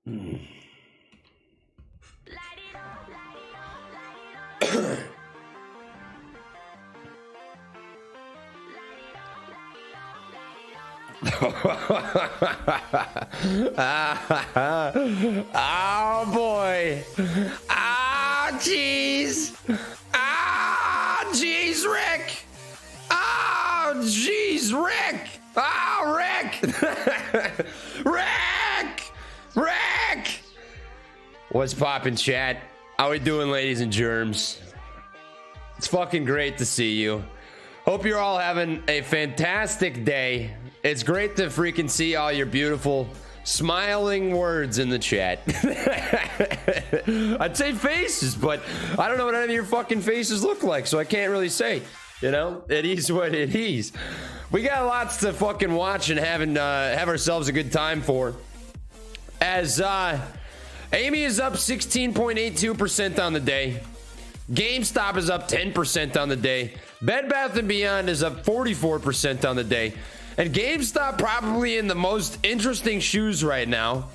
Oh boy. Ah, jeez. Ah, jeez, Rick. Oh, jeez, Rick. Oh, Rick. Rick. What's poppin', chat? How we doing, ladies and germs? It's fucking great to see you. Hope you're all having a fantastic day. It's great to freaking see all your beautiful smiling words in the chat. I'd say faces, but I don't know what any of your fucking faces look like, so I can't really say. You know, it is what it is. We got lots to fucking watch and have ourselves a good time for. As Amy is up 16.82% on the day. GameStop is up 10% on the day. Bed Bath & Beyond is up 44% on the day. And GameStop probably in the most interesting shoes right now.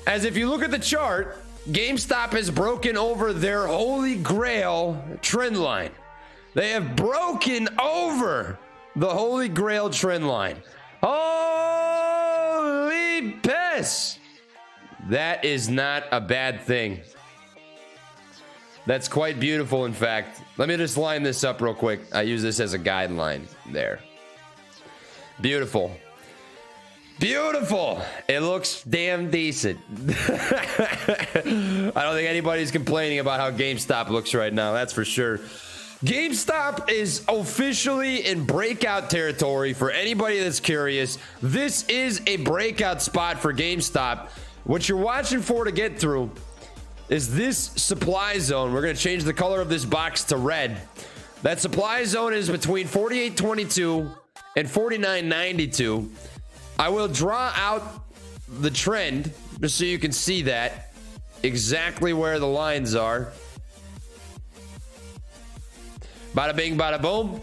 As if you look at the chart, GameStop has broken over their holy grail trend line. They have broken over the holy grail trend line. Holy piss! That is not a bad thing. That's quite beautiful, in fact. Let me just line this up real quick. I use this as a guideline there. Beautiful. Beautiful. It looks damn decent. I don't think anybody's complaining about how GameStop looks right now. That's for sure. GameStop is officially in breakout territory. For anybody that's curious, this is a breakout spot for GameStop. What you're watching for to get through is this supply zone. We're going to change the color of this box to red. That supply zone is between 48.22 and 49.92. I will draw out the trend just so you can see that exactly where the lines are. Bada bing, bada boom.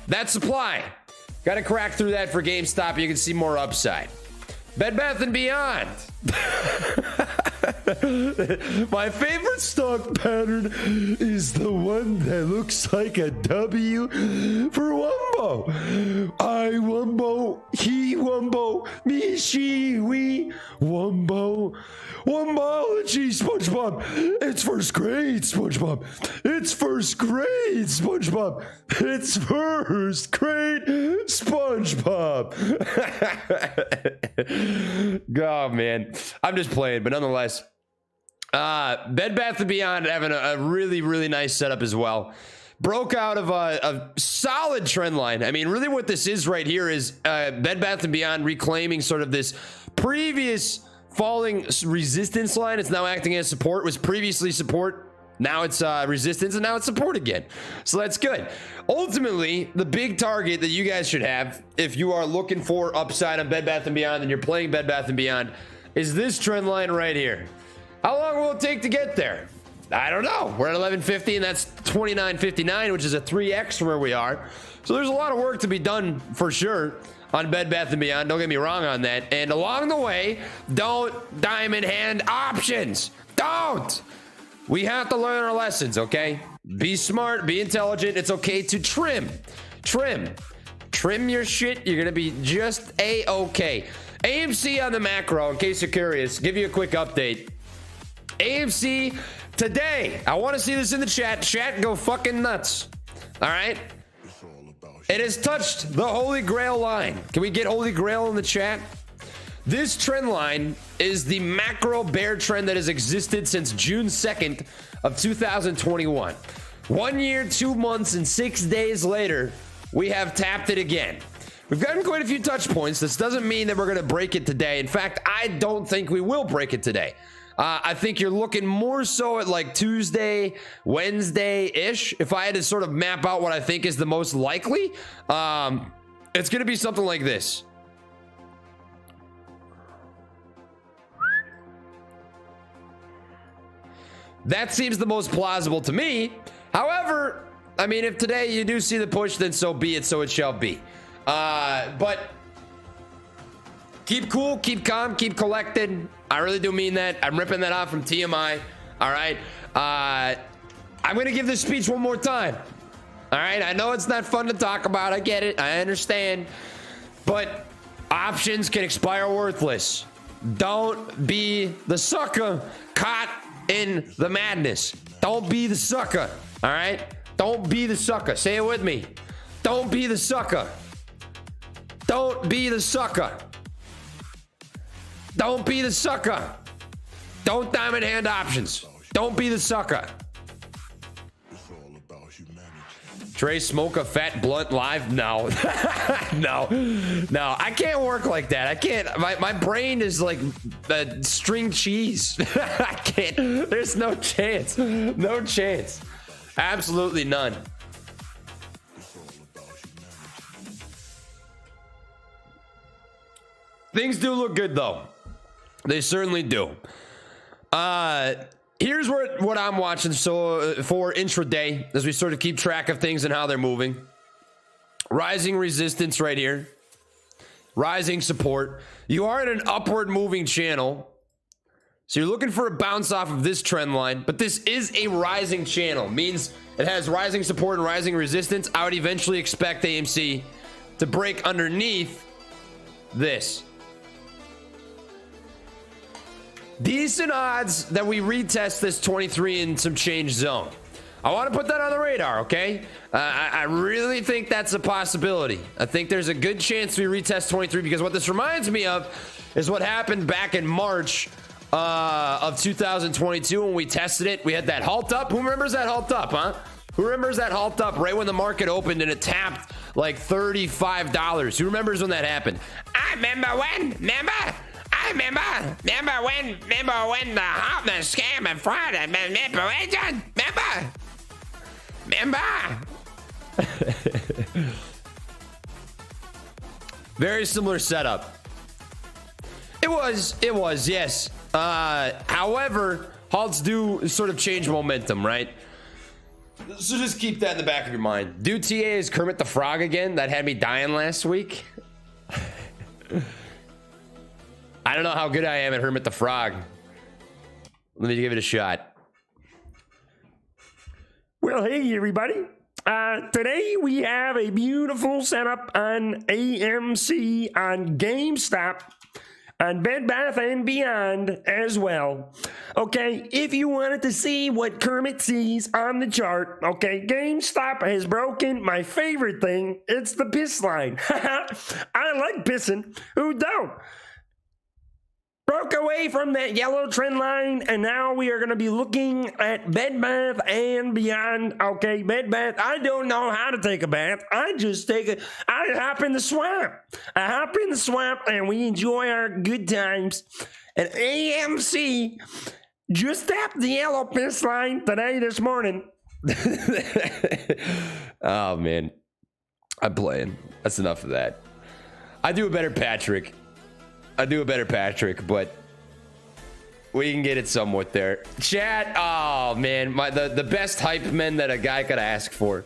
That supply. Got to crack through that for GameStop. You can see more upside. Bed Bath & Beyond. My favorite stock pattern is the one that looks like a W for Wumbo. I Wumbo, he Wumbo, me, she, we, Wumbo. Wombology, SpongeBob. It's first grade, SpongeBob. It's first grade, SpongeBob. It's first grade, SpongeBob. Oh, man. I'm just playing, but nonetheless. Bed Bath & Beyond having a really, really nice setup as well. Broke out of a solid trend line. I mean, really what this is right here is Bed Bath & Beyond reclaiming sort of this previous falling resistance line. It's now acting as support. It was previously support. Now it's resistance, and now it's support again. So that's good. Ultimately, the big target that you guys should have if you are looking for upside on Bed Bath & Beyond and you're playing Bed Bath & Beyond is this trend line right here. How long will it take to get there? I don't know. We're at 1150, and that's 29.59, which is a 3x from where we are. So there's a lot of work to be done for sure on Bed Bath & Beyond. Don't get me wrong on that. And along the way, don't diamond hand options. Don't. We have to learn our lessons, okay? Be smart, be intelligent. It's okay to trim your shit. You're gonna be just a-okay. AMC on the macro, in case you're curious, give you a quick update. AMC today, I want to see this in the chat go fucking nuts. All right, it has touched the holy grail line. Can we get holy grail in the chat? This trend line is the macro bear trend that has existed since June 2nd of 2021. 1 year, 2 months, and 6 days later, we have tapped it again. We've gotten quite a few touch points. This doesn't mean that we're going to break it today. In fact, I don't think we will break it today. I think you're looking more so at like Tuesday, Wednesday-ish. If I had to sort of map out what I think is the most likely, it's going to be something like this. That seems the most plausible to me. However, I mean, if today you do see the push, then so be it, so it shall be. But Keep cool, keep calm, keep collected. I really do mean that. I'm ripping that off from TMI. All right. I'm going to give this speech one more time. All right. I know it's not fun to talk about. I get it. I understand. But options can expire worthless. Don't be the sucker caught in the madness. Don't be the sucker. All right. Don't be the sucker. Say it with me. Don't be the sucker. Don't be the sucker. Don't be the sucker. Don't diamond hand options. Don't be the sucker. Trey, smoke a fat blunt live? No. No. I can't work like that. I can't. My brain is like string cheese. I can't. There's no chance. No chance. Absolutely none. Things do look good though. They certainly do. Here's what I'm watching for intraday as we sort of keep track of things and how they're moving. Rising resistance right here. Rising support. You are in an upward moving channel. So you're looking for a bounce off of this trend line, but this is a rising channel. Means it has rising support and rising resistance. I would eventually expect AMC to break underneath this. Decent odds that we retest this 23 and some change zone. I want to put that on the radar, okay? I really think that's a possibility. I think there's a good chance we retest 23 because what this reminds me of is what happened back in March of 2022 when we tested it. We had that halt up. Who remembers that halt up, huh? Who remembers that halt up right when the market opened and it tapped like $35? Who remembers when that happened? I remember when. Remember when the scam and fraud and manipulation? Remember? Very similar setup. It was, yes. However, halts do sort of change momentum, right? So just keep that in the back of your mind. Do TA is Kermit the Frog again? That had me dying last week. I don't know how good I am at Hermit the Frog. Let me give it a shot. Well, hey, everybody. Today we have a beautiful setup on AMC, on GameStop, on Bed Bath & Beyond as well. Okay, if you wanted to see what Kermit sees on the chart, okay, GameStop has broken my favorite thing. It's the piss line. I like pissing. Who don't? Broke away from that yellow trend line, and now we are going to be looking at Bed Bath & Beyond. Okay, Bed Bath. I don't know how to take a bath. I hop in the swamp. And we enjoy our good times. And AMC just tapped the yellow piss line this morning. Oh, man. I'm playing. That's enough of that. I do a better Patrick, but we can get it somewhat there. Chat, oh man, the best hype men that a guy could ask for.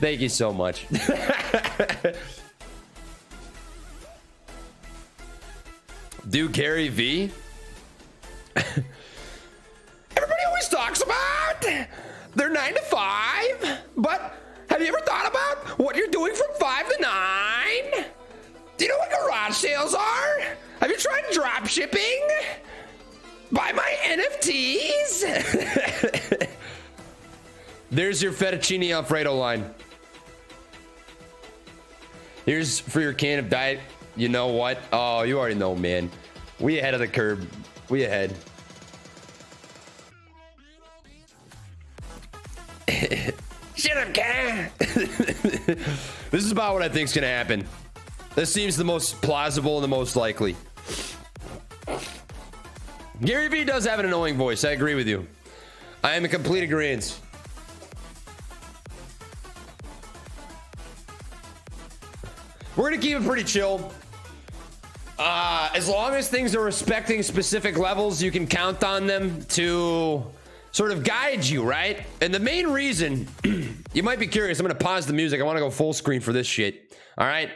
Thank you so much. Do Gary V? Everybody always talks about their 9 to 5, but have you ever thought about what you're doing from 5 to 9? Do you know what garage sales are? Have you tried drop shipping? Buy my NFTs? There's your fettuccine Alfredo line. Here's for your can of diet. You know what? Oh, you already know, man. We ahead of the curve. We ahead. Shut up, cat. This is about what I think's gonna happen. This seems the most plausible and the most likely. Gary Vee does have an annoying voice. I agree with you. I am in complete agreement. We're going to keep it pretty chill. As long as things are respecting specific levels, you can count on them to sort of guide you, right? And the main reason, you might be curious, I'm going to pause the music. I want to go full screen for this shit. All right.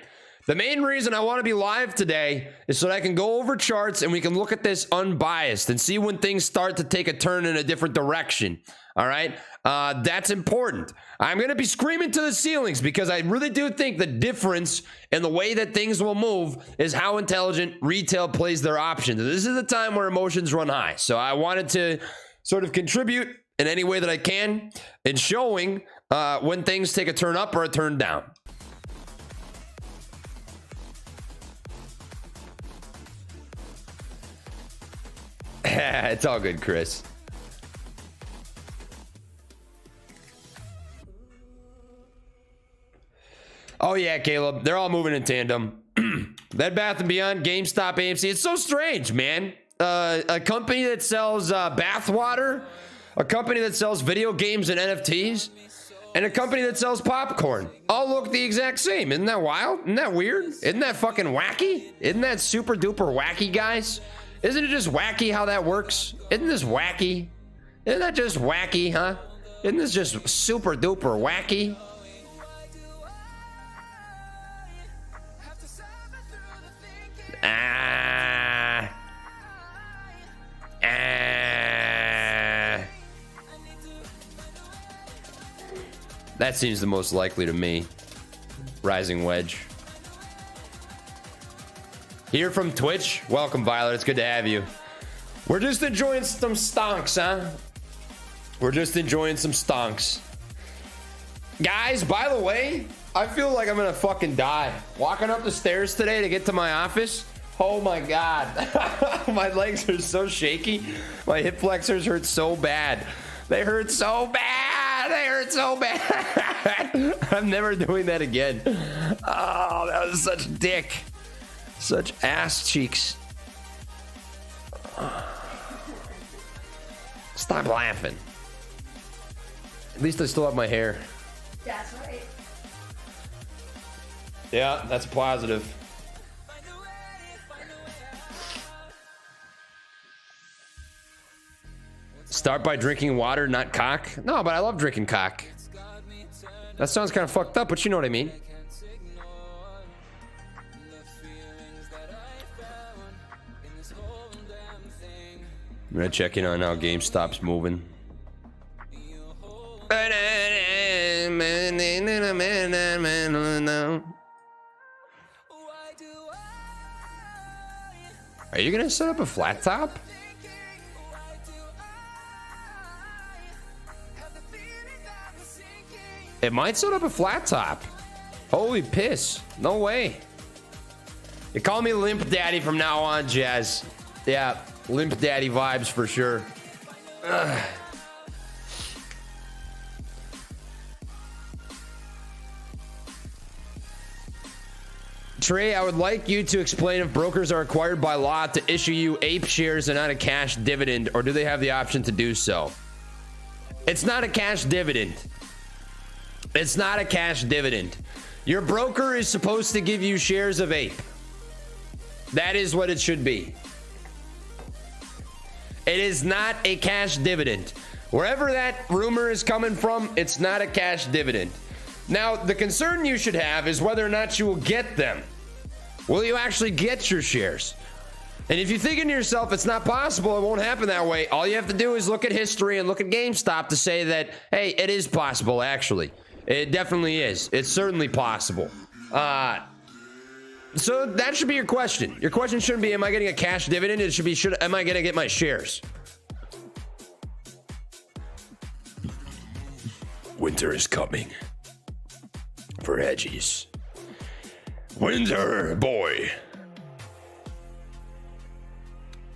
The main reason I want to be live today is so that I can go over charts and we can look at this unbiased and see when things start to take a turn in a different direction. All right. That's important. I'm going to be screaming to the ceilings because I really do think the difference in the way that things will move is how intelligent retail plays their options. This is the time where emotions run high. So I wanted to sort of contribute in any way that I can in showing when things take a turn up or a turn down. It's all good, Chris. Oh yeah, Caleb. They're all moving in tandem. Bed Bath & Beyond, GameStop, AMC. It's so strange, man. A company that sells bath water, a company that sells video games and NFTs, and a company that sells popcorn all look the exact same. Isn't that wild? Isn't that weird? Isn't that fucking wacky? Isn't that super duper wacky, guys? Isn't it just wacky how that works? Isn't this wacky? Isn't that just wacky, huh? Isn't this just super duper wacky? That seems the most likely to me. Rising Wedge. Here from Twitch. Welcome, Violet. It's good to have you. We're just enjoying some stonks, huh? We're just enjoying some stonks. Guys, by the way, I feel like I'm gonna fucking die. Walking up the stairs today to get to my office. Oh my God. My legs are so shaky. My hip flexors hurt so bad. They hurt so bad. They hurt so bad. I'm never doing that again. Oh, that was such dick. Such ass cheeks. Stop laughing. At least I still have my hair. That's right. Yeah, that's a positive. Start by drinking water, not cock. No, but I love drinking cock. That sounds kind of fucked up, but you know what I mean. I'm gonna check in on how GameStop's moving. Are you gonna set up a flat top? It might set up a flat top. Holy piss. No way. You call me Limp Daddy from now on, Jazz. Yeah, Limp Daddy vibes for sure. Ugh. Trey, I would like you to explain if brokers are required by law to issue you ape shares and not a cash dividend, or do they have the option to do so? It's not a cash dividend. It's not a cash dividend. Your broker is supposed to give you shares of ape. That is what it should be. It is not a cash dividend. Wherever that rumor is coming from, it's not a cash dividend. Now, the concern you should have is whether or not you will get them. Will you actually get your shares? And if you're thinking to yourself, it's not possible, it won't happen that way, all you have to do is look at history and look at GameStop to say that, hey, it is possible, actually. It definitely is. It's certainly possible. So that should be your question. Your question shouldn't be, am I getting a cash dividend? It should be, am I going to get my shares? Winter is coming for hedgies. Winter, boy.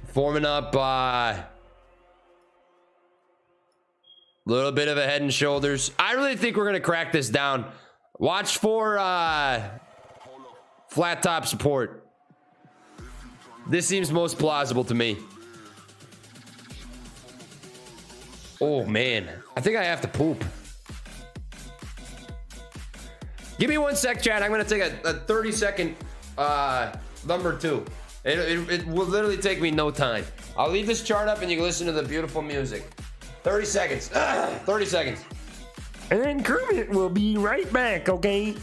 Forming up a little bit of a head and shoulders. I really think we're going to crack this down. Watch for flat top support. This seems most plausible to me. Oh, man. I think I have to poop. Give me 1 sec, chat. I'm going to take a 30-second number two. It will literally take me no time. I'll leave this chart up and you can listen to the beautiful music. 30 seconds. 30 seconds. And then Kermit will be right back, okay?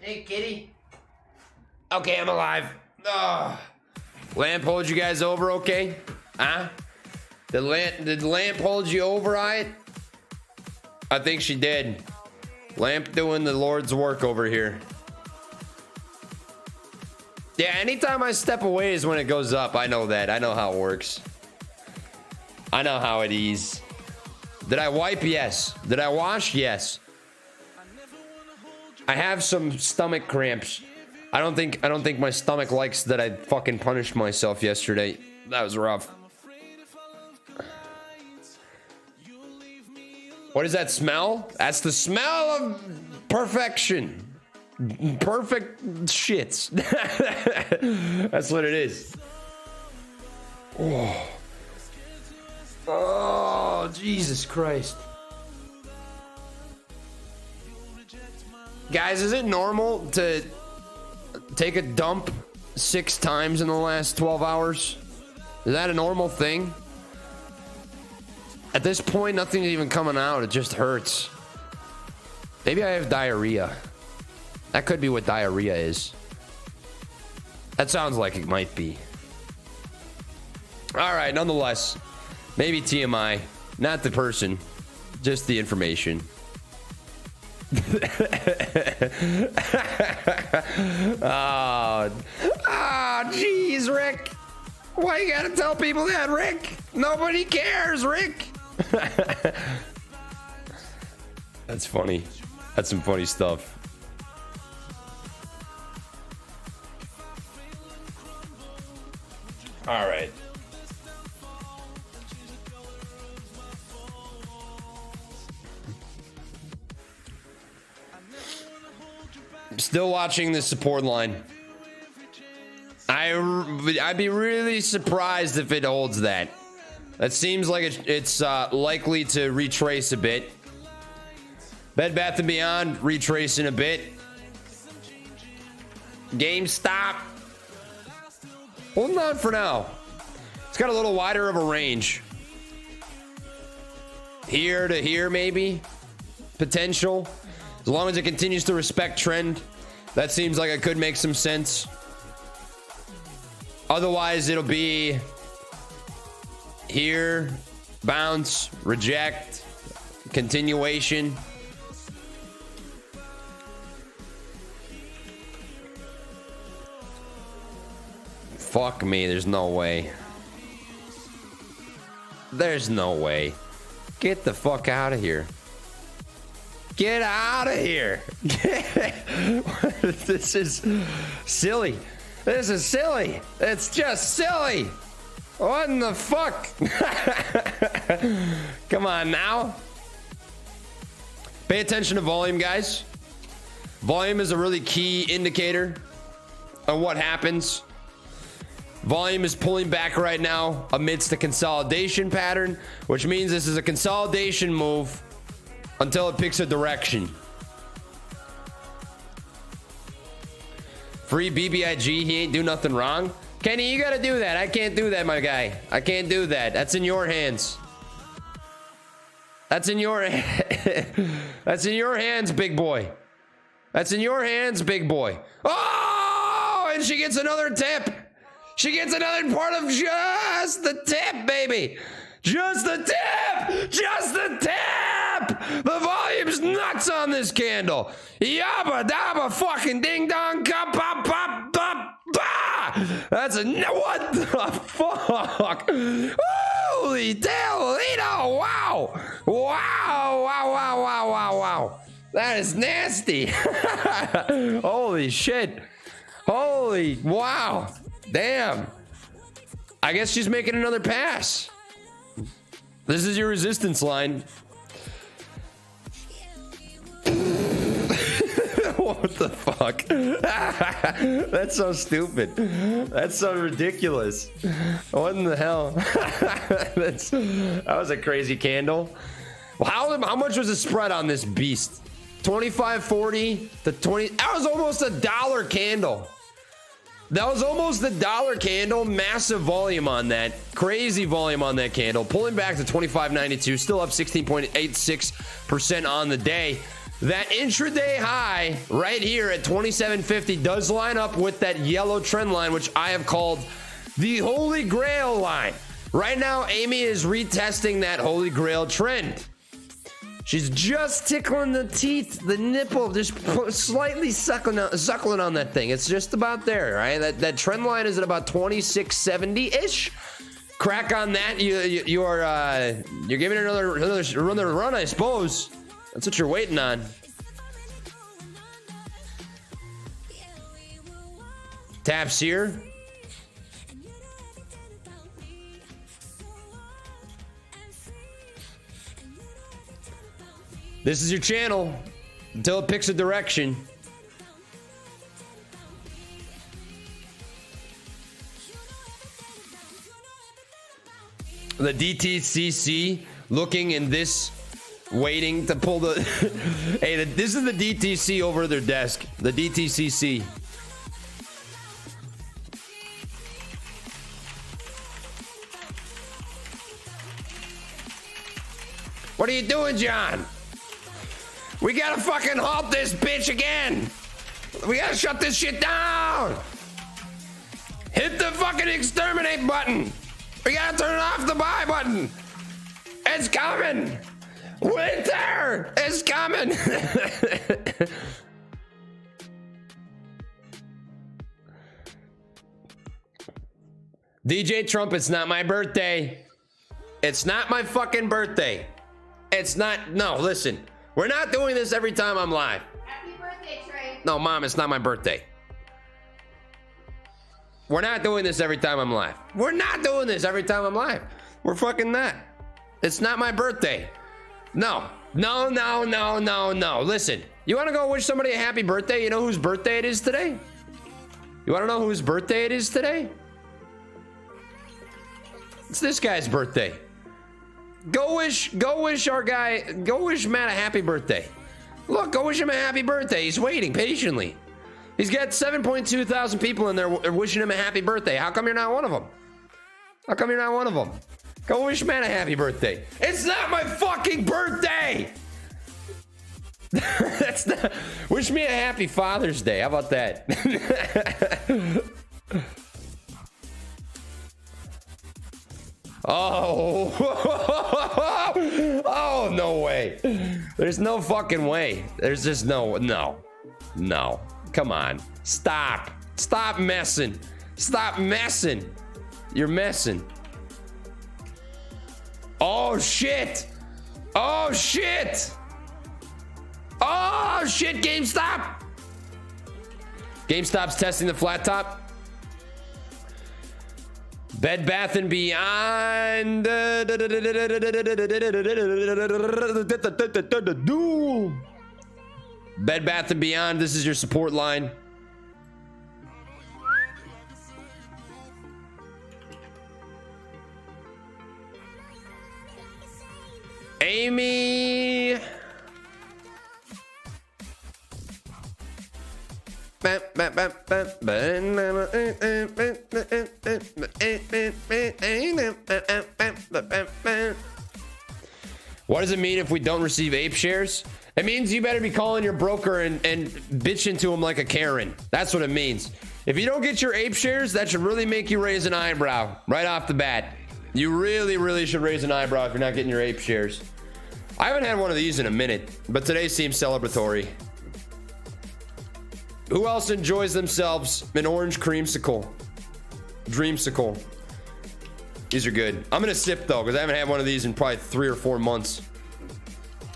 Hey, kitty. Okay, I'm alive. Ugh. Lamp hold you guys over okay? Huh? Did lamp hold you over, I think she did. Lamp doing the Lord's work over here. Yeah, anytime I step away is when it goes up. I know that. I know how it works. I know how it is. Did I wipe? Yes. Did I wash? Yes. I have some stomach cramps. I don't think my stomach likes that I fucking punished myself yesterday. That was rough. What does that smell? That's the smell of perfection. Perfect shits. That's what it is. Oh. Oh, Jesus Christ. Guys, is it normal to take a dump 6 times in the last 12 hours? Is that a normal thing? At this point, nothing's even coming out. It just hurts. Maybe I have diarrhea. That could be what diarrhea is. That sounds like it might be. All right, nonetheless. Maybe TMI. Not the person. Just the information. Oh, jeez, Rick. Why you gotta tell people that, Rick? Nobody cares, Rick. That's funny. That's some funny stuff. All right. Still watching the support line. I'd be really surprised if it holds that. That seems like it's likely to retrace a bit. Bed Bath & Beyond retracing a bit. GameStop holding on for now. It's got a little wider of a range. Here to here, maybe. Potential. As long as it continues to respect trend, that seems like it could make some sense. Otherwise, it'll be here, bounce, reject, continuation. Fuck me, there's no way. There's no way. Get the fuck out of here. Get out of here. This is silly. This is silly. It's just silly. What in the fuck? Come on now. Pay attention to volume, guys. Volume is a really key indicator of what happens. Volume is pulling back right now amidst a consolidation pattern, which means this is a consolidation move until it picks a direction. Free BBIG, he ain't do nothing wrong. Kenny, you gotta do that. I can't do that, my guy. I can't do that. That's in your hands. That's in your That's in your hands, big boy. That's in your hands, big boy. Oh, and she gets another tip. She gets another part of just the tip, baby. Just the tip. Just the tip. The volume's nuts on this candle. Yabba dabba fucking ding dong pop pop pop pop. That's a what the fuck? Holy Toledo! Wow! Wow! Wow! Wow! Wow! Wow! Wow! That is nasty. Holy shit! Holy wow! Damn! I guess she's making another pass. This is your resistance line. What the fuck? That's so stupid. That's so ridiculous. What in the hell? That was a crazy candle. How much was the spread on this beast? 25.40 to 20. That was almost $1 candle. That was almost $1 candle. Massive volume on that. Crazy volume on that candle. Pulling back to 25.92. Still up 16.86% on the day. That intraday high right here at 2750 does line up with that yellow trend line, which I have called the Holy Grail line. Right now, Amy is retesting that Holy Grail trend. She's just tickling the teeth, the nipple, just slightly suckling on that thing. It's just about there, right? That trend line is at about 2670-ish. Crack on that. You're giving it another run, I suppose. That's what you're waiting on. Taps here. This is your channel until it picks a direction. The DTCC looking in this, waiting to pull the hey, this is the DTC over their desk, the DTCC. What are you doing, John? We gotta fucking halt this bitch again. We gotta shut this shit down. Hit the fucking exterminate button. We gotta turn off the buy button. It's coming. Winter is coming. DJ Trump, it's not my birthday. It's not my fucking birthday. It's not. No, listen. We're not doing this every time I'm live. Happy birthday, Trey. No, Mom, it's not my birthday. We're not doing this every time I'm live. We're not doing this every time I'm live. We're fucking not. It's not my birthday. No. No, no, no, no, no. Listen, you want to go wish somebody a happy birthday? You know whose birthday it is today? You want to know whose birthday it is today? It's this guy's birthday. Go wish our guy, go wish Matt a happy birthday. Look, go wish him a happy birthday. He's waiting patiently. He's got 7.2 thousand people in there wishing him a happy birthday. How come you're not one of them? How come you're not one of them? Go wish Matt a happy birthday. It's not my fucking birthday. That's not. Wish me a happy Father's Day. How about that? Oh, oh, no way. There's no fucking way. There's just no. Come on. Stop messing. Stop messing. You're messing. Oh, shit. Oh, shit. Oh, shit, GameStop. GameStop's testing the flat top. Bed Bath & Beyond. Bed Bath & Beyond, this is your support line. Amy. What does it mean if we don't receive ape shares? It means you better be calling your broker and bitching to him like a Karen. That's what it means. If you don't get your ape shares, that should really make you raise an eyebrow right off the bat. You really should raise an eyebrow if you're not getting your ape shares. I haven't had one of these in a minute, but today seems celebratory. Who else enjoys themselves an orange creamsicle? Dreamsicle. These are good. I'm gonna sip though, because I haven't had one of these in probably 3 or 4 months.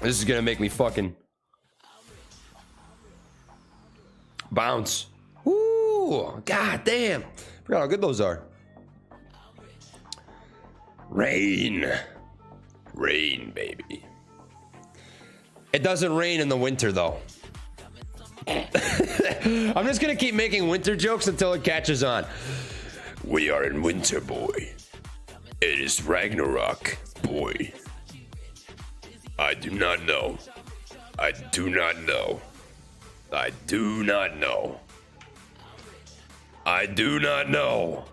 This is gonna make me fucking bounce. Ooh, god damn. Forgot how good those are. Rain, baby. It doesn't rain in the winter though. I'm just gonna keep making winter jokes until it catches on. We are in winter, boy. It is Ragnarok, boy. I do not know. I do not know. I do not know. I do not know.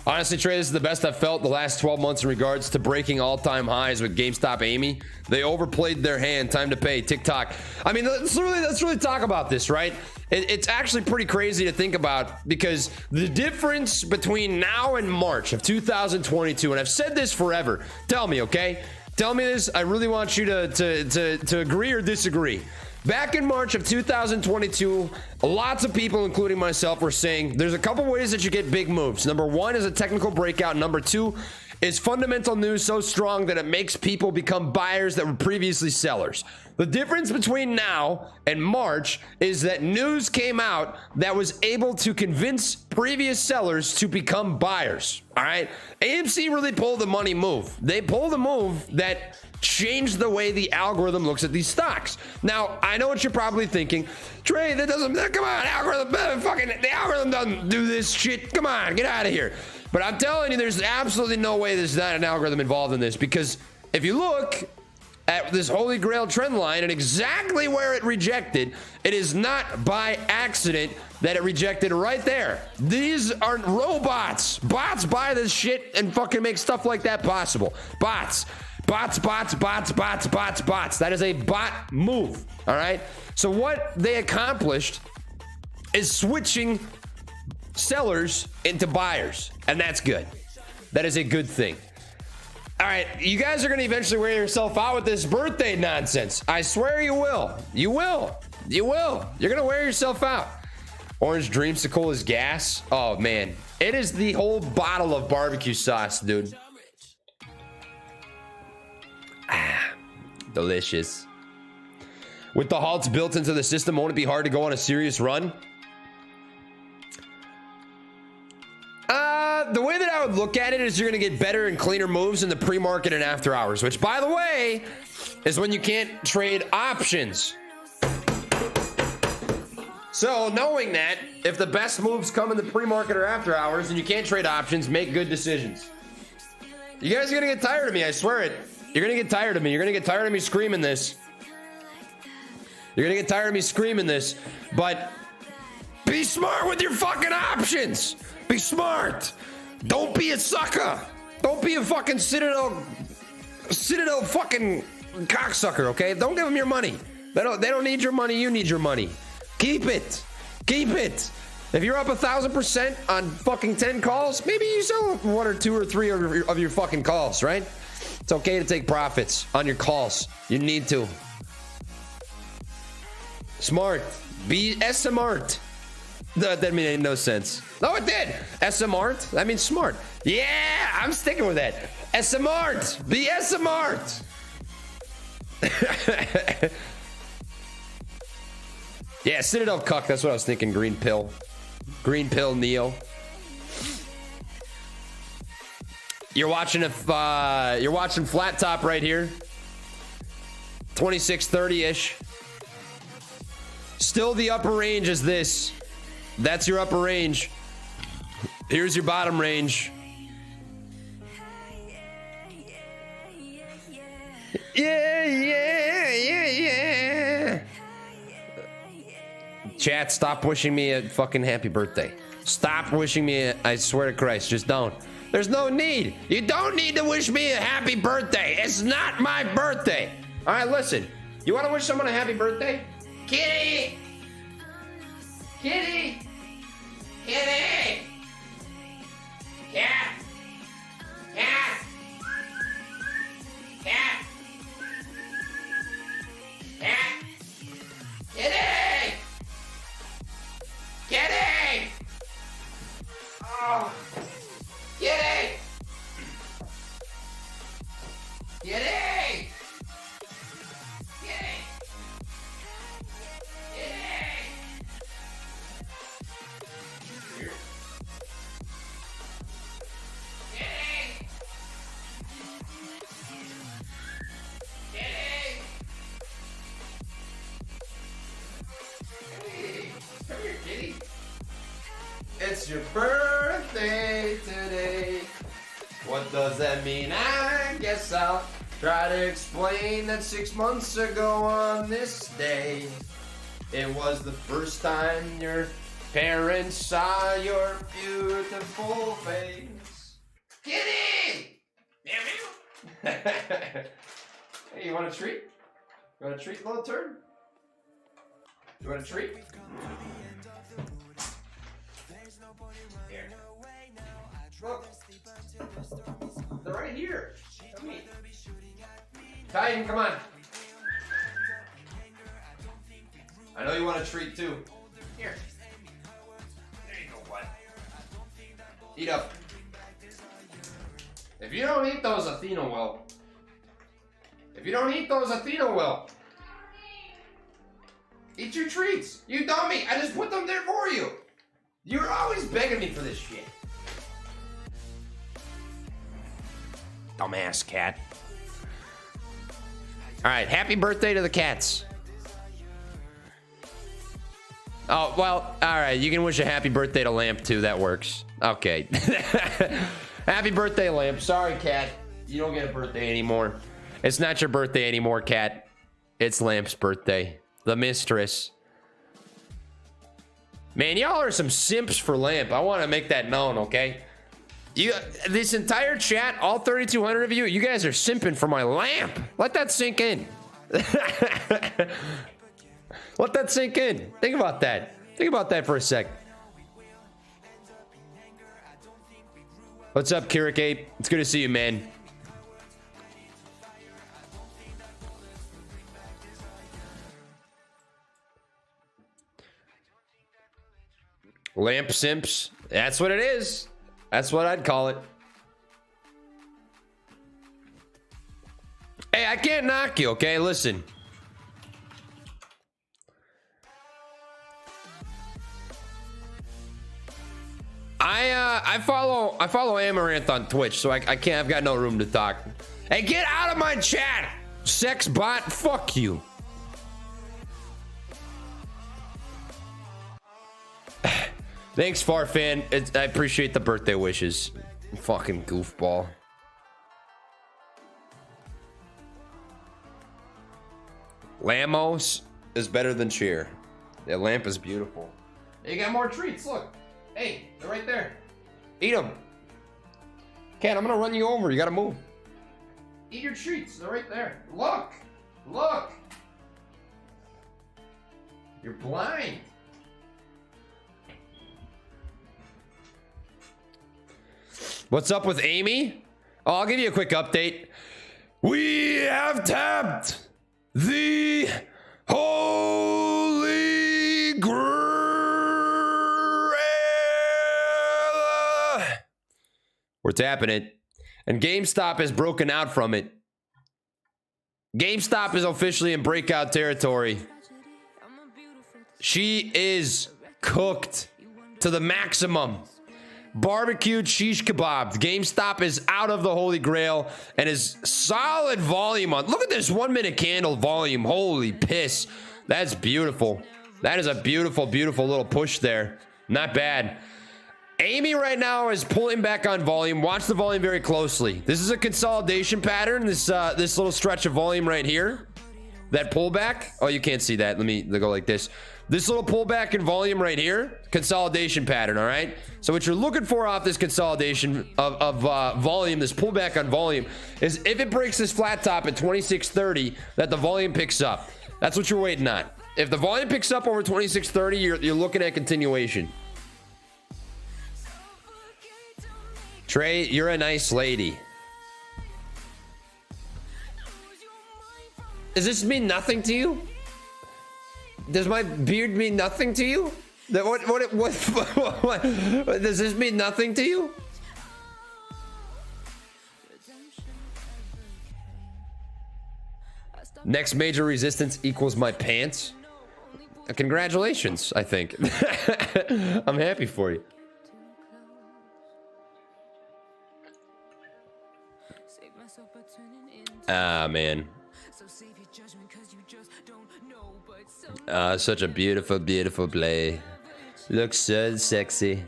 Honestly, Trey, this is the best I've felt the last 12 months in regards to breaking all-time highs with GameStop Amy. They overplayed their hand. Time to pay. TikTok. I mean, let's really talk about this, right? It's actually pretty crazy to think about, because the difference between now and March of 2022, and I've said this forever. Tell me, okay? Tell me this. I really want you to agree or disagree. Back in March of 2022, lots of people, including myself, were saying there's a couple ways that you get big moves. Number one is a technical breakout. Number two is fundamental news so strong that it makes people become buyers that were previously sellers. The difference between now and March is that news came out that was able to convince previous sellers to become buyers. All right. AMC really pulled the money move. They pulled a move that changed the way the algorithm looks at these stocks. Now, I know what you're probably thinking. Trey, come on, the algorithm doesn't do this shit. Come on, get out of here. But I'm telling you, there's absolutely no way there's not an algorithm involved in this, because if you look at this holy grail trend line and exactly where it rejected, it is not by accident that it rejected right there. These aren't robots. Bots buy this shit and fucking make stuff like that possible. Bots. That is a bot move. All right. So what they accomplished is switching sellers into buyers, and that's good. That is a good thing. All right, you guys are going to eventually wear yourself out with this birthday nonsense. I swear you will. You will. You're going to wear yourself out. Orange Dreamsicle is gas. Oh man, it is the whole bottle of barbecue sauce, dude. Delicious. With the halts built into the system, won't it be hard to go on a serious run? The way that I would look at it is you're going to get better and cleaner moves in the pre-market and after hours, which, by the way, is when you can't trade options. So knowing that, if the best moves come in the pre-market or after hours and you can't trade options, make good decisions. You guys are going to get tired of me, I swear it. You're going to get tired of me. You're going to get tired of me screaming this. You're going to get tired of me screaming this. But be smart with your fucking options. Be smart. Don't be a sucker. Don't be a fucking Citadel fucking cocksucker, okay? Don't give them your money. They don't need your money. You need your money. Keep it. Keep it. If you're up 1,000% on fucking 10 calls, maybe you sell 1 or 2 or 3 of your fucking calls, right? It's okay to take profits on your calls. You need to. Smart. Be smart. That made no sense. No, it did. smart. That means smart. Yeah, I'm sticking with that. smart. Be smart. Yeah, Citadel cuck. That's what I was thinking. Green pill. Green pill Neo. You're watching flat top right here. 2630-ish. Still the upper range is this. That's your upper range. Here's your bottom range. Yeah. Chat, stop wishing me a fucking happy birthday. Stop wishing me I swear to Christ, just don't. There's no need. You don't need to wish me a happy birthday. It's not my birthday. All right, listen. You want to wish someone a happy birthday? Kitty! Kitty! Kitty! Cat! Cat! Cat! Cat! Kitty! Kitty! Oh! Kitty! Kitty! Kitty! It's your birthday today. What does that mean? I guess I'll try to explain that 6 months ago on this day, it was the first time your Parents saw your beautiful face. Kitty! Meow, meow. Hey, you want a treat? You want a treat, little turd? You want a treat? Here. Look. They're right here. Come here. Titan, come on. I know you want a treat too. Here. There you go, bud. Eat up. If you don't eat those, Athena will. If you don't eat those, Athena will. Eat your treats. You dummy. I just put them there for you. You're always begging me for this shit. Dumbass cat. All right, happy birthday to the cats. Oh, well, all right. You can wish a happy birthday to Lamp, too. That works. Okay. Happy birthday, Lamp. Sorry, cat. You don't get a birthday anymore. It's not your birthday anymore, cat. It's Lamp's birthday. The mistress. Man, y'all are some simps for Lamp. I want to make that known, okay? This entire chat, all 3,200 of you, you guys are simping for my Lamp. Let that sink in. Let that sink in. Think about that. Think about that for a sec. What's up, Kirik Ape? It's good to see you, man. Lamp simps. That's what it is. That's what I'd call it. Hey, I can't knock you, okay? Listen. I follow Amaranth on Twitch, so I can't. I've got no room to talk. Hey, get out of my chat, sex bot. Fuck you. Thanks, Farfan. I appreciate the birthday wishes. Fucking goofball. Lamos is better than cheer. That lamp is beautiful. You got more treats. Look. Hey, they're right there. Eat them. Cat, I'm gonna run you over. You gotta move. Eat your treats. They're right there. Look. Look. You're blind. What's up with Amy? Oh, I'll give you a quick update. We have tapped the Holy Grail. We're tapping it. And GameStop has broken out from it. GameStop is officially in breakout territory. She is cooked to the maximum. Barbecued shish kebab. GameStop is out of the Holy Grail and is solid volume on. Look at this 1 minute candle volume. Holy piss. That's beautiful. That is a beautiful, beautiful little push there. Not bad. Amy right now is pulling back on volume. Watch the volume very closely. This is a consolidation pattern. This little stretch of volume right here. That pullback. Oh, you can't see that. Let me go like this. This little pullback in volume right here, consolidation pattern, all right? So what you're looking for off this consolidation of volume, this pullback on volume, is if it breaks this flat top at 2630, that the volume picks up. That's what you're waiting on. If the volume picks up over 2630, you're looking at continuation. Trey, you're a nice lady. Does this mean nothing to you? Does my beard mean nothing to you? What does this mean nothing to you? Next major resistance equals my pants. Congratulations, I think. I'm happy for you. Ah, man. Such a beautiful, beautiful play. Looks so sexy.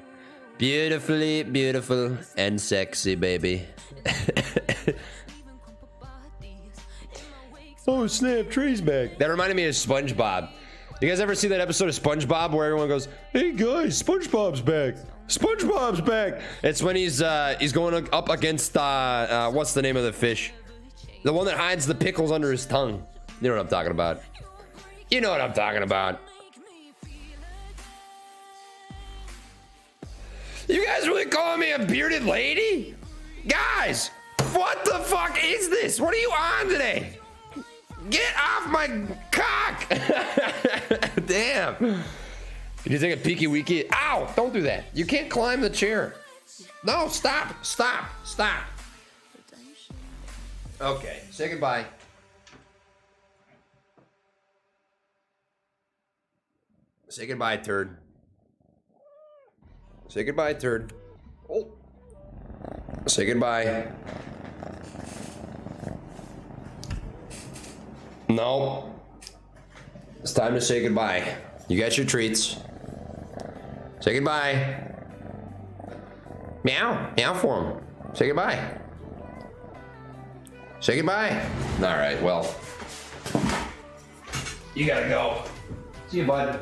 Beautifully beautiful and sexy, baby. Oh, snap, Trey's back. That reminded me of SpongeBob. You guys ever see that episode of SpongeBob where everyone goes, "Hey guys, SpongeBob's back. SpongeBob's back." It's when he's going up against what's the name of the fish? The one that hides the pickles under his tongue. You know what I'm talking about. You know what I'm talking about. You guys really calling me a bearded lady? Guys, what the fuck is this? What are you on today? Get off my cock! Damn. Did you take a peeky weeky? Ow! Don't do that. You can't climb the chair. No, stop. Stop. Stop. Okay, say goodbye. Say goodbye, turd. Say goodbye, turd. Oh. Say goodbye. No. It's time to say goodbye. You got your treats. Say goodbye. Meow. Meow for him. Say goodbye. Say goodbye. All right, well. You gotta go. See you, bud.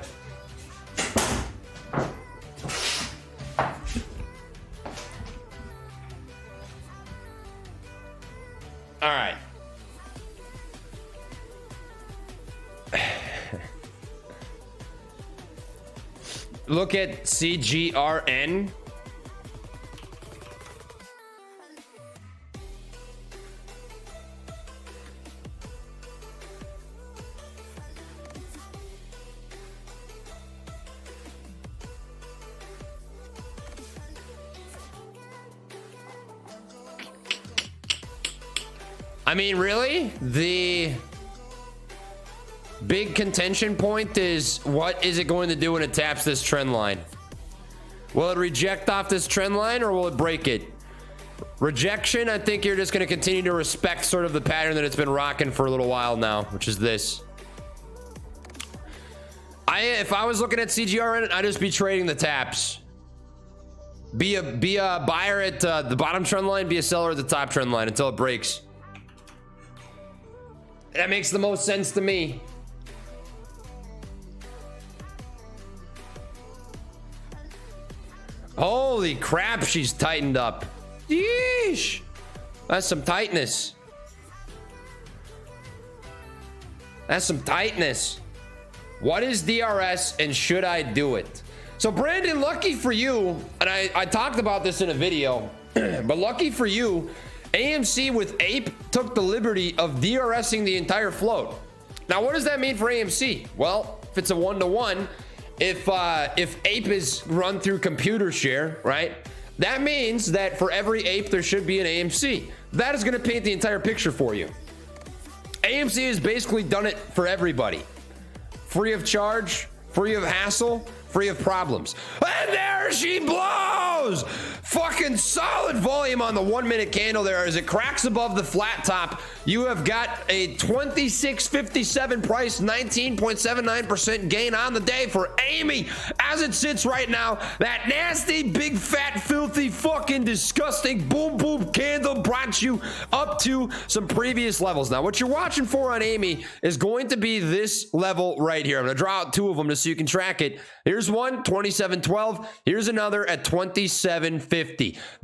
All right. Look at CGRN. I mean, really? The big contention point is, what is it going to do when it taps this trend line? Will it reject off this trend line or will it break it? Rejection, I think you're just going to continue to respect sort of the pattern that it's been rocking for a little while now, which is this. If I was looking at CGRN, I'd just be trading the taps. Be a buyer at the bottom trend line, be a seller at the top trend line until it breaks. That makes the most sense to me. Holy crap, she's tightened up. Yeesh. That's some tightness. That's some tightness. What is DRS and should I do it? So Brandon, lucky for you, and I talked about this in a video, but lucky for you, AMC with Ape took the liberty of DRSing the entire float. Now, what does that mean for AMC? Well, if it's a 1-to-1, if Ape is run through computer share, right? That means that for every Ape, there should be an AMC. That is going to paint the entire picture for you. AMC has basically done it for everybody. Free of charge, free of hassle, free of problems. And there she blows! Fucking solid volume on the 1 minute candle there as it cracks above the flat top. You have got a 26.57 price, 19.79% gain on the day for Amy as it sits right now. That nasty, big, fat, filthy, fucking disgusting boom boom candle brought you up to some previous levels. Now, what you're watching for on Amy is going to be this level right here. I'm going to draw out two of them just so you can track it. Here's one, 27.12. Here's another at 27.50.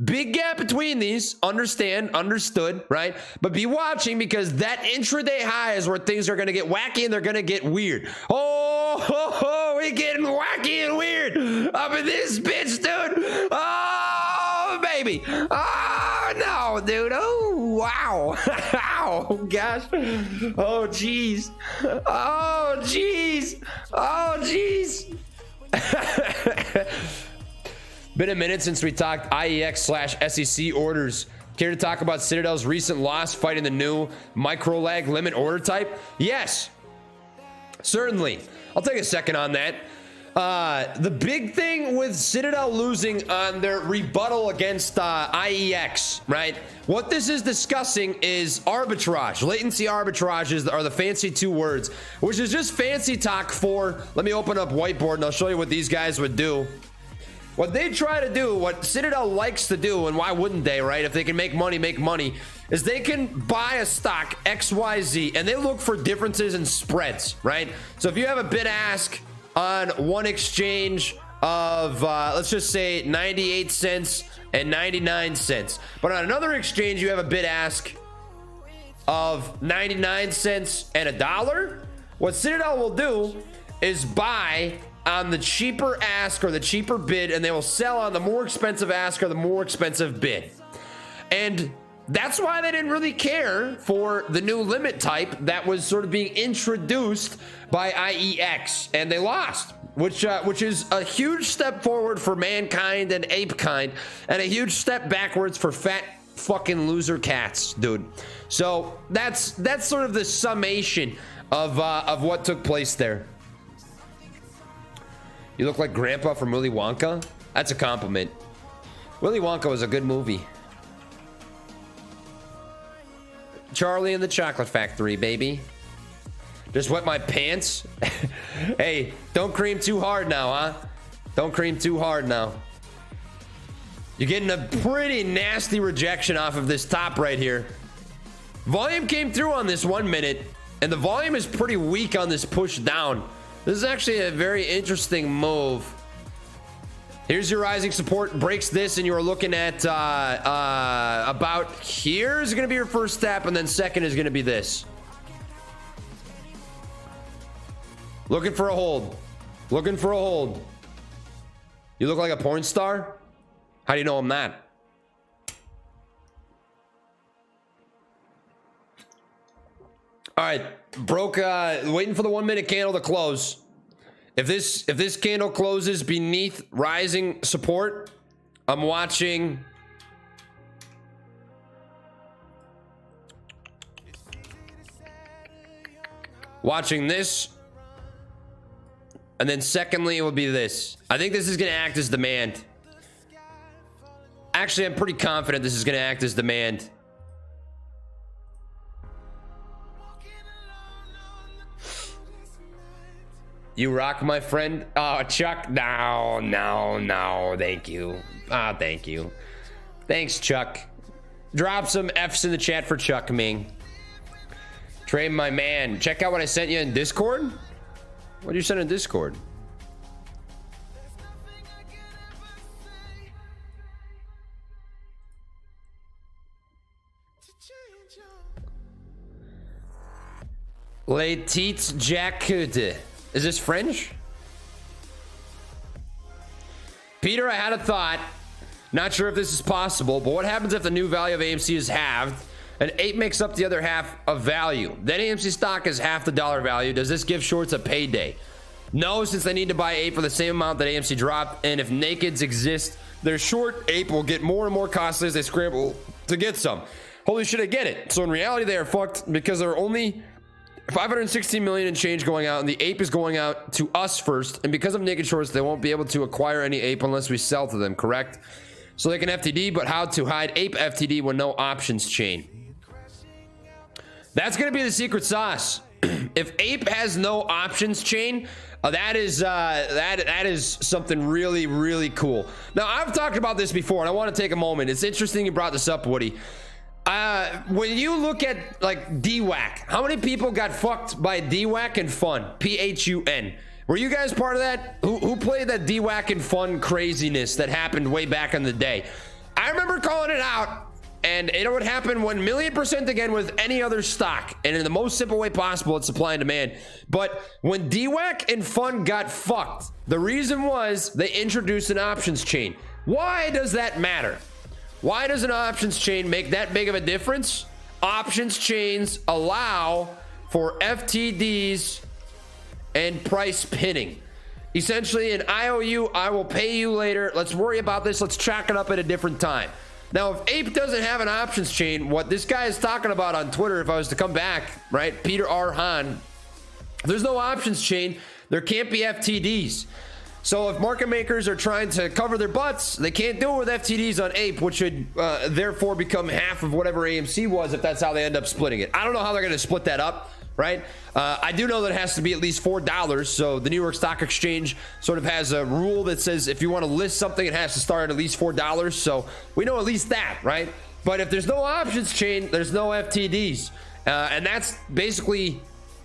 Big gap between these. Understood, right? But be watching because that intraday high is where things are going to get wacky and they're going to get weird. Oh, we're getting wacky and weird up in this bitch, dude. Oh, baby. Oh, no, dude. Oh, wow. Oh, gosh. Oh, jeez. Oh, jeez. Oh, jeez. Been a minute since we talked IEX/SEC orders. Care to talk about Citadel's recent loss fighting the new micro lag limit order type? Yes, certainly. I'll take a second on that. The big thing with Citadel losing on their rebuttal against IEX, right? What this is discussing is arbitrage. Latency arbitrage are the fancy two words, which is just fancy talk for, let me open up whiteboard and I'll show you what these guys would do. What they try to do, what Citadel likes to do, and why wouldn't they, right? If they can make money, is they can buy a stock XYZ and they look for differences in spreads, right? So if you have a bid ask on one exchange of let's just say 98 cents and 99 cents, but on another exchange you have a bid ask of 99 cents and $1, what Citadel will do is buy on the cheaper ask or the cheaper bid, and they will sell on the more expensive ask or the more expensive bid. And that's why they didn't really care for the new limit type that was sort of being introduced by IEX, and they lost, which is a huge step forward for mankind and ape kind, and a huge step backwards for fat fucking loser cats, dude. So that's sort of the summation of what took place there. You look like Grandpa from Willy Wonka. That's a compliment. Willy Wonka was a good movie. Charlie and the Chocolate Factory, baby. Just wet my pants. Hey, don't cream too hard now, huh? Don't cream too hard now. You're getting a pretty nasty rejection off of this top right here. Volume came through on this 1 minute, and the volume is pretty weak on this push down. This is actually a very interesting move. Here's your rising support, breaks this, and you are looking at about here is going to be your first step, and then second is going to be this. Looking for a hold. Looking for a hold. You look like a porn star? How do you know I'm not? All right, broke, waiting for the 1 minute candle to close. If this candle closes beneath rising support, I'm watching this. And then secondly, it will be this. I think this is going to act as demand. Actually, I'm pretty confident this is going to act as demand. You rock, my friend. Oh, Chuck. No. Thank you. Thank you. Thanks, Chuck. Drop some F's in the chat for Chuck Ming. Trey, my man. Check out what I sent you in Discord. What did you send in Discord? Les Teats Jacques. Is this French? Peter, I had a thought. Not sure if this is possible, but what happens if the new value of AMC is halved and ape makes up the other half of value? Then AMC stock is half the dollar value. Does this give shorts a payday? No, since they need to buy ape for the same amount that AMC dropped, and if nakeds exist, their short ape will get more and more costly as they scramble to get some. Holy shit, I get it. So in reality, they are fucked because there are only 516 million in change going out, and the ape is going out to us first, and because of naked shorts, they won't be able to acquire any ape unless we sell to them, correct? So they can FTD, but how to hide ape FTD when no options chain? That's going to be the secret sauce. If ape has no options chain, that is something really, really cool. Now, I've talked about this before, and I want to take a moment. It's interesting you brought this up, Woody. When you look at like DWAC, how many people got fucked by DWAC and Fun? PHUN. Were you guys part of that? Who played that DWAC and Fun craziness that happened way back in the day? I remember calling it out, and it would happen 1,000,000% again with any other stock, and in the most simple way possible, it's supply and demand. But when DWAC and Fun got fucked, the reason was they introduced an options chain. Why does that matter? Why does an options chain make that big of a difference? Options chains allow for FTDs and price pinning. Essentially, an IOU, I will pay you later. Let's worry about this. Let's chalk it up at a different time. Now, if Ape doesn't have an options chain, what this guy is talking about on Twitter, if I was to come back, right? Peter R. Hahn, there's no options chain. There can't be FTDs. So if market makers are trying to cover their butts, they can't do it with FTDs on Ape, which would therefore become half of whatever AMC was if that's how they end up splitting it. I don't know how they're going to split that up, right? I do know that it has to be at least $4. So the New York Stock Exchange sort of has a rule that says if you want to list something, it has to start at least $4. So we know at least that, right? But if there's no options chain, there's no FTDs. And that's basically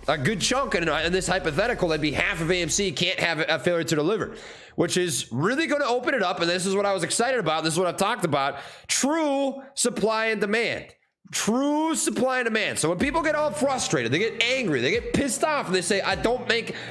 a good chunk in this hypothetical. That'd be half of AMC can't have a failure to deliver, which is really going to open it up. And this is what I was excited about. This is what I've talked about. True supply and demand. True supply and demand. So when people get all frustrated, they get angry, they get pissed off, and they say,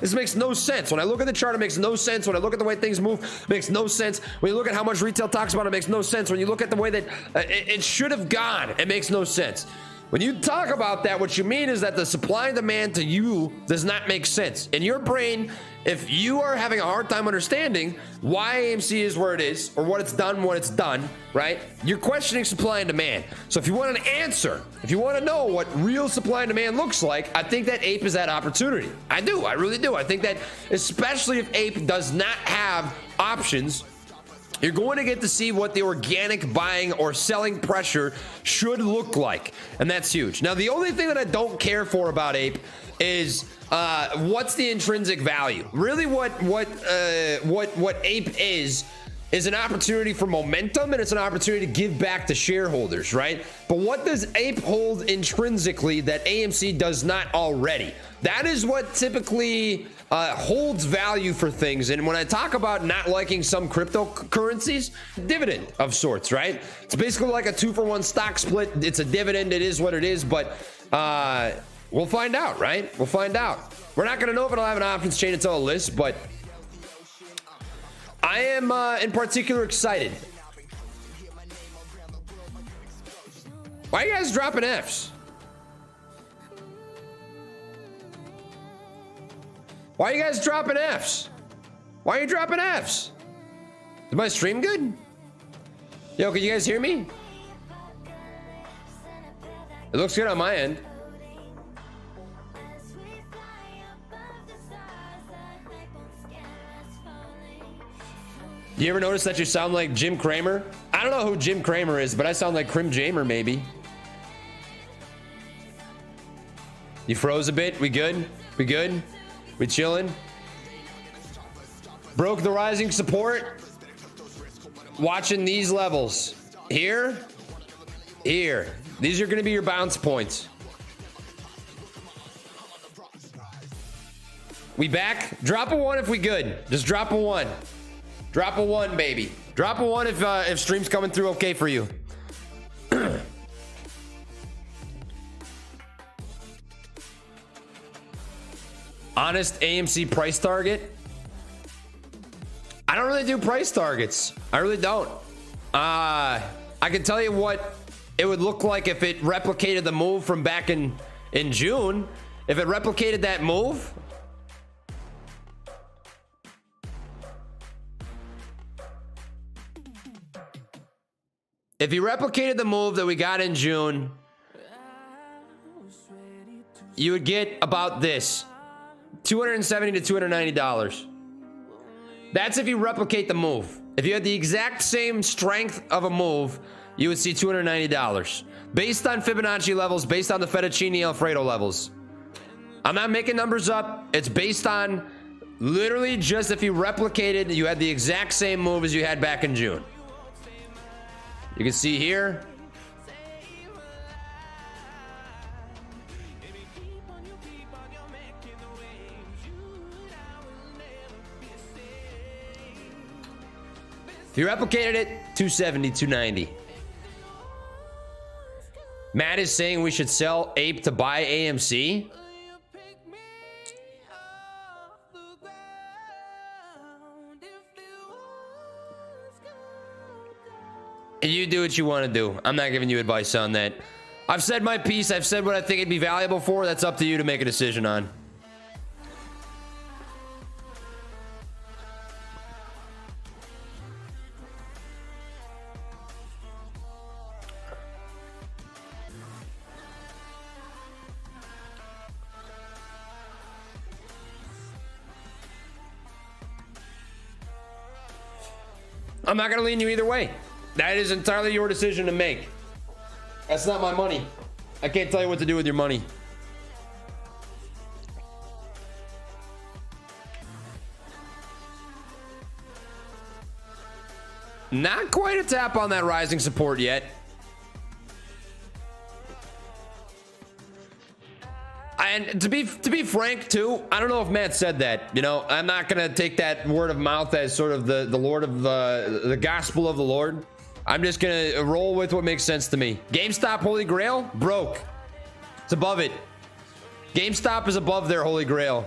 this makes no sense. When I look at the chart, it makes no sense. When I look at the way things move, it makes no sense. When you look at how much retail talks about it, makes no sense. When you look at the way that it should have gone, it makes no sense. When you talk about that, what you mean is that the supply and demand to you does not make sense. In your brain, if you are having a hard time understanding why AMC is where it is, or what it's done, right? You're questioning supply and demand. So if you want an answer, if you want to know what real supply and demand looks like, I think that Ape is that opportunity. I do. I really do. I think that especially if Ape does not have options, you're going to get to see what the organic buying or selling pressure should look like. And that's huge. Now, the only thing that I don't care for about Ape is what's the intrinsic value. Really what Ape is an opportunity for momentum, and it's an opportunity to give back to shareholders, right? But what does Ape hold intrinsically that AMC does not already? That is what typically holds value for things. And when I talk about not liking some cryptocurrencies, dividend of sorts, right? It's basically like a 2-for-1 stock split. It's a dividend. It is what it is. But we'll find out, right? We'll find out. We're not going to know if it'll have an options chain until a list, but I am in particular excited. Why are you guys dropping Fs? Why are you guys dropping Fs? Why are you dropping Fs? Is my stream good? Yo, can you guys hear me? It looks good on my end. You ever notice that you sound like Jim Cramer? I don't know who Jim Cramer is, but I sound like Crim Jamer, maybe. You froze a bit? We good? We good? We chilling? Broke the rising support. Watching these levels. Here. Here. These are going to be your bounce points. We back? Drop a 1 if we good. Just drop a 1. Drop a 1, baby. Drop a 1 if stream's coming through okay for you. Honest AMC price target. I don't really do price targets. I really don't. I can tell you what it would look like if it replicated the move from back in June. If it replicated that move, if you replicated the move that we got in June, you would get about this. $270 to $290. That's if you replicate the move. If you had the exact same strength of a move, you would see $290. Based on Fibonacci levels, based on the Fettuccine Alfredo levels. I'm not making numbers up. It's based on literally just if you replicated, you had the exact same move as you had back in June. You can see here. If you replicated it, 270, 290. Matt is saying we should sell Ape to buy AMC. You do what you want to do. I'm not giving you advice on that. I've said my piece. I've said what I think it'd be valuable for. That's up to you to make a decision on. I'm not going to lean you either way. That is entirely your decision to make. That's not my money. I can't tell you what to do with your money. Not quite a tap on that rising support yet. And to be frank too, I don't know if Matt said that. You know, I'm not gonna take that word of mouth as sort of the Lord of the gospel of the Lord. I'm just gonna roll with what makes sense to me. GameStop Holy Grail broke. It's above it. GameStop is above their Holy Grail.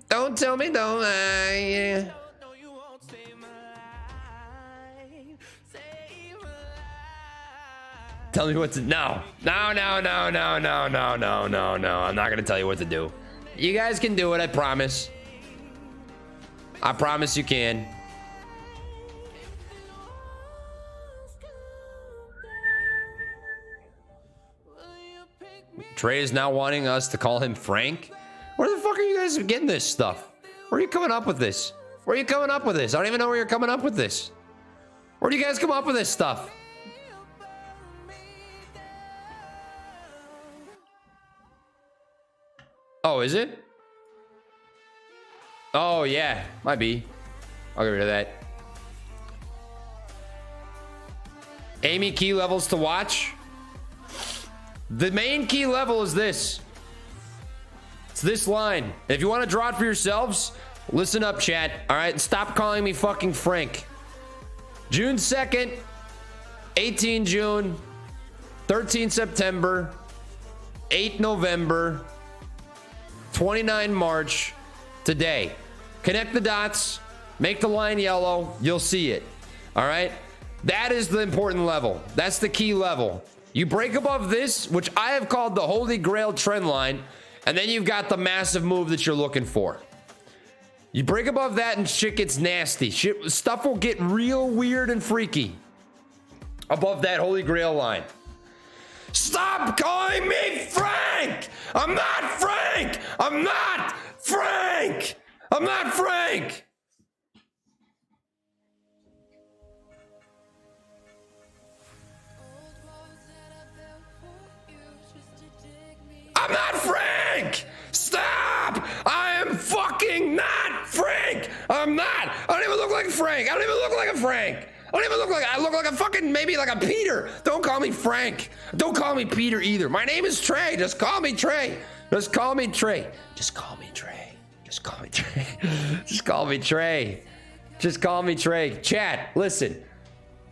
Don't tell me, don't lie. Tell me what to no. I'm not gonna tell you what to do. You guys can do it, I promise. I promise you can. Trey is now wanting us to call him Frank. Where the fuck are you guys getting this stuff? Where are you coming up with this? Where are you coming up with this? I don't even know where you're coming up with this. Where do you guys come up with this stuff? Oh, is it? Oh, yeah. Might be. I'll get rid of that. Amy key levels to watch. The main key level is this. It's this line. If you want to draw it for yourselves, listen up, chat. All right? Stop calling me fucking Frank. June 2nd, 18 June, 13 September, 8 November, 29 March, today. Connect the dots, make the line yellow, you'll see it. All right? That is the important level. That's the key level. You break above this, which I have called the Holy Grail trend line, and then you've got the massive move that you're looking for. You break above that and shit gets nasty. Stuff will get real weird and freaky above that Holy Grail line. Stop calling me Frank! I'm not Frank! I'm not Frank! I'm not Frank! I'm not Frank! Stop! I am fucking not Frank! I'm not! I don't even look like Frank! I don't even look like a Frank! I look like a fucking, maybe like a Peter. Don't call me Frank. Don't call me Peter either. My name is Trey. Just call me Trey. Just call me Trey. Just call me Trey. Just call me Trey. Just call me Trey. Just call me Trey. Chat, listen.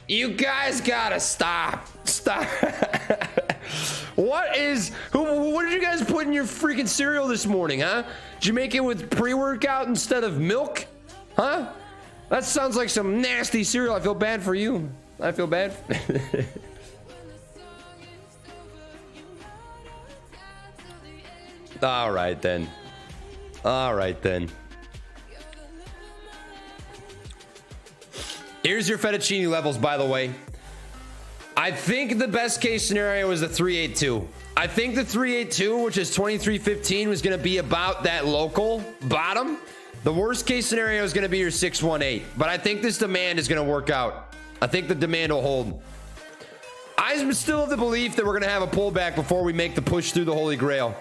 You guys gotta stop. Stop. What did you guys put in your freaking cereal this morning, huh? Did you make it with pre-workout instead of milk? Huh? That sounds like some nasty cereal. I feel bad for you. I feel bad. All right then. All right then. Here's your fettuccine levels, by the way. I think the best case scenario is the 382. I think the 382, which is 2315, was going to be about that local bottom. The worst case scenario is going to be your 618, but I think this demand is going to work out. I think the demand will hold. I still have the belief that we're going to have a pullback before we make the push through the Holy Grail.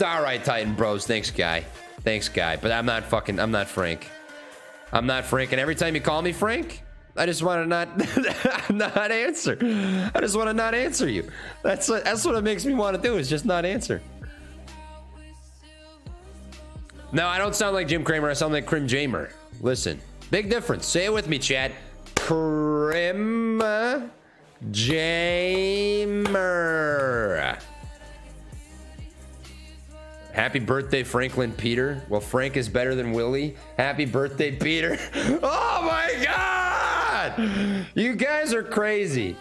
All right, Titan Bros. Thanks, guy. Thanks, guy. But I'm not Frank. I'm not Frank. And every time you call me Frank, I just want to not answer. I just want to not answer you. That's what it makes me want to do, is just not answer. No, I don't sound like Jim Cramer. I sound like Crim Jamer. Listen, big difference. Say it with me, chat. Crim Jamer. Happy birthday, Franklin Peter. Well, Frank is better than Willie. Happy birthday, Peter. Oh my God! You guys are crazy.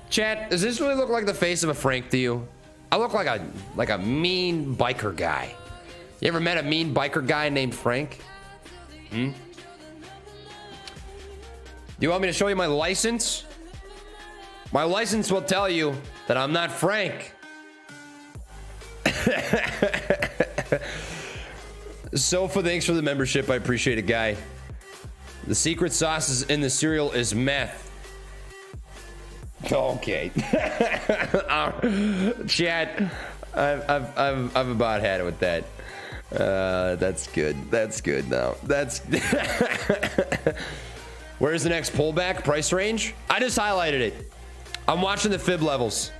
Chat, does this really look like the face of a Frank to you? I look like a mean biker guy. You ever met a mean biker guy named Frank? Do you want me to show you my license? My license will tell you that I'm not Frank. Sofa, thanks for the membership. I appreciate it, guy. The secret sauce in the cereal is meth. Okay. Chat, I've about had it with that. That's good. That's good now. That's. Where's the next pullback price range? I just highlighted it. I'm watching the fib levels.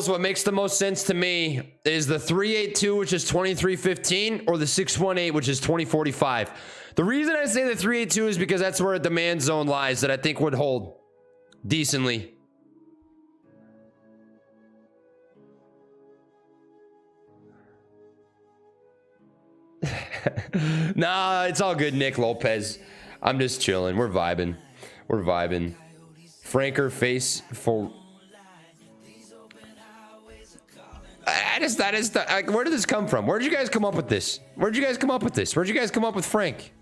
What makes the most sense to me is the 382, which is 2315, or the 618, which is 2045. The reason I say the 382 is because that's where a demand zone lies that I think would hold decently. Nah, it's all good, Nick Lopez. I'm just chilling. We're vibing. Franker face for. Where did this come from? Where did you guys come up with this? Where'd you guys come up with Frank?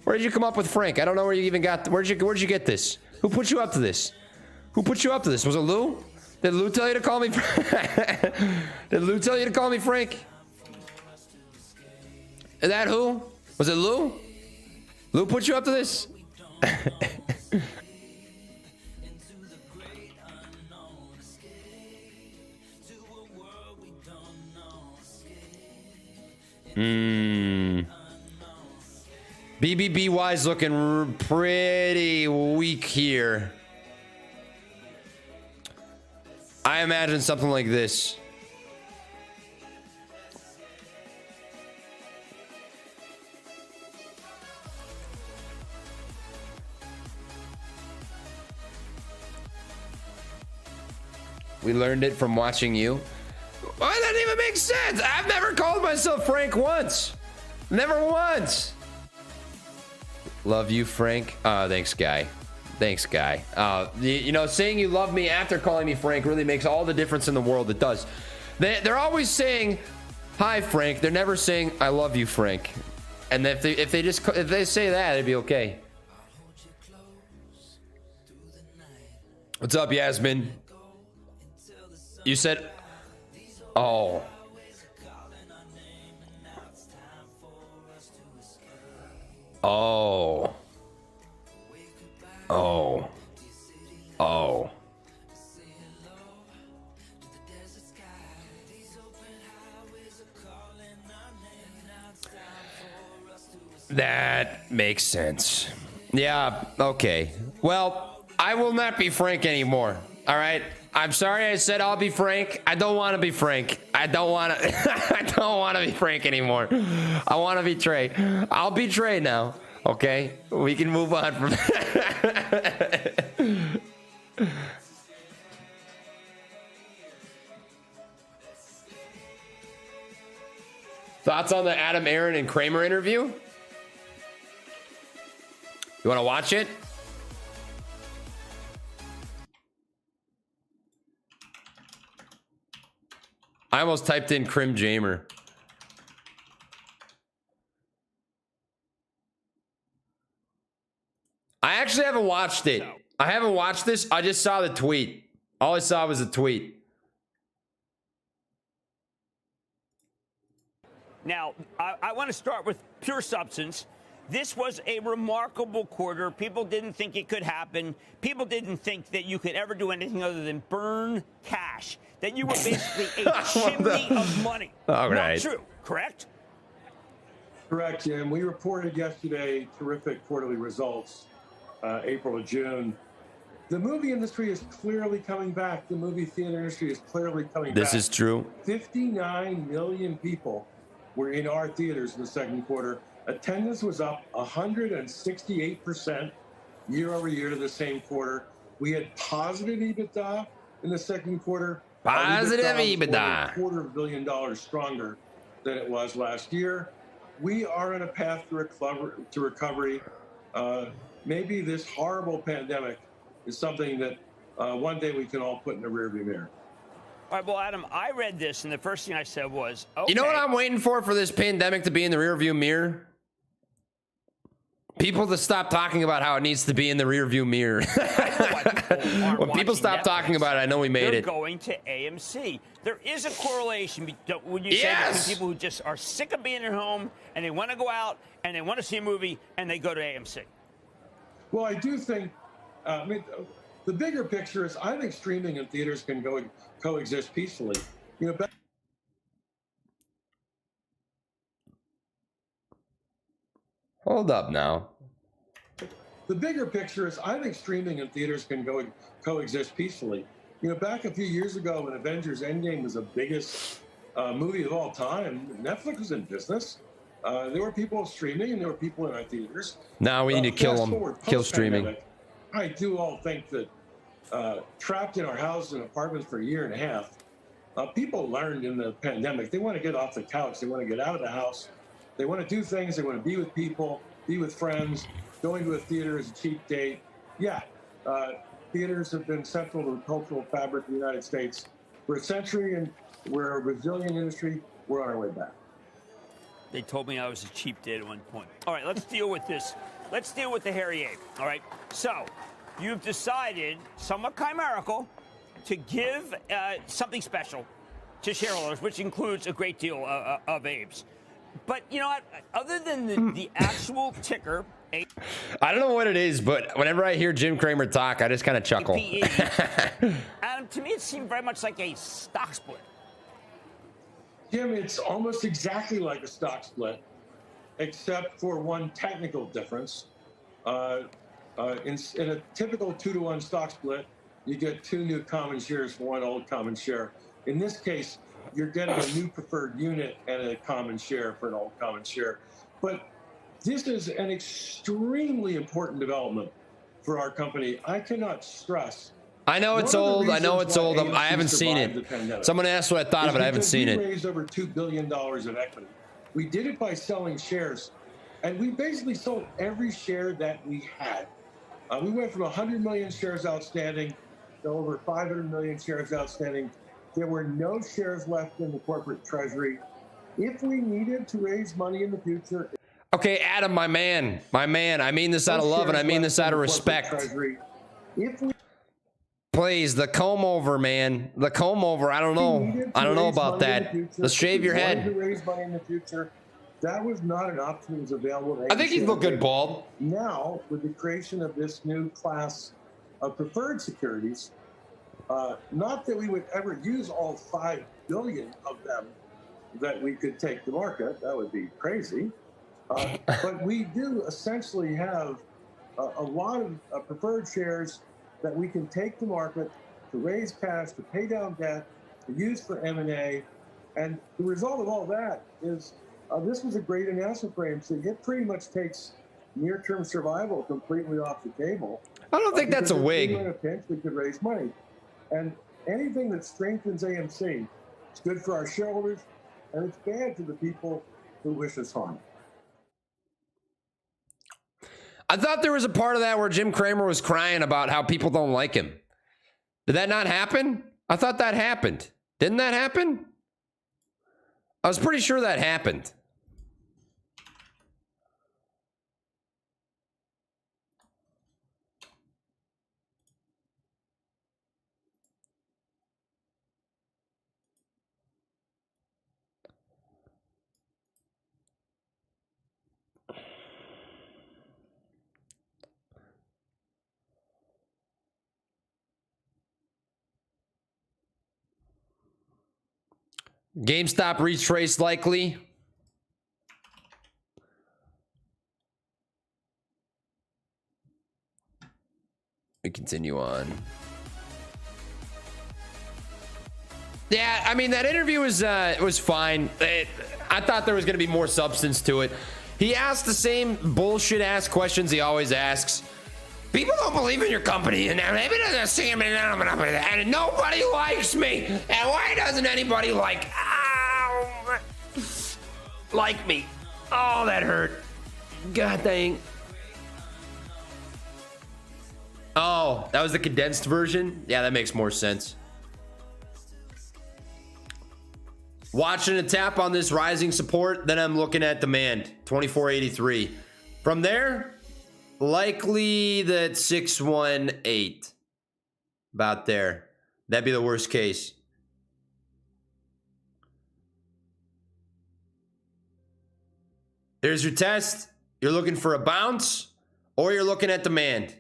Where did you come up with Frank? I don't know where you even got. Where'd you get this? Who put you up to this? Was it Lou? Did Lou tell you to call me? Did Lou tell you to call me Frank? Is that who? Was it Lou? Lou put you up to this? BBBY's looking pretty weak here. I imagine something like this. We learned it from watching you. Why that even make sense? I've never called myself Frank once. Never once. Love you, Frank. Thanks, guy. You know, saying you love me after calling me Frank really makes all the difference in the world. It does. They're always saying, hi, Frank. They're never saying, I love you, Frank. And if they say that, it'd be okay. What's up, Yasmin? You said, oh. Oh. Oh. Oh. That makes sense. Yeah, okay. Well, I will not be Frank anymore. All right? I'm sorry I said I'll be Frank. I don't want to be Frank. I don't want to be Frank anymore. I want to be Trey. I'll be Trey now. Okay? We can move on from Thoughts on the Adam Aaron and Kramer interview? You want to watch it? I almost typed in Crim Jamer. I actually haven't watched it. I haven't watched this. I just saw the tweet. All I saw was the tweet. Now, I want to start with pure substance. This was a remarkable quarter. People didn't think it could happen. People didn't think that you could ever do anything other than burn cash. That you were basically a chimney of money. All right. Not true, correct? Correct, Jim. We reported yesterday terrific quarterly results, April to June. The movie industry is clearly coming back. The movie theater industry is clearly coming back. This is true. 59 million people were in our theaters in the second quarter. Attendance was up 168% year over year to the same quarter. We had positive EBITDA in the second quarter. Positive EBITDA. $250 million stronger than it was last year. We are on a path to recovery. Maybe this horrible pandemic is something that one day we can all put in the rearview mirror. All right, well, Adam, I read this, and the first thing I said was, okay. You know what I'm waiting for this pandemic to be in the rearview mirror? People to stop talking about how it needs to be in the rearview mirror. When people stop talking about it, I know we made it. They're going to AMC. There is a correlation, would you say, between people who just are sick of being at home and they want to go out and they want to see a movie and they go to AMC? Well, I do think I mean, the bigger picture is I think streaming and theaters can coexist peacefully. You know, Hold up now. the bigger picture is I think streaming and theaters can coexist peacefully. You know, back a few years ago when Avengers Endgame was the biggest movie of all time, Netflix was in business. There were people streaming and there were people in our theaters. Now we need to kill them. Kill streaming. I do all think that trapped in our houses and apartments for a year and a half, people learned in the pandemic, they want to get off the couch. They want to get out of the house. They want to do things. They want to be with people, be with friends. Going to a theater is a cheap date. Yeah, theaters have been central to the cultural fabric of the United States for a century, and we're a resilient industry. We're on our way back. They told me I was a cheap date at one point. All right, let's deal with this. Let's deal with the hairy ape. All right, so you've decided, somewhat chimerical, to give something special to shareholders, which includes a great deal of apes. But you know what? Other than the actual ticker, I don't know what it is, but whenever I hear Jim Cramer talk, I just kind of chuckle. Adam, to me, it seemed very much like a stock split. Jim, it's almost exactly like a stock split, except for one technical difference. In a typical 2-to-1 stock split, you get 2 new common shares for 1 old common share. In this case, you're getting a new preferred unit and a common share for an old common share. But this is an extremely important development for our company. I cannot stress. I know it's old. I know it's old. I haven't seen it. Someone asked what I thought of it. I haven't seen it. We raised over $2 billion of equity. We did it by selling shares, and we basically sold every share that we had. We went from 100 million shares outstanding to over 500 million shares outstanding. There were no shares left in the corporate treasury. If we needed to raise money in the future. Okay, Adam, my man. I mean this out of love and I mean this out of respect. Please, the comb over, man. The comb over. I don't know. I don't know about that. Let's shave your head. To raise money in the future, that was not an option that was available. I think he'd look good bald. Now, with the creation of this new class of preferred securities, not that we would ever use all 5 billion of them that we could take to market. That would be crazy. But we do essentially have a lot of preferred shares that we can take to market to raise cash, to pay down debt, to use for M&A. And the result of all that is this was a great announcement for AMC. It pretty much takes near-term survival completely off the table. I don't think that's a wig. In a pinch, we could raise money. And anything that strengthens AMC is good for our shareholders, and it's bad to the people who wish us harm. I thought there was a part of that where Jim Cramer was crying about how people don't like him. Did that not happen? I thought that happened. Didn't that happen? I was pretty sure that happened. GameStop retrace likely. We continue on. Yeah, I mean, that interview was fine. I thought there was going to be more substance to it. He asked the same bullshit ass questions he always asks. People don't believe in your company, and maybe doesn't see me, and nobody likes me. And why doesn't anybody like me? Oh, that hurt. God dang. Oh, that was the condensed version? Yeah, that makes more sense. Watching a tap on this rising support, then I'm looking at demand, 2483. From there, likely that 618. About there. That'd be the worst case. There's your test. You're looking for a bounce, or you're looking at demand.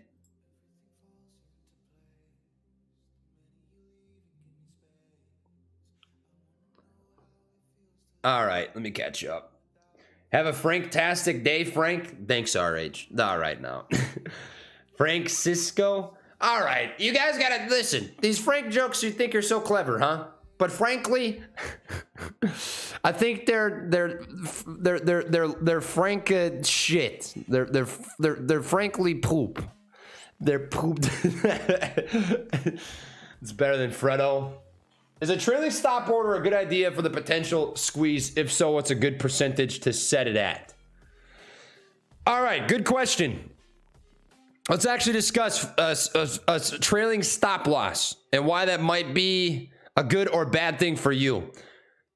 All right, let me catch you up. Have a Frank-tastic day, Frank. Thanks, RH. All right, now. Frank Cisco. All right, you guys gotta listen. These Frank jokes, you think are so clever, huh? But frankly, I think they're Frank shit. They're frankly poop. They're pooped. It's better than Fredo. Is a trailing stop order a good idea for the potential squeeze? If so, what's a good percentage to set it at? All right, good question. Let's actually discuss a trailing stop loss and why that might be a good or bad thing for you.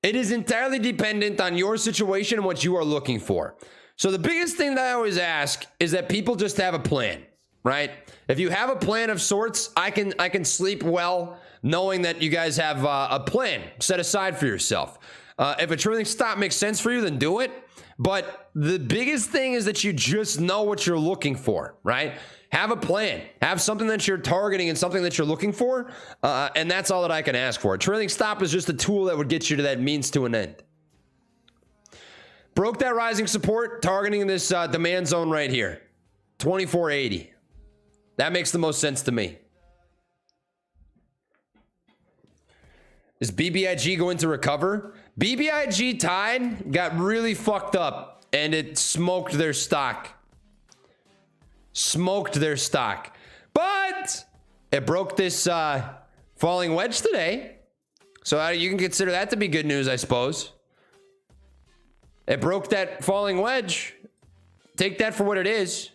It is entirely dependent on your situation and what you are looking for. So the biggest thing that I always ask is that people just have a plan, right? If you have a plan of sorts, I can sleep well knowing that you guys have a plan set aside for yourself. If a trailing stop makes sense for you, then do it. But the biggest thing is that you just know what you're looking for, right? Have a plan. Have something that you're targeting and something that you're looking for. And that's all that I can ask for. A trailing stop is just a tool that would get you to that means to an end. Broke that rising support, targeting this demand zone right here. 2480. That makes the most sense to me. Is BBIG going to recover? BBIG Tide got really fucked up and it smoked their stock. Smoked their stock. But it broke this falling wedge today. So you can consider that to be good news, I suppose. It broke that falling wedge. Take that for what it is.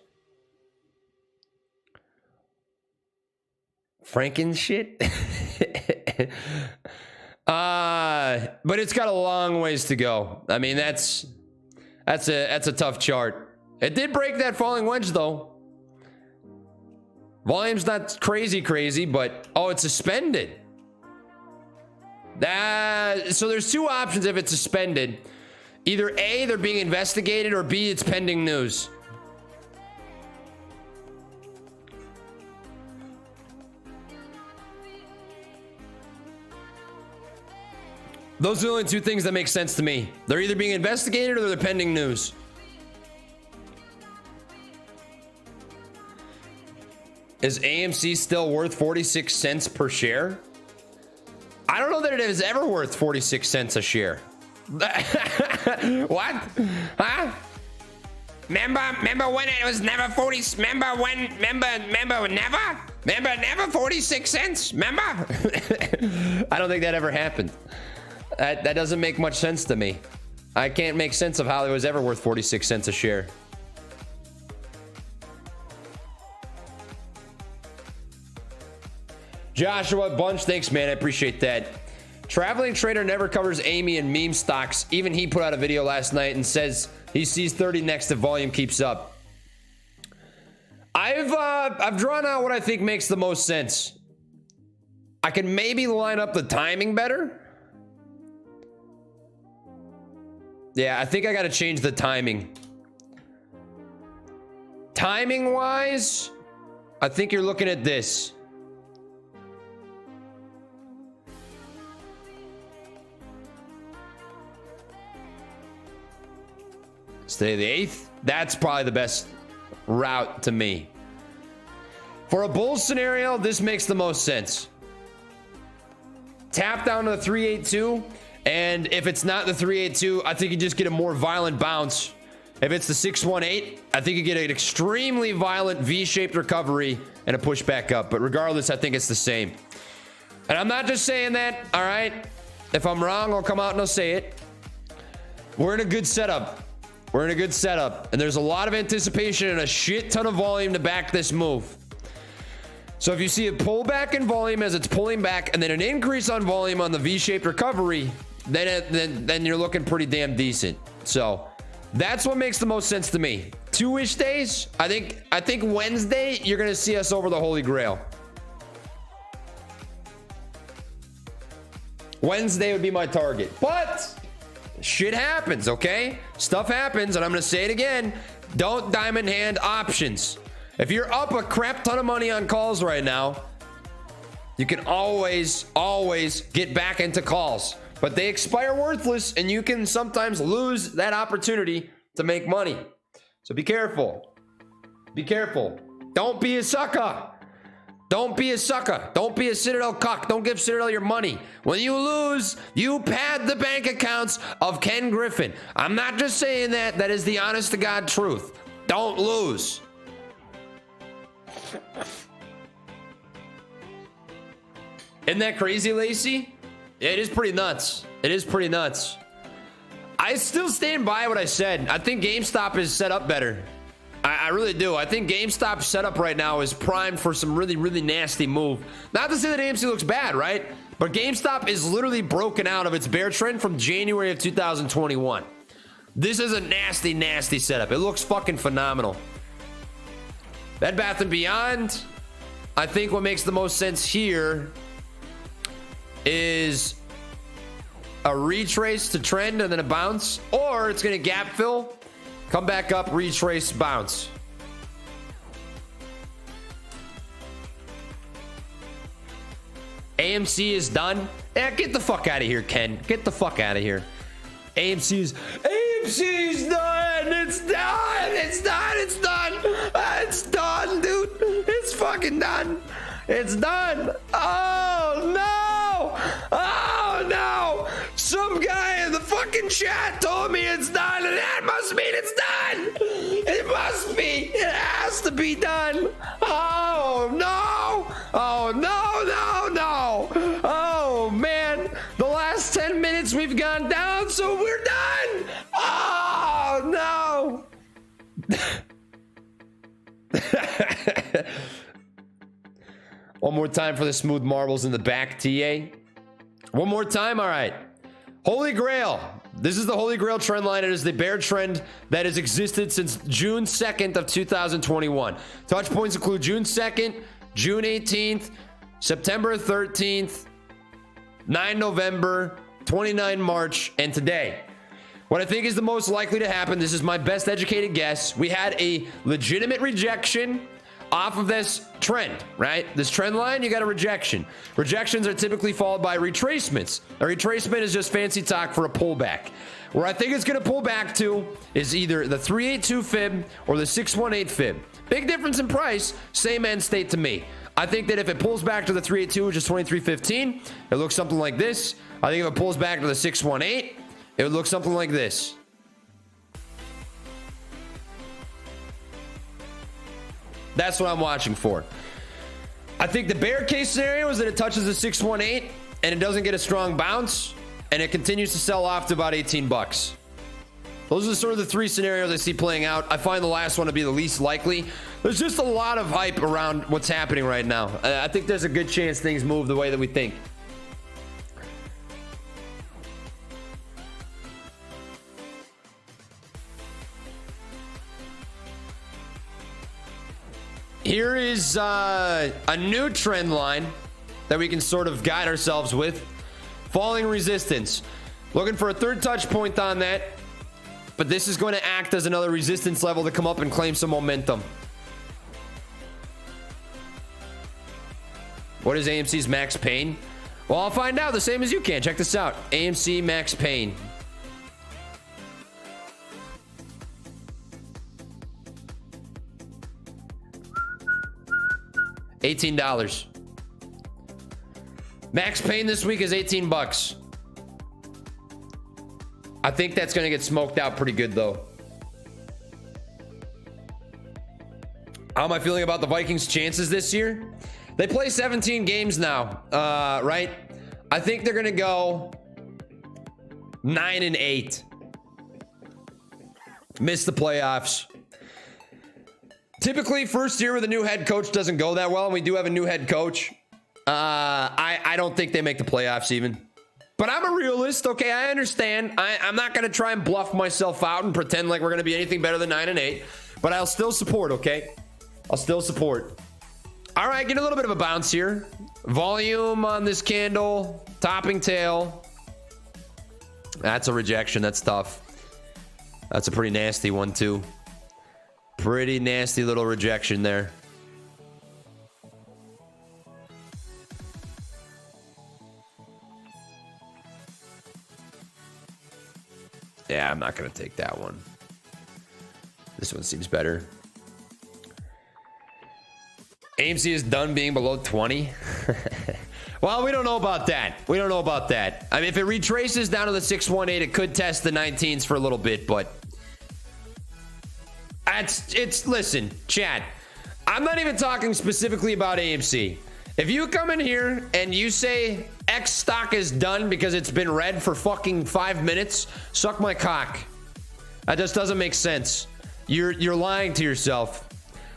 Franken shit. But it's got a long ways to go. I mean, that's a tough chart. It did break that falling wedge though. Volume's not crazy, but oh, it's suspended. So there's two options if it's suspended. Either A, they're being investigated, or B, it's pending news. Those are the only two things that make sense to me. They're either being investigated or they're pending news. Is AMC still worth 46 cents per share? I don't know that it is ever worth 46 cents a share. What? Huh? Remember when it was never 40? Remember never 46 cents? Remember? I don't think that ever happened. That doesn't make much sense to me. I can't make sense of how it was ever worth 46 cents a share. Joshua Bunch, thanks, man. I appreciate that. Traveling Trader never covers Amy and meme stocks. Even he put out a video last night and says he sees 30 next if volume keeps up. I've drawn out what I think makes the most sense. I can maybe line up the timing better. Yeah, I think I got to change the timing. Timing wise, I think you're looking at this. Today the 8th. That's probably the best route to me. For a bull scenario, this makes the most sense. Tap down to the 382, and if it's not the 382, I think you just get a more violent bounce. If it's the 618, I think you get an extremely violent V-shaped recovery and a push back up. But regardless, I think it's the same. And I'm not just saying that, all right? If I'm wrong, I'll come out and I'll say it. We're in a good setup. We're in a good setup, and there's a lot of anticipation and a shit ton of volume to back this move. So if you see a pullback in volume as it's pulling back and then an increase on volume on the V-shaped recovery, then you're looking pretty damn decent. So that's what makes the most sense to me. 2-ish days. I think Wednesday you're gonna see us over the Holy Grail. Wednesday would be my target, but shit happens, okay? Stuff happens, and I'm gonna say it again. Don't diamond hand options. If you're up a crap ton of money on calls right now, you can always get back into calls. but they expire worthless, and you can sometimes lose that opportunity to make money. So be careful. Be careful. Don't be a sucker. Don't be a sucker. Don't be a Citadel cuck. Don't give Citadel your money. When you lose, you pad the bank accounts of Ken Griffin. I'm not just saying that. That is the honest to God truth. Don't lose. Isn't that crazy, Lacey? It is pretty nuts. It is pretty nuts. I still stand by what I said. I think GameStop is set up better. I really do. I think GameStop's setup right now is primed for some really, really nasty move. Not to say that AMC looks bad, right? But GameStop is literally broken out of its bear trend from January of 2021. This is a nasty, nasty setup. It looks fucking phenomenal. Bed Bath & Beyond, I think what makes the most sense here is a retrace to trend and then a bounce, or it's going to gap fill, come back up, retrace, bounce. AMC is done. Yeah, get the fuck out of here, Ken. Get the fuck out of here. AMC's done. It's done. It's done. It's done. It's done, dude. It's fucking done. It's done. Oh no. Oh no. Some guy in the fucking chat told me it's done, and that must mean it's done. It must be. It has to be done. Oh no. Oh no, no, no. Oh man. The last 10 minutes we've gone down, so we're done. Oh no. One more time for the smooth marbles in the back, TA. One more time. All right. Holy Grail. This is the Holy Grail trend line. It is the bear trend that has existed since June 2nd of 2021. Touch points include June 2nd, June 18th, September 13th, 9 November, 29 March, and today. What I think is the most likely to happen, this is my best educated guess, we had a legitimate rejection off of this trend, right? This trend line, you got a rejection. Rejections are typically followed by retracements. A retracement is just fancy talk for a pullback. Where I think it's going to pull back to is either the 382 fib or the 618 fib. Big difference in price, same end state to me. I think that if it pulls back to the 382, which is 2315, it looks something like this. I think if it pulls back to the 618, it would look something like this. That's what I'm watching for. I think the bear case scenario is that it touches the 618 and it doesn't get a strong bounce and it continues to sell off to about 18 bucks. Those are sort of the three scenarios I see playing out. I find the last one to be the least likely. There's just a lot of hype around what's happening right now. I think there's a good chance things move the way that we think. Here is a new trend line that we can sort of guide ourselves with. Falling resistance. Looking for a third touch point on that. But this is going to act as another resistance level to come up and claim some momentum. What is AMC's max pain? Well, I'll find out the same as you can. Check this out. AMC max pain. $18. Max pain this week is 18 bucks. I think that's going to get smoked out pretty good, though. How am I feeling about the Vikings' chances this year? They play 17 games now, right? I think they're going to go 9-8. Miss the playoffs. Typically, first year with a new head coach doesn't go that well, and we do have a new head coach. I don't think they make the playoffs even. But I'm a realist, okay? I understand. I'm not going to try and bluff myself out and pretend like we're going to be anything better than 9-8. But I'll still support, okay? I'll still support. All right, get a little bit of a bounce here. Volume on this candle. Topping tail. That's a rejection. That's tough. That's a pretty nasty one, too. Pretty nasty little rejection there. Yeah, I'm not going to take that one. This one seems better. AMC is done being below 20. Well, we don't know about that. We don't know about that. I mean, if it retraces down to the 618, it could test the 19s for a little bit, but listen, Chad, I'm not even talking specifically about AMC. If you come in here and you say X stock is done because it's been red for fucking 5 minutes, suck my cock. That just doesn't make sense. You're lying to yourself.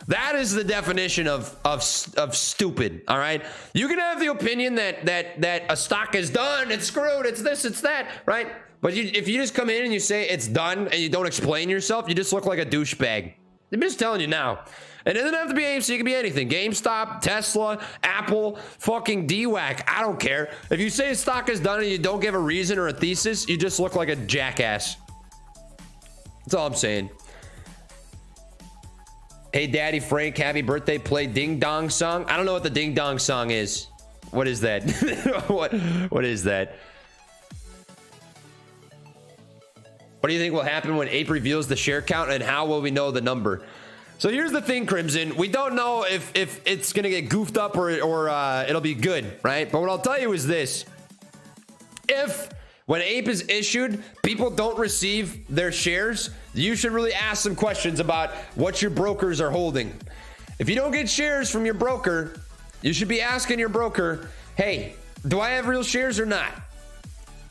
That is the definition of stupid. All right, you can have the opinion that a stock is done, it's screwed, it's this, it's that, right? But if you just come in and you say it's done and you don't explain yourself, you just look like a douchebag. I'm just telling you now. And it doesn't have to be AMC, it can be anything. GameStop, Tesla, Apple, fucking DWAC. I don't care. If you say a stock is done and you don't give a reason or a thesis, you just look like a jackass. That's all I'm saying. Hey, Daddy Frank, happy birthday. Play Ding Dong song. I don't know what the Ding Dong song is. What is that? What is that? What do you think will happen when Ape reveals the share count, and how will we know the number? So here's the thing, Crimson. We don't know if it's going to get goofed up or it'll be good, right? But what I'll tell you is this. If when Ape is issued, people don't receive their shares, you should really ask some questions about what your brokers are holding. If you don't get shares from your broker, you should be asking your broker, hey, do I have real shares or not?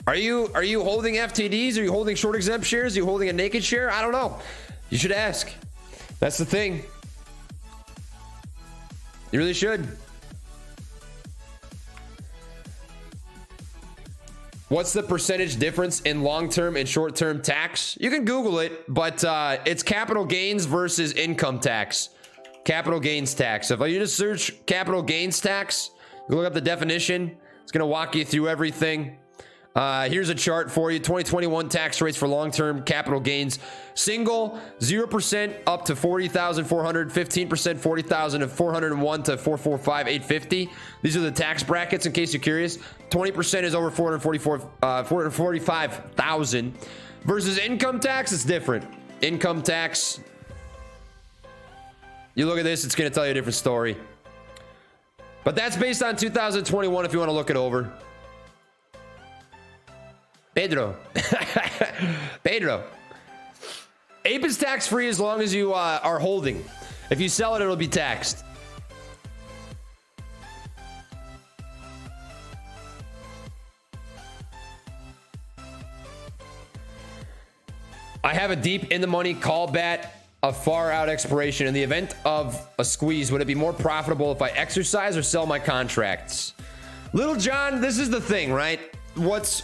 Are you holding FTDs? Are you holding short exempt shares? Are you holding a naked share? I don't know. You should ask. That's the thing. You really should. What's the percentage difference in long-term and short-term tax? You can Google it, but it's capital gains versus income tax. Capital gains tax. So if you just search capital gains tax, you look up the definition. It's going to walk you through everything. Here's a chart for you. 2021 tax rates for long-term capital gains. Single, 0% up to 40,400, 15%, 40,401 to 445,850. These are the tax brackets in case you're curious. 20% is over 445,000 versus income tax. It's different. Income tax. You look at this, it's going to tell you a different story. But that's based on 2021 if you want to look it over. Pedro. Pedro. Ape is tax-free as long as you are holding. If you sell it, it'll be taxed. I have a deep in the money call bet, a far out expiration. In the event of a squeeze, would it be more profitable if I exercise or sell my contracts? Little John, this is the thing, right? What's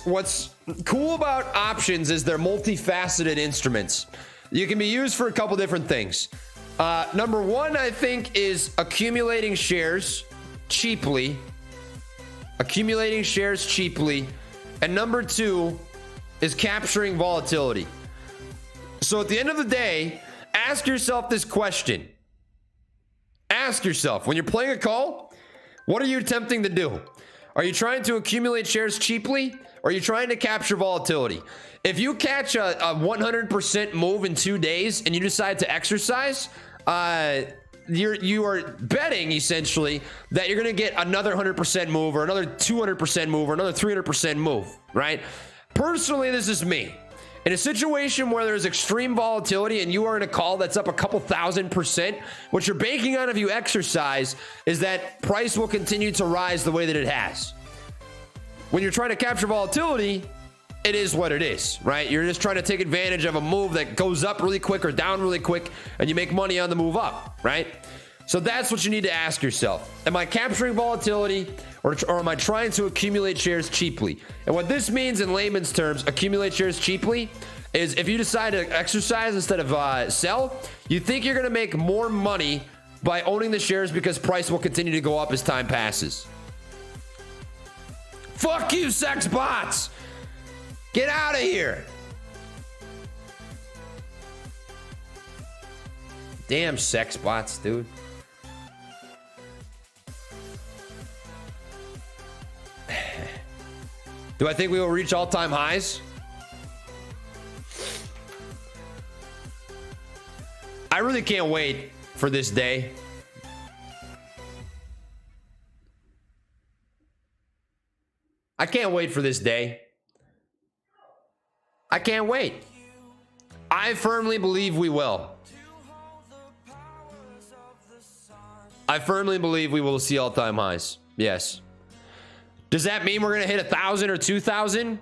cool about options is they're multifaceted instruments. You can be used for a couple different things. Number one, I think, is accumulating shares cheaply. Accumulating shares cheaply. And number two is capturing volatility. So at the end of the day, ask yourself this question. Ask yourself, when you're playing a call, what are you attempting to do? Are you trying to accumulate shares cheaply, or are you trying to capture volatility? If you catch a 100% move in 2 days and you decide to exercise, you are betting essentially that you're going to get another 100% move, or another 200% move, or another 300% move, right? Personally, this is me. In a situation where there's extreme volatility and you are in a call that's up a couple 1,000%, what you're banking on if you exercise is that price will continue to rise the way that it has. When you're trying to capture volatility, it is what it is, right? You're just trying to take advantage of a move that goes up really quick or down really quick, and you make money on the move up, right? So that's what you need to ask yourself. Am I capturing volatility, or am I trying to accumulate shares cheaply? And what this means in layman's terms, accumulate shares cheaply, is if you decide to exercise instead of sell, you think you're going to make more money by owning the shares because price will continue to go up as time passes. Fuck you, sex bots! Get out of here! Damn sex bots, dude. Do I think we will reach all-time highs? I really can't wait for this day. I can't wait for this day. I can't wait. I firmly believe we will. I firmly believe we will see all-time highs. Yes. Does that mean we're going to hit 1,000 or 2,000?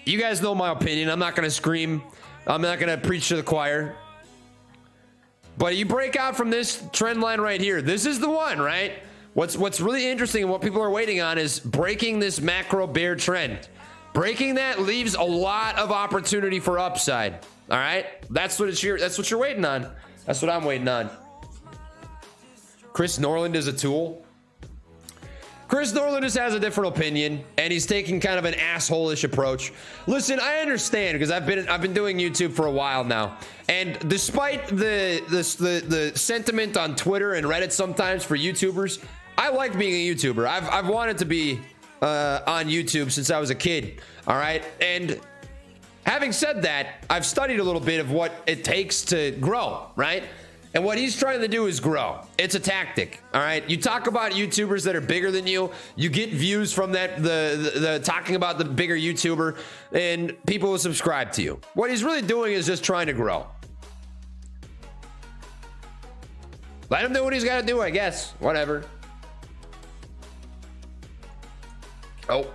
You guys know my opinion. I'm not going to scream. I'm not going to preach to the choir. But you break out from this trend line right here. This is the one, right? What's really interesting and what people are waiting on is breaking this macro bear trend. Breaking that leaves a lot of opportunity for upside. All right? That's what you're waiting on. That's what I'm waiting on. Chris Norland is a tool. Chris Norland just has a different opinion, and he's taking kind of an asshole-ish approach. Listen, I understand because I've been doing YouTube for a while now, and despite the sentiment on Twitter and Reddit sometimes for YouTubers, I like being a YouTuber. I've wanted to be on YouTube since I was a kid. All right, and having said that, I've studied a little bit of what it takes to grow, right? And what he's trying to do is grow. It's a tactic, all right? You talk about YouTubers that are bigger than you. You get views from that, the talking about the bigger YouTuber, and people will subscribe to you. What he's really doing is just trying to grow. Let him do what he's got to do, I guess. Whatever. Oh.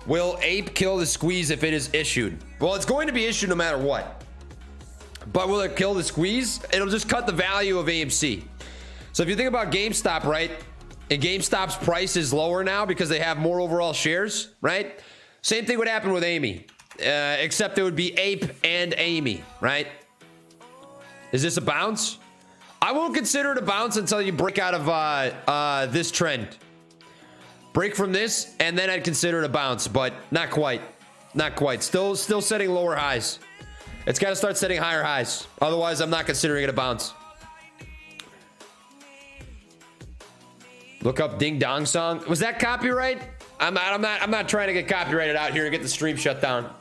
Will Ape kill the squeeze if it is issued? Well, it's going to be issued no matter what. But will it kill the squeeze? It'll just cut the value of AMC. So if you think about GameStop, right? And GameStop's price is lower now because they have more overall shares, right? Same thing would happen with Amy. Except it would be Ape and Amy, right? Is this a bounce? I won't consider it a bounce until you break out of this trend. Break from this, and then I'd consider it a bounce, but not quite. Not quite. Still setting lower highs. It's got to start setting higher highs. Otherwise, I'm not considering it a bounce. Look up Ding Dong Song. Was that copyright? I'm not trying to get copyrighted out here and get the stream shut down.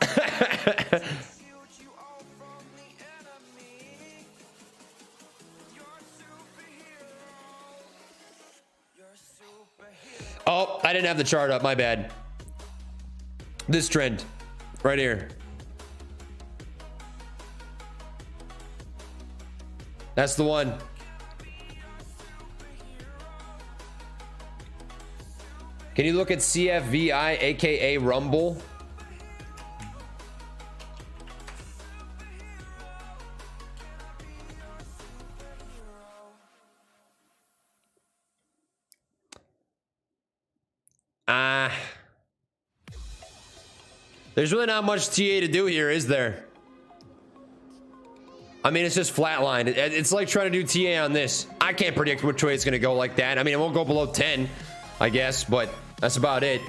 Oh, I didn't have the chart up. My bad. This trend right here. That's the one. Can you look at CFVI, aka Rumble? There's really not much TA to do here, is there? I mean, it's just flatline. It's like trying to do TA on this. I can't predict which way it's going to go like that. I mean, it won't go below 10, I guess, but that's about it.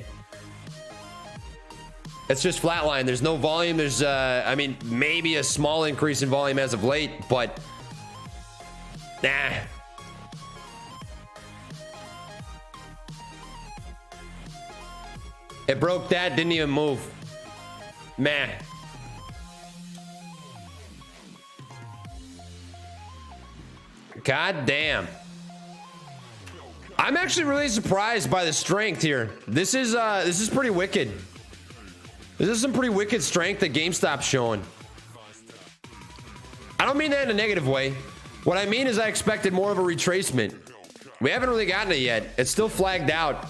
It's just flatline. There's no volume. There's, I mean, maybe a small increase in volume as of late, but nah. It broke that, didn't even move. Meh. God damn. I'm actually really surprised by the strength here. This is pretty wicked. This is some pretty wicked strength that GameStop's showing. I don't mean that in a negative way. What I mean is I expected more of a retracement. We haven't really gotten it yet. It's still flagged out.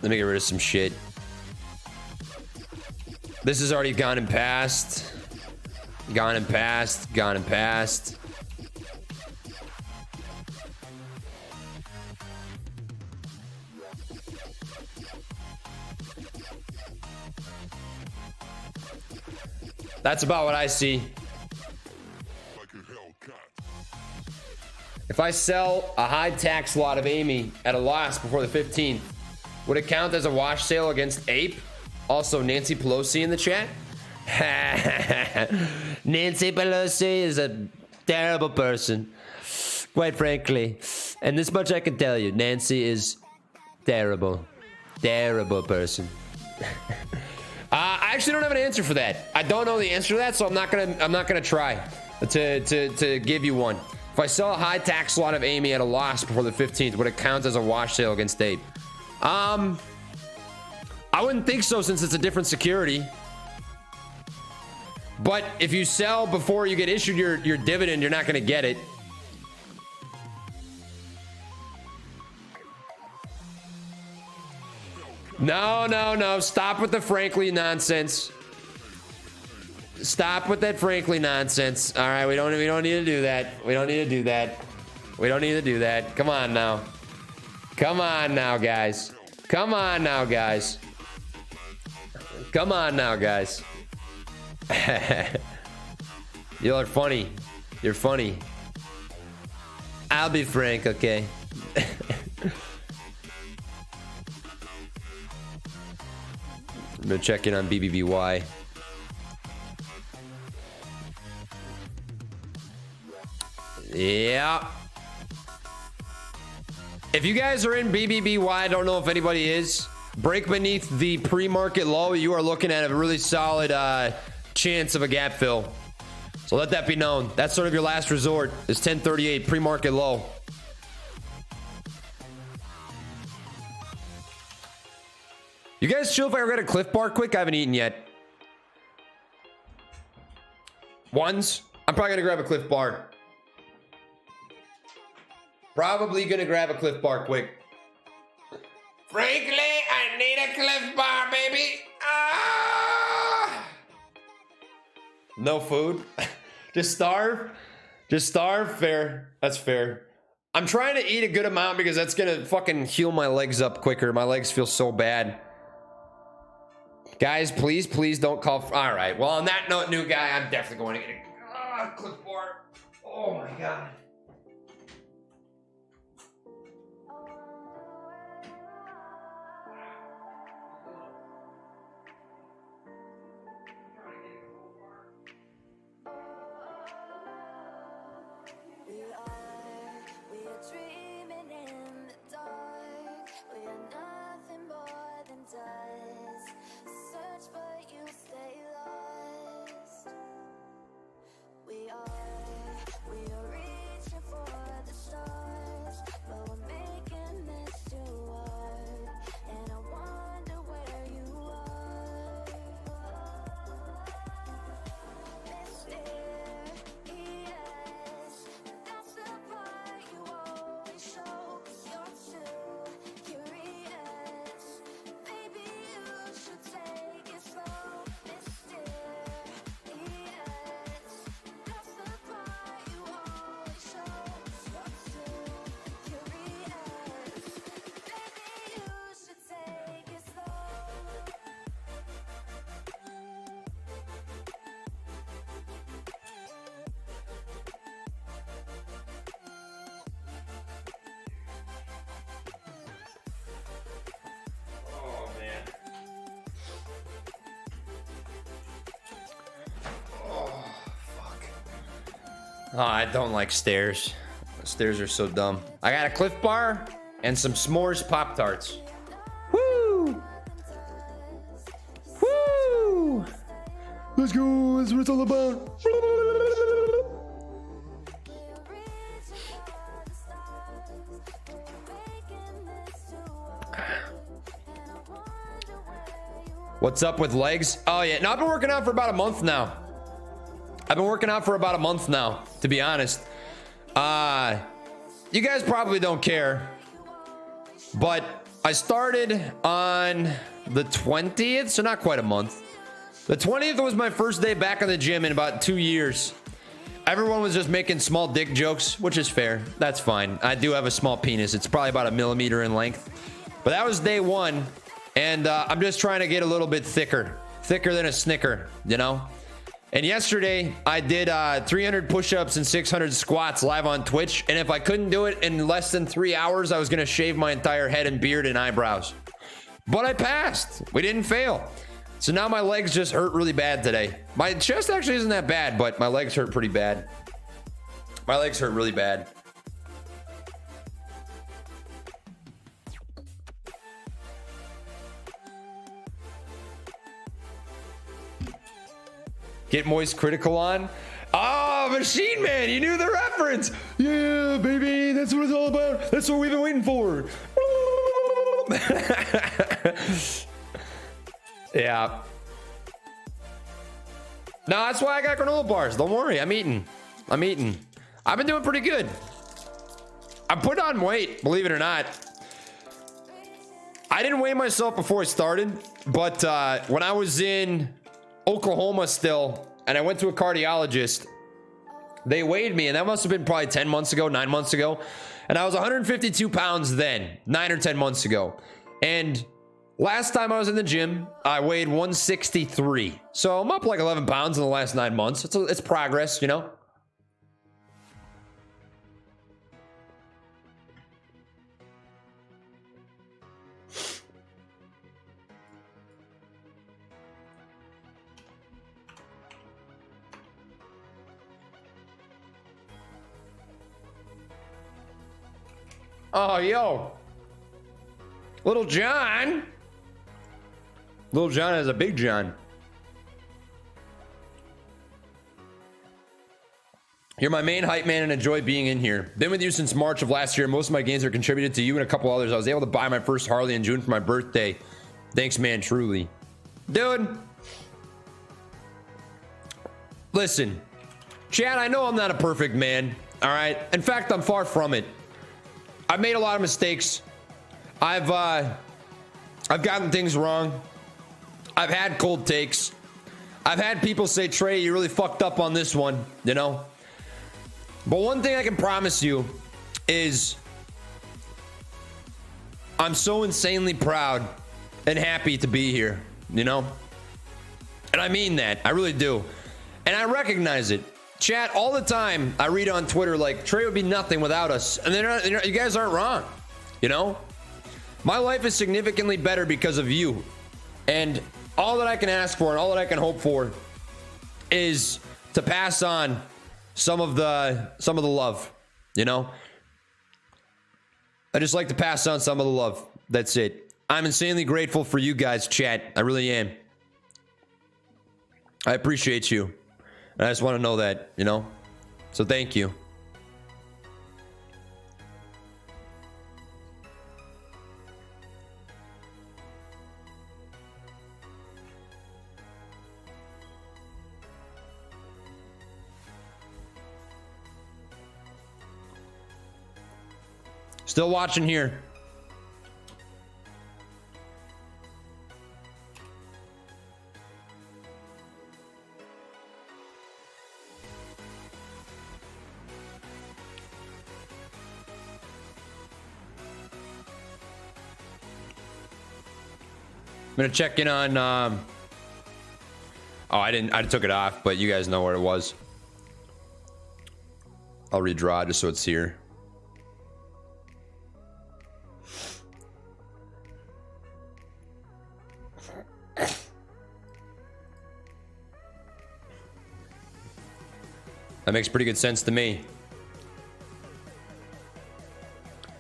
Let me get rid of some shit. This has already gone and passed. Gone and passed. Gone and passed. That's about what I see. If I sell a high tax lot of Amy at a loss before the 15th, would it count as a wash sale against Ape? Also, Nancy Pelosi in the chat. Nancy Pelosi is a terrible person, quite frankly. And this much I can tell you, Nancy is Terrible. Terrible person. I actually don't have an answer for that. I don't know the answer to that, so I'm not gonna try to give you one. If I sell a high tax lot of Amy at a loss before the 15th, would it count as a wash sale against Dave? I wouldn't think so, since it's a different security. But if you sell before you get issued your dividend, you're not gonna get it. No. Stop with the frankly nonsense. Stop with that frankly nonsense. All right, we don't need to do that. We don't need to do that. We don't need to do that. Come on now. Come on now, guys. Come on now, guys. Come on now, guys. You are funny. You're funny. I'll be frank, okay? I'm gonna check in on BBBY. Yeah. If you guys are in BBBY, I don't know if anybody is. Break beneath the pre-market low, you are looking at a really solid chance of a gap fill. So let that be known. That's sort of your last resort. Is 1038 pre-market low. You guys chill if I get a Cliff Bar quick? I haven't eaten yet. Ones? I'm probably gonna grab a Cliff Bar. Probably gonna grab a Cliff Bar quick. Frankly, I need a Cliff Bar, baby. Ah! No food? Just starve? Just starve? Fair. That's fair. I'm trying to eat a good amount because that's gonna fucking heal my legs up quicker. My legs feel so bad. Guys, please don't call. All right. Well, on that note, new guy, I'm definitely going to get a Cliff Bar. Oh my god. Oh, I don't like stairs. Stairs are so dumb. I got a Cliff Bar and some s'mores Pop-Tarts. Woo! Woo! Let's go. That's what it's all about. What's up with legs? Oh, yeah. No, I've been working out for about a month now. To be honest. You guys probably don't care, but I started on the 20th, so not quite a month. The 20th was my first day back in the gym in about 2 years. Everyone was just making small dick jokes, which is fair. That's fine. I do have a small penis. It's probably about 1 millimeter in length, but that was day one, and I'm just trying to get a little bit thicker than a Snicker, you know. And yesterday, I did 300 push-ups and 600 squats live on Twitch. And if I couldn't do it in less than 3 hours, I was going to shave my entire head and beard and eyebrows. But I passed. We didn't fail. So now my legs just hurt really bad today. My chest actually isn't that bad, but my legs hurt pretty bad. My legs hurt really bad. Get Moist Critical on. Oh, Machine Man, you knew the reference. Yeah, baby, that's what it's all about. That's what we've been waiting for. Yeah. No, that's why I got granola bars. Don't worry, I'm eating. I've been doing pretty good. I put on weight, believe it or not. I didn't weigh myself before I started, but when I was in Oklahoma still, and I went to a cardiologist, they weighed me, and that must have been probably 10 months ago, 9 months ago. And I was 152 pounds then, 9 or 10 months ago. And last time I was in the gym, I weighed 163. So I'm up like 11 pounds in the last 9 months. It's progress, you know? Oh, yo. Little John. Little John has a big John. You're my main hype man and enjoy being in here. Been with you since March of last year. Most of my gains are contributed to you and a couple others. I was able to buy my first Harley in June for my birthday. Thanks, man, truly. Dude. Listen. Chad, I know I'm not a perfect man. All right? In fact, I'm far from it. I've made a lot of mistakes. I've gotten things wrong. I've had cold takes. I've had people say, Trey, you really fucked up on this one, you know? But one thing I can promise you is I'm so insanely proud and happy to be here, you know? And I mean that. I really do. And I recognize it. Chat, all the time I read on Twitter like Trey would be nothing without us, and you guys aren't wrong, you know. My life is significantly better because of you, and all that I can ask for and all that I can hope for is to pass on some of the love, you know. I just like to pass on some of the love. That's it. I'm insanely grateful for you guys, chat. I really am. I appreciate you. I just want to know that, you know? So thank you. Still watching here. I'm gonna check in on I took it off, but you guys know where it was. I'll redraw just so it's here. That makes pretty good sense to me.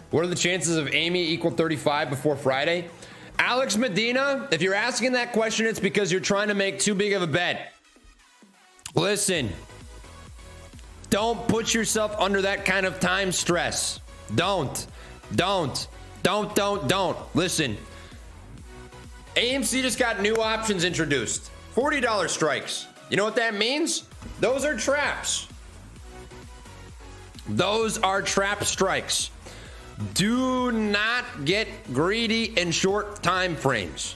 What are the chances of Amy equal 35 before Friday? Alex Medina, if you're asking that question, it's because you're trying to make too big of a bet. Listen, don't put yourself under that kind of time stress. Don't. Listen, AMC just got new options introduced. $40 strikes. You know what that means? Those are traps. Those are trap strikes. Do not get greedy in short time frames.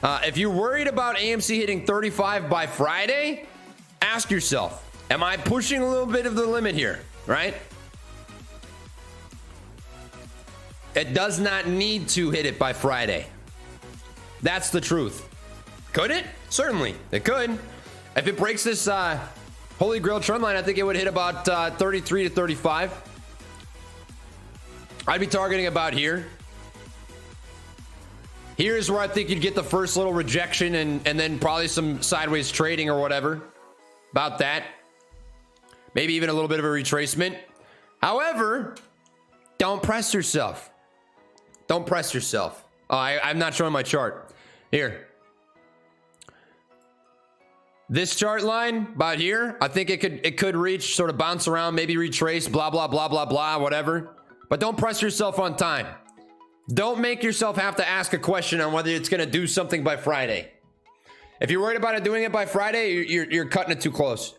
If you're worried about AMC hitting 35 by Friday, ask yourself, am I pushing a little bit of the limit here, right? It does not need to hit it by Friday. That's the truth. Could it? Certainly, it could. If it breaks this Holy Grail trend line, I think it would hit about 33 to 35. I'd be targeting about here. Here's where I think you'd get the first little rejection and then probably some sideways trading or whatever. About that. Maybe even a little bit of a retracement. However, don't press yourself. Don't press yourself. Oh, I'm not showing my chart. Here. This chart line about here, I think it could reach, sort of bounce around, maybe retrace, blah, blah, blah, blah, blah, whatever. But don't press yourself on time. Don't make yourself have to ask a question on whether it's going to do something by Friday. If you're worried about it doing it by Friday, you're cutting it too close.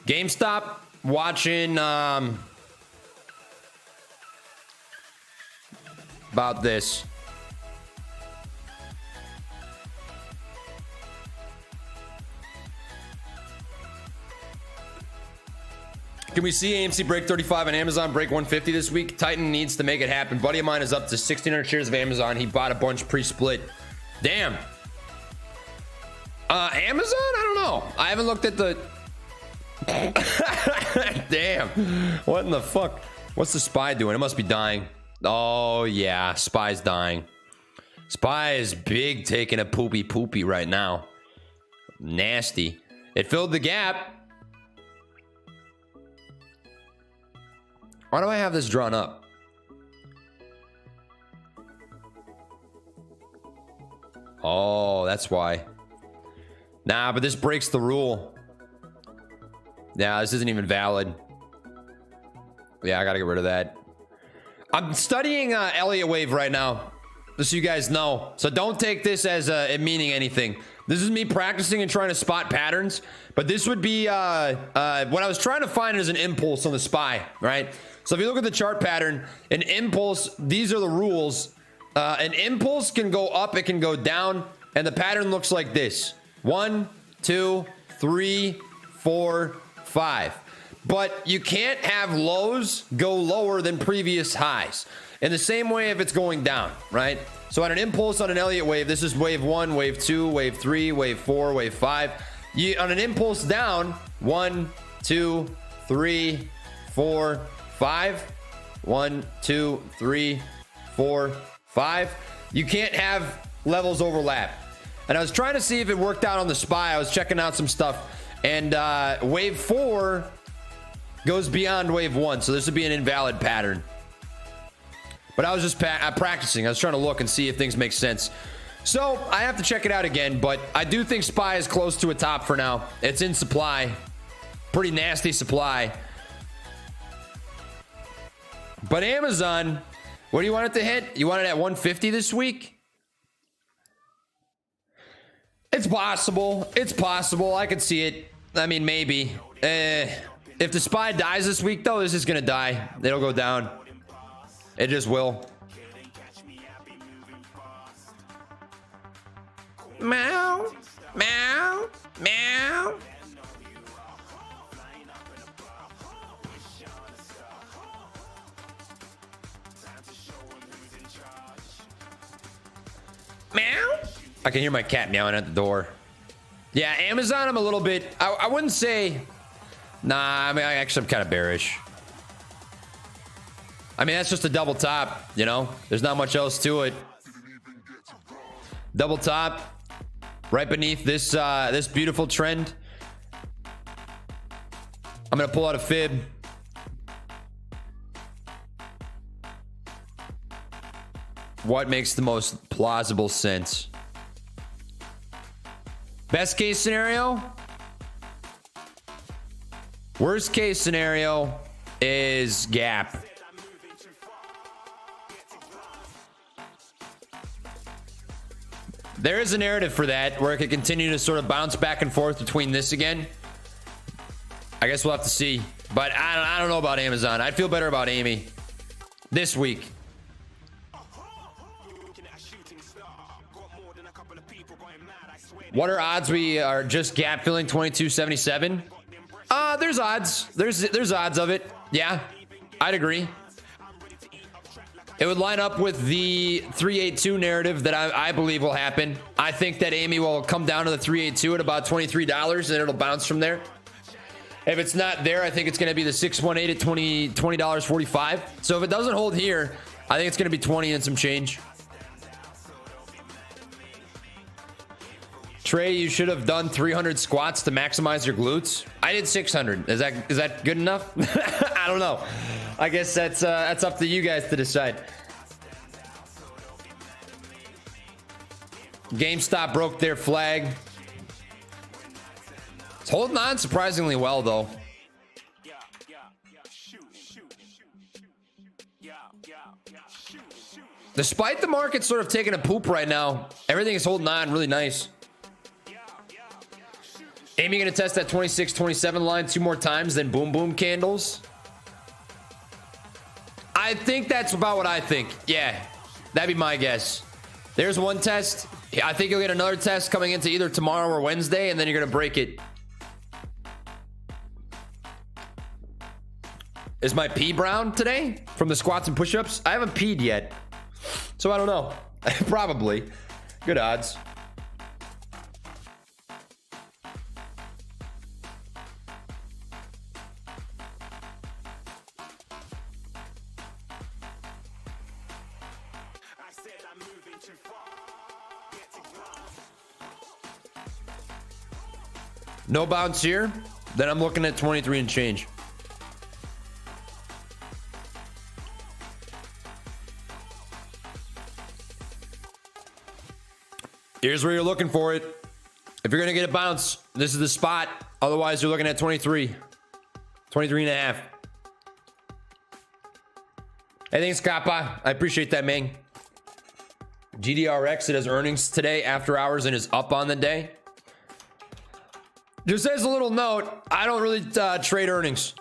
GameStop watching about this. Can we see AMC break 35 and Amazon break 150 this week? Titan needs to make it happen. Buddy of mine is up to 1,600 shares of Amazon. He bought a bunch pre-split. Damn. Amazon? I don't know. I haven't looked at the... Damn. What in the fuck? What's the SPY doing? It must be dying. Oh, yeah. SPY's dying. SPY is big taking a poopy right now. Nasty. It filled the gap. Why do I have this drawn up? Oh, that's why. Nah, but this breaks the rule. Yeah, this isn't even valid. Yeah, I gotta get rid of that. I'm studying Elliott Wave right now, just so you guys know. So don't take this as it meaning anything. This is me practicing and trying to spot patterns. But this would be what I was trying to find is an impulse on the SPY, right? So if you look at the chart pattern, an impulse, these are the rules. An impulse can go up, it can go down, and the pattern looks like this. 1, 2, 3, 4, 5. But you can't have lows go lower than previous highs. In the same way if it's going down, right? So on an impulse on an Elliott wave, this is wave 1, wave 2, wave 3, wave 4, wave 5. On an impulse down, 1, 2, 3, 4, 5. 1, 2, 3, 4, 5. You can't have levels overlap. And I was trying to see if it worked out on the SPY. I was checking out some stuff. And wave 4 goes beyond wave 1. So this would be an invalid pattern. But I was just practicing. I was trying to look and see if things make sense. So I have to check it out again. But I do think SPY is close to a top for now. It's in supply. Pretty nasty supply. But Amazon, what do you want it to hit? You want it at 150 this week? It's possible. It's possible. I could see it. I mean, maybe. If the SPY dies this week, though, this is going to die. It'll go down. It just will. Meow. Meow. Meow. Meow. I can hear my cat meowing at the door. Yeah, Amazon, I'm a little bit... I wouldn't say... Nah, I mean, I'm kind of bearish. I mean, that's just a double top, you know? There's not much else to it. Double top. Right beneath this this beautiful trend. I'm going to pull out a fib. What makes the most plausible sense? Best case scenario? Worst case scenario is gap. There is a narrative for that where it could continue to sort of bounce back and forth between this again. I guess we'll have to see. But I don't know about Amazon. I'd feel better about Amy this week. What are odds we are just gap filling 2277? There's odds. There's odds of it. Yeah. I'd agree. It would line up with the 382 narrative that I believe will happen. I think that AME will come down to the 382 at about $23 and it'll bounce from there. If it's not there, I think it's going to be the 618 at $20.45. So if it doesn't hold here, I think it's going to be 20 and some change. Trey, you should have done 300 squats to maximize your glutes. I did 600. Is that good enough? I don't know. I guess that's up to you guys to decide. GameStop broke their flag. It's holding on surprisingly well, though. Despite the market sort of taking a poop right now, everything is holding on really nice. Amy gonna test that 26-27 line 2 more times, then boom boom candles. I think that's about what I think. Yeah, that'd be my guess. There's one test. I think you'll get another test coming into either tomorrow or Wednesday, and then you're gonna break it. Is my pee brown today from the squats and push-ups? I haven't peed yet, so I don't know. Probably. Good odds. No bounce here. Then I'm looking at 23 and change. Here's where you're looking for it. If you're going to get a bounce, this is the spot. Otherwise, you're looking at 23. 23 and a half. Hey, thanks, Kappa. I appreciate that, man. GDRX, it has earnings today after hours and is up on the day. Just as a little note, I don't really trade earnings.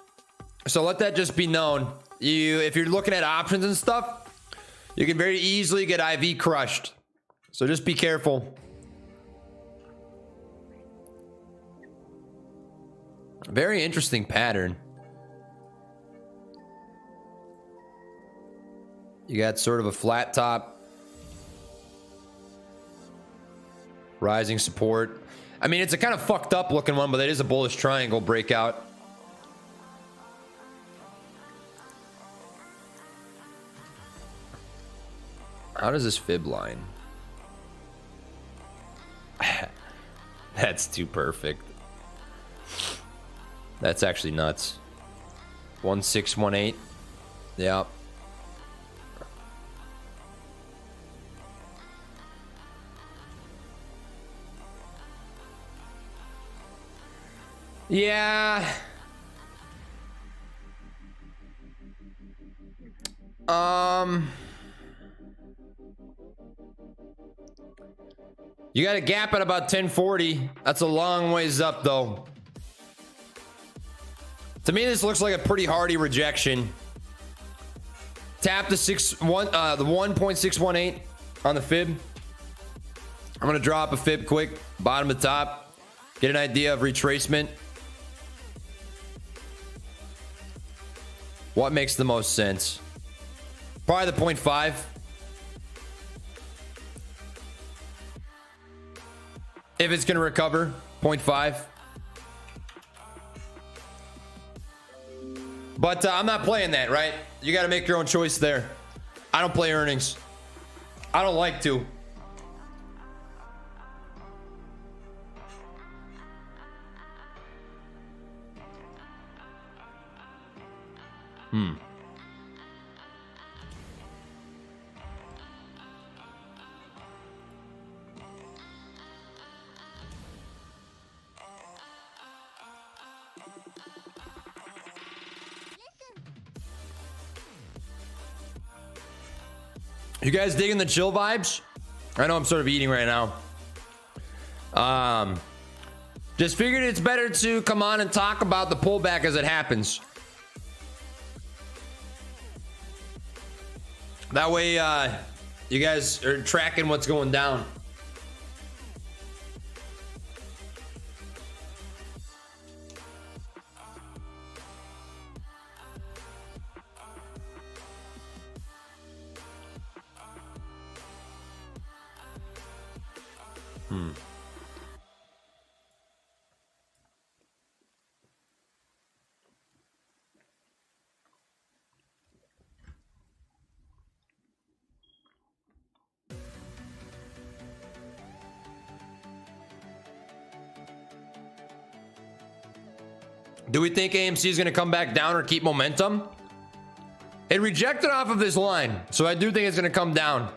So let that just be known. If you're looking at options and stuff, you can very easily get IV crushed. So just be careful. Very interesting pattern. You got sort of a flat top. Rising support. I mean, it's a kind of fucked up looking one, but it is a bullish triangle breakout. How does this fib line? That's too perfect. That's actually nuts. 1618. Yeah. Yeah. You got a gap at about 1040. That's a long ways up, though. To me, this looks like a pretty hardy rejection. Tap the 1.618 on the fib. I'm gonna drop a fib quick, bottom to top, get an idea of retracement. What makes the most sense? Probably the 0.5. If it's gonna recover, 0.5. But I'm not playing that, right? You got to make your own choice there. I don't play earnings. I don't like to. You guys digging the chill vibes? I know I'm sort of eating right now. Just figured it's better to come on and talk about the pullback as it happens. That way, you guys are tracking what's going down. Do we think AMC is going to come back down or keep momentum? It rejected off of this line, so I do think it's going to come down.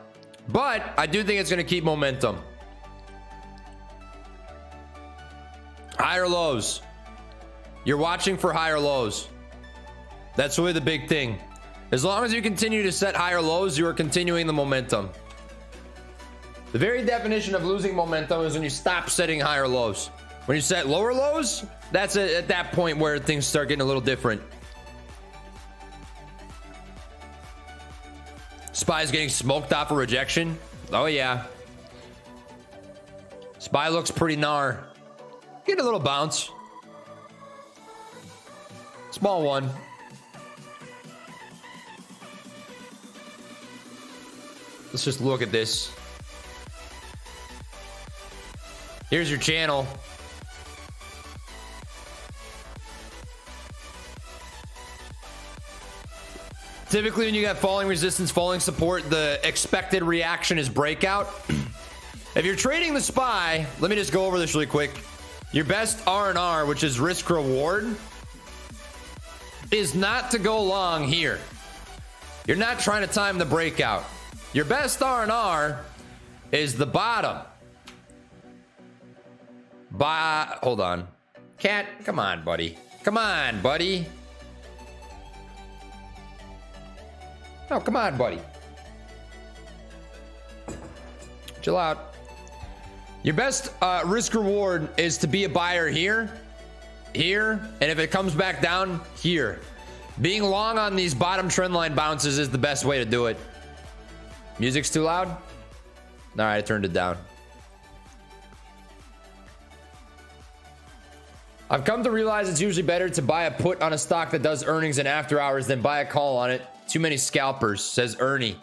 But I do think it's going to keep momentum. Higher lows. You're watching for higher lows. That's really the big thing. As long as you continue to set higher lows, you are continuing the momentum. The very definition of losing momentum is when you stop setting higher lows. When you set lower lows, that's at that point where things start getting a little different. Spy's getting smoked off a rejection. Oh yeah. Spy looks pretty gnar. Get a little bounce. Small one. Let's just look at this. Here's your channel. Typically, when you got falling resistance, falling support, the expected reaction is breakout. If you're trading the SPY, let me just go over this really quick. Your best R&R, which is risk reward, is not to go long here. You're not trying to time the breakout. Your best R&R is the bottom. Hold on. Cat, come on, buddy. Come on, buddy. No, come on, buddy. Chill out. Your best risk reward is to be a buyer here, here, and if it comes back down, here. Being long on these bottom trend line bounces is the best way to do it. Music's too loud? All right, I turned it down. I've come to realize it's usually better to buy a put on a stock that does earnings and after hours than buy a call on it. Too many scalpers, says Ernie.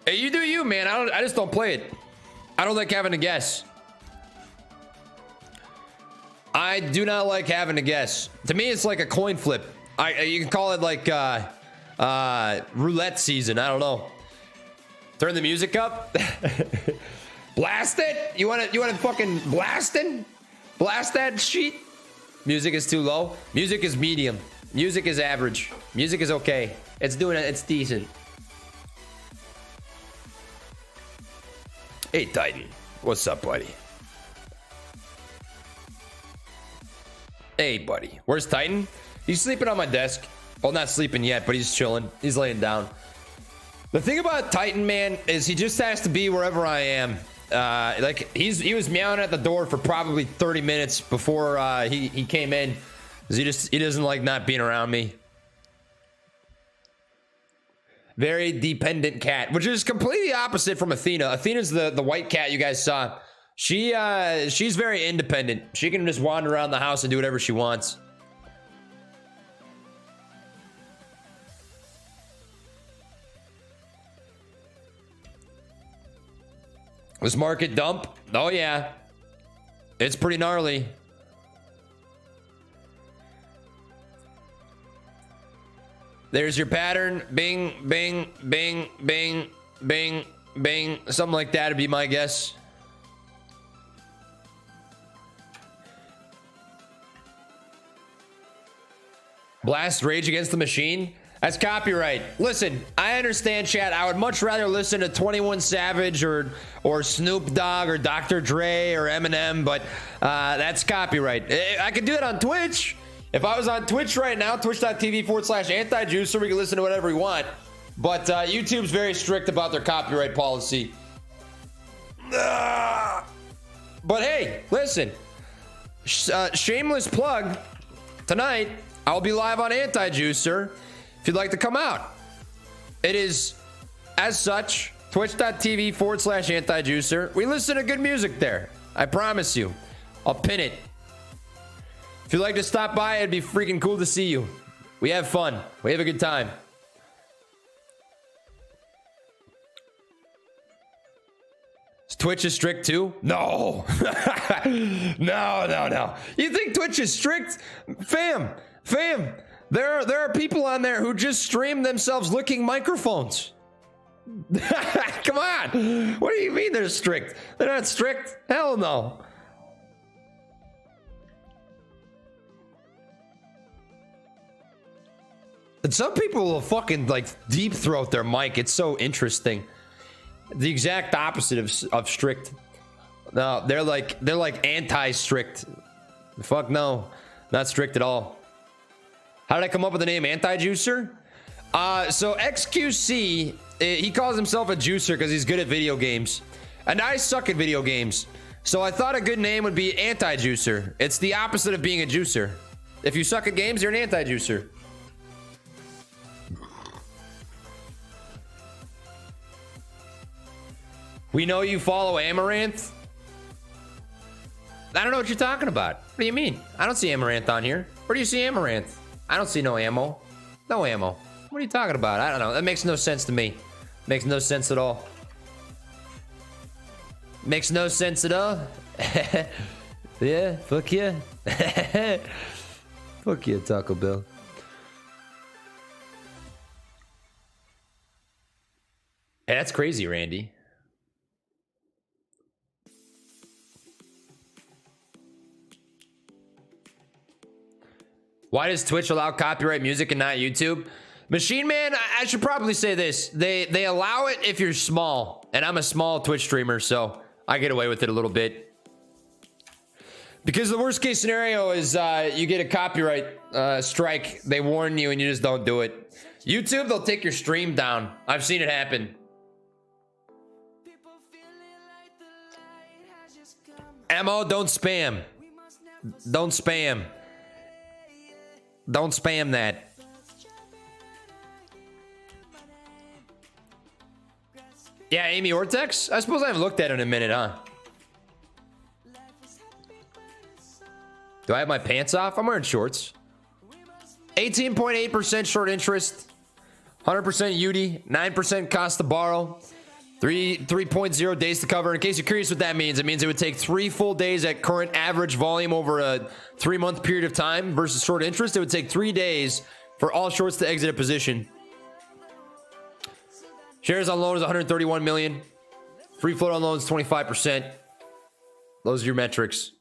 Hey, you do you, man. I just don't play it. I don't like having to guess. I do not like having to guess. To me, it's like a coin flip. You can call it like roulette season. I don't know. Turn the music up. Blast it. You want to fucking blasting? Blast that shit. Music is too low. Music is medium. Music is average. Music is okay. It's doing it. It's decent. Hey, Titan. What's up, buddy? Hey, buddy. Where's Titan? He's sleeping on my desk. Well, not sleeping yet, but he's chilling. He's laying down. The thing about Titan, man, is he just has to be wherever I am. Like he was meowing at the door for probably 30 minutes before he came in. He doesn't like not being around me. Very dependent cat, which is completely opposite from Athena. Athena's the white cat you guys saw. She's very independent. She can just wander around the house and do whatever she wants. This market dump? Oh yeah. It's pretty gnarly. There's your pattern. Bing, bing, bing, bing, bing, bing. Something like that would be my guess. Blast Rage Against the Machine? That's copyright. Listen, I understand, chat. I would much rather listen to 21 Savage or Snoop Dogg or Dr. Dre or Eminem, but that's copyright. I could do it on Twitch. If I was on Twitch right now, twitch.tv/antijuicer, we can listen to whatever we want. But YouTube's very strict about their copyright policy. But hey, listen. Shameless plug. Tonight, I'll be live on Anti-Juicer if you'd like to come out. It is, as such, twitch.tv/antijuicer. We listen to good music there. I promise you. I'll pin it. If you'd like to stop by, it'd be freaking cool to see you. We have fun. We have a good time. Twitch is strict too? No. No. You think Twitch is strict? Fam. There are people on there who just stream themselves licking microphones. Come on. What do you mean they're strict? They're not strict. Hell no. And some people will fucking like deep throat their mic. It's so interesting. The exact opposite of strict. No, they're like anti-strict. Fuck no, not strict at all. How did I come up with the name anti-juicer? So XQC, he calls himself a juicer because he's good at video games, and I suck at video games. So I thought a good name would be anti-juicer. It's the opposite of being a juicer. If you suck at games, you're an anti-juicer. We know you follow Amaranth. I don't know what you're talking about. What do you mean? I don't see Amaranth on here. Where do you see Amaranth? I don't see no ammo. No ammo. What are you talking about? I don't know. That makes no sense to me. Makes no sense at all. Makes no sense at all. Yeah, fuck yeah. Fuck yeah, Taco Bell. Hey, that's crazy, Randy. Why does Twitch allow copyright music and not YouTube? Machine Man, I should probably say this. They allow it if you're small. And I'm a small Twitch streamer, so I get away with it a little bit. Because the worst case scenario is you get a copyright strike. They warn you and you just don't do it. YouTube, they'll take your stream down. I've seen it happen. Ammo, don't spam. Don't spam. Don't spam that. Yeah, Amy Ortex? I suppose I haven't looked at it in a minute, huh? Do I have my pants off? I'm wearing shorts. 18.8% short interest. 100% UD. 9% cost to borrow. 3.0 days to cover. In case you're curious what that means, it means it would take 3 full days at current average volume over a 3-month period of time versus short interest. It would take 3 days for all shorts to exit a position. Shares on loan is 131 million. Free float on loans 25%. Those are your metrics.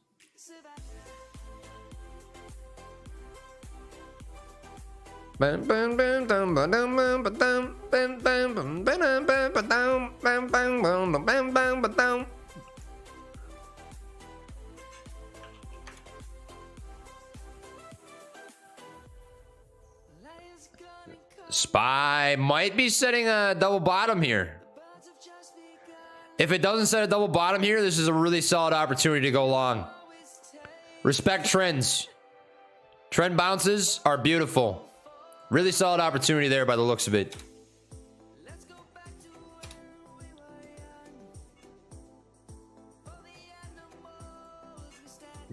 Spy might be setting a double bottom here. If it doesn't set a double bottom here, this is a really solid opportunity to go long. Respect trends. Trend bounces are beautiful. Really solid opportunity there by the looks of it.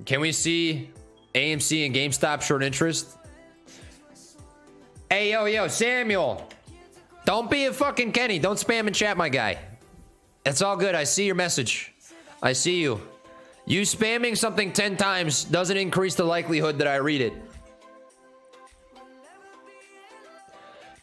Can we see AMC and GameStop short interest? Hey, yo, Samuel. Don't be a fucking Kenny. Don't spam and chat, my guy. It's all good. I see your message. I see you. You spamming something 10 times doesn't increase the likelihood that I read it.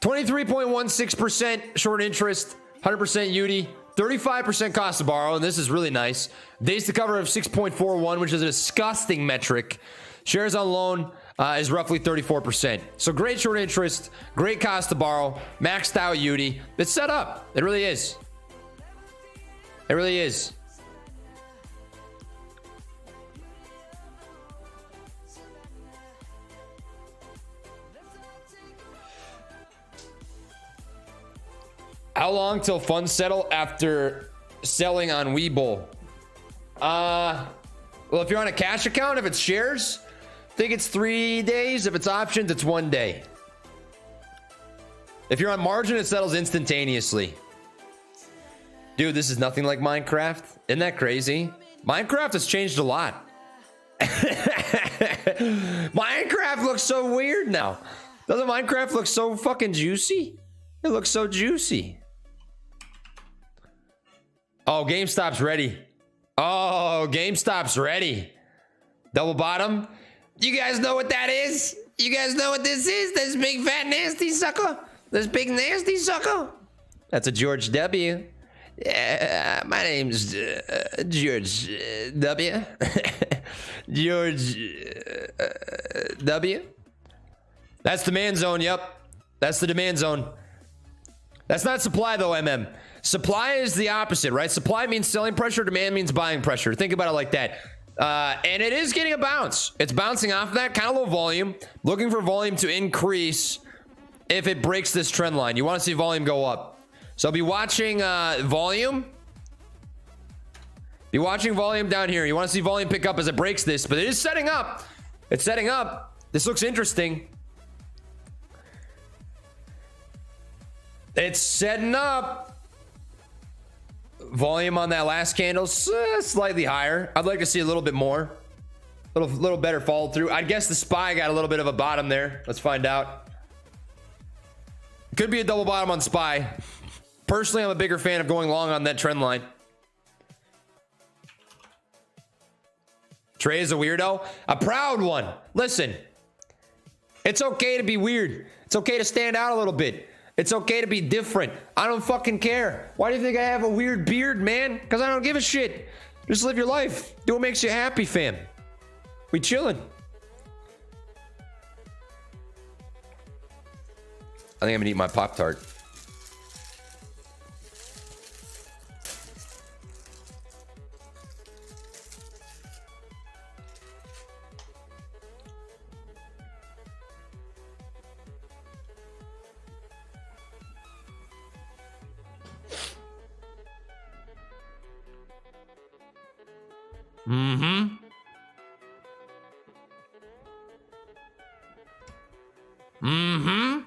23.16% short interest, 100% UD, 35% cost to borrow, and this is really nice. Days to cover of 6.41, which is a disgusting metric. Shares on loan is roughly 34%. So great short interest, great cost to borrow, maxed out UD. It's set up. It really is. It really is. How long till funds settle after selling on Webull? Well, if you're on a cash account, if it's shares, I think it's 3 days. If it's options, it's 1 day. If you're on margin, it settles instantaneously. Dude, this is nothing like Minecraft. Isn't that crazy? Minecraft has changed a lot. Minecraft looks so weird now. Doesn't Minecraft look so fucking juicy? It looks so juicy. Oh, GameStop's ready. Oh, GameStop's ready. Double bottom. You guys know what that is? You guys know what this is? This big fat nasty sucker? This big nasty sucker? That's a George W. Yeah, my name's George W. George W. That's demand zone. Yep. That's the demand zone. That's not supply though, MM. Supply is the opposite, right? Supply means selling pressure. Demand means buying pressure. Think about it like that. And it is getting a bounce. It's bouncing off that kind of low volume. Looking for volume to increase if it breaks this trend line. You want to see volume go up. So be watching volume. Be watching volume down here. You want to see volume pick up as it breaks this. But it is setting up. It's setting up. This looks interesting. It's setting up. Volume on that last candle slightly higher. I'd like to see a little bit more, little better follow through. I guess the SPY got a little bit of a bottom there. Let's find out. Could be a double bottom on SPY. Personally, I'm a bigger fan of going long on that trend line. Trey is a weirdo, a proud one. Listen, it's okay to be weird. It's okay to stand out a little bit. It's okay to be different. I don't fucking care. Why do you think I have a weird beard, man? Because I don't give a shit. Just live your life. Do what makes you happy, fam. We chilling. I think I'm gonna eat my Pop-Tart. Mm-hmm. Mm-hmm.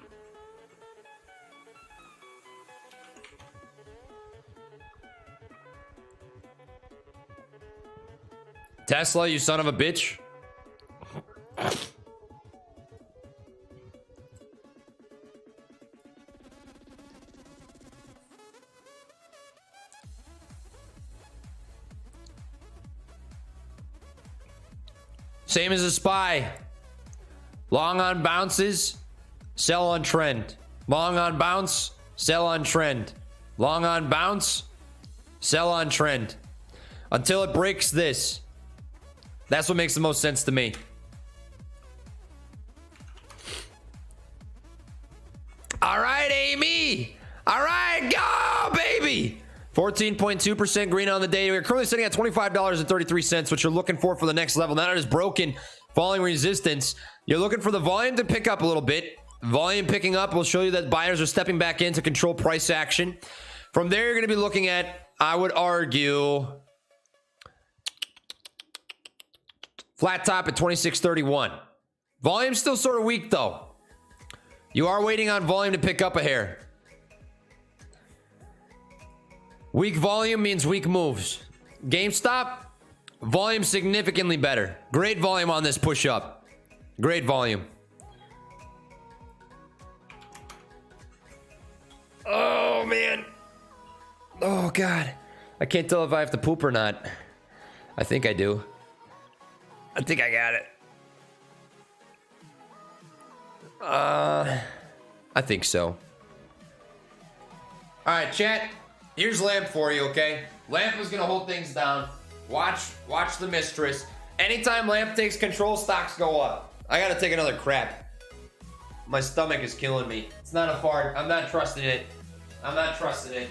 Tesla, you son of a bitch. Same as a SPY. Long on bounces, sell on trend. Long on bounce, sell on trend. Long on bounce, sell on trend. Until it breaks this. That's what makes the most sense to me. All right, Amy. All right, go, baby. 14.2% green on the day. We're currently sitting at $25.33, which you're looking for the next level. Now that is broken, falling resistance. You're looking for the volume to pick up a little bit. Volume picking up will show you that buyers are stepping back in to control price action. From there, you're going to be looking at, I would argue, flat top at 26.31. Volume's still sort of weak, though. You are waiting on volume to pick up a hair. Weak volume means weak moves. GameStop, volume significantly better. Great volume on this push up. Great volume. Oh, man. Oh, God. I can't tell if I have to poop or not. I think I do. I think I got it. I think so. All right, chat. Here's Lamp for you, okay? Lamp is gonna hold things down. Watch the mistress. Anytime Lamp takes control, stocks go up. I gotta take another crap. My stomach is killing me. It's not a fart. I'm not trusting it. I'm not trusting it.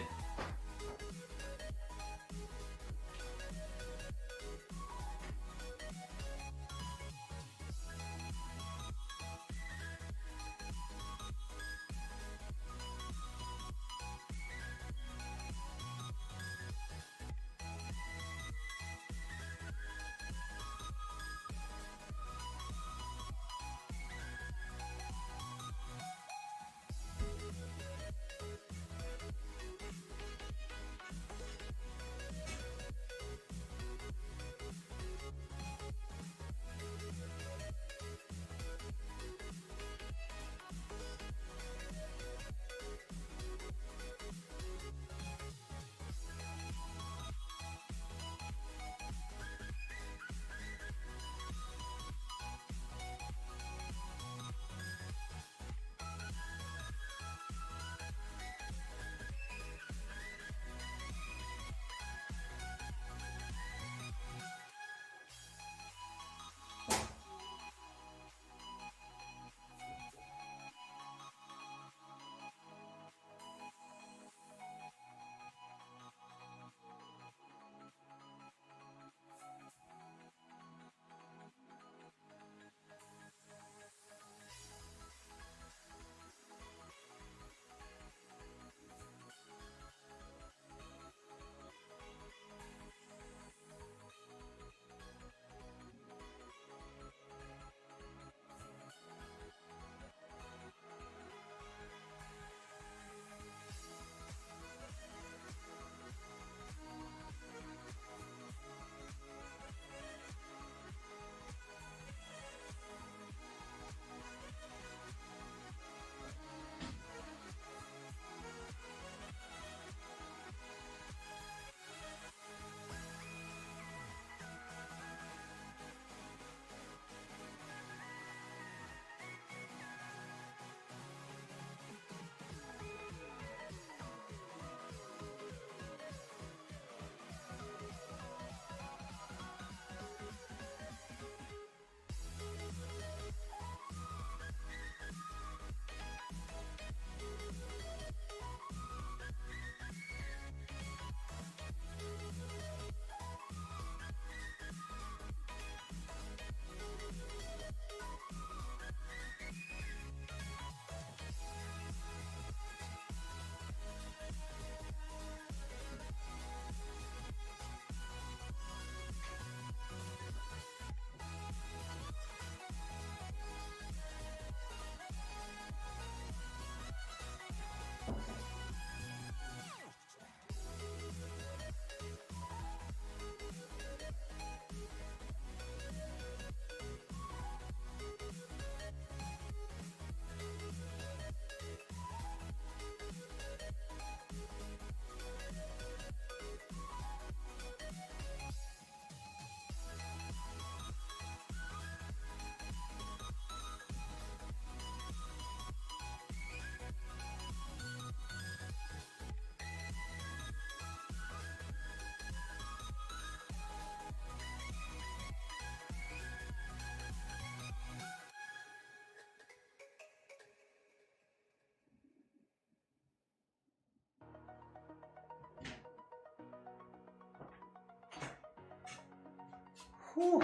Whew.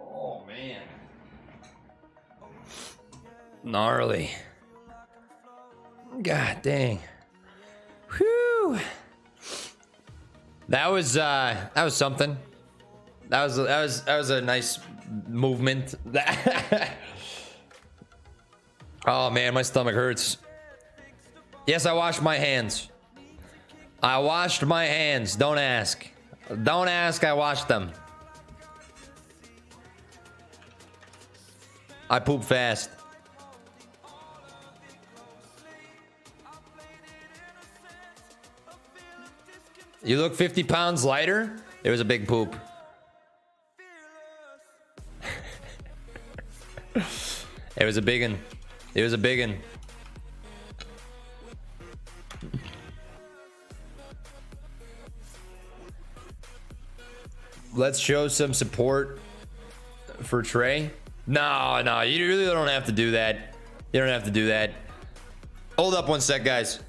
Oh, man. Gnarly. God dang. Whew. That was something. That was a nice movement. Oh man, my stomach hurts. Yes, I washed my hands. I washed my hands. Don't ask. Don't ask. I washed them. I poop fast. You look 50 pounds lighter? It was a big poop. It was a big one. It was a big one. Let's show some support for Trey. No, no, you really don't have to do that. You don't have to do that. Hold up one sec, guys.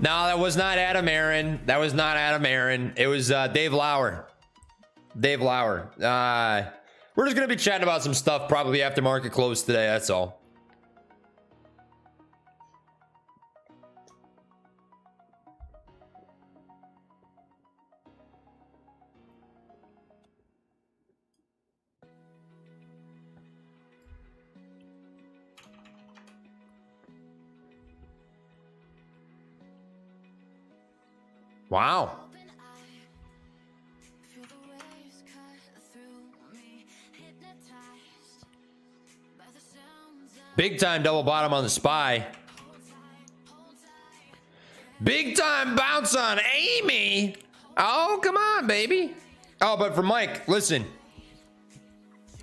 No, that was not Adam Aaron. That was not Adam Aaron. It was Dave Lauer. Dave Lauer. We're just going to be chatting about some stuff probably after market close today. That's all. Wow. Big time double bottom on the SPY. Big time bounce on Amy. Oh, come on, baby. Oh, but for Mike, listen.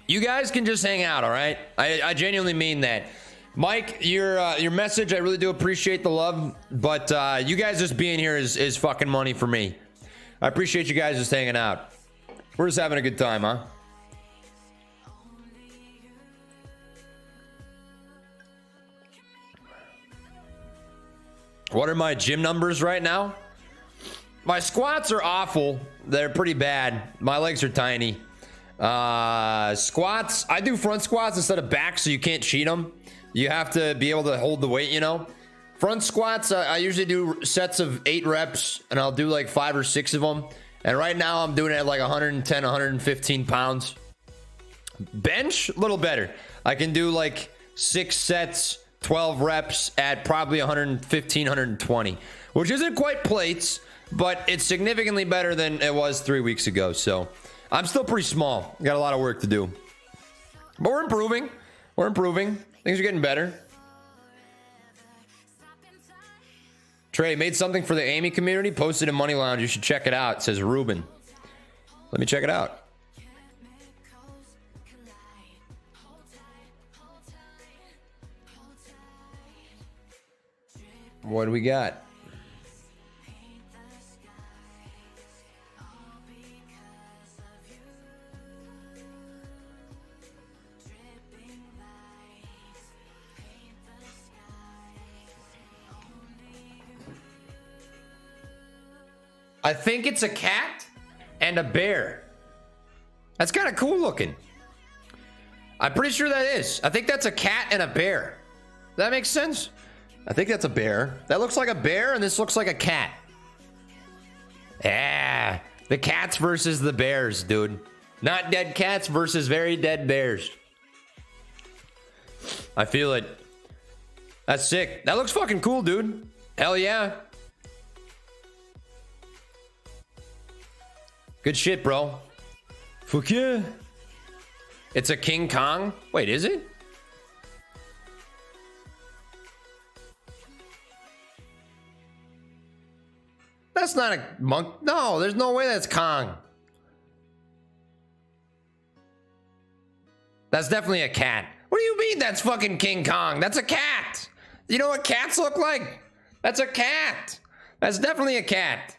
You guys can just hang out, all right? I genuinely mean that. Mike, your message, I really do appreciate the love, but you guys just being here is fucking money for me. I appreciate you guys just hanging out. We're just having a good time, huh? What are my gym numbers right now? My squats are awful. They're pretty bad. My legs are tiny. Squats, I do front squats instead of back, so you can't cheat them. You have to be able to hold the weight, you know. Front squats, I usually do sets of 8 reps, and I'll do like 5 or 6 of them. And right now I'm doing it at like 110, 115 pounds. Bench, a little better. I can do like 6 sets, 12 reps at probably 115, 120, which isn't quite plates, but it's significantly better than it was 3 weeks ago. So I'm still pretty small. Got a lot of work to do, but we're improving. We're improving. Things are getting better. Trey made something for the Amy community, posted in Money Lounge. You should check it out. It says Ruben. Let me check it out. What do we got? I think it's a cat and a bear. That's kind of cool looking. I'm pretty sure that is. I think that's a cat and a bear. That makes sense? I think that's a bear. That looks like a bear, and this looks like a cat. Yeah, the cats versus the bears, dude. Not dead cats versus very dead bears. I feel it. That's sick. That looks fucking cool, dude. Hell yeah. Good shit, bro. Fuck yeah. It's a King Kong? Wait, is it? That's not a monk. No, there's no way that's Kong. That's definitely a cat. What do you mean that's fucking King Kong? That's a cat. You know what cats look like? That's a cat. That's definitely a cat.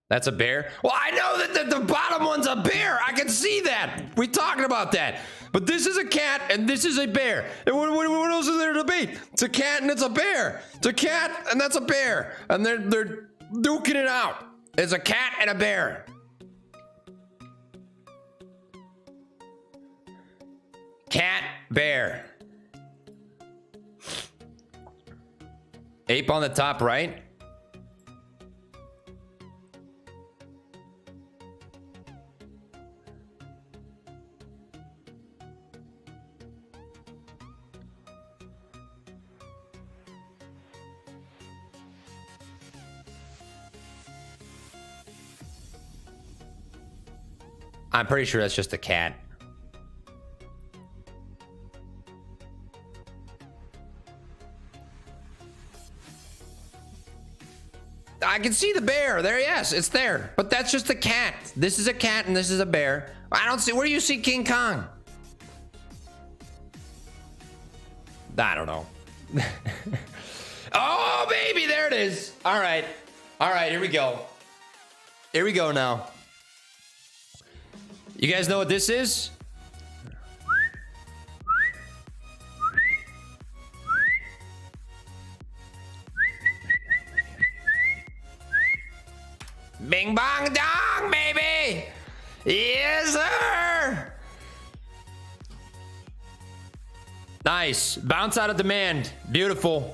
That's a bear? Well, I know that the bottom one's a bear. I can see that. We talking about that. But this is a cat and this is a bear. And what else is there to be? It's a cat and it's a bear. It's a cat and that's a bear. And they're duking it out. It's a cat and a bear. Cat, bear. Ape on the top right. I'm pretty sure that's just a cat. I can see the bear there. Yes, it's there. But that's just a cat. This is a cat and this is a bear. I don't see. Where do you see King Kong? I don't know. Oh, baby. There it is. All right. All right. Here we go. Here we go now. You guys know what this is? Bing bong dong, baby! Yes, sir! Nice. Bounce out of demand. Beautiful.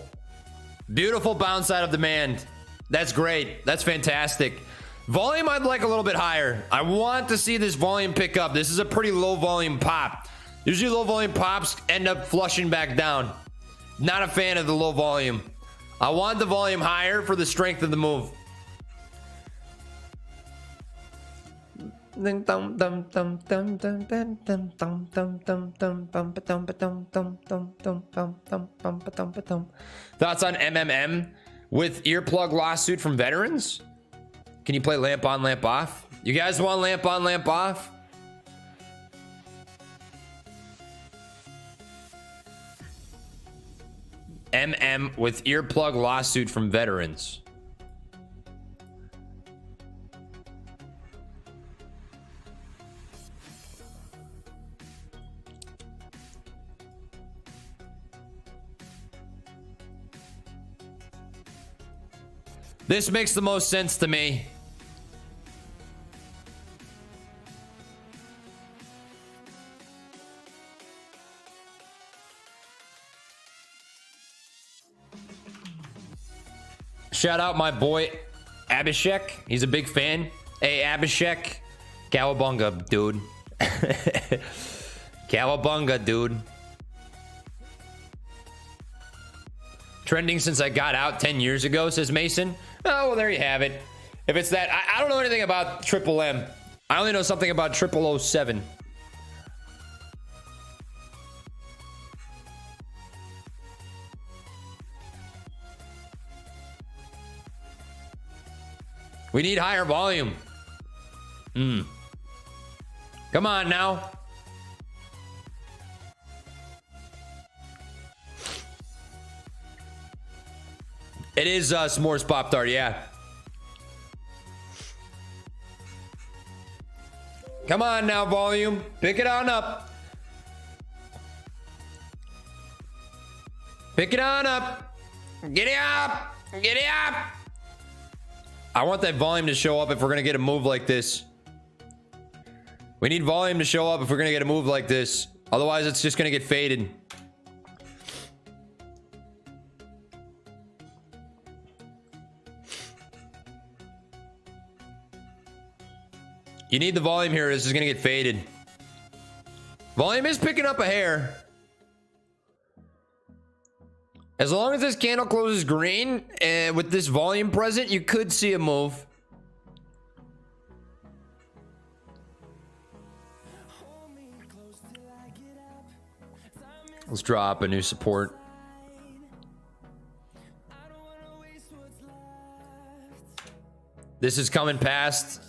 Beautiful bounce out of demand. That's great. That's fantastic. Volume I'd like a little bit higher. I want to see this volume pick up. This is a pretty low volume pop. Usually low volume pops end up flushing back down. Not a fan of the low volume. I want the volume higher for the strength of the move. Thoughts on MMM with earplug lawsuit from veterans? Can you play lamp on, lamp off? You guys want lamp on, lamp off? MM with earplug lawsuit from veterans. This makes the most sense to me. Shout out my boy Abhishek. He's a big fan. Hey Abhishek. Cowabunga, dude. Cowabunga, dude. Trending since I got out 10 years ago, says Mason. Oh, well, there you have it. If it's that, I don't know anything about Triple M. I only know something about 0007. We need higher volume. Come on now. It is S'mores Pop-Tart, yeah. Come on now, volume. Pick it on up. Pick it on up. Get it up. Get it up. I want that volume to show up if we're going to get a move like this. We need volume to show up if we're going to get a move like this. Otherwise, it's just going to get faded. You need the volume here. This is going to get faded. Volume is picking up a hair. As long as this candle closes green and with this volume present, you could see a move. Let's drop a new support. This is coming past.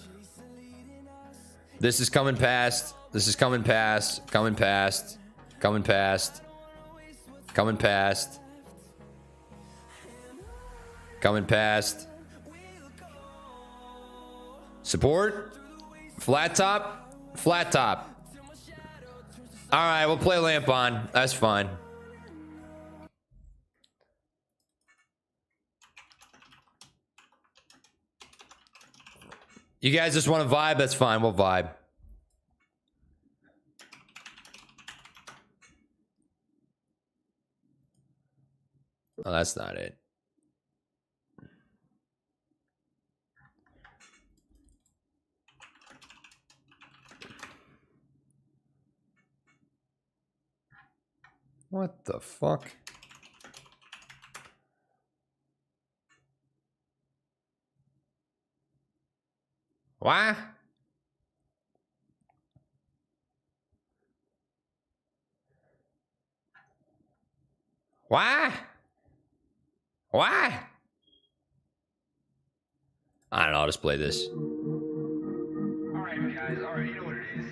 This is coming past. This is coming past. Coming past. Coming past. Coming past. Coming past. Support. Flat top. Flat top. All right, we'll play lamp on. That's fine. You guys just want to vibe? That's fine. We'll vibe. Oh, that's not it. What the fuck? Why? Why? Why? I don't know. I'll just play this. All right, guys. All right, you know what it is.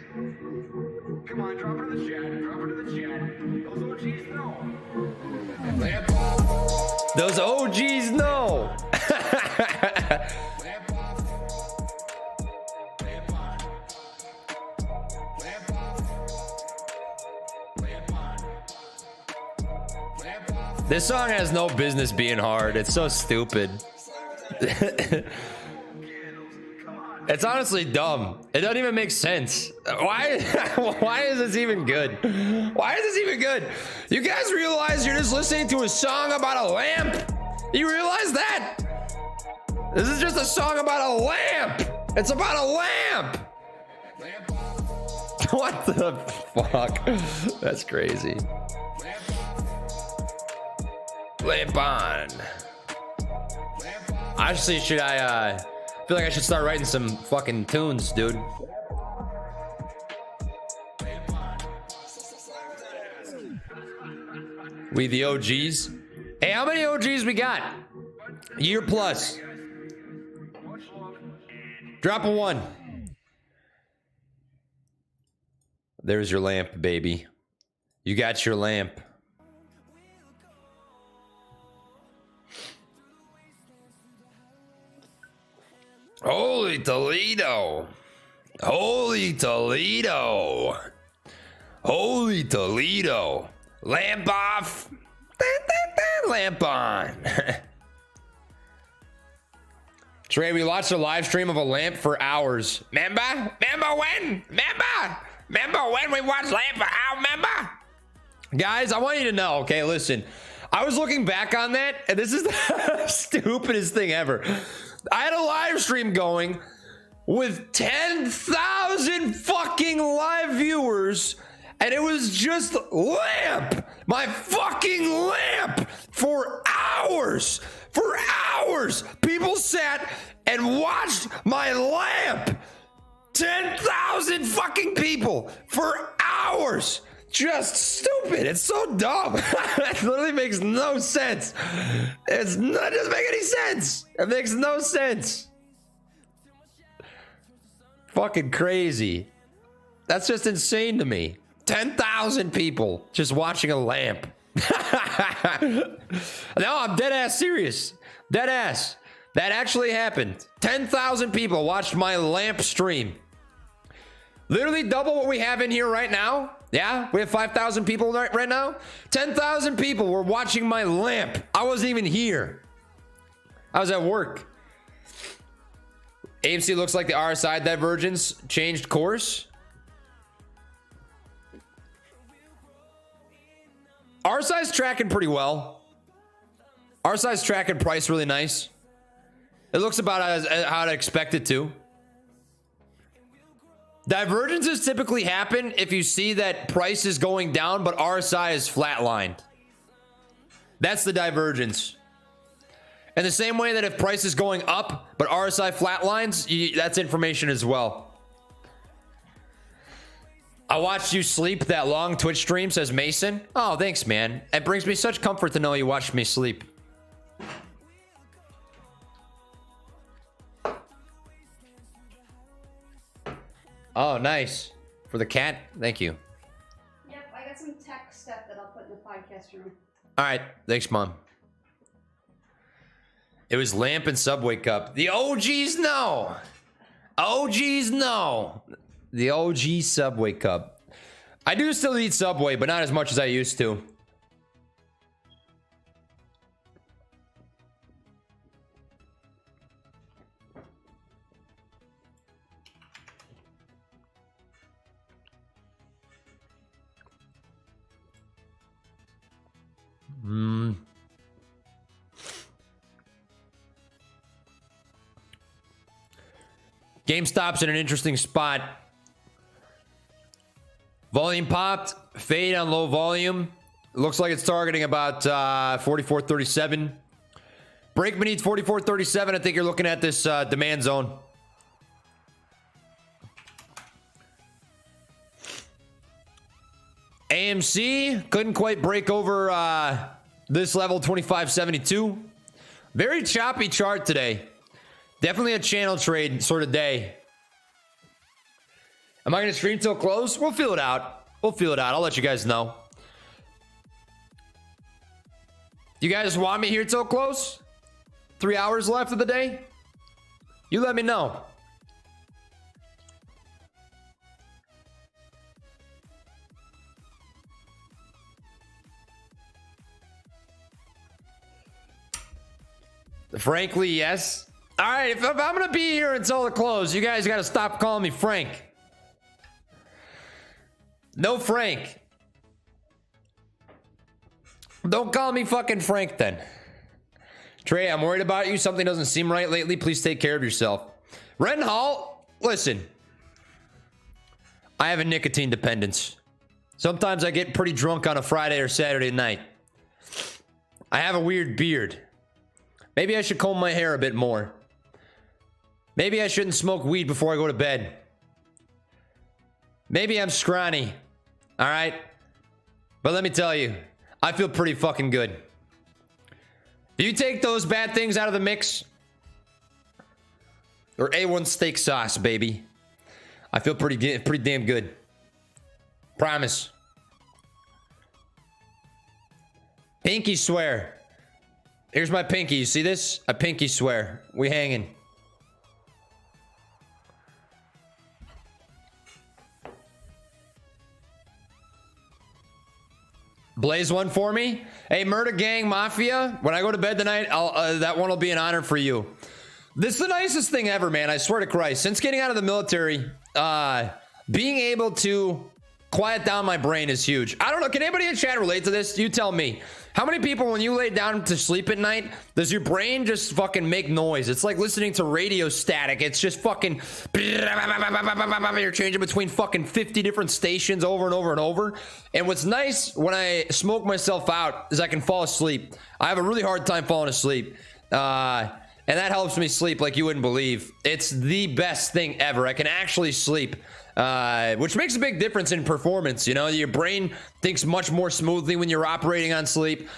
Come on, drop it in the chat. Drop it in the chat. Those OGs know. Those OGs know. This song has no business being hard. It's so stupid. It's honestly dumb. It doesn't even make sense. Why is this even good? Why is this even good? You guys realize you're just listening to a song about a lamp? You realize that? This is just a song about a lamp. It's about a lamp. What the fuck? That's crazy. Lamp on. Actually, I feel like I should start writing some fucking tunes, dude. We the OGs. Hey, how many OGs we got? Year plus. Drop a 1. There's your lamp, baby. You got your lamp. Holy Toledo. Holy Toledo. Holy Toledo. Lamp off. Lamp on. Trey, we watched a live stream of a lamp for hours. Remember? Remember when? Remember when we watched lamp for hours? Remember? Guys, I want you to know, okay, listen. I was looking back on that, and this is the stupidest thing ever. I had a live stream going with 10,000 fucking live viewers, and it was just lamp, my fucking lamp, for hours. For hours, people sat and watched my lamp. 10,000 fucking people for hours. Just stupid. It's so dumb. It literally makes no sense. It doesn't make any sense. It makes no sense. Fucking crazy. That's just insane to me. 10,000 people just watching a lamp. No, I'm dead ass serious. Dead ass. That actually happened. 10,000 people watched my lamp stream. Literally double what we have in here right now. Yeah, we have 5,000 people right now. 10,000 people were watching my lamp. I wasn't even here. I was at work. AMC looks like the RSI divergence changed course. RSI's tracking pretty well. RSI's tracking price really nice. It looks about as how I'd expect it to. Divergences typically happen if you see that price is going down, but RSI is flatlined. That's the divergence. In the same way that if price is going up, but RSI flatlines, that's information as well. I watched you sleep that long Twitch stream, says Mason. Oh, thanks, man. It brings me such comfort to know you watched me sleep. Oh, nice. For the cat? Thank you. Yep, I got some tech stuff that I'll put in the podcast room. All right. Thanks, Mom. It was lamp and Subway cup. The OGs know. OGs know. The OG Subway cup. I do still eat Subway, but not as much as I used to. GameStop's in an interesting spot. Volume popped, fade on low volume. Looks like it's targeting about 44.37. Break beneath 44.37. I think you're looking at this demand zone. AMC couldn't quite break over this level, 25.72. Very choppy chart today. Definitely a channel trade sort of day. Am I going to stream till close? We'll feel it out. We'll feel it out. I'll let you guys know. You guys want me here till close? 3 hours left of the day? You let me know. Frankly, yes. All right, if I'm going to be here until the close, you guys got to stop calling me Frank. No Frank. Don't call me fucking Frank then. Trey, I'm worried about you. Something doesn't seem right lately. Please take care of yourself. Ren Hall, listen. I have a nicotine dependence. Sometimes I get pretty drunk on a Friday or Saturday night. I have a weird beard. Maybe I should comb my hair a bit more. Maybe I shouldn't smoke weed before I go to bed. Maybe I'm scrawny. All right? But let me tell you, I feel pretty fucking good. Do you take those bad things out of the mix? Or A1 steak sauce, baby. I feel pretty damn good. Promise. Pinky swear. Here's my pinky. You see this? A pinky swear. We hanging. Blaze one for me. Hey, Murder Gang Mafia. When I go to bed tonight, that one will be an honor for you. This is the nicest thing ever, man. I swear to Christ. Since getting out of the military, being able to quiet down my brain is huge. I don't know. Can anybody in chat relate to this? You tell me. How many people, when you lay down to sleep at night, does your brain just fucking make noise? It's like listening to radio static. It's just fucking... You're changing between fucking 50 different stations over and over and over. And what's nice when I smoke myself out is I can fall asleep. I have a really hard time falling asleep. And that helps me sleep like you wouldn't believe. It's the best thing ever. I can actually sleep. Which makes a big difference in performance. You know, your brain thinks much more smoothly when you're operating on sleep.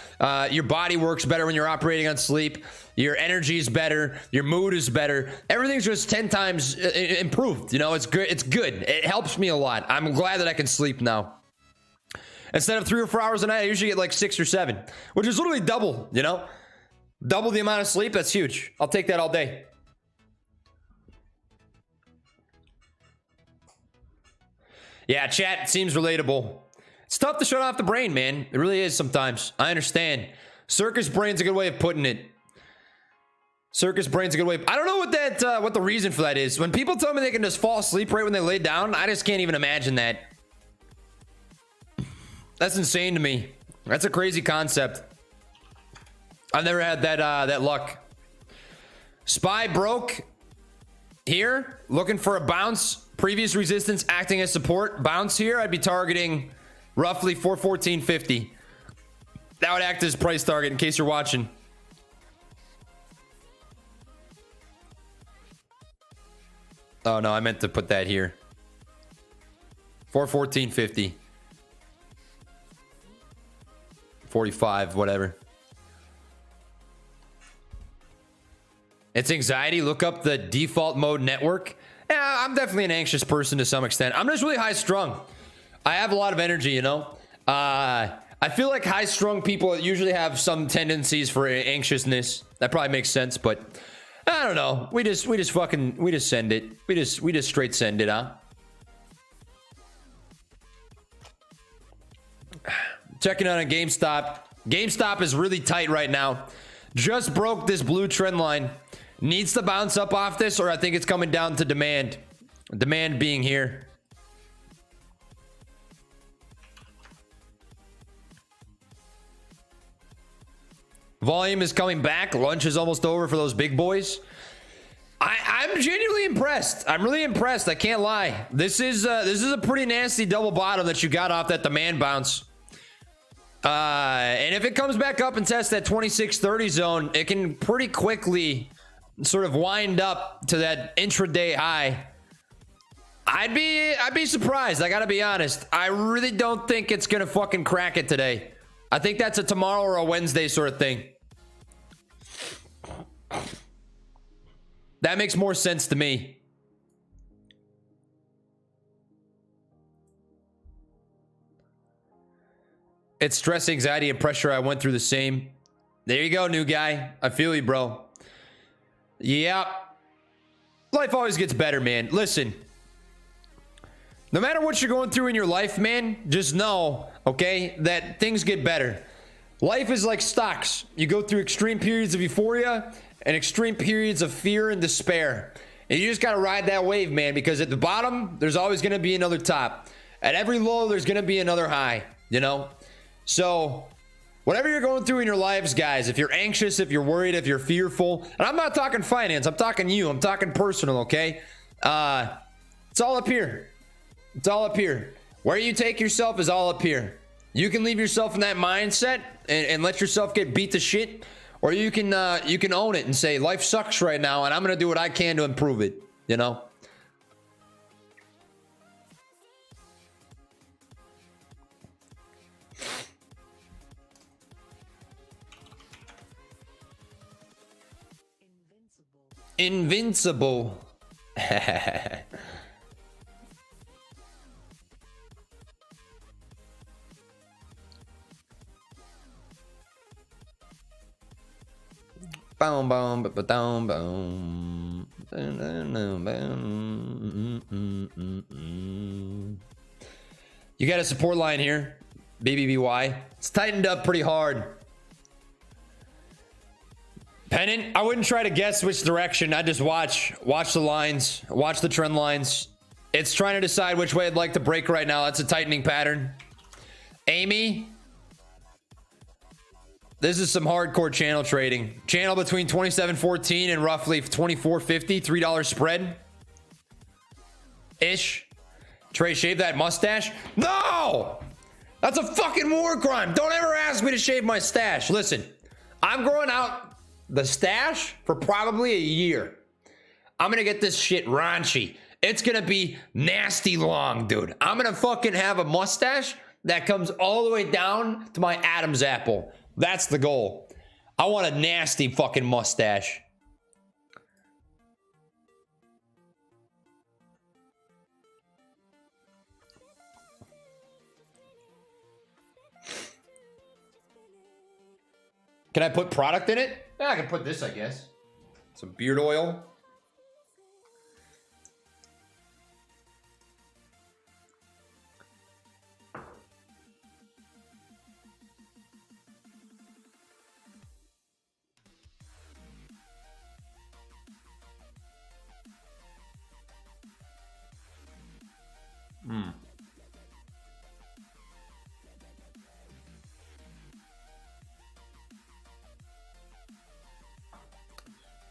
Your body works better when you're operating on sleep. Your energy is better. Your mood is better. Everything's just 10 times improved. You know, it's good. It's good. It helps me a lot. I'm glad that I can sleep now. Instead of 3 or 4 hours a night, I usually get like 6 or 7, which is literally double, you know? Double the amount of sleep. That's huge. I'll take that all day. Yeah, chat seems relatable. It's tough to shut off the brain, man. It really is sometimes. I understand. Circus brain's a good way of putting it. Circus brain's a good way. I don't know what the reason for that is. When people tell me they can just fall asleep right when they lay down, I just can't even imagine that. That's insane to me. That's a crazy concept. I've never had that luck. Spy broke here, looking for a bounce. Previous resistance acting as support. Bounce here, I'd be targeting roughly 414.50. That would act as price target in case you're watching. Oh no, I meant to put that here. 414.50. 45, whatever. It's anxiety. Look up the default mode network. Yeah, I'm definitely an anxious person to some extent. I'm just really high strung. I have a lot of energy, you know. I feel like high strung people usually have some tendencies for anxiousness. That probably makes sense, but I don't know. We just send it. We just straight send it, huh? Checking on a GameStop. GameStop is really tight right now. Just broke this blue trend line. Needs to bounce up off this, or I think it's coming down to demand. Demand being here. Volume is coming back. Lunch is almost over for those big boys. I'm genuinely impressed. I'm really impressed. I can't lie. This is a pretty nasty double bottom that you got off that demand bounce. And if it comes back up and tests that 2630 zone, it can pretty quickly sort of wind up to that intraday high. I'd be surprised. I gotta be honest. I really don't think it's gonna fucking crack it today. I think that's a tomorrow or a Wednesday sort of thing. That makes more sense to me. It's stress, anxiety, and pressure. I went through the same. There you go, new guy. I feel you, bro. Yeah. Life always gets better, man. Listen. No matter what you're going through in your life, man, just know, okay, that things get better. Life is like stocks. You go through extreme periods of euphoria and extreme periods of fear and despair. And you just got to ride that wave, man, because at the bottom, there's always going to be another top. At every low, there's going to be another high, you know? So, whatever you're going through in your lives, guys, if you're anxious, if you're worried, if you're fearful, and I'm not talking finance, I'm talking you, I'm talking personal, okay? It's all up here. It's all up here. Where you take yourself is all up here. You can leave yourself in that mindset and let yourself get beat to shit, or you can own it and say, life sucks right now, and I'm going to do what I can to improve it, you know? Invincible. Boom, boom, boom, boom. You got a support line here, BBBY. It's tightened up pretty hard. Pennant, I wouldn't try to guess which direction. I just watch the lines, watch the trend lines. It's trying to decide which way I'd like to break right now. That's a tightening pattern. Amy, this is some hardcore channel trading. Channel between 27.14 and roughly 24.50, $3 spread ish. Trey, shave that mustache? No, that's a fucking war crime. Don't ever ask me to shave my stash. Listen, I'm growing out the stash for probably a year. I'm gonna get this shit raunchy. It's gonna be nasty long, dude. I'm gonna fucking have a mustache that comes all the way down to my Adam's apple. That's the goal. I want a nasty fucking mustache. Can I put product in it? Yeah, I can put this, I guess. Some beard oil.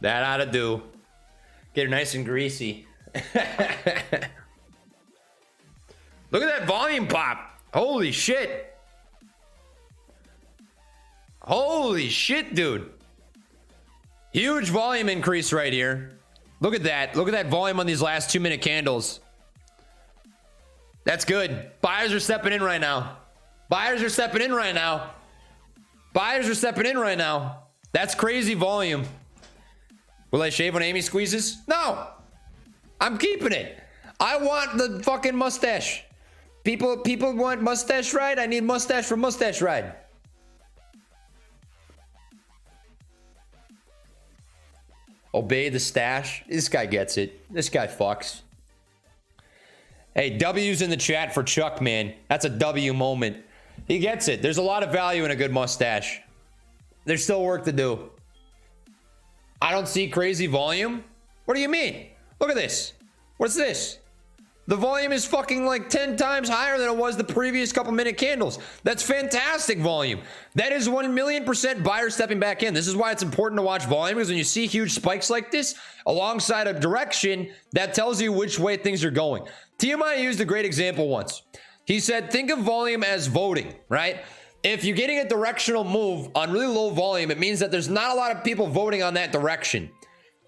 That ought to do. Get her nice and greasy. Look at that volume pop. Holy shit. Holy shit, dude. Huge volume increase right here. Look at that. Look at that volume on these last 2-minute candles. That's good. Buyers are stepping in right now. Buyers are stepping in right now. Buyers are stepping in right now. That's crazy volume. Will I shave when Amy squeezes? No. I'm keeping it. I want the fucking mustache. People want mustache ride. I need mustache for mustache ride. Obey the stash. This guy gets it. This guy fucks. Hey, W's in the chat for Chuck, man. That's a W moment. He gets it. There's a lot of value in a good mustache. There's still work to do. I don't see crazy volume. What do you mean? Look at this. What's this? The volume is fucking like 10 times higher than it was the previous couple minute candles. That's fantastic volume. That is 1,000,000% buyer stepping back in. This is why it's important to watch volume, because when you see huge spikes like this alongside a direction, that tells you which way things are going. TMI used a great example once. He said, think of volume as voting, right? If you're getting a directional move on really low volume, it means that there's not a lot of people voting on that direction.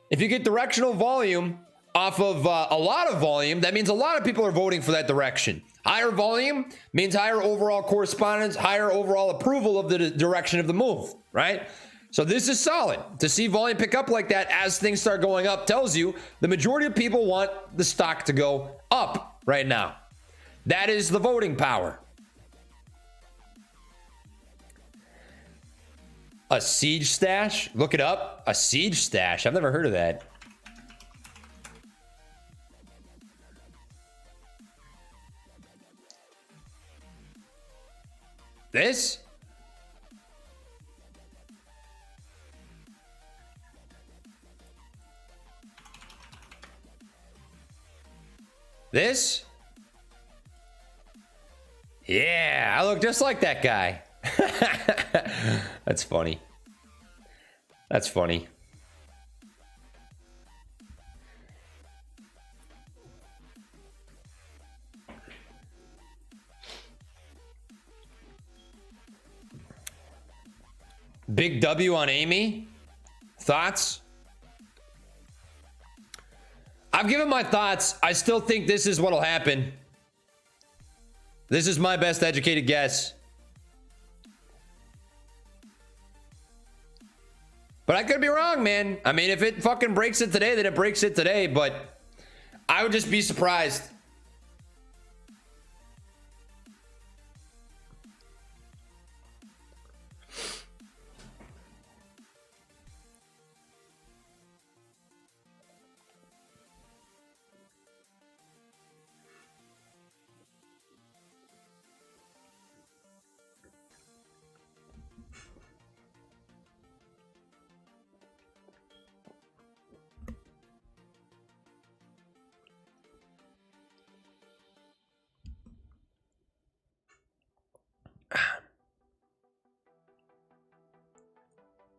If you get directional volume off of a lot of volume, that means a lot of people are voting for that direction. Higher volume means higher overall correspondence, higher overall approval of the direction of the move, right? So this is solid. To see volume pick up like that as things start going up tells you the majority of people want the stock to go up right now. That is the voting power. A siege stash? Look it up. A siege stash. I've never heard of that. This? This? Yeah, I look just like that guy. That's funny. That's funny. Big W on Amy. Thoughts? I've given my thoughts. I still think this is what'll happen. This is my best educated guess. But I could be wrong, man. I mean, if it fucking breaks it today, then it breaks it today. But I would just be surprised.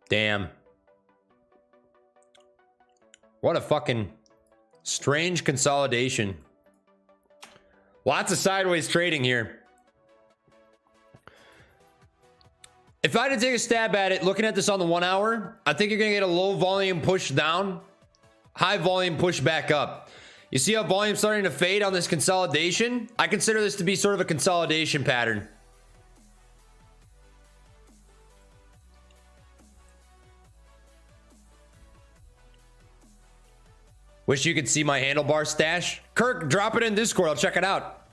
Damn. What a fucking strange consolidation. Lots of sideways trading here. If I had to take a stab at it, looking at this on the 1 hour, I think you're going to get a low volume push down, high volume push back up. You see how volume's starting to fade on this consolidation? I consider this to be sort of a consolidation pattern. Wish you could see my handlebar stash. Kirk, drop it in Discord. I'll check it out.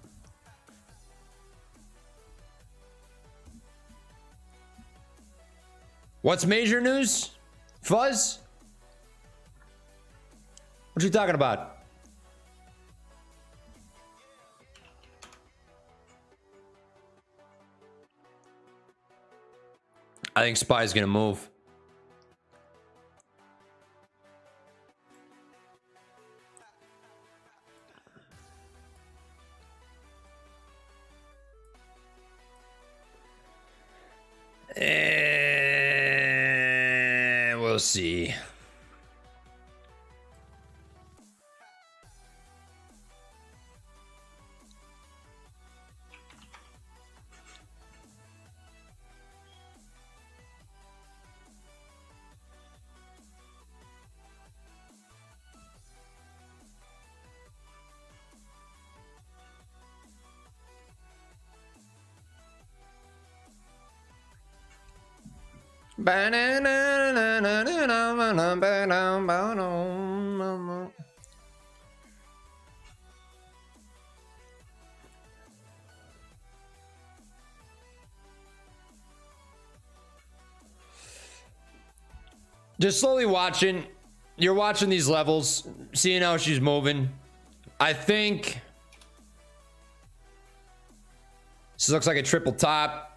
What's major news? Fuzz? What you talking about? I think Spy's gonna move. We'll see. Just slowly watching. You're watching these levels, seeing how she's moving. I think this looks like a triple top.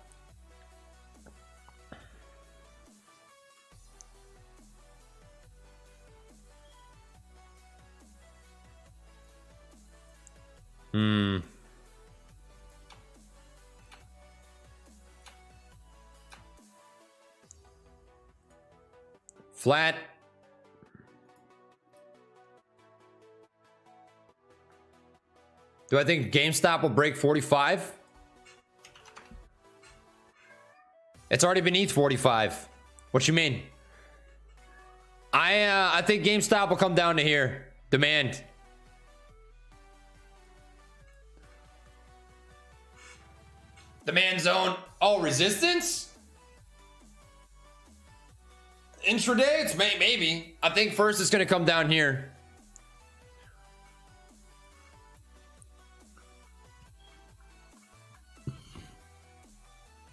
Flat. Do I think GameStop will break 45? It's already beneath 45. What you mean? I think GameStop will come down to here. Demand. Demand zone. Oh, resistance? Intraday, it's maybe. I think first it's going to come down here.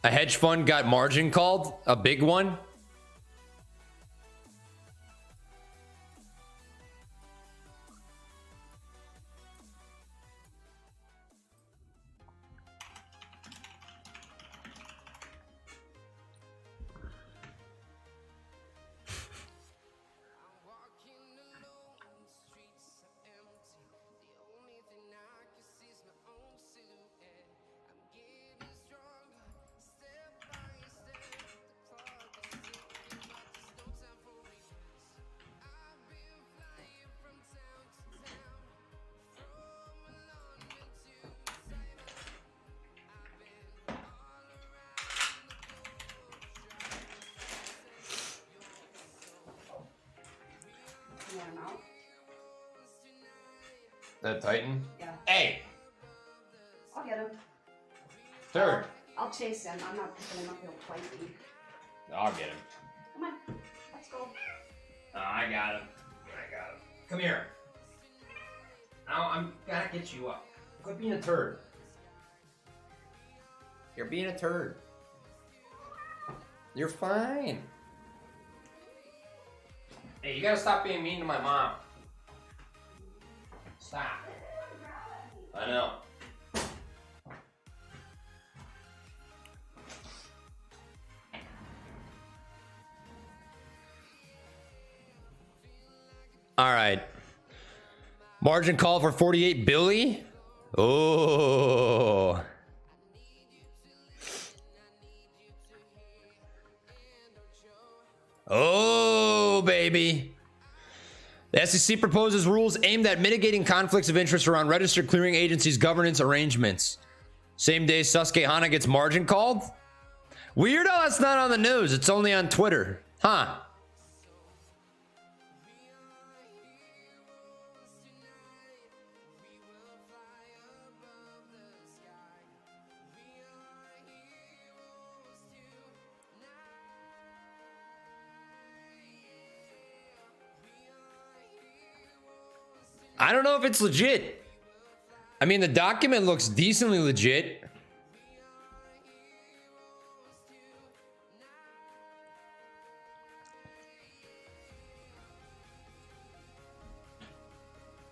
A hedge fund got margin called. A big one. That Titan? Yeah. Hey! I'll get him. Third. I'll chase him. I'm not picking him up. He'll fight me. I'll get him. Come on. Let's go. I got him. Come here. Now I'm gotta get you up. Quit being a turd. You're being a turd. You're fine. Hey, you gotta stop being mean to my mom. Stop. I know. All right. Margin call for 48 Billy. Oh. Oh, baby. The SEC proposes rules aimed at mitigating conflicts of interest around registered clearing agencies' governance arrangements. Same day Susquehanna gets margin called? Weirdo, that's not on the news. It's only on Twitter. Huh. I don't know if it's legit. I mean, the document looks decently legit.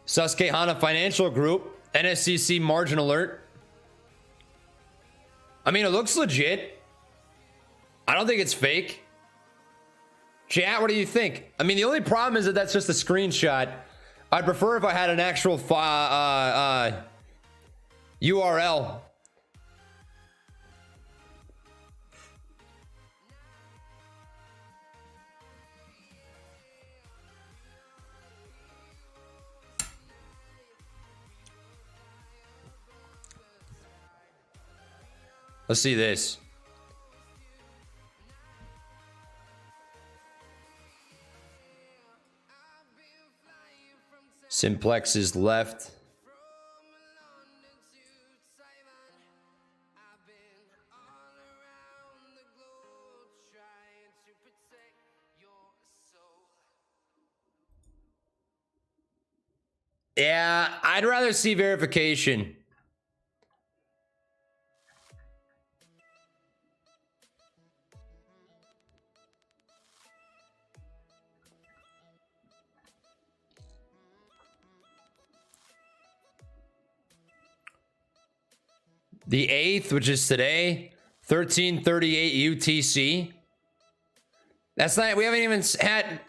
Susquehanna Financial Group, NSCC margin alert. I mean, it looks legit. I don't think it's fake. Chat, what do you think? I mean, the only problem is that that's just a screenshot. I'd prefer if I had an actual URL. Let's see this. Simplex is left. Yeah, I'd rather see verification. The 8th, which is today, 13:38 UTC. That's not, we haven't even had,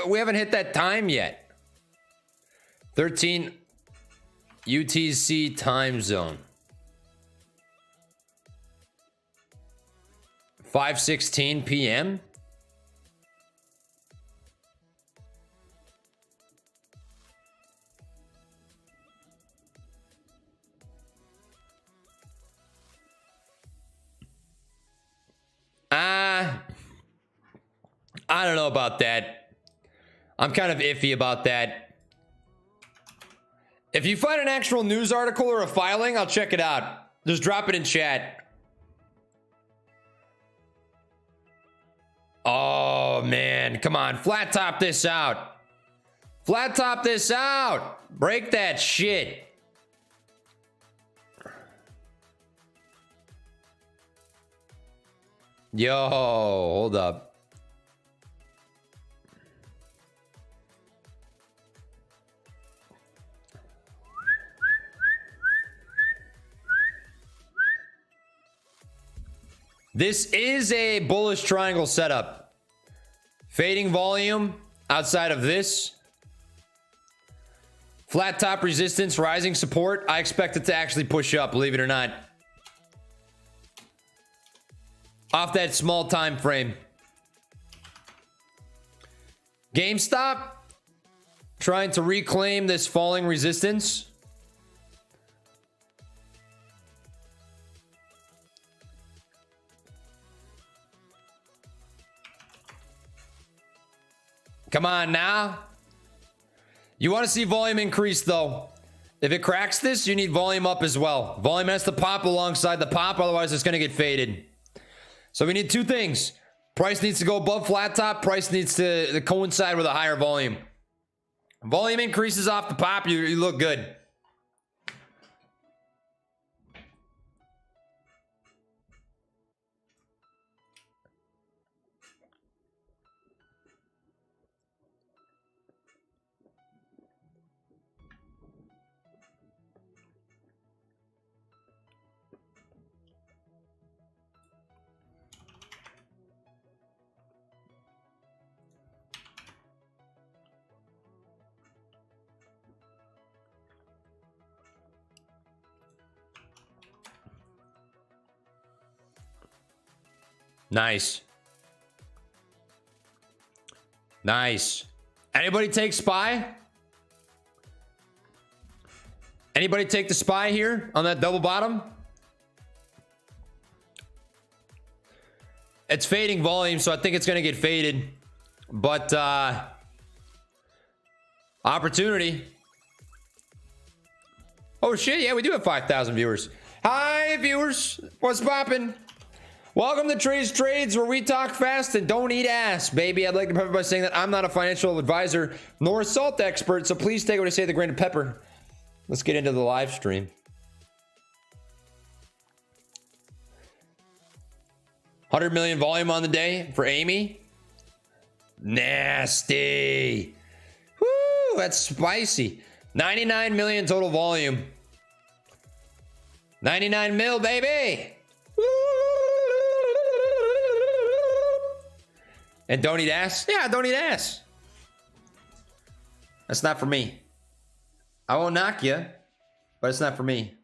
we haven't hit that time yet. 13 UTC time zone. 5:16 p.m. I don't know about that. I'm kind of iffy about that. If you find an actual news article or a filing, I'll check it out. Just drop it in chat. Oh, man. Come on. Flat top this out. Flat top this out. Break that shit. Yo, hold up. This is a bullish triangle setup. Fading volume outside of this. Flat top resistance, rising support. I expect it to actually push up, believe it or not. Off that small time frame. GameStop trying to reclaim this falling resistance. Come on now. You want to see volume increase though. If it cracks this, you need volume up as well. Volume has to pop alongside the pop, otherwise it's going to get faded. So we need two things. Price needs to go above flat top. Price needs to coincide with a higher volume. Volume increases off the pop, you look good. Nice. Nice. Anybody take SPY? Anybody take the SPY here on that double bottom? It's fading volume, so I think it's going to get faded. But opportunity. Oh shit, yeah, we do have 5,000 viewers. Hi viewers, what's poppin'? Welcome to Trey's Trades, where we talk fast and don't eat ass, baby. I'd like to preface by saying that I'm not a financial advisor nor a salt expert, so please take what I say with a grain of pepper. Let's get into the live stream. $100 million volume on the day for Amy. Nasty. Woo, that's spicy. 99 million total volume. 99 mil, baby. And don't eat ass? Yeah, don't eat ass. That's not for me. I won't knock you, but it's not for me.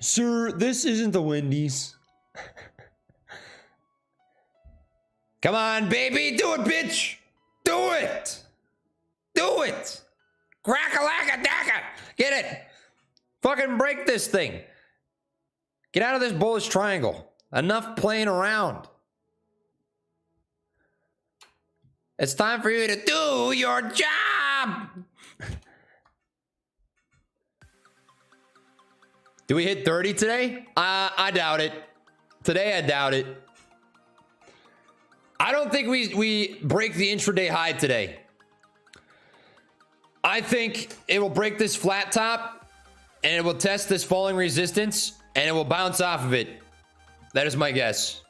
Sir, this isn't the Wendy's. Come on, baby. Do it, bitch. Do it. Do it. Crack-a-lack-a-dack-a. Get it. Fucking break this thing. Get out of this bullish triangle. Enough playing around. It's time for you to do your job. Do we hit 30 today? I doubt it. Today, I doubt it. I don't think we break the intraday high today. I think it will break this flat top and it will test this falling resistance and it will bounce off of it. That is my guess.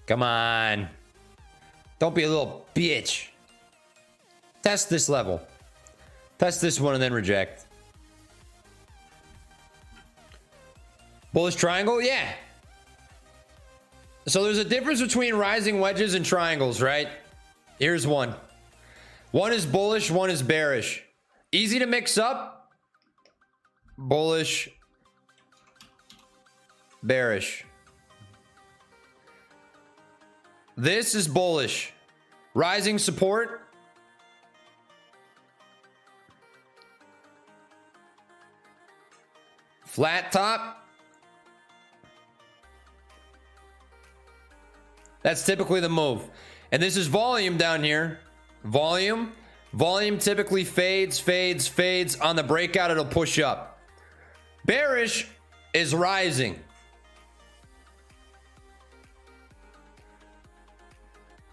Come on. Don't be a little bitch. Test this level. Test this one and then reject. Bullish triangle? Yeah. So there's a difference between rising wedges and triangles, right? Here's one. One is bullish, one is bearish. Easy to mix up. Bullish. Bearish. This is bullish. Rising support. Flat top. That's typically the move. And this is volume down here. Volume. Volume typically fades, fades, fades. On the breakout, it'll push up. Bearish is rising.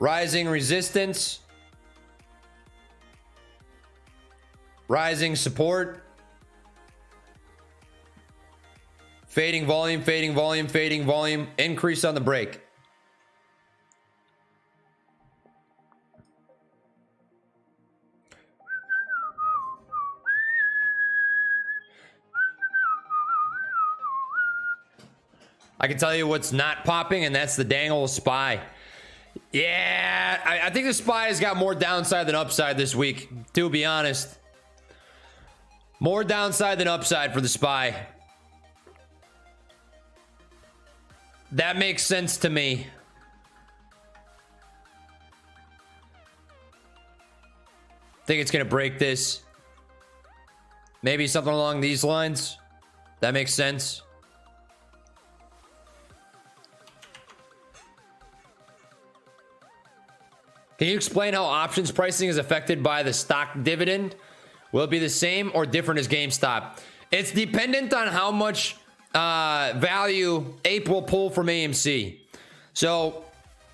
Rising resistance. Rising support. Fading volume, fading volume, fading volume. Increase on the break. I can tell you what's not popping, and that's the dangle SPY. Yeah, I think the SPY has got more downside than upside this week, to be honest. More downside than upside for the SPY. That makes sense to me. Think it's going to break this. Maybe something along these lines. That makes sense. Can you explain how options pricing is affected by the stock dividend? Will it be the same or different as GameStop? It's dependent on how much value Ape will pull from AMC. So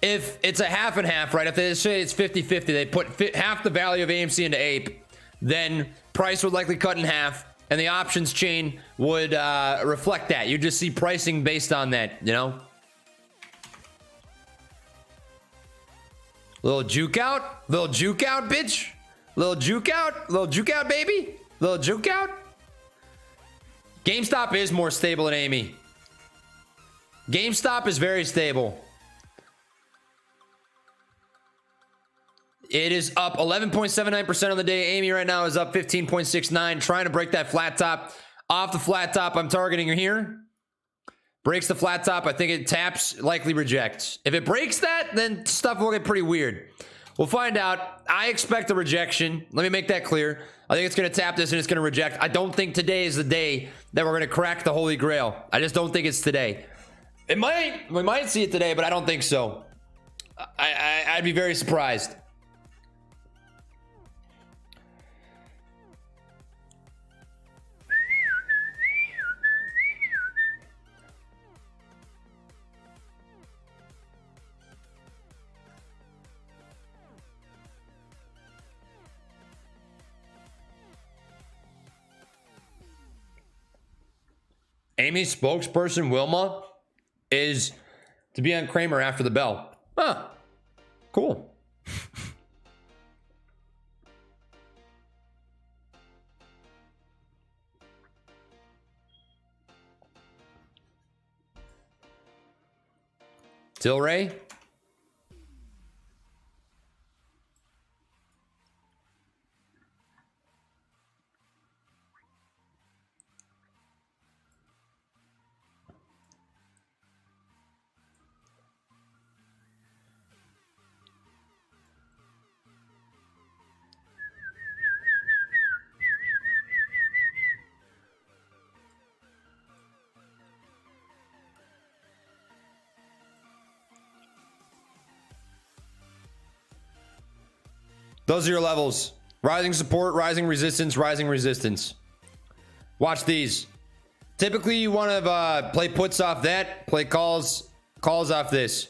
if it's a half and half, right? If they say it's 50-50, they put half the value of AMC into Ape, then price would likely cut in half, and the options chain would reflect that. You just see pricing based on that, you know? Little juke out, bitch. Little juke out, baby. Little juke out. GameStop is more stable than AME. GameStop is very stable. It is up 11.79% on the day. AME right now is up 15.69, trying to break that flat top. Off the flat top, I'm targeting here. Breaks the flat top. I think it taps, likely rejects. If it breaks that, then stuff will get pretty weird. We'll find out. I expect a rejection. Let me make that clear. I think it's going to tap this and it's going to reject. I don't think today is the day that we're going to crack the Holy Grail. I just don't think it's today. We might see it today, but I don't think so. I'd be very surprised. Amy's spokesperson, Wilma, is to be on Kramer after the bell. Huh. Cool. Tilray? Those are your levels. Rising support, rising resistance, rising resistance. Watch these. Typically, you want to play puts off that, play calls off this.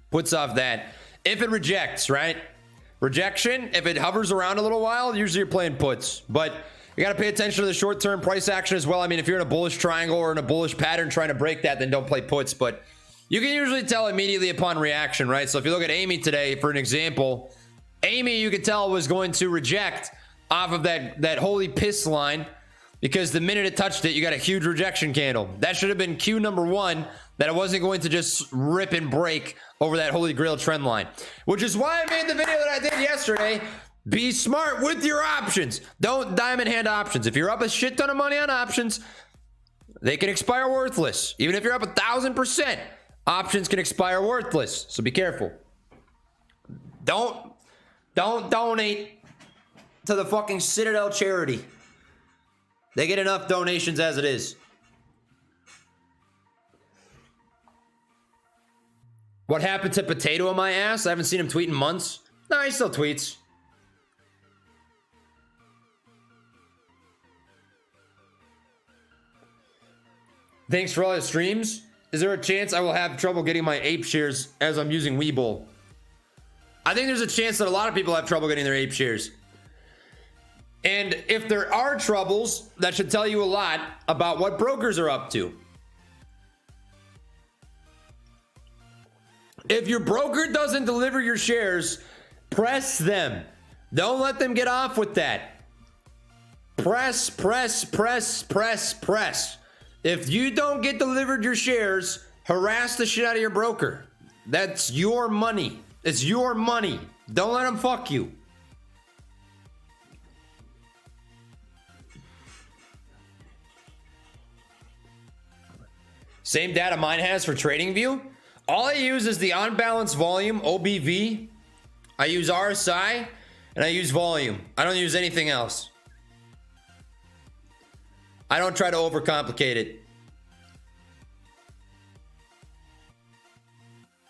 Puts off that. If it rejects, right? Rejection, if it hovers around a little while, usually you're playing puts. But you got to pay attention to the short-term price action as well. I mean, if you're in a bullish triangle or in a bullish pattern trying to break that, then don't play puts. But you can usually tell immediately upon reaction, right? So if you look at Amy today, for an example, Amy, you could tell, was going to reject off of that holy piss line, because the minute it touched it, you got a huge rejection candle. That should have been cue number one, that it wasn't going to just rip and break over that holy grail trend line, which is why I made the video that I did yesterday. Be smart with your options. Don't diamond hand options. If you're up a shit ton of money on options, they can expire worthless. Even if you're up 1,000%, options can expire worthless. So be careful. Don't donate to the fucking Citadel charity. They get enough donations as it is. What happened to Potato on my ass? I haven't seen him tweet in months. No, he still tweets. Thanks for all the streams. Is there a chance I will have trouble getting my ape shares as I'm using Webull? I think there's a chance that a lot of people have trouble getting their ape shares. And if there are troubles, that should tell you a lot about what brokers are up to. If your broker doesn't deliver your shares, press them. Don't let them get off with that. Press. If you don't get delivered your shares, harass the shit out of your broker. That's your money. It's your money. Don't let them fuck you. Same data mine has for TradingView. All I use is the on balance volume, OBV. I use RSI and I use volume. I don't use anything else. I don't try to overcomplicate it.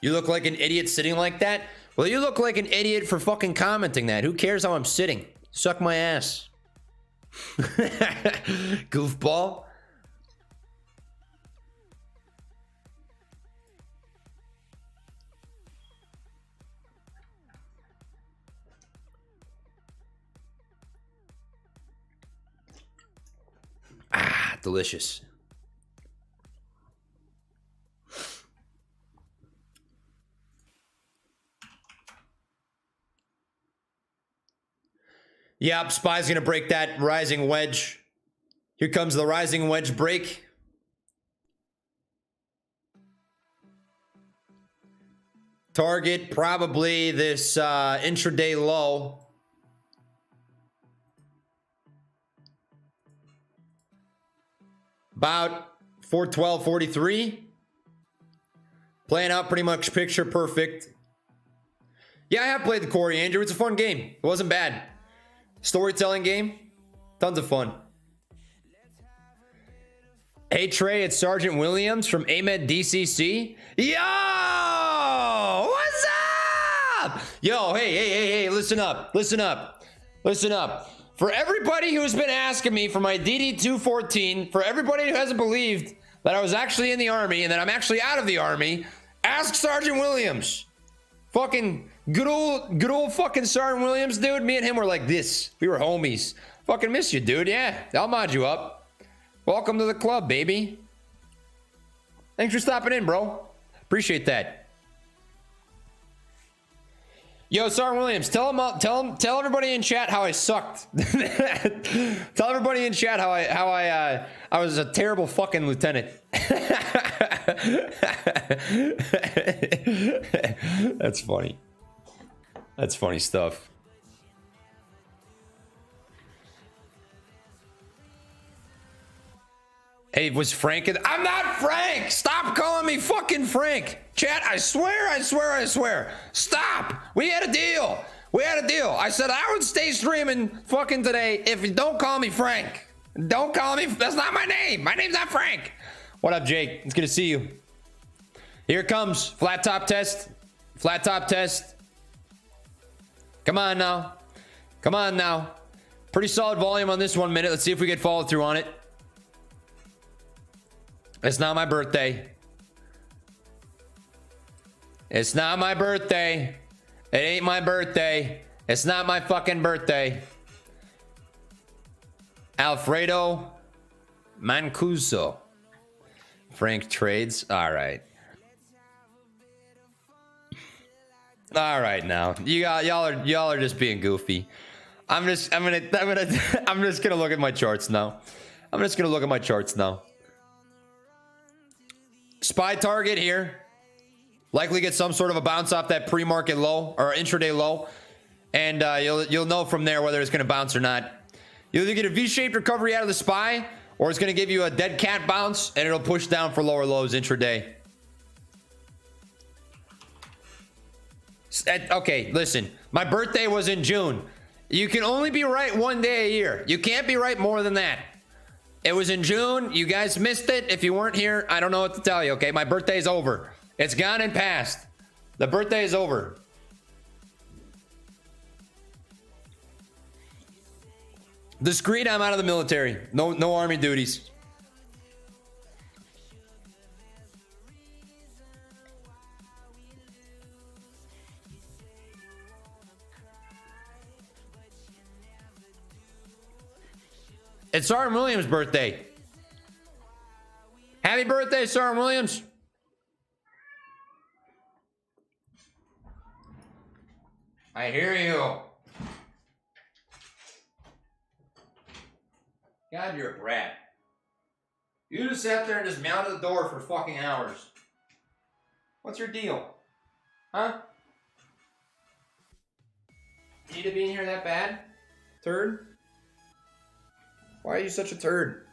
You look like an idiot sitting like that? Well, you look like an idiot for fucking commenting that. Who cares how I'm sitting? Suck my ass. Goofball. Ah, delicious. Yep, SPY's gonna break that rising wedge. Here comes the rising wedge break. Target probably this intraday low. About 412.43. Playing out pretty much picture perfect. Yeah, I have played the Corey Andrew. It's a fun game. It wasn't bad. Storytelling game. Tons of fun. Hey Trey, it's Sergeant Williams from AMED DCC. Yo, what's up? Yo, hey, listen up. For everybody who's been asking me for my DD-214, for everybody who hasn't believed that I was actually in the Army and that I'm actually out of the Army, ask Sergeant Williams. Fucking good old fucking Sergeant Williams, dude. Me and him were like this. We were homies. Fucking miss you, dude. Yeah, I'll mod you up. Welcome to the club, baby. Thanks for stopping in, bro. Appreciate that. Yo, Sergeant Williams, tell everybody in chat how I sucked. Tell everybody in chat how I was a terrible fucking lieutenant. That's funny. That's funny stuff. Hey, was Frank in? I'm not Frank! Stop calling me fucking Frank! Chat, I swear. Stop! We had a deal. I said I would stay streaming fucking today if you don't call me Frank. Don't call me, that's not my name. My name's not Frank. What up, Jake? It's good to see you. Here it comes. Flat top test. Come on now. Pretty solid volume on this 1 minute. Let's see if we get follow through on it. It's not my birthday. It ain't my birthday. It's not my fucking birthday. Alfredo Mancuso. Frank trades. All right now. Y'all are just being goofy. I'm just gonna look at my charts now. SPY target here. Likely get some sort of a bounce off that pre-market low or intraday low. And you'll know from there whether it's going to bounce or not. You'll either get a V-shaped recovery out of the SPY, or it's going to give you a dead cat bounce and it'll push down for lower lows intraday. Okay, listen. My birthday was in June. You can only be right one day a year. You can't be right more than that. It was in June. You guys missed it. If you weren't here, I don't know what to tell you, okay? My birthday's over. It's gone and past. The birthday is over. Discreet, I'm out of the military. No army duties. It's Sergeant Williams' birthday. Happy birthday, Sergeant Williams. I hear you. God, you're a brat. You just sat there and just mounted the door for fucking hours. What's your deal? Huh? You need to be in here that bad? Turd? Why are you such a turd?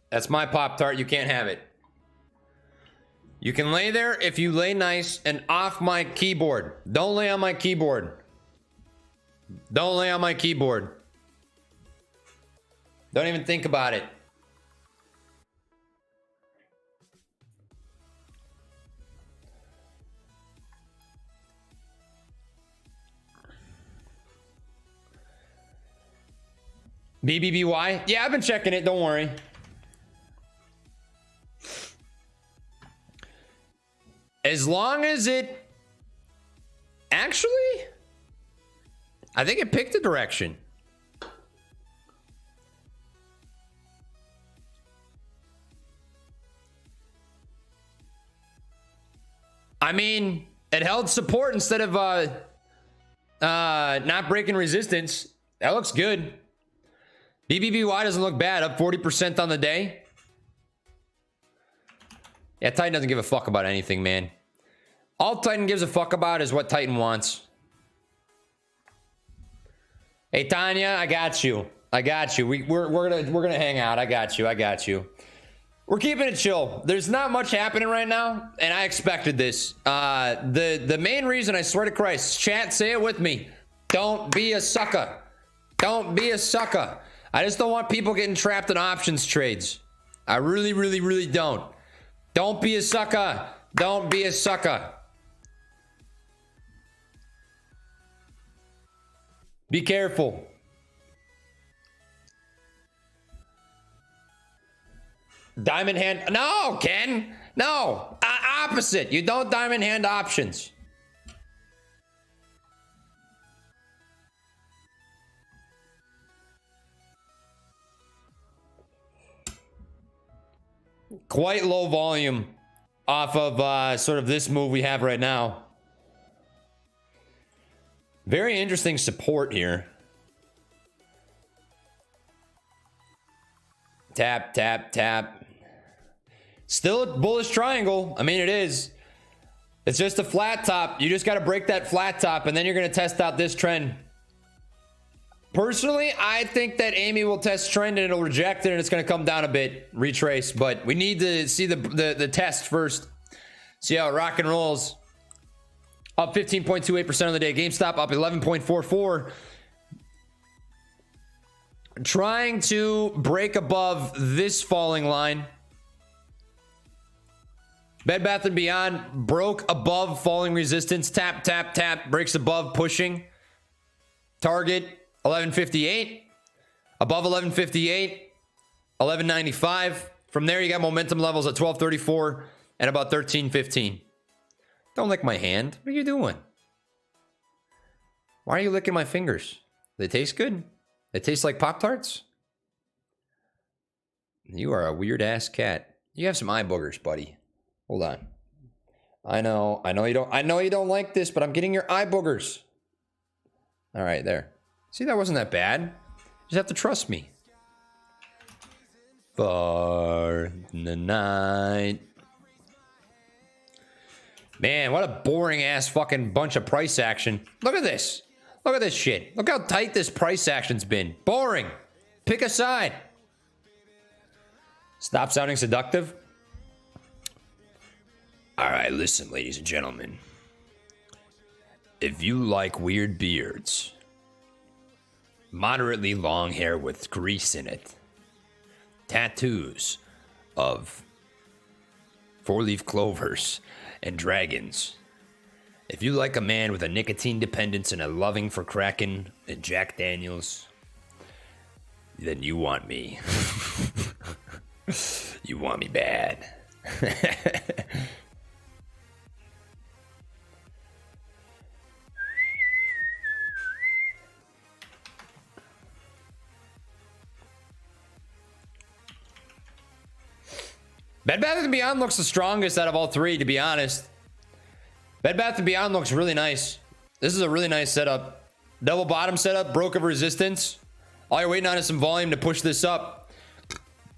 That's my Pop-Tart. You can't have it. You can lay there if you lay nice and off my keyboard. Don't lay on my keyboard. Don't lay on my keyboard. Don't even think about it. BBBY? Yeah, I've been checking it. Don't worry. As long as it... Actually, I think it picked a direction. I mean, it held support instead of not breaking resistance. That looks good. BBBY doesn't look bad, up 40% on the day. Yeah, Titan doesn't give a fuck about anything, man. All Titan gives a fuck about is what Titan wants. Hey, Tanya, I got you. We're gonna hang out. I got you. We're keeping it chill. There's not much happening right now, and I expected this. The main reason, I swear to Christ, chat, say it with me. Don't be a sucker. Don't be a sucker. I just don't want people getting trapped in options trades. I really, really, really don't. Don't be a sucker. Don't be a sucker. Be careful. Diamond hand. No, Ken. No. Opposite. You don't diamond hand options. Quite low volume off of sort of this move we have right now. Very interesting support here. Tap, tap, tap. Still a bullish triangle. I mean, it is. It's just a flat top. You just got to break that flat top, and then you're going to test out this trend. Personally, I think that Amy will test trend and it'll reject it, and it's going to come down a bit, retrace. But we need to see the test first. See how it rock and rolls. Up 15.28% on the day. GameStop up 11.44. Trying to break above this falling line. Bed Bath & Beyond broke above falling resistance. Tap, tap, tap. Breaks above pushing. Target 1158. Above 1158. 1195. From there, you got momentum levels at 1234 and about 1315. Don't lick my hand. What are you doing? Why are you licking my fingers? They taste good. They taste like Pop-Tarts. You are a weird ass cat. You have some eye boogers, buddy. Hold on. I know you don't like this, but I'm getting your eye boogers. All right, there. See, that wasn't that bad. You just have to trust me. For the night. Man, what a boring ass fucking bunch of price action. Look at this. Look at this shit. Look how tight this price action's been. Boring. Pick a side. Stop sounding seductive. All right, listen, ladies and gentlemen. If you like weird beards, moderately long hair with grease in it, tattoos of four-leaf clovers and dragons, if you like a man with a nicotine dependence and a loving for Kraken and Jack Daniels, then you want me. You want me bad. Bed Bath & Beyond looks the strongest out of all three, to be honest. Bed Bath & Beyond looks really nice. This is a really nice setup. Double bottom setup, broke of resistance. All you're waiting on is some volume to push this up.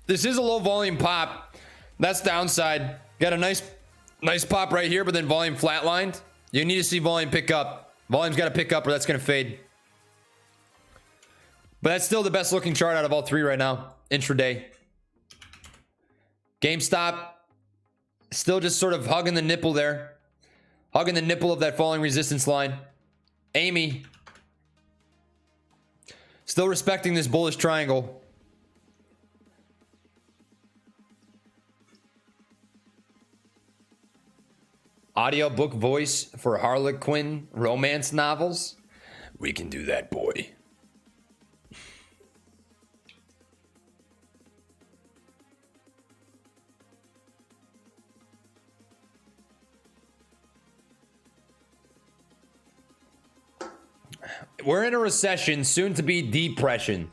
This is a low volume pop. That's downside. Got a nice pop right here, but then volume flatlined. You need to see volume pick up. Volume's got to pick up or that's going to fade. But that's still the best looking chart out of all three right now. Intraday. GameStop, still just sort of hugging the nipple there. Hugging the nipple of that falling resistance line. Amy, still respecting this bullish triangle. Audiobook voice for Harlequin romance novels. We can do that, boy. We're in a recession, soon to be depression.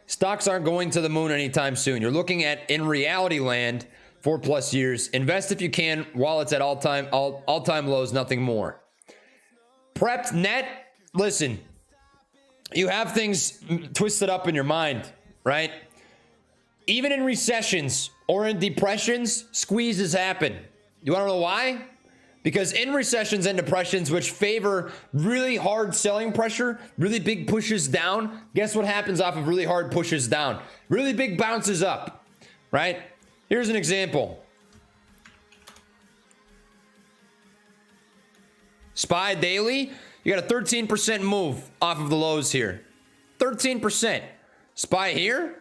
Stocks aren't going to the moon anytime soon. You're looking at, in reality land, 4+ years. Invest if you can while it's at all-time lows, nothing more. Prepped net, listen, you have things twisted up in your mind, right? Even in recessions or in depressions, squeezes happen. You want to know why? Because in recessions and depressions, which favor really hard selling pressure, really big pushes down, guess what happens off of really hard pushes down? Really big bounces up, right? Here's an example. SPY daily, you got a 13% move off of the lows here. 13%. SPY here,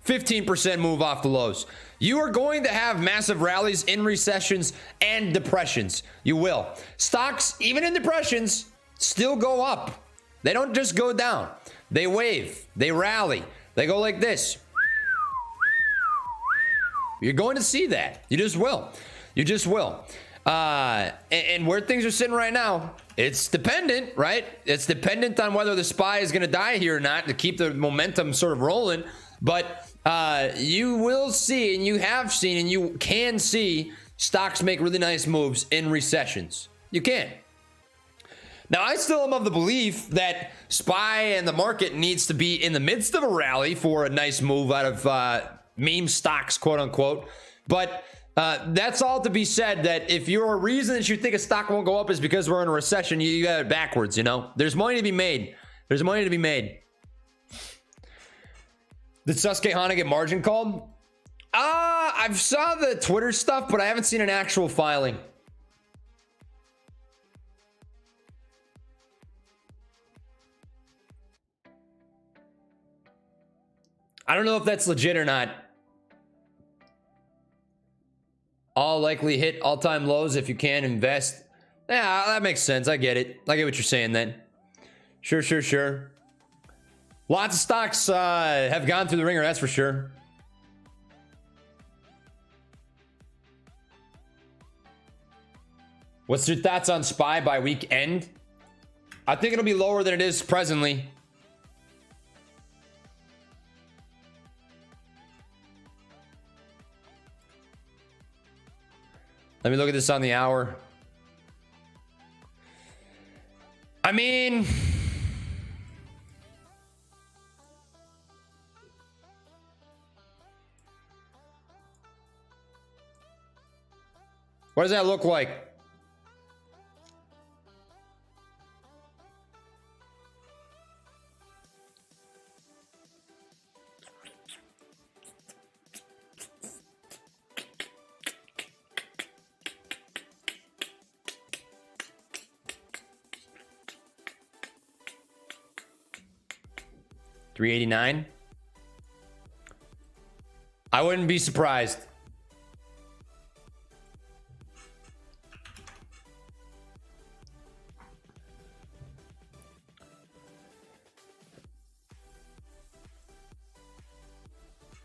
15% move off the lows. You are going to have massive rallies in recessions and depressions. You will. Stocks, even in depressions, still go up. They don't just go down. They wave. They rally. They go like this. You're going to see that. You just will. You just will. And where things are sitting right now, it's dependent, right? It's dependent on whether the SPY is going to die here or not to keep the momentum sort of rolling. But you will see, and you have seen, and you can see stocks make really nice moves in recessions. You can. Now, I still am of the belief that SPY and the market needs to be in the midst of a rally for a nice move out of meme stocks, quote unquote. But that's all to be said, that if your reason that you think a stock won't go up is because we're in a recession, you got it backwards, you know? There's money to be made. There's money to be made. Did Susquehanna get margin called? I've saw the Twitter stuff, but I haven't seen an actual filing. I don't know if that's legit or not. All likely hit all-time lows if you can invest. Yeah, that makes sense. I get it. I get what you're saying then. Sure. Lots of stocks have gone through the ringer, that's for sure. What's your thoughts on SPY by week end? I think it'll be lower than it is presently. Let me look at this on the hour. I mean, what does that look like? $389. I wouldn't be surprised.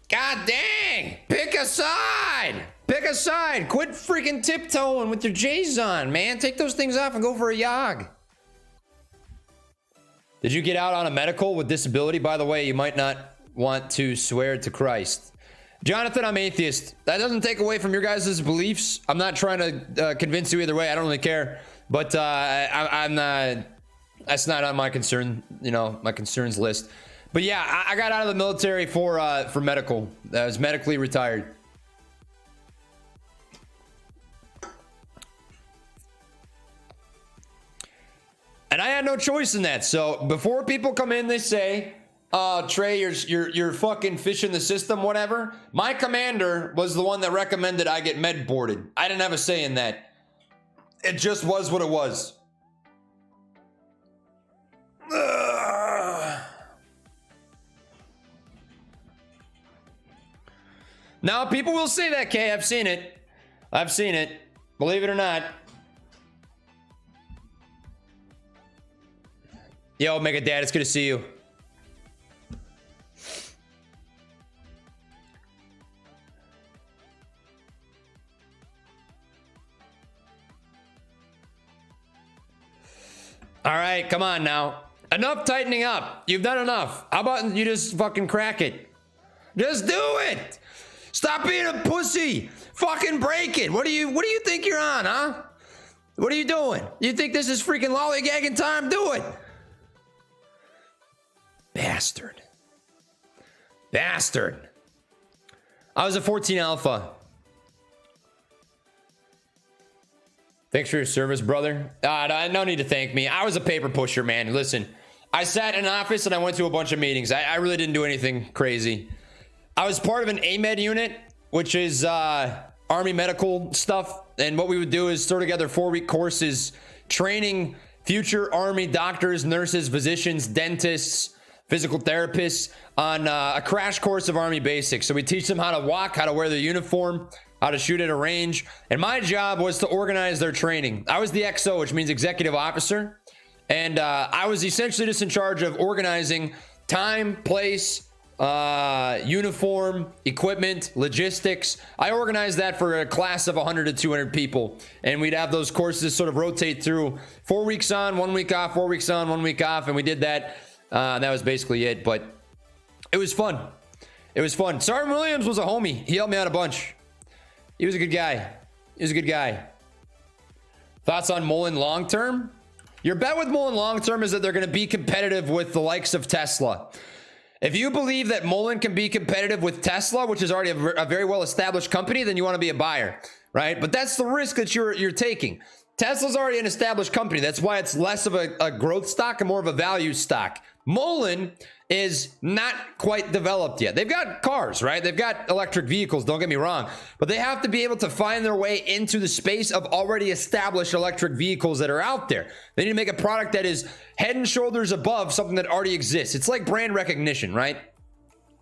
God dang! Pick a side! Pick a side! Quit freaking tiptoeing with your J's on, man. Take those things off and go for a jog. Did you get out on a medical with disability? By the way, you might not want to swear to Christ. Jonathan, I'm atheist. That doesn't take away from your guys' beliefs. I'm not trying to convince you either way. I don't really care. But I'm not... That's not on my concern, you know, my concerns list. But yeah, I got out of the military for medical. I was medically retired. And I had no choice in that. So before people come in, they say, Trey, you're fucking fishing the system, whatever. My commander was the one that recommended I get med boarded. I didn't have a say in that. It just was what it was. Now, people will say that, Kay. I've seen it. I've seen it. Believe it or not. Yo, Mega Dad, it's good to see you. All right, come on now. Enough tightening up. You've done enough. How about you just fucking crack it? Just do it. Stop being a pussy. Fucking break it. What do you think you're on, huh? What are you doing? You think this is freaking lollygagging time? Do it. Bastard. Bastard. I was a 14 alpha. Thanks for your service, brother. No need to thank me. I was a paper pusher, man. Listen, I sat in an office and I went to a bunch of meetings. I really didn't do anything crazy. I was part of an AMED unit which is Army medical stuff. And what we would do is throw together 4-week courses training future Army doctors, nurses, physicians, dentists, physical therapists on a crash course of Army basics. So we teach them how to walk, how to wear their uniform, how to shoot at a range. And my job was to organize their training. I was the XO, which means executive officer. And I was essentially just in charge of organizing time, place, uniform, equipment, logistics. I organized that for a class of 100 to 200 people. And we'd have those courses sort of rotate through 4 weeks on, 1 week off, 4 weeks on, 1 week off. And we did that. That was basically it. But it was fun. It was fun. Sergeant Williams was a homie. He helped me out a bunch. He was a good guy. He was a good guy. Thoughts on Mullen long term? Your bet with Mullen long term is that they're going to be competitive with the likes of Tesla. If you believe that Mullen can be competitive with Tesla, which is already a very well-established company, then you want to be a buyer, right? But that's the risk that you're taking. Tesla's already an established company. That's why it's less of a growth stock and more of a value stock. Mullen is not quite developed yet. They've got cars, right? They've got electric vehicles, don't get me wrong, but they have to be able to find their way into the space of already established electric vehicles that are out there. They need to make a product that is head and shoulders above something that already exists. It's like brand recognition, right?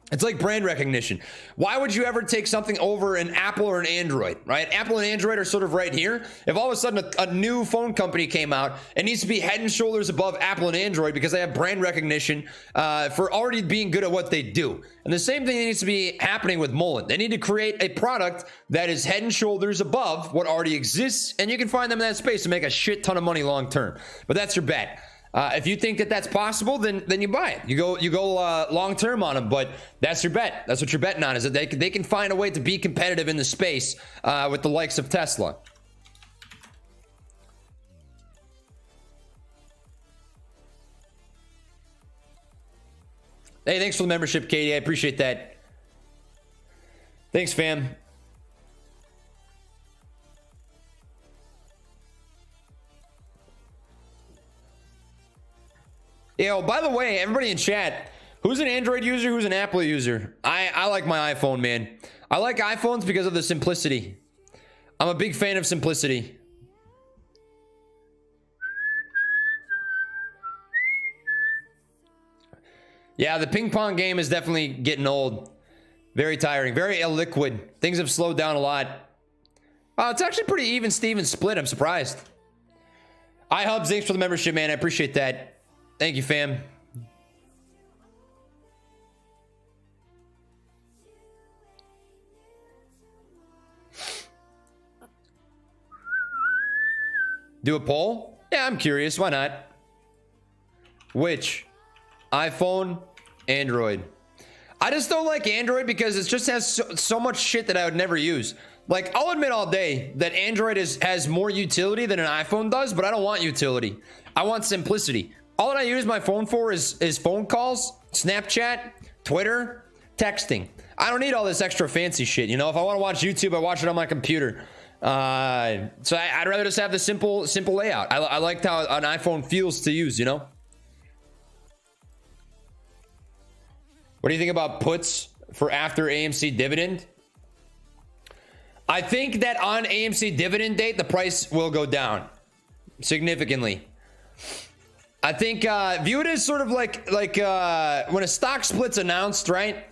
It's like brand recognition. Why would you ever take something over an Apple or an Android, right? Apple and Android are sort of right here. If all of a sudden a new phone company came out, it needs to be head and shoulders above Apple and Android because they have brand recognition for already being good at what they do. And the same thing needs to be happening with Mullen. They need to create a product that is head and shoulders above what already exists, and you can find them in that space to make a shit ton of money long term. But that's your bet. If you think that that's possible, then you buy it. You go long term on them, but that's your bet. That's what you're betting on, is that they can find a way to be competitive in the space with the likes of Tesla. Hey, thanks for the membership, Katie. I appreciate that. Thanks, fam. Yo, by the way, everybody in chat, who's an Android user, who's an Apple user? I like my iPhone, man. I like iPhones because of the simplicity. I'm a big fan of simplicity. Yeah, the ping pong game is definitely getting old. Very tiring, very illiquid. Things have slowed down a lot. It's actually pretty even Steven split. I'm surprised. iHubs, thanks for the membership, man. I appreciate that. Thank you, fam. Do a poll? Yeah, I'm curious. Why not? Which? iPhone, Android. I just don't like Android because it just has so much shit that I would never use. Like, I'll admit all day that Android has more utility than an iPhone does, but I don't want utility. I want simplicity. All that I use my phone for is phone calls, Snapchat, Twitter, texting. I don't need all this extra fancy shit. You know, if I want to watch YouTube, I watch it on my computer. So I'd rather just have the simple layout. I liked how an iPhone feels to use, you know? What do you think about puts for after AMC dividend? I think that on AMC dividend date, the price will go down significantly. I think view it as sort of like when a stock split's announced, right?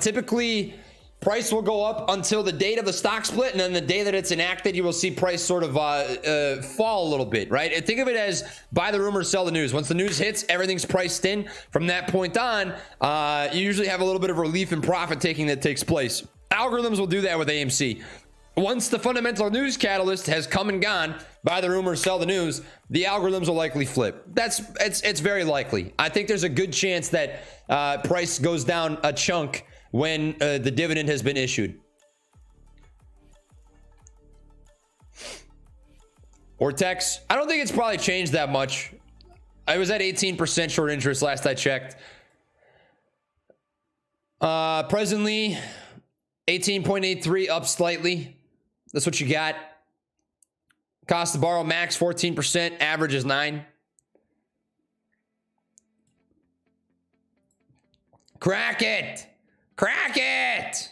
Typically, price will go up until the date of the stock split, and then the day that it's enacted, you will see price sort of fall a little bit, right? And think of it as buy the rumor, sell the news. Once the news hits, everything's priced in. From that point on, you usually have a little bit of relief and profit taking that takes place. Algorithms will do that with AMC. Once the fundamental news catalyst has come and gone, buy the rumor, sell the news, the algorithms will likely flip. It's very likely. I think there's a good chance that price goes down a chunk when the dividend has been issued. Ortex, I don't think it's probably changed that much. I was at 18% short interest last I checked. Presently, 18.83 up slightly. That's what you got. Cost to borrow max 14%, average is 9. Crack it. Crack it.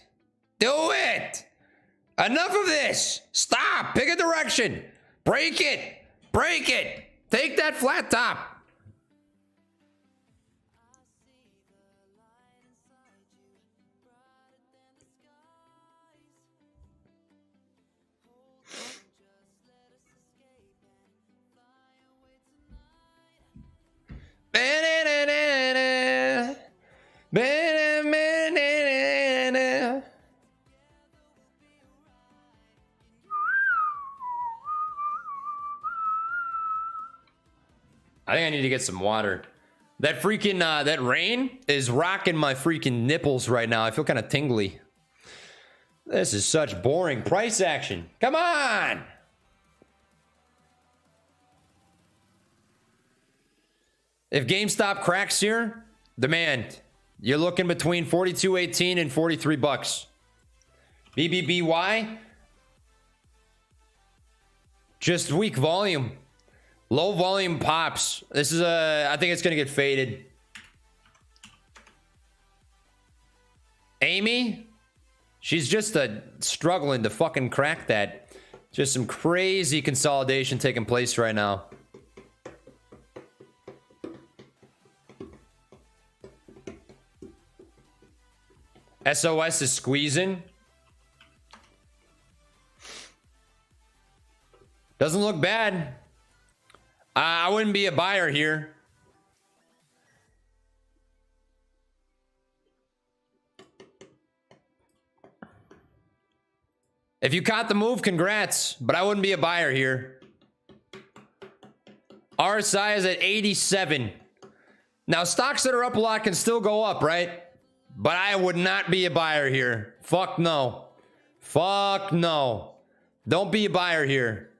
Do it. Enough of this. Stop. Pick a direction. Break it. Break it. Take that flat top. I think I need to get some water. That freaking, that rain is rocking my freaking nipples right now. I feel kind of tingly. This is such boring price action. Come on. If GameStop cracks here, demand. You're looking between $42.18 and $43. BBBY. Just weak volume. Low volume pops. This is I think it's going to get faded. Amy, she's just struggling to fucking crack that. Just some crazy consolidation taking place right now. SOS is squeezing. Doesn't look bad. I wouldn't be a buyer here. If you caught the move, congrats. But I wouldn't be a buyer here. RSI is at 87. Now, stocks that are up a lot can still go up, right? But I would not be a buyer here. Fuck no. Fuck no. Don't be a buyer here.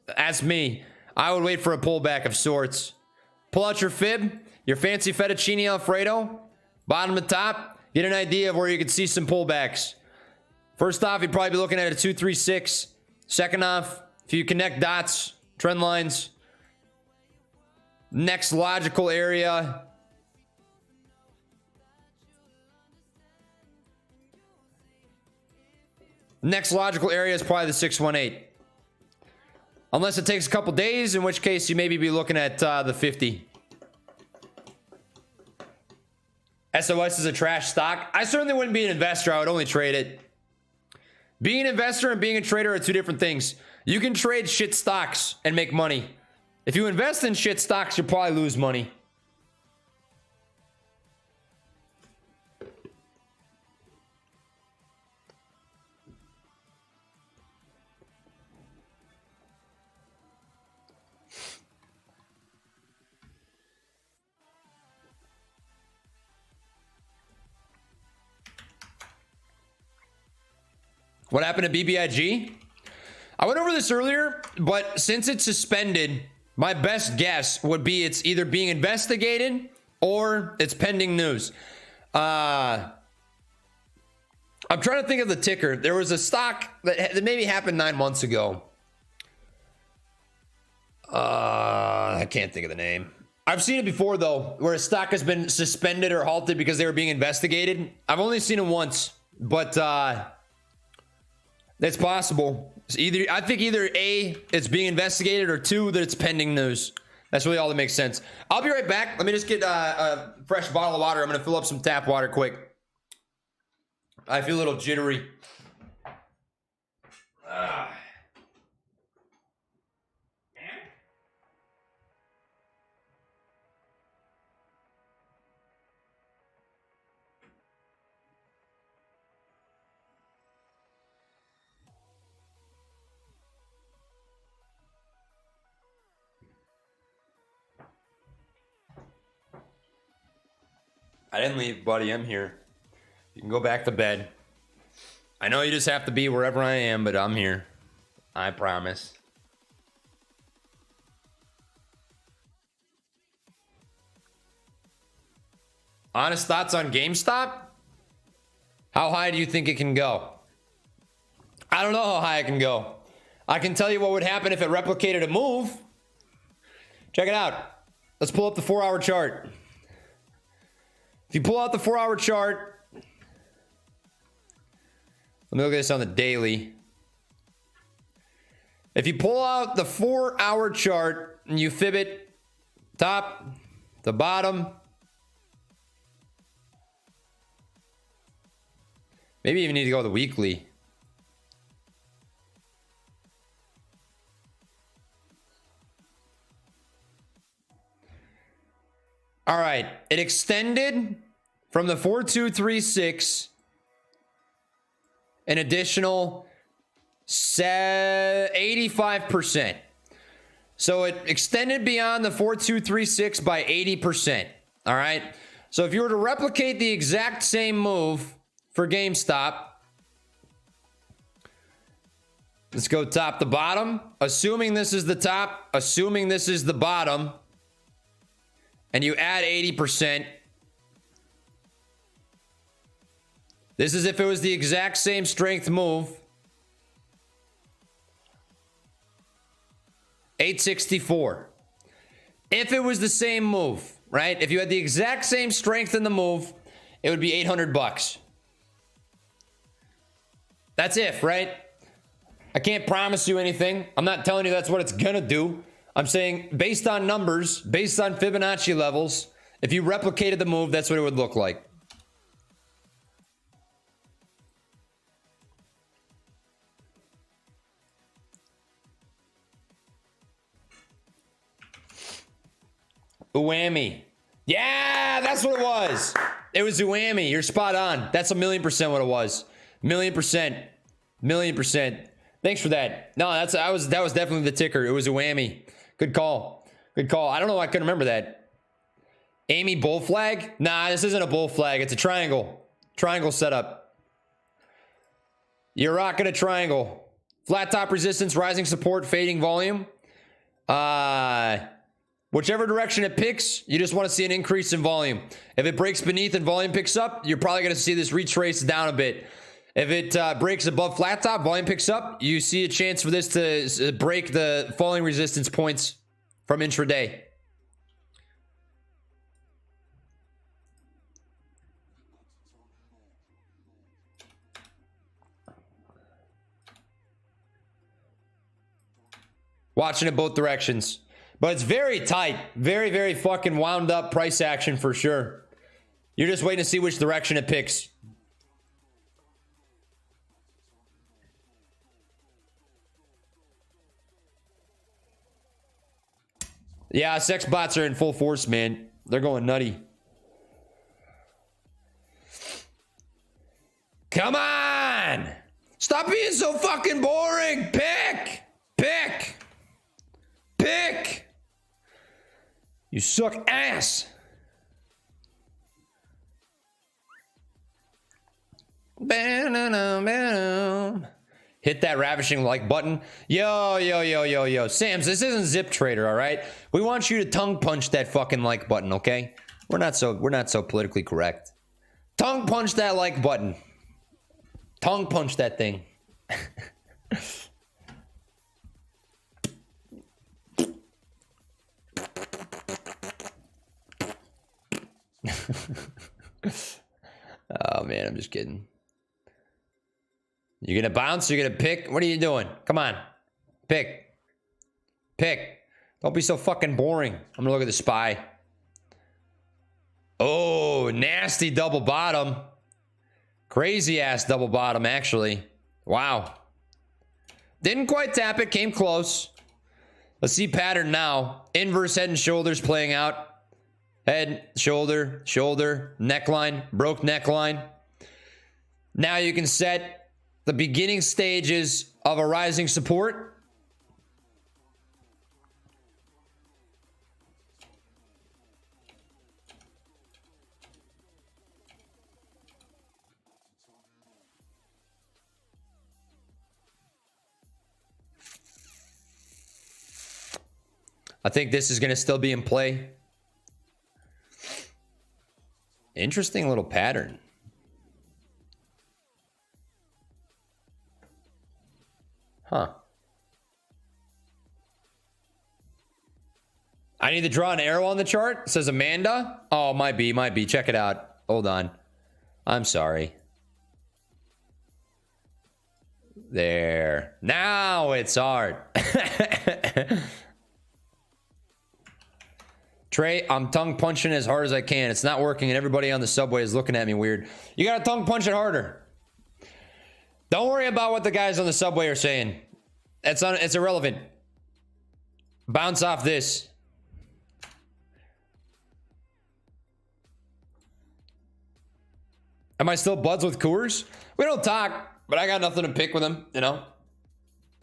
That's me. I would wait for a pullback of sorts. Pull out your fib, your fancy fettuccine Alfredo, bottom to top, get an idea of where you could see some pullbacks. First off, you'd probably be looking at a 236. Second off, if you connect dots, trend lines, next logical area. Next logical area is probably the 618. Unless it takes a couple days, in which case you maybe be looking at the 50. SOS is a trash stock. I certainly wouldn't be an investor. I would only trade it. Being an investor and being a trader are two different things. You can trade shit stocks and make money. If you invest in shit stocks, you'll probably lose money. What happened to BBIG? I went over this earlier, but since it's suspended, my best guess would be it's either being investigated or it's pending news. I'm trying to think of the ticker. There was a stock that maybe happened 9 months ago. I can't think of the name. I've seen it before, though, where a stock has been suspended or halted because they were being investigated. I've only seen it once, but it's possible. I think either A, it's being investigated, or 2, that it's pending news. That's really all that makes sense. I'll be right back. Let me just get a fresh bottle of water. I'm going to fill up some tap water quick. I feel a little jittery. I didn't leave, buddy. I'm here. You can go back to bed. I know you just have to be wherever I am, but I'm here. I promise. Honest thoughts on GameStop? How high do you think it can go? I don't know how high it can go. I can tell you what would happen if it replicated a move. Check it out. Let's pull up the 4-hour chart. If you pull out the 4-hour chart, let me look at this on the daily. If you pull out the 4-hour chart and you fib it top to bottom, maybe you even need to go with the weekly. All right, it extended from the 4236 an additional 85%. So it extended beyond the 4236 by 80%. All right. So if you were to replicate the exact same move for GameStop, let's go top to bottom. Assuming this is the top, assuming this is the bottom, and you add 80%. This is if it was the exact same strength move. 864. If it was the same move, right? If you had the exact same strength in the move, it would be $800. That's if, right? I can't promise you anything. I'm not telling you that's what it's gonna do. I'm saying based on numbers, based on Fibonacci levels, if you replicated the move, that's what it would look like. Uwami. Yeah, that's what it was. It was Uwami. You're spot on. That's 1,000,000% what it was. 1,000,000%. 1,000,000%. Thanks for that. No, that was definitely the ticker. It was Uwami. Good call. Good call. I don't know why I couldn't remember that. Amy bull flag? Nah, this isn't a bull flag. It's a triangle. Triangle setup. You're rocking a triangle. Flat top resistance, rising support, fading volume. Whichever direction it picks, you just want to see an increase in volume. If it breaks beneath and volume picks up, you're probably going to see this retrace down a bit. If it breaks above flat top, volume picks up, you see a chance for this to break the falling resistance points from intraday. Watching it both directions. But it's very tight. Very, very fucking wound up price action for sure. You're just waiting to see which direction it picks. Yeah, sex bots are in full force, man. They're going nutty. Come on! Stop being so fucking boring! Pick! Pick! Pick! You suck ass! Hit that ravishing like button. Yo. Sam's, this isn't Zip Trader, all right? We want you to tongue punch that fucking like button, okay? We're not so politically correct. Tongue punch that like button. Tongue punch that thing. Oh man, I'm just kidding. You're gonna bounce? You're gonna pick? What are you doing? Come on. Pick. Pick. Don't be so fucking boring. I'm gonna look at the SPY. Oh, nasty double bottom. Crazy ass double bottom, actually. Wow. Didn't quite tap it, came close. Let's see pattern now. Inverse head and shoulders playing out. Head, shoulder, shoulder, neckline, broke neckline. Now you can set the beginning stages of a rising support. I think this is going to still be in play. Interesting little pattern. Huh. I need to draw an arrow on the chart. It says Amanda. Oh, might be. Check it out. Hold on. I'm sorry. There. Now it's hard. Trey, I'm tongue punching as hard as I can. It's not working, and everybody on the subway is looking at me weird. You gotta tongue punch it harder. Don't worry about what the guys on the subway are saying. It's irrelevant. Bounce off this. Am I still buds with Coors? We don't talk, but I got nothing to pick with him, you know?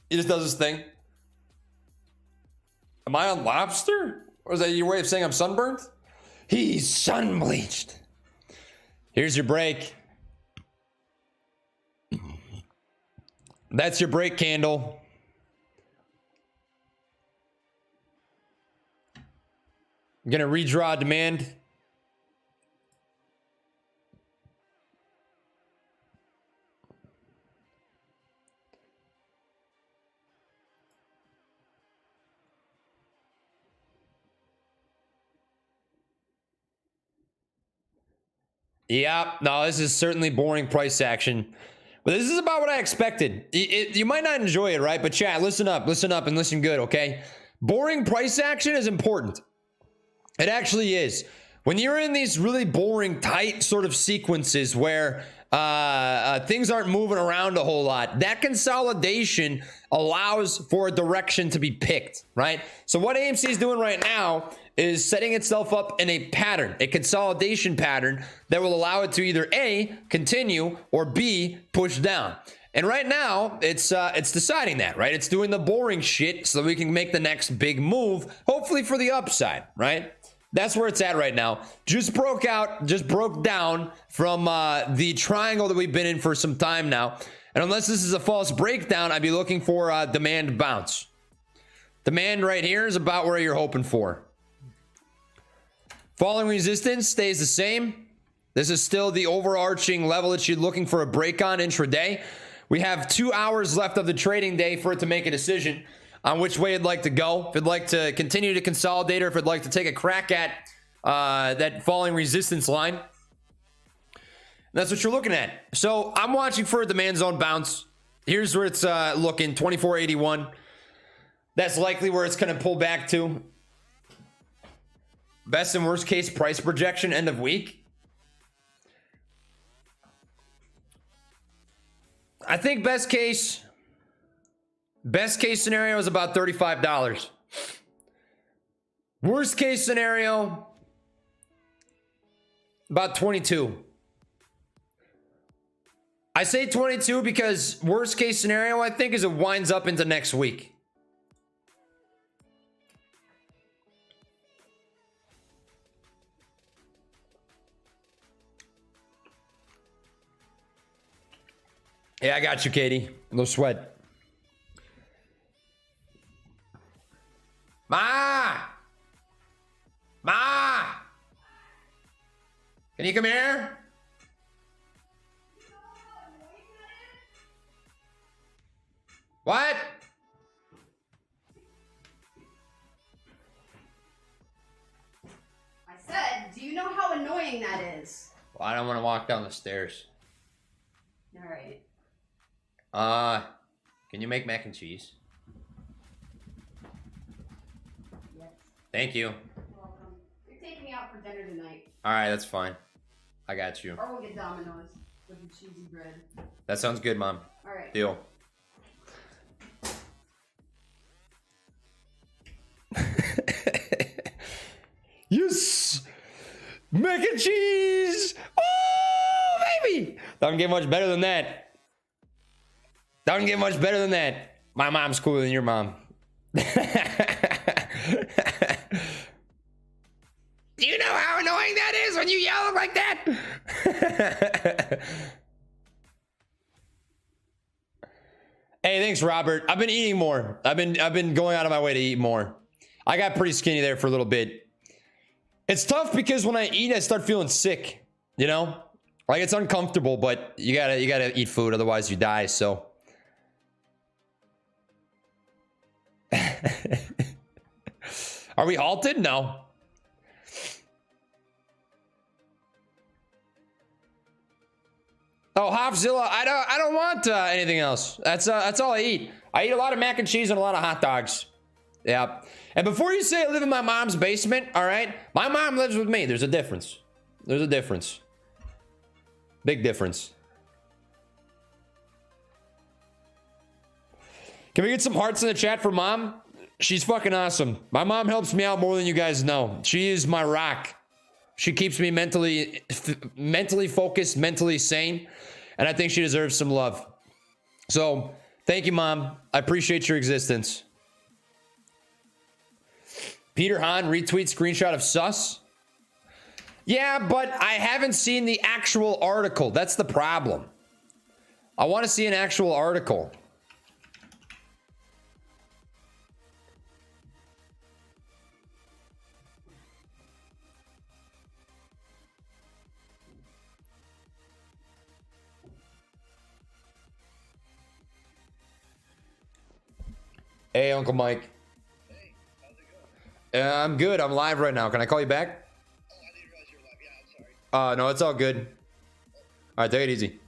He just does his thing. Am I on lobster? Or is that your way of saying I'm sunburned? He's sun bleached. Here's your break. That's your break candle. I'm gonna redraw demand. Yeah, no, this is certainly boring price action. But this is about what I expected. You might not enjoy it, right? But chat, listen up, and listen good, okay? Boring price action is important. It actually is. When you're in these really boring, tight sort of sequences where things aren't moving around a whole lot, that consolidation allows for a direction to be picked, right? So what AMC is doing right now is setting itself up in a pattern, a consolidation pattern that will allow it to either A, continue, or B, push down. And right now, it's deciding that, right? It's doing the boring shit so that we can make the next big move, hopefully for the upside, right? That's where it's at right now. Just broke down from the triangle that we've been in for some time now. And unless this is a false breakdown, I'd be looking for a demand bounce. Demand right here is about where you're hoping for. Falling resistance stays the same. This is still the overarching level that you're looking for a break on intraday. We have 2 hours left of the trading day for it to make a decision on which way it'd like to go. If it'd like to continue to consolidate or if it'd like to take a crack at that falling resistance line. And that's what you're looking at. So I'm watching for a demand zone bounce. Here's where it's looking, 2481. That's likely where it's going to pull back to. Best and worst case price projection end of week. I think best case scenario is about $35. Worst case scenario, about 22. I say 22 because worst case scenario, I think, is it winds up into next week. Yeah, I got you, Katie. No sweat. Ma! Can you come here? What? I said, do you know how annoying that is? Well, I don't want to walk down the stairs. All right. Can you make mac and cheese? Yes. Thank you. You're welcome. You're taking me out for dinner tonight. All right, that's fine. I got you. Or we'll get Domino's with the cheesy bread. That sounds good, Mom. All right. Deal. Yes! Mac and cheese! Oh, baby! Doesn't get much better than that. Doesn't get much better than that. My mom's cooler than your mom. Do you know how annoying that is when you yell like that? Hey, thanks, Robert. I've been eating more. I've been going out of my way to eat more. I got pretty skinny there for a little bit. It's tough because when I eat, I start feeling sick. You know, like it's uncomfortable, but you gotta eat food, otherwise you die. So. Are we halted? No. Oh, Hofzilla. I don't want anything else. That's all I eat. I eat a lot of mac and cheese and a lot of hot dogs. Yeah. And before you say I live in my mom's basement, all right? My mom lives with me. There's a difference. There's a difference. Big difference. Can we get some hearts in the chat for mom? She's fucking awesome. My mom helps me out more than you guys know. She is my rock. She keeps me mentally focused, mentally sane, and I think she deserves some love. So, thank you, Mom. I appreciate your existence. Peter Hahn retweet screenshot of sus. Yeah, but I haven't seen the actual article. That's the problem. I want to see an actual article. Hey, Uncle Mike. Hey, how's it going? I'm good. I'm live right now. Can I call you back? Oh, I didn't realize you were live. Yeah, I'm sorry. No, it's all good. All right, take it easy.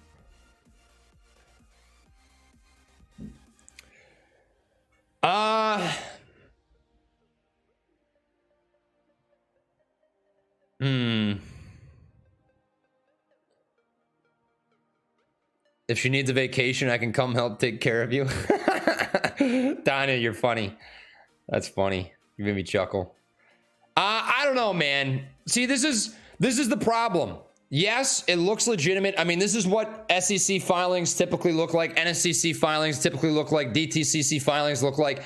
If she needs a vacation, I can come help take care of you. Donna, you're funny. That's funny. You made me chuckle. I don't know, man. See, this is the problem. Yes, it looks legitimate. I mean, this is what SEC filings typically look like. NSCC filings typically look like. DTCC filings look like.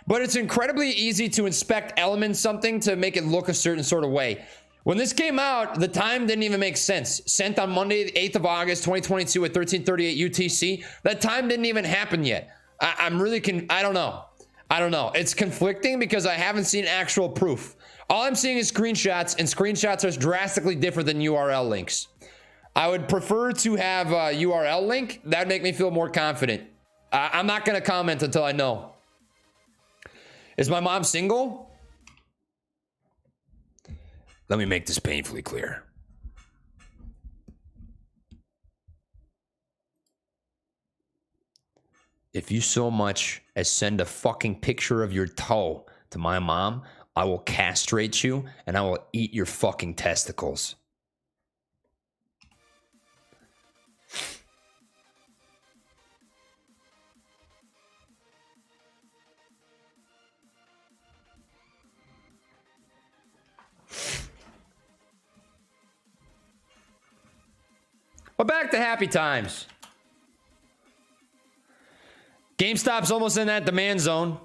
But it's incredibly easy to inspect elements something to make it look a certain sort of way. When this came out, the time didn't even make sense. Sent on Monday, the 8th of August, 2022 at 13:38 UTC. That time didn't even happen yet. I'm really, I don't know. I don't know. It's conflicting because I haven't seen actual proof. All I'm seeing is screenshots, and screenshots are drastically different than URL links. I would prefer to have a URL link. That'd make me feel more confident. I'm not going to comment until I know. Is my mom single? Let me make this painfully clear. If you so much as send a fucking picture of your toe to my mom, I will castrate you and I will eat your fucking testicles. But back to happy times. GameStop's almost in that demand zone.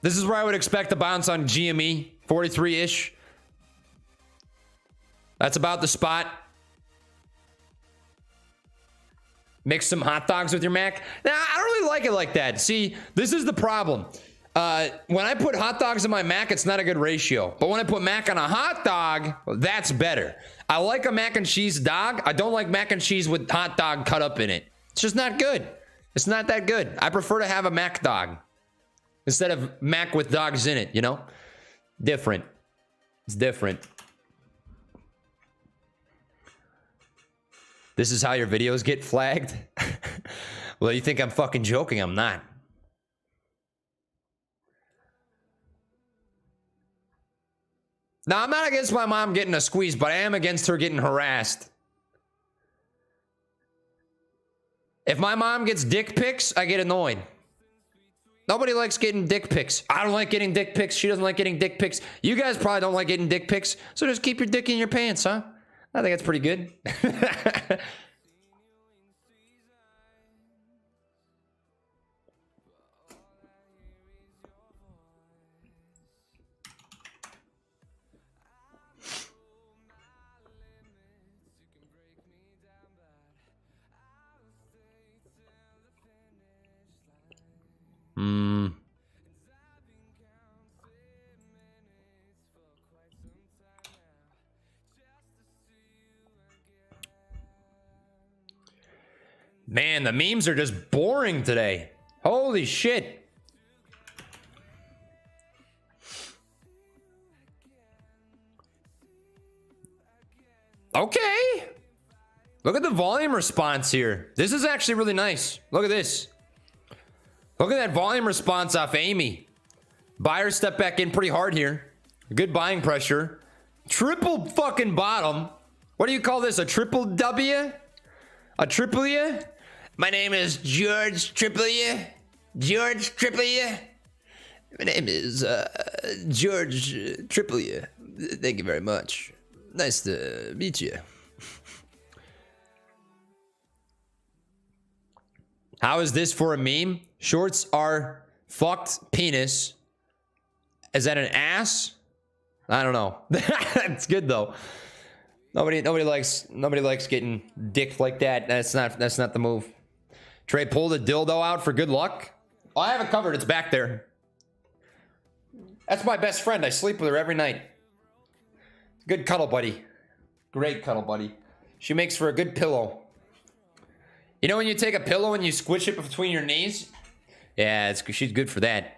This is where I would expect a bounce on GME, 43-ish. That's about the spot. Mix some hot dogs with your Mac. Nah, I don't really like it like that. See, this is the problem. When I put hot dogs in my Mac, it's not a good ratio. But when I put Mac on a hot dog, that's better. I like a mac and cheese dog. I don't like mac and cheese with hot dog cut up in it. It's just not good. It's not that good. I prefer to have a Mac dog instead of Mac with dogs in it, you know? Different. It's different. This is how your videos get flagged? Well, you think I'm fucking joking? I'm not. Now, I'm not against my mom getting a squeeze, but I am against her getting harassed. If my mom gets dick pics, I get annoyed. Nobody likes getting dick pics. I don't like getting dick pics. She doesn't like getting dick pics. You guys probably don't like getting dick pics, so just keep your dick in your pants, huh? I think that's pretty good. Man, the memes are just boring today. Holy shit. Okay. Look at the volume response here. This is actually really nice. Look at this. Look at that volume response off Amy. Buyers step back in pretty hard here. Good buying pressure. Triple fucking bottom. What do you call this? A triple W? A triple U? My name is George Triple U. George Triple U. My name is George Triple U. Thank you very much. Nice to meet you. How is this for a meme? Shorts are fucked penis. Is that an ass? I don't know. It's good though. Nobody likes getting dicked like that. That's not the move. Trey pulled a dildo out for good luck. Oh, I have it covered. It's back there. That's my best friend. I sleep with her every night. Good cuddle buddy. Great cuddle buddy. She makes for a good pillow. You know when you take a pillow and you squish it between your knees? Yeah, she's good for that.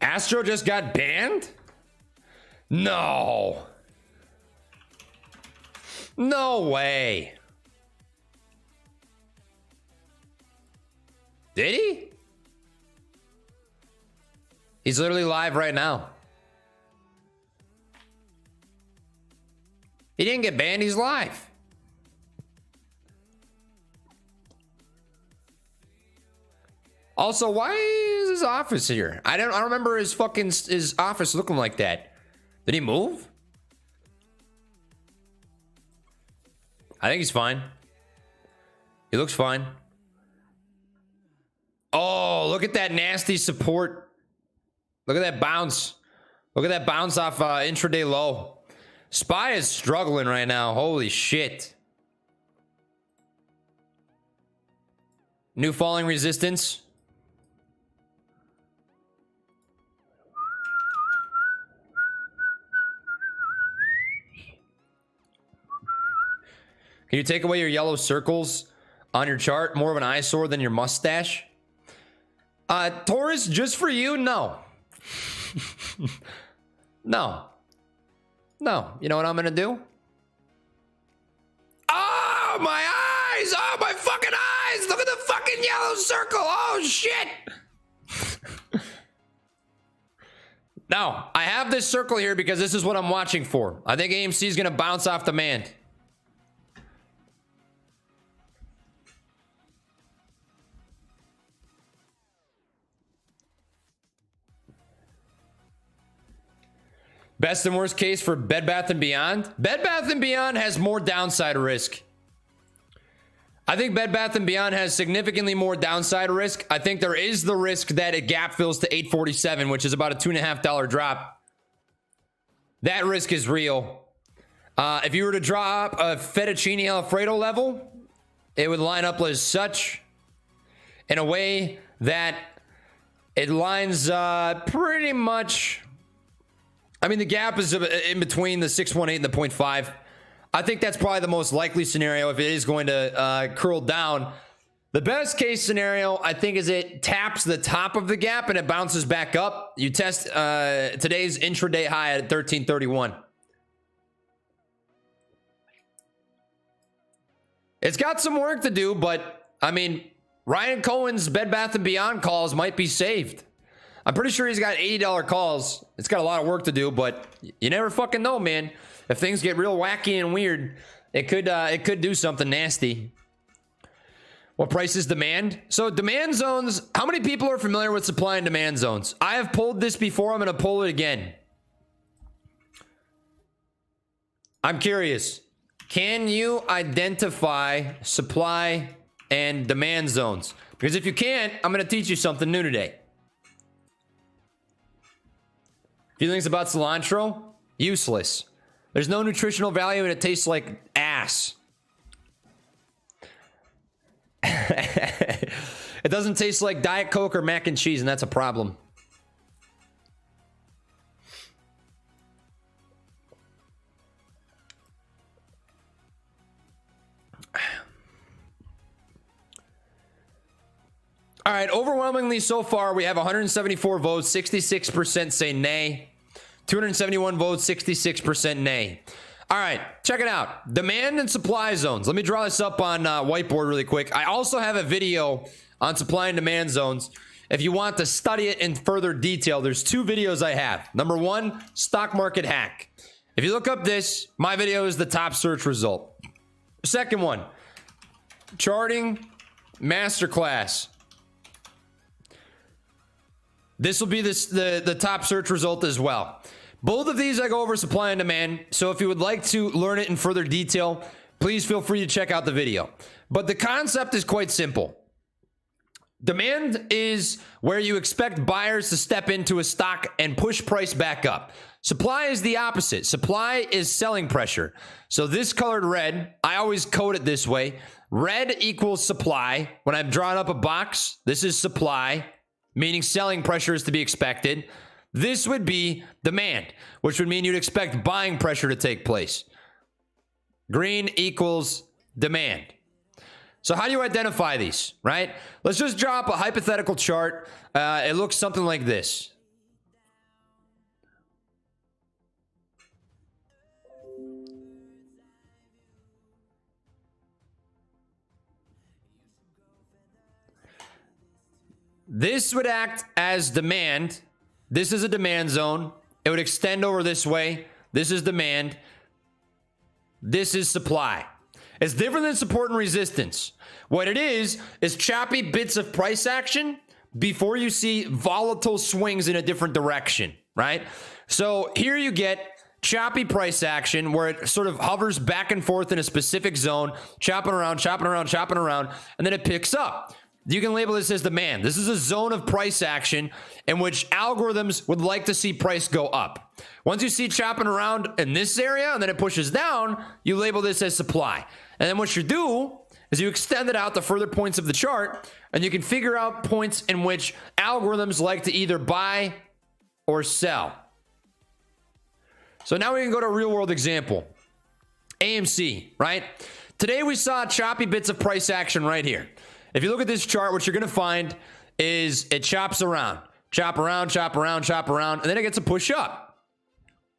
Astro just got banned? No. No way. Did he? He's literally live right now. He didn't get banned, he's live. Also, why is his office here? I don't remember his office looking like that. Did he move? I think he's fine. He looks fine. Oh, look at that nasty support. Look at that bounce. Look at that bounce off intraday low. SPY is struggling right now. Holy shit. New falling resistance. Can you take away your yellow circles on your chart? More of an eyesore than your mustache? Taurus, just for you? No. No. No. You know what I'm going to do? Oh, my eyes! Oh, my fucking eyes! Look at the fucking yellow circle! Oh, shit! No, I have this circle here because this is what I'm watching for. I think AMC is going to bounce off demand. Best and worst case for Bed Bath & Beyond. Bed Bath & Beyond has more downside risk. I think Bed Bath & Beyond has significantly more downside risk. I think there is the risk that a gap fills to $847, which is about a $2.50 drop. That risk is real. If you were to drop a fettuccine Alfredo level, it would line up as such in a way that it lines pretty much... I mean, the gap is in between the 618 and the 0.5. I think that's probably the most likely scenario if it is going to curl down. The best case scenario, I think, is it taps the top of the gap and it bounces back up. You test today's intraday high at 1331. It's got some work to do, but, I mean, Ryan Cohen's Bed Bath & Beyond calls might be saved. I'm pretty sure he's got $80 calls. It's got a lot of work to do, but you never fucking know, man. If things get real wacky and weird, it could do something nasty. What price is demand? So demand zones, how many people are familiar with supply and demand zones? I have pulled this before. I'm going to pull it again. I'm curious. Can you identify supply and demand zones? Because if you can't, I'm going to teach you something new today. Feelings about cilantro? Useless. There's no nutritional value and it tastes like ass. It doesn't taste like Diet Coke or mac and cheese, and that's a problem. All right, overwhelmingly so far, we have 174 votes, 66% say nay, 271 votes, 66% nay. All right, check it out. Demand and supply zones. Let me draw this up on whiteboard really quick. I also have a video on supply and demand zones. If you want to study it in further detail, there's 2 videos I have. Number 1, stock market hack. If you look up this, my video is the top search result. Second one, charting masterclass. This will be the top search result as well. Both of these I go over supply and demand. So if you would like to learn it in further detail, please feel free to check out the video. But the concept is quite simple. Demand is where you expect buyers to step into a stock and push price back up. Supply is the opposite. Supply is selling pressure. So this colored red, I always code it this way. Red equals supply. When I'm drawing up a box, this is supply, meaning selling pressure is to be expected. This would be demand, which would mean you'd expect buying pressure to take place. Green equals demand. So how do you identify these, right? Let's just drop a hypothetical chart. It looks something like this. This would act as demand. This is a demand zone. It would extend over this way. This is demand. This is supply. It's different than support and resistance. What it is choppy bits of price action before you see volatile swings in a different direction, right? So here you get choppy price action where it sort of hovers back and forth in a specific zone, chopping around, chopping around, chopping around, and then it picks up. You can label this as demand. This is a zone of price action in which algorithms would like to see price go up. Once you see chopping around in this area and then it pushes down, you label this as supply. And then what you do is you extend it out to further points of the chart, and you can figure out points in which algorithms like to either buy or sell. So now we can go to a real world example. AMC, right? Today we saw choppy bits of price action right here. If you look at this chart, what you're going to find is it chops around, chop around, chop around, chop around, and then it gets a push up.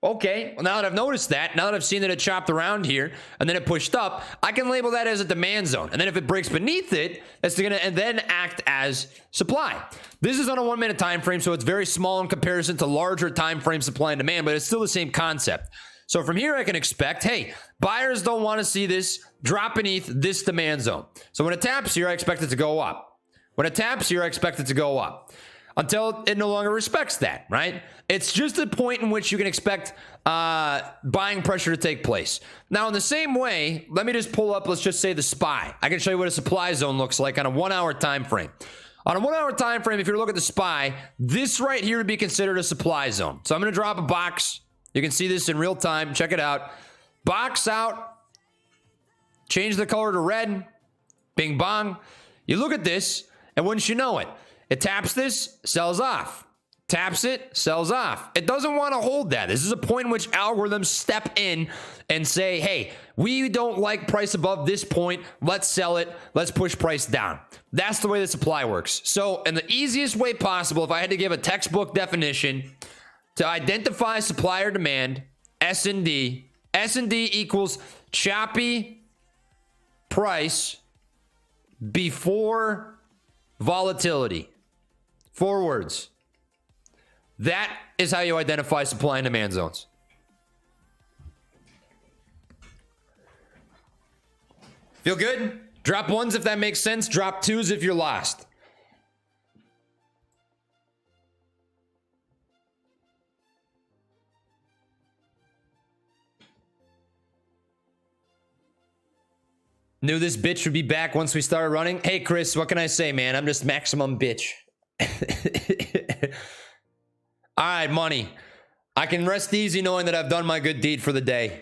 Okay, well, now that I've noticed that, now that I've seen that it chopped around here and then it pushed up, I can label that as a demand zone. And then if it breaks beneath it, that's going to then act as supply. This is on a 1 minute time frame, so it's very small in comparison to larger time frame supply and demand, but it's still the same concept. So from here, I can expect, hey, buyers don't want to see this drop beneath this demand zone. So when it taps here, I expect it to go up. When it taps here, I expect it to go up until it no longer respects that, right? It's just a point in which you can expect buying pressure to take place. Now, in the same way, let me just pull up, let's just say the SPY. I can show you what a supply zone looks like on a 1 hour time frame. On a 1 hour time frame, if you look at the SPY, this right here would be considered a supply zone. So I'm going to drop a box. You can see this in real time. Check it out. Box out. Change the color to red. Bing bong. You look at this, and wouldn't you know it, it taps this, sells off. Taps it, sells off. It doesn't want to hold that. This is a point in which algorithms step in and say, hey, we don't like price above this point. Let's sell it. Let's push price down. That's the way the supply works. So in the easiest way possible, if I had to give a textbook definition to identify supply or demand, S&D equals choppy price before volatility. 4 words. That is how you identify supply and demand zones. Feel good? Drop 1s if that makes sense. Drop 2s if you're lost. Knew this bitch would be back once we started running. Hey, Chris, what can I say, man? I'm just maximum bitch. All right, money. I can rest easy knowing that I've done my good deed for the day.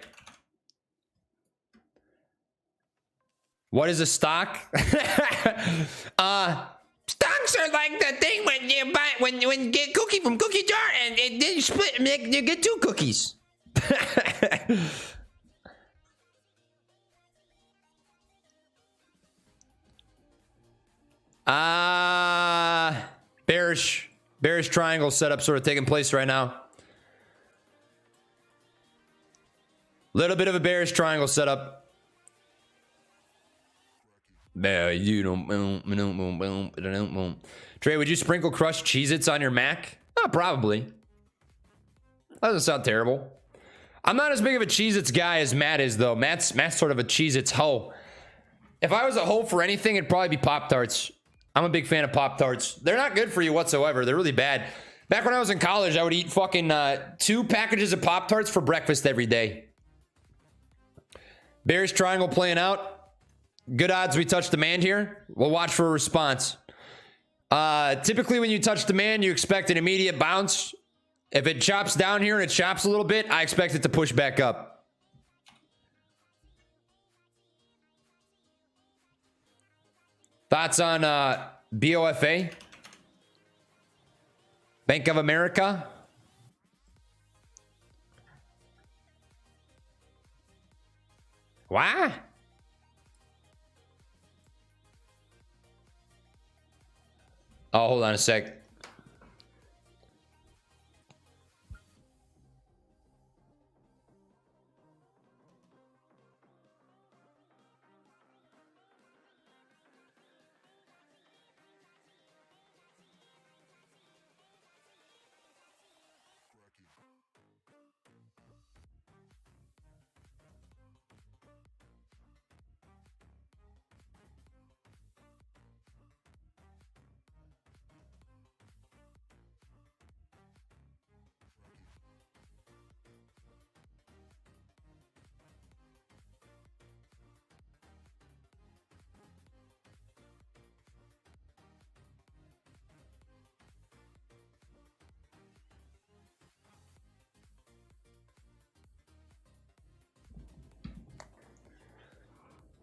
What is a stock? Stock are like the thing when you buy when you get cookie from Cookie Jar and then you split and you get 2 cookies. Bearish triangle setup sort of taking place right now. Little bit of a bearish triangle setup. Trey, would you sprinkle crushed Cheez-Its on your Mac? Oh, probably. That doesn't sound terrible. I'm not as big of a Cheez-Its guy as Matt is, though. Matt's sort of a Cheez-Its hoe. If I was a hoe for anything, it'd probably be Pop-Tarts. I'm a big fan of Pop-Tarts. They're not good for you whatsoever. They're really bad. Back when I was in college, I would eat fucking 2 packages of Pop-Tarts for breakfast every day. Bearish triangle playing out. Good odds we touch demand here. We'll watch for a response. Typically, when you touch demand, you expect an immediate bounce. If it chops down here and it chops a little bit, I expect it to push back up. Thoughts on BOFA? Bank of America? Why? Oh, hold on a sec.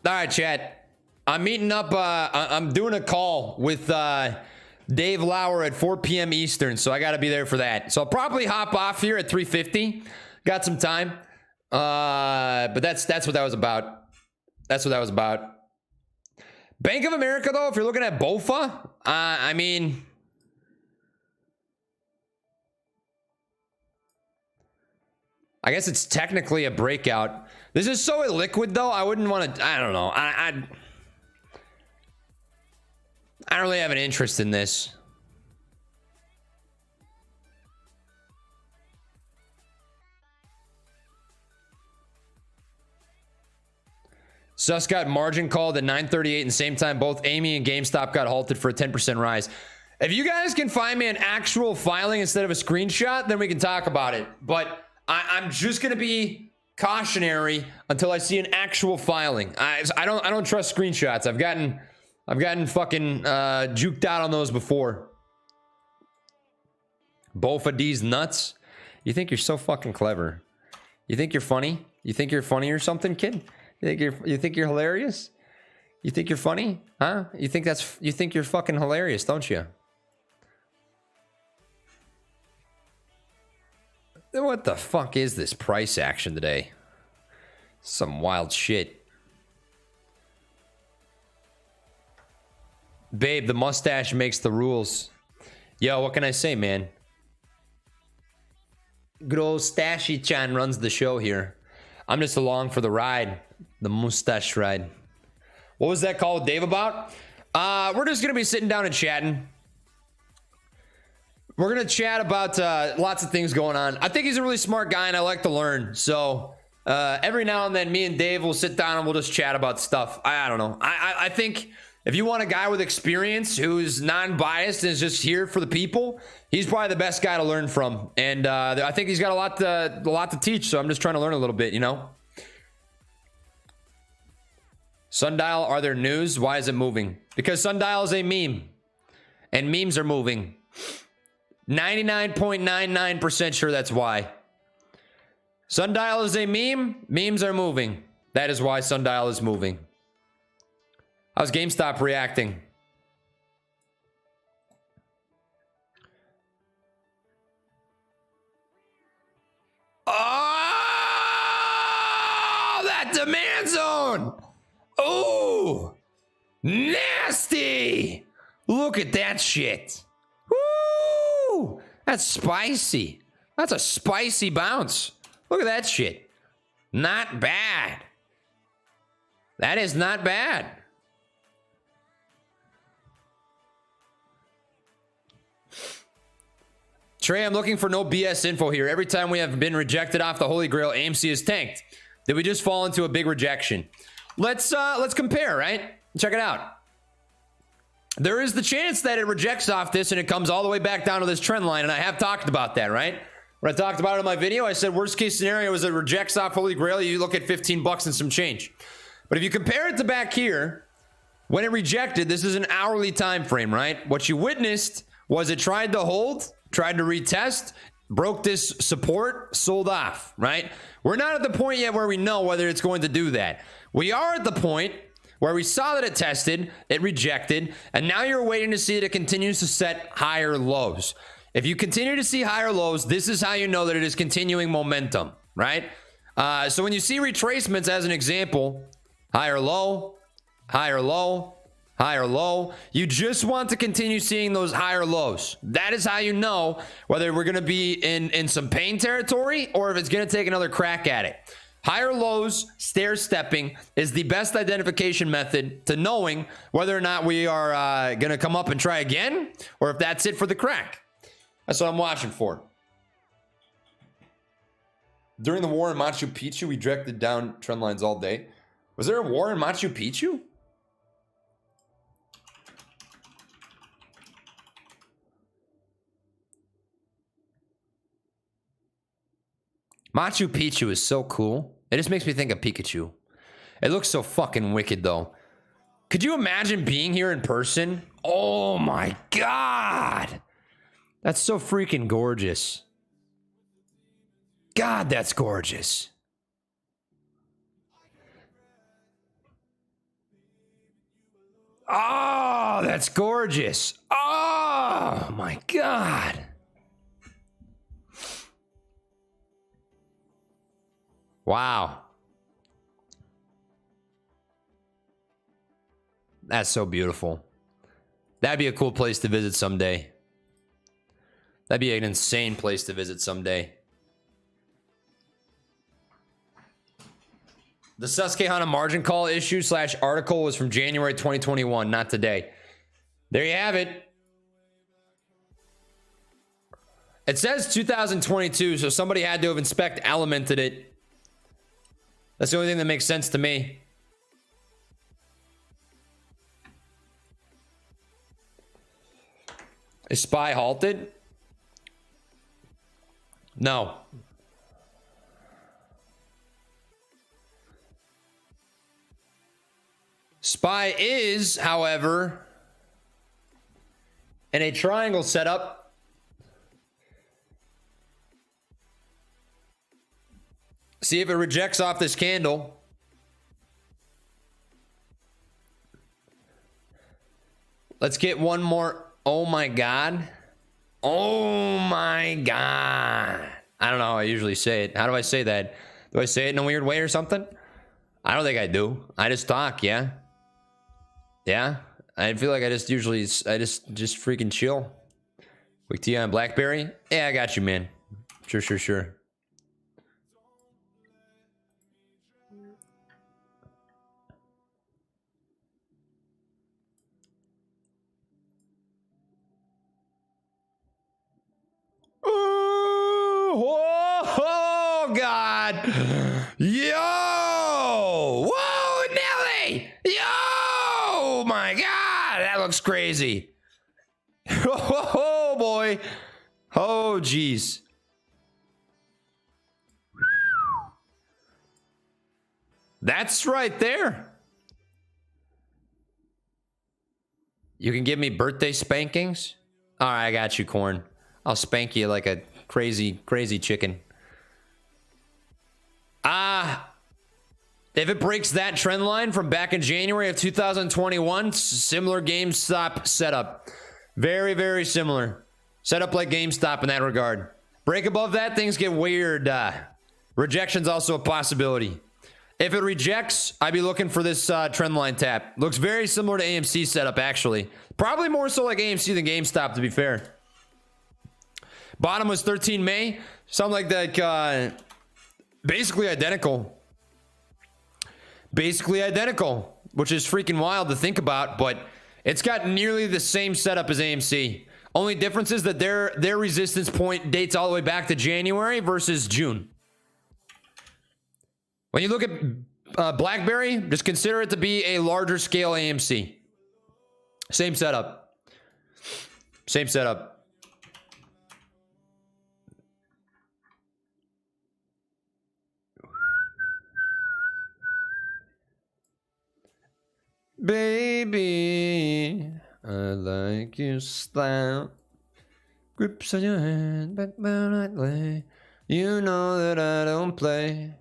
All right, chat. I'm meeting up. I'm doing a call with Dave Lauer at 4 p.m. Eastern, so I got to be there for that. So I'll probably hop off here at 3:50. Got some time, but that's what that was about. That's what that was about. Bank of America, though, if you're looking at BOFA, I mean, I guess it's technically a breakout. This is so illiquid, though. I wouldn't want to. I don't know. I don't really have an interest in this. Sus got margin called at 9:38, and same time both Amy and GameStop got halted for a 10% rise. If you guys can find me an actual filing instead of a screenshot, then we can talk about it. But I'm just gonna be cautionary until I see an actual filing. I don't trust screenshots. I've gotten fucking juked out on those before. Bofa D's nuts. You think you're so fucking clever? You think you're funny? You think you're funny or something, kid? You think you're hilarious? You think you're funny? Huh? You think you're fucking hilarious, don't you? What the fuck is this price action today? Some wild shit. Babe, the mustache makes the rules. Yo, what can I say, man? Good old Stashy-chan runs the show here. I'm just along for the ride. The mustache ride. What was that call with Dave about? We're just going to be sitting down and chatting. We're going to chat about lots of things going on. I think he's a really smart guy and I like to learn. So every now and then me and Dave will sit down and we'll just chat about stuff. I don't know. I think if you want a guy with experience who's non-biased and is just here for the people, he's probably the best guy to learn from. And I think he's got a lot to teach. So I'm just trying to learn a little bit, you know? Sundial, are there news? Why is it moving? Because Sundial is a meme. And memes are moving. 99.99% sure that's why. Sundial is a meme. Memes are moving. That is why Sundial is moving. How's GameStop reacting? Oh, that demand zone. Oh, nasty. Look at that shit. Woo! That's spicy. That's a spicy bounce. Look at that shit. Not bad. That is not bad. Trey, I'm looking for no BS info here. Every time we have been rejected off the Holy Grail, AMC is tanked. Did we just fall into a big rejection? Let's compare, right? Check it out. There is the chance that it rejects off this and it comes all the way back down to this trend line, and I have talked about that, right? When I talked about it in my video, I said worst case scenario is it rejects off Holy Grail, you look at 15 bucks and some change. But if you compare it to back here, when it rejected, this is an hourly time frame, right? What you witnessed was it tried to hold, tried to retest, broke this support, sold off, right? We're not at the point yet where we know whether it's going to do that. We are at the point where we saw that it tested, it rejected, and now you're waiting to see that it continues to set higher lows. If you continue to see higher lows, this is how you know that it is continuing momentum, right? So when you see retracements as an example, higher low, higher low, higher low, you just want to continue seeing those higher lows. That is how you know whether we're going to be in some pain territory or if it's going to take another crack at it. Higher lows, stair stepping is the best identification method to knowing whether or not we are going to come up and try again or if that's it for the crack. That's what I'm watching for. During the war in Machu Picchu, we directed down trend lines all day. Was there a war in Machu Picchu? Machu Picchu is so cool. It just makes me think of Pikachu. It looks so fucking wicked, though. Could you imagine being here in person? Oh my God. That's so freaking gorgeous. God, that's gorgeous. Oh, that's gorgeous. Oh my God. Wow. That's so beautiful. That'd be a cool place to visit someday. That'd be an insane place to visit someday. The Susquehanna margin call issue / article was from January 2021, not today. There you have it. It says 2022, so somebody had to have elemented it. That's the only thing that makes sense to me. Is SPY halted? No. SPY is, however, in a triangle setup. See if it rejects off this candle. Let's get one more. Oh my God. Oh my God. I don't know how I usually say it. How do I say that? Do I say it in a weird way or something? I don't think I do. I just talk, yeah. Yeah. I feel like I just freaking chill. Quick tea on BlackBerry? Yeah, I got you, man. Sure. Oh, God. Yo. Whoa, Nelly. Yo, my God. That looks crazy. Oh, boy. Oh, geez. That's right there. You can give me birthday spankings? All right, I got you, Corn. I'll spank you like a crazy chicken. If it breaks that trend line from back in January of 2021, similar GameStop setup. Very, very similar. Set up like GameStop in that regard. Break above that, things get weird. Rejection's also a possibility. If it rejects, I'd be looking for this trend line tap. Looks very similar to AMC setup, actually. Probably more so like AMC than GameStop, to be fair. Bottom was 13 May. Something like that. Basically identical. Basically identical, which is freaking wild to think about, but it's got nearly the same setup as AMC. Only difference is that their resistance point dates all the way back to January versus June. When you look at BlackBerry, just consider it to be a larger scale AMC. Same setup. Same setup. Baby, I like your style. Grips on your hand, back where I lay. You know that I don't play.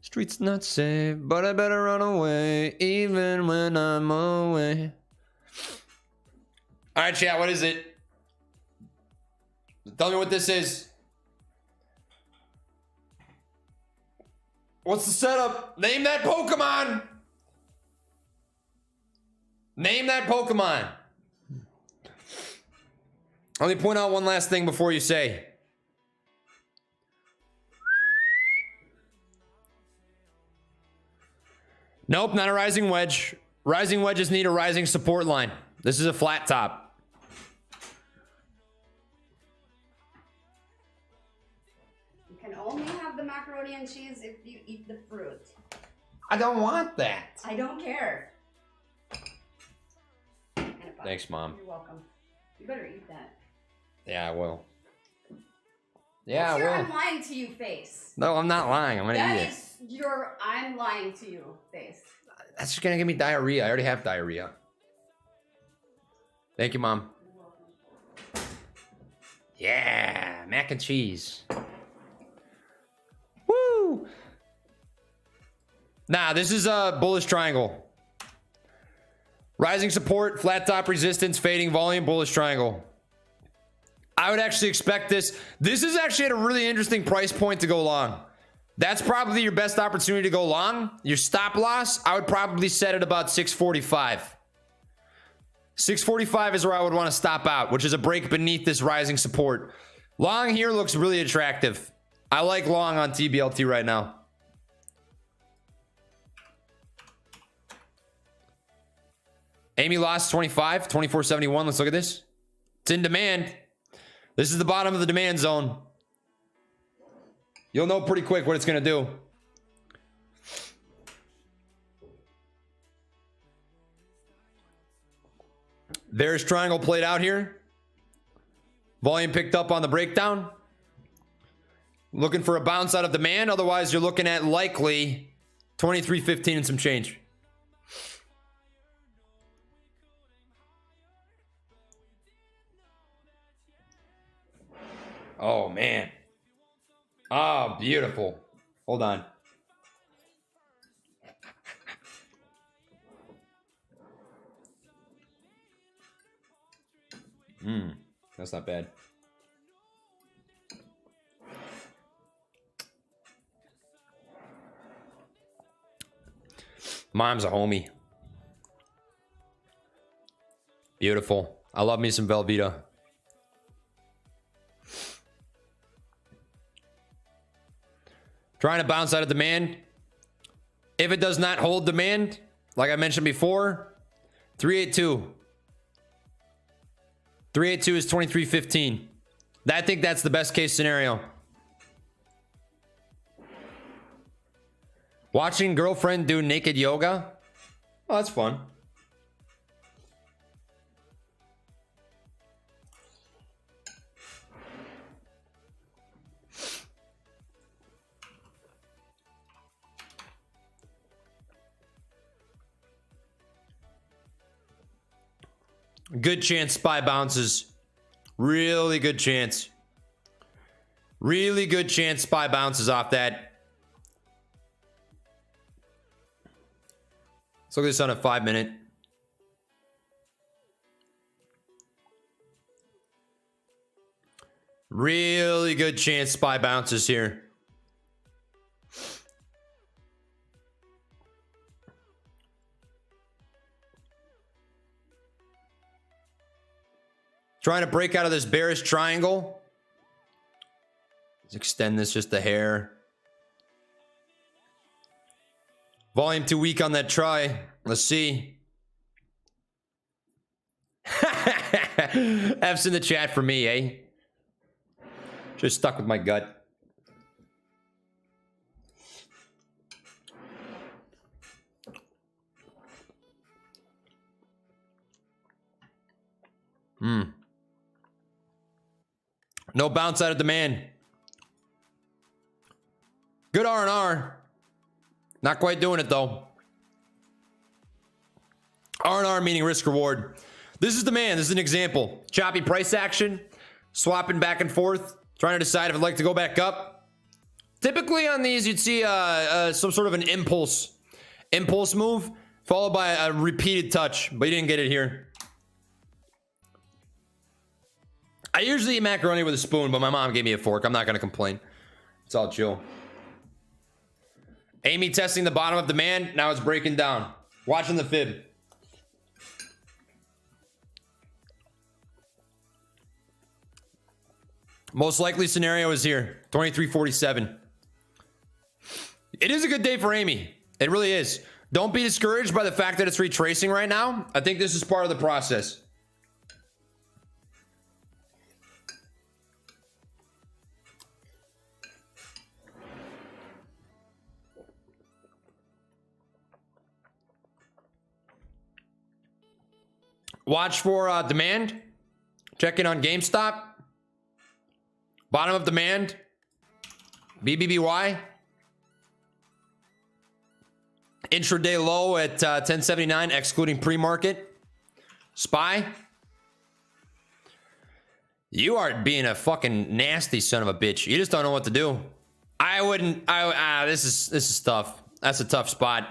Street's not safe, but I better run away, even when I'm away. All right, chat, what is it? Tell me what this is. What's the setup? Name that Pokemon. Name that Pokemon. Let me point out one last thing before you say. Nope, not a rising wedge. Rising wedges need a rising support line. This is a flat top. You can only have the macaroni and cheese if you eat the fruit. I don't want that. I don't care. Thanks, Mom. You're welcome. You better eat that. Yeah, I will. Yeah, What's your I will. I'm lying to you face? No, I'm not lying. I'm gonna eat That it. is your I'm lying to you face. That's just gonna give me diarrhea. I already have diarrhea. Thank you, Mom. Yeah, mac and cheese. Woo! Nah, this is a bullish triangle. Rising support, flat top resistance, fading volume, bullish triangle. I would actually expect this. This is actually at a really interesting price point to go long. That's probably your best opportunity to go long. Your stop loss, I would probably set at about 645. 645 is where I would want to stop out, which is a break beneath this rising support. Long here looks really attractive. I like long on TBLT right now. Amy lost 25, 24.71. Let's look at this. It's in demand. This is the bottom of the demand zone. You'll know pretty quick what it's going to do. There's triangle played out here. Volume picked up on the breakdown. Looking for a bounce out of demand. Otherwise, you're looking at likely 23.15 and some change. Oh, man. Oh, beautiful. Hold on. That's not bad. Mom's a homie. Beautiful. I love me some Velveeta. Trying to bounce out of demand. If it does not hold demand, like I mentioned before, 382. 382 is 23.15. I think that's the best case scenario. Watching girlfriend do naked yoga. Oh, that's fun. Good chance SPY bounces. Really good chance. Really good chance SPY bounces off that. Let's look at this on a 5-minute. Really good chance SPY bounces here. Trying to break out of this bearish triangle. Let's extend this just a hair. Volume too weak on that try. Let's see. F's in the chat for me, eh? Just stuck with my gut. No bounce out of demand. Good R&R. Not quite doing it though. R&R meaning risk reward. This is demand. This is an example. Choppy price action. Swapping back and forth. Trying to decide if I'd like to go back up. Typically on these, you'd see some sort of an impulse move followed by a repeated touch, but you didn't get it here. I usually eat macaroni with a spoon, but my mom gave me a fork. I'm not going to complain. It's all chill. Amy testing the bottom of demand. Now it's breaking down. Watching the fib. Most likely scenario is here. 23.47. It is a good day for Amy. It really is. Don't be discouraged by the fact that it's retracing right now. I think this is part of the process. Watch for demand. Check in on GameStop. Bottom of demand. BBBY. Intraday low at 1079, excluding pre-market. SPY. You are being a fucking nasty son of a bitch. You just don't know what to do. I wouldn't. This is tough. That's a tough spot.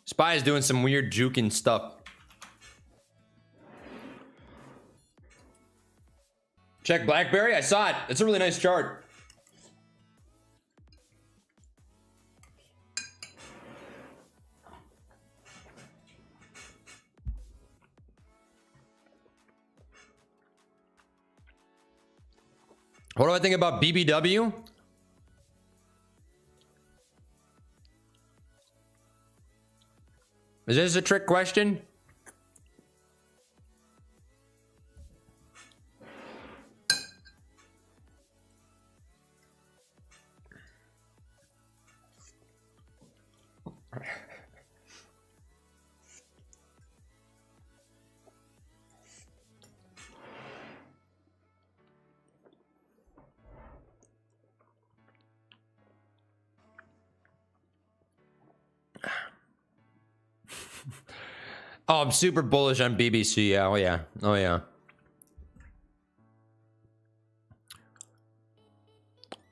SPY is doing some weird juking stuff. Check BlackBerry. I saw it. It's a really nice chart. What do I think about BBW? Is this a trick question? Oh, I'm super bullish on BBC. Yeah, oh yeah. Oh yeah.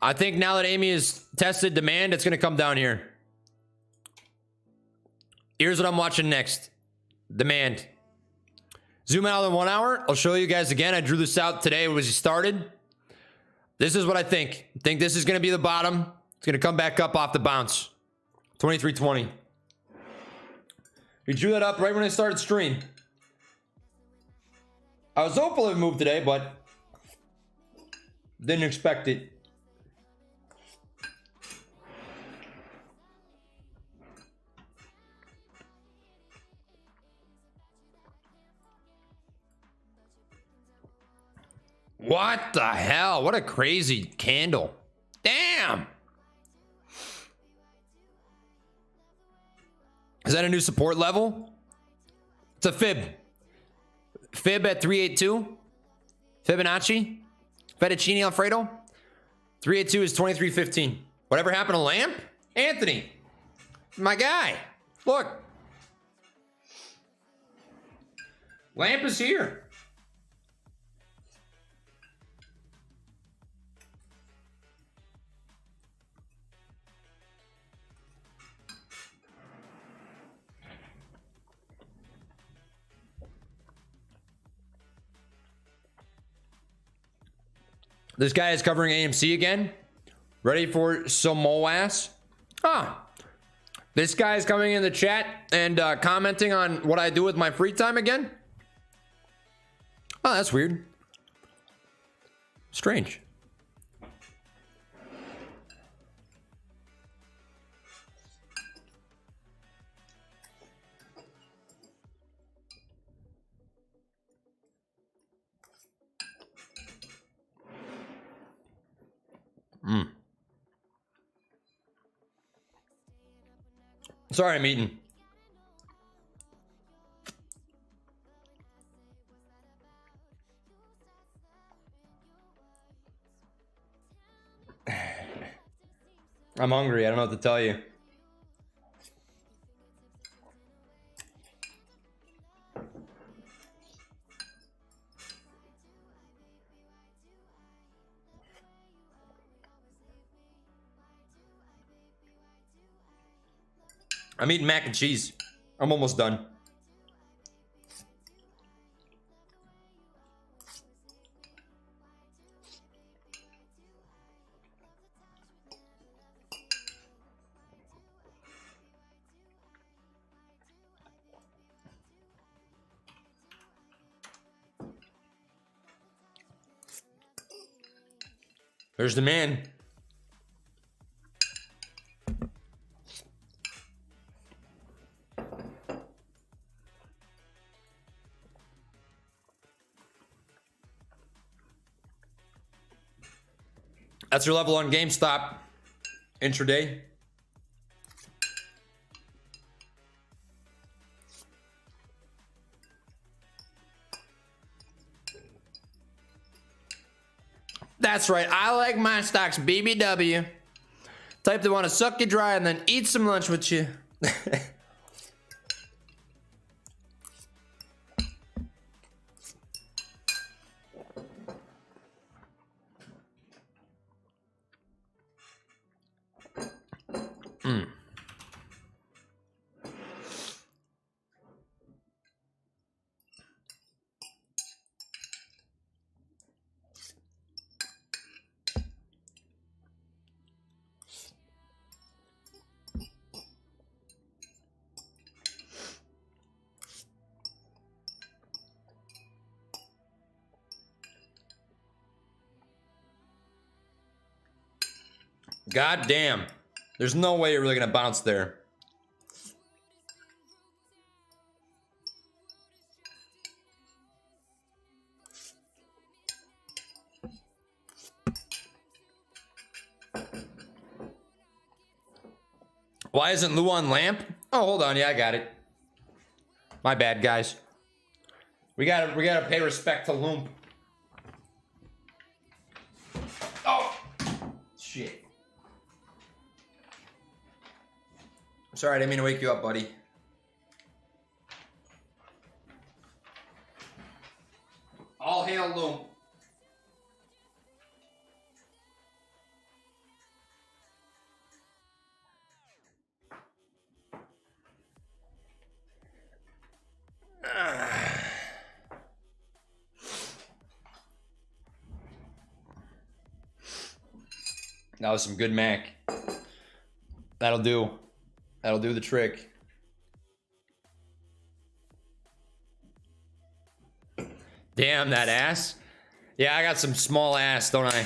I think now that Amy has tested demand, it's going to come down here. Here's what I'm watching next. Demand. Zoom out in 1 hour. I'll show you guys again. I drew this out today as we started. This is what I think. I think this is going to be the bottom. It's going to come back up off the bounce. 23.20. We drew that up right when I started stream. I was hopeful it would move today, but didn't expect it. What the hell? What a crazy candle. Damn. Is that a new support level? It's a fib. Fib at 382. Fibonacci. Fettuccine Alfredo. 382 is 23.15. Whatever happened to Lamp? Anthony. My guy. Look. Lamp is here. This guy is covering AMC again. Ready for some more ass? Ah. This guy is coming in the chat and commenting on what I do with my free time again. Oh, that's weird. Strange. Sorry, I'm eating. I'm hungry. I don't know what to tell you. I'm eating mac and cheese. I'm almost done. There's the man. That's your level on GameStop intraday. That's right. I like my stocks BBW. Type that want to suck you dry and then eat some lunch with you. God damn. There's no way you're really gonna bounce there. Why isn't Lou on lamp? Oh, hold on. Yeah, I got it. My bad, guys. We gotta pay respect to Loomp. Oh, shit. Sorry, I didn't mean to wake you up, buddy. All hail Loom. That was some good mac. That'll do. That'll do the trick. Damn, that ass. Yeah, I got some small ass, don't I?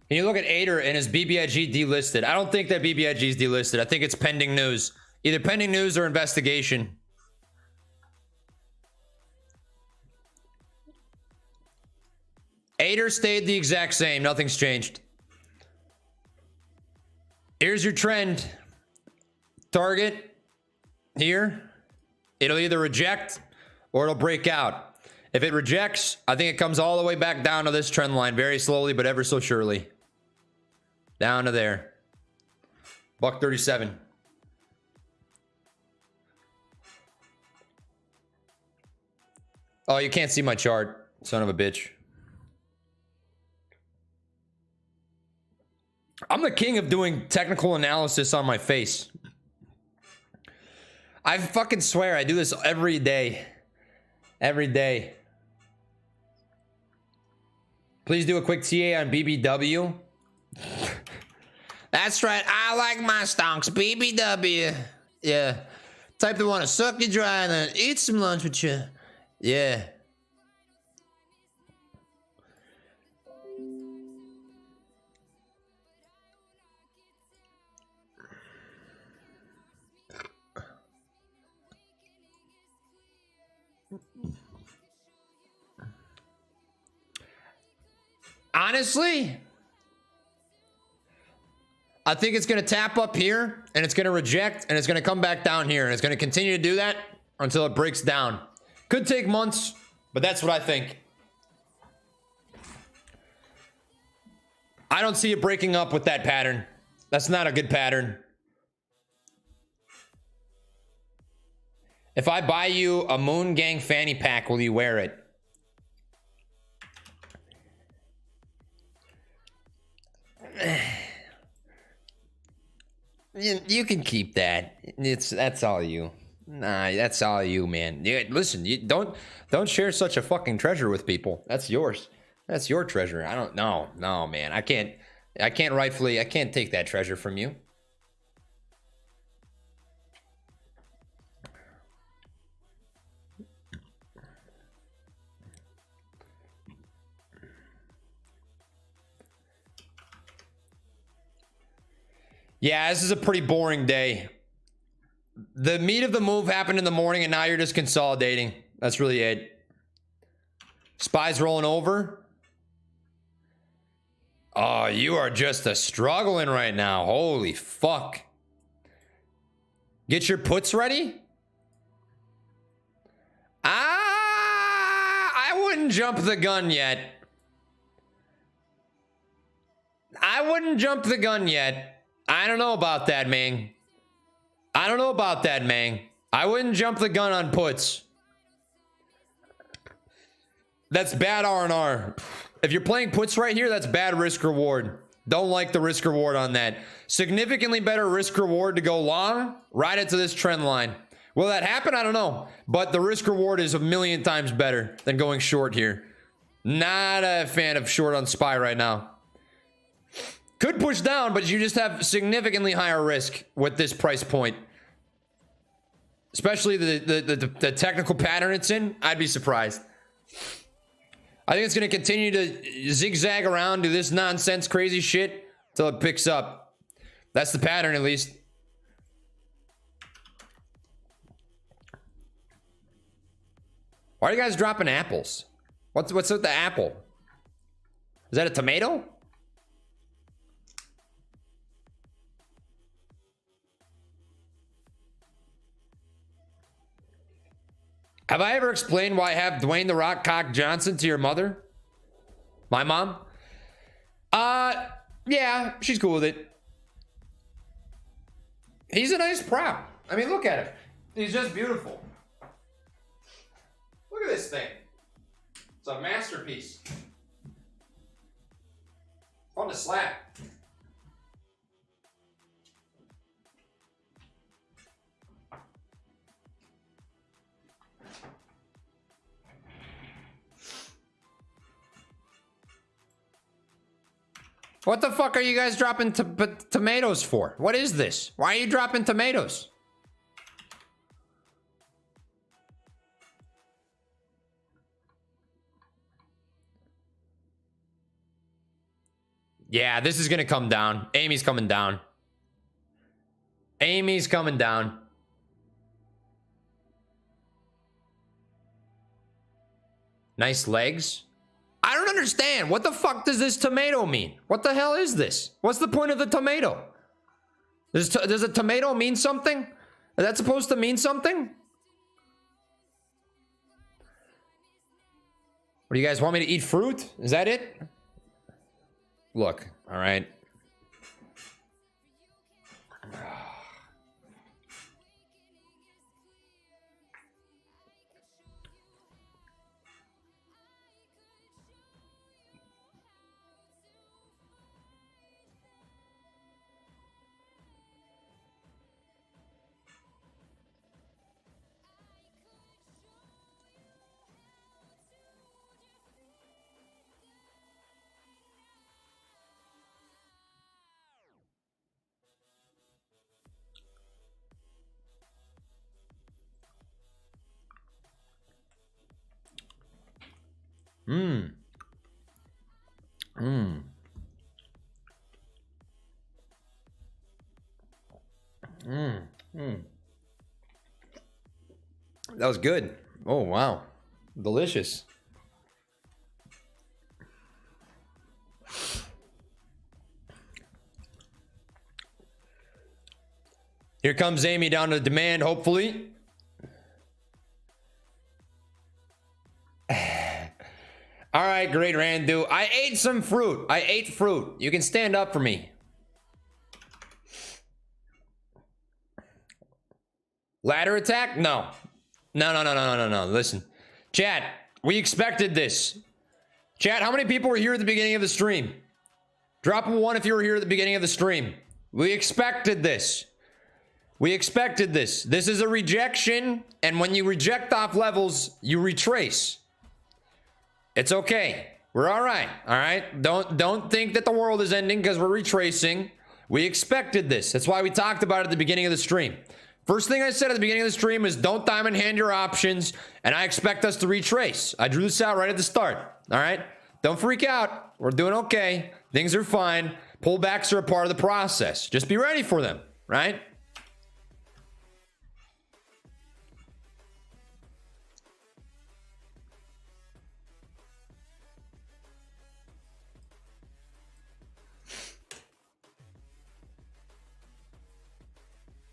Can you look at Ader and his BBIG delisted? I don't think that BBIG is delisted. I think it's pending news. Either pending news or investigation. Ader stayed the exact same. Nothing's changed. Here's your trend. Target here. It'll either reject or it'll break out. If it rejects, I think it comes all the way back down to this trend line very slowly, but ever so surely. Down to there. $137. Oh, you can't see my chart, son of a bitch. I'm the king of doing technical analysis on my face. I fucking swear I do this every day. Every day. Please do a quick TA on BBW. That's right. I like my stonks. BBW. Yeah. Type that want to suck you dry and then eat some lunch with you. Yeah. honestly, I think it's going to tap up here and it's going to reject and it's going to come back down here and it's going to continue to do that until it breaks down. Could take months, but that's what I think. I don't see it breaking up with that pattern. That's not a good pattern. If I buy you a Moon Gang fanny pack, will you wear it? You can keep that. That's all you. Nah, that's all you, man. Yeah, listen, you don't share such a fucking treasure with people. That's yours. That's your treasure. I don't know. No, man. I can't take that treasure from you. Yeah, this is a pretty boring day. The meat of the move happened in the morning and now you're just consolidating. That's really it. SPY's rolling over. Oh, you are just struggling right now. Holy fuck. Get your puts ready? I wouldn't jump the gun yet. I wouldn't jump the gun yet. I don't know about that, man. I don't know about that, man. I wouldn't jump the gun on puts. That's bad R&R. If you're playing puts right here, that's bad risk reward. Don't like the risk reward on that. Significantly better risk reward to go long. Ride it to this trend line. Will that happen? I don't know. But the risk reward is 1,000,000 times better than going short here. Not a fan of short on SPY right now. Could push down, but you just have significantly higher risk with this price point. Especially the technical pattern it's in. I'd be surprised. I think it's going to continue to zigzag around, do this nonsense, crazy shit until it picks up. That's the pattern, at least. Why are you guys dropping apples? What's with the apple? Is that a tomato? Have I ever explained why I have Dwayne "The Rock" Cock Johnson to your mother? My mom? Yeah, she's cool with it. He's a nice prop. I mean, look at him. He's just beautiful. Look at this thing. It's a masterpiece. On the slap. What the fuck are you guys dropping tomatoes for? What is this? Why are you dropping tomatoes? Yeah, this is gonna come down. Amy's coming down. Amy's coming down. Nice legs. I don't understand. What the fuck does this tomato mean? What the hell is this? What's the point of the tomato? Does a tomato mean something? Is that supposed to mean something? What do you guys want me to eat fruit? Is that it? Look, all right. That was good. Oh, wow. Delicious. Here comes Amy down to demand, hopefully. All right, great Randu. I ate some fruit. I ate fruit. You can stand up for me. Ladder attack? No. No. Listen. Chat, we expected this. Chat, how many people were here at the beginning of the stream? Drop a 1 if you were here at the beginning of the stream. We expected this. We expected this. This is a rejection, and when you reject off levels, you retrace. It's okay. We're all right. All right. Don't think that the world is ending because we're retracing. We expected this. That's why we talked about it at the beginning of the stream. First thing I said at the beginning of the stream is don't diamond hand your options, and I expect us to retrace. I drew this out right at the start. All right. Don't freak out. We're doing okay. Things are fine. Pullbacks are a part of the process. Just be ready for them. Right.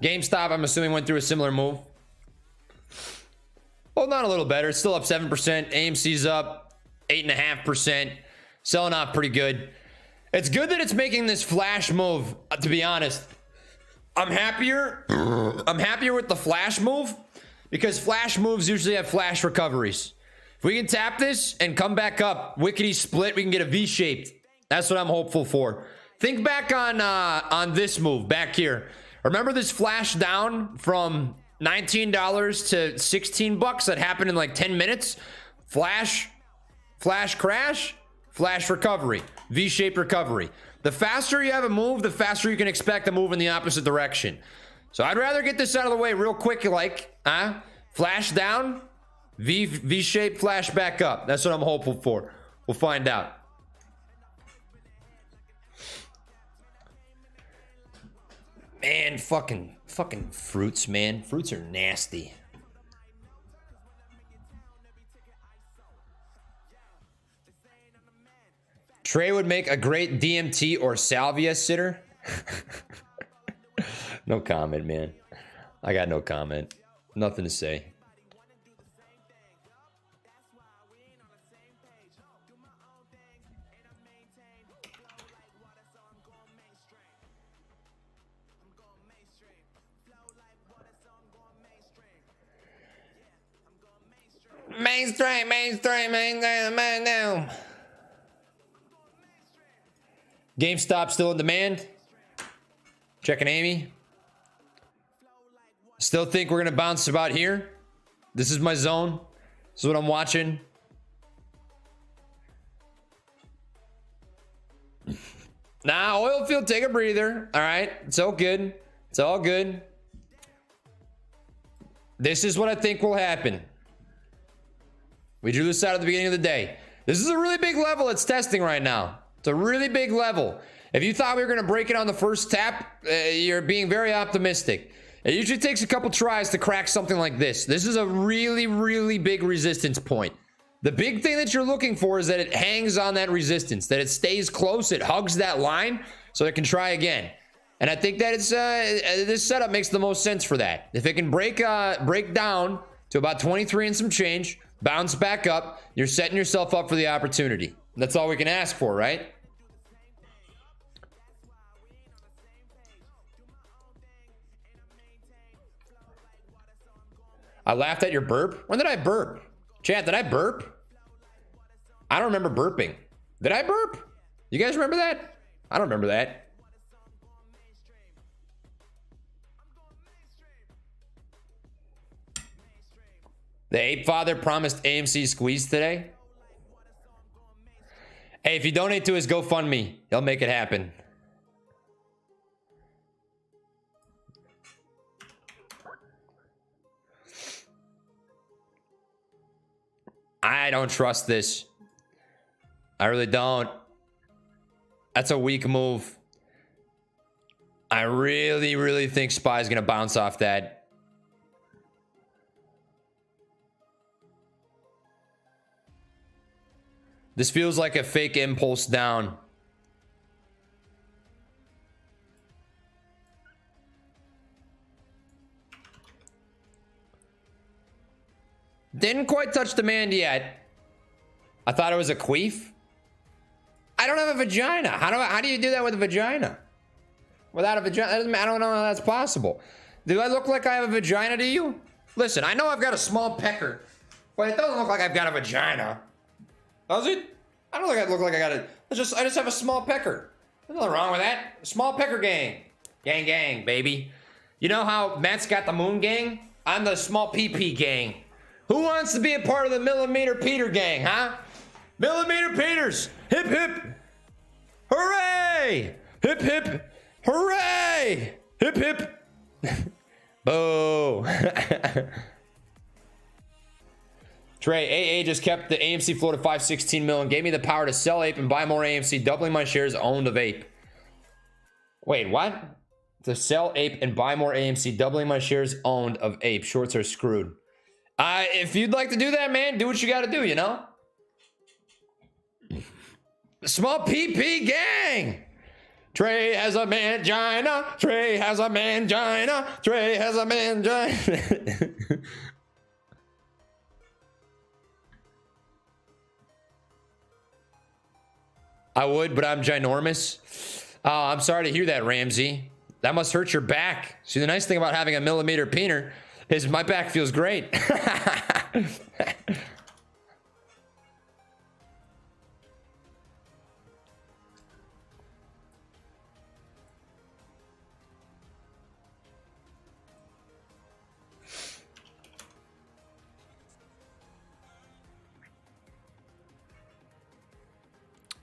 GameStop, I'm assuming, went through a similar move. Well, not a little better. It's still up 7%. AMC's up 8.5%. Selling off pretty good. It's good that it's making this flash move, to be honest. I'm happier with the flash move because flash moves usually have flash recoveries. If we can tap this and come back up, wickety split, we can get a V-shaped. That's what I'm hopeful for. Think back on this move back here. Remember this flash down from $19 to $16 that happened in like 10 minutes? Flash crash, flash recovery, V-shaped recovery. The faster you have a move, the faster you can expect a move in the opposite direction. So I'd rather get this out of the way real quick, flash down, V-shaped flash back up. That's what I'm hopeful for. We'll find out. Man, fucking fruits, man. Fruits are nasty. Trey would make a great DMT or salvia sitter. No comment, man. I got no comment. Nothing to say. Mainstream. GameStop still in demand. Checking Amy. Still think we're gonna bounce about here. This is my zone. This is what I'm watching. Nah, oil field, take a breather. All right, it's all good. It's all good. This is what I think will happen. We drew this out at the beginning of the day. This is a really big level it's testing right now. It's a really big level. If you thought we were going to break it on the first tap, you're being very optimistic. It usually takes a couple tries to crack something like this. This is a really, really big resistance point. The big thing that you're looking for is that it hangs on that resistance, that it stays close, it hugs that line so it can try again. And I think that it's this setup makes the most sense for that. If it can break down to about 23 and some change, bounce back up, you're setting yourself up for the opportunity. That's all we can ask for, right? I laughed at your burp. When did I burp? Chat, did I burp? I don't remember burping. Did I burp? You guys remember that? I don't remember that. The ape father promised AMC squeeze today. Hey, if you donate to his GoFundMe, he'll make it happen. I don't trust this. I really don't. That's a weak move. I really, really think SPY's gonna bounce off that. This feels like a fake impulse down. Didn't quite touch demand yet. I thought it was a queef. I don't have a vagina. How do you do that with a vagina? Without a vagina, I don't know how that's possible. Do I look like I have a vagina to you? Listen, I know I've got a small pecker, but it doesn't look like I've got a vagina. Does it? I don't look like I got a. I just have a small pecker. There's nothing wrong with that. A small pecker gang. Gang, gang, baby. You know how Matt's got the moon gang? I'm the small PP gang. Who wants to be a part of the Millimeter Peter gang, huh? Millimeter Peters. Hip, hip. Hooray. Hip, hip. Hooray. Hip, hip. Boo. Trey, AA just kept the AMC floor to 516 mil and gave me the power to sell ape and buy more AMC, doubling my shares owned of ape. Wait, what? To sell ape and buy more AMC, doubling my shares owned of ape. Shorts are screwed. If you'd like to do that, man, do what you got to do, you know? Small PP gang. Trey has a mangina. Trey has a mangina. Trey has a mangina. I would, but I'm ginormous. Oh, I'm sorry to hear that, Ramsey. That must hurt your back. See, the nice thing about having a millimeter peener is my back feels great.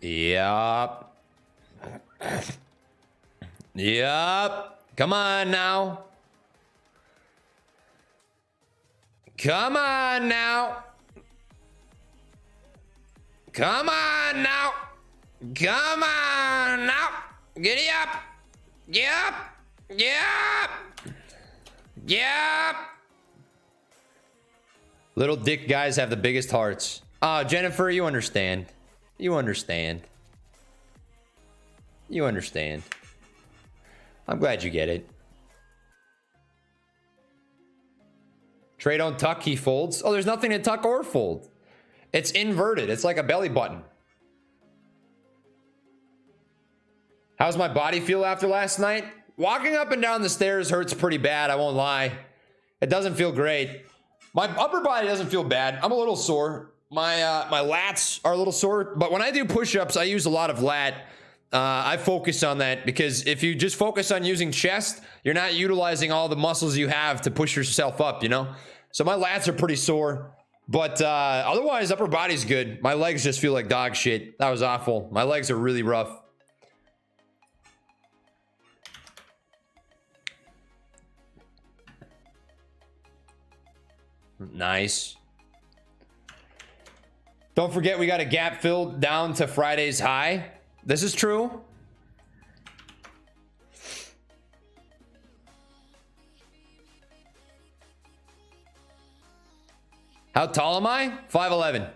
Yup. Yup. Come on now. Come on now. Come on now. Come on now. Giddy up. Yep. Yep. Yep. Little dick guys have the biggest hearts. Oh, Jennifer, you understand. You understand. You understand. I'm glad you get it. Trey don't tuck, he folds. Oh, there's nothing to tuck or fold. It's inverted. It's like a belly button. How's my body feel after last night? Walking up and down the stairs hurts pretty bad, I won't lie. It doesn't feel great. My upper body doesn't feel bad. I'm a little sore. My lats are a little sore, but when I do push-ups, I use a lot of lat. I focus on that because if you just focus on using chest, you're not utilizing all the muscles you have to push yourself up, you know? So my lats are pretty sore, but otherwise, upper body's good. My legs just feel like dog shit. That was awful. My legs are really rough. Nice. Don't forget we got a gap filled down to Friday's high. This is true. How tall am I? 5'11".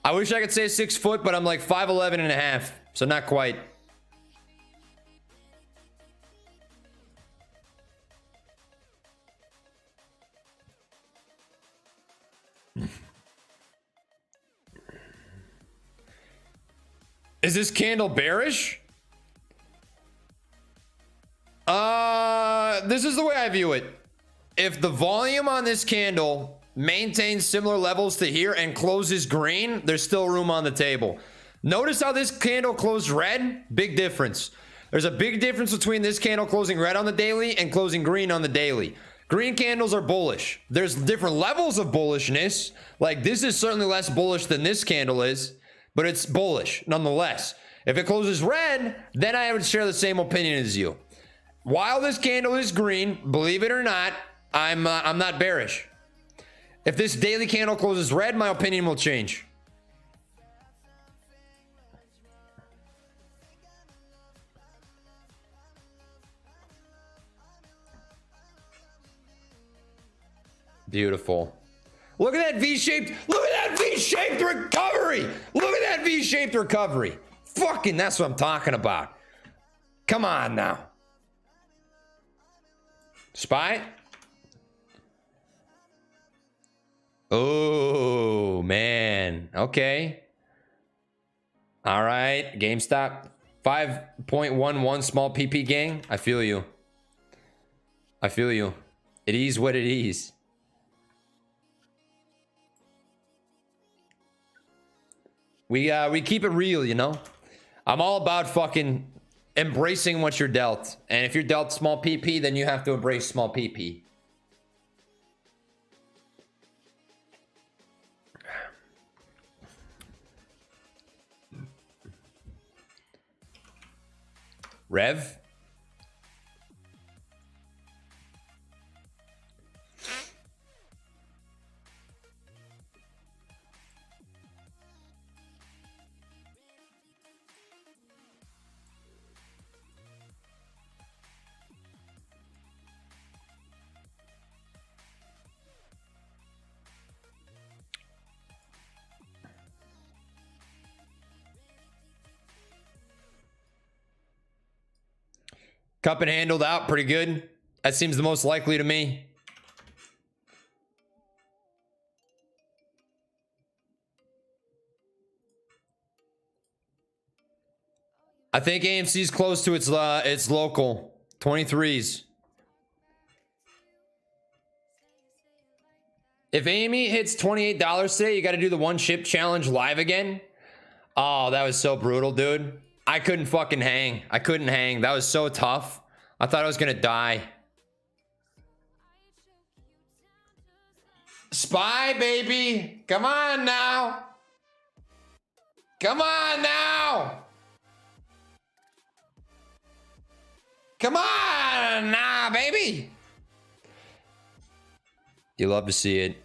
I wish I could say 6 foot, but I'm like 5'11 and a half, so not quite. Is this candle bearish? This is the way I view it. If the volume on this candle maintains similar levels to here and closes green, there's still room on the table. Notice how this candle closed red? Big difference. There's a big difference between this candle closing red on the daily and closing green on the daily. Green candles are bullish. There's different levels of bullishness. Like this is certainly less bullish than this candle is, but it's bullish nonetheless. If it closes red, then I would share the same opinion as you. While this candle is green, believe it or not, I'm not bearish. If this daily candle closes red, my opinion will change. Beautiful. Look at that V-shaped, look at that V-shaped recovery. Look at that V-shaped recovery. Fucking, that's what I'm talking about. Come on now. Spy. Oh, man. Okay. All right. GameStop. 5.11 small PP gang. I feel you. I feel you. It is what it is. We keep it real, you know? I'm all about fucking embracing what you're dealt. And if you're dealt small PP, then you have to embrace small PP. Rev? Cup and handled out pretty good. That seems the most likely to me. I think AMC's close to its local 23s. If AME hits $28 today, you got to do the one chip challenge live again. Oh, that was so brutal, dude. I couldn't fucking hang. I couldn't hang. That was so tough. I thought I was gonna die. Spy, baby. Come on now. Come on now. Come on now, baby. You love to see it.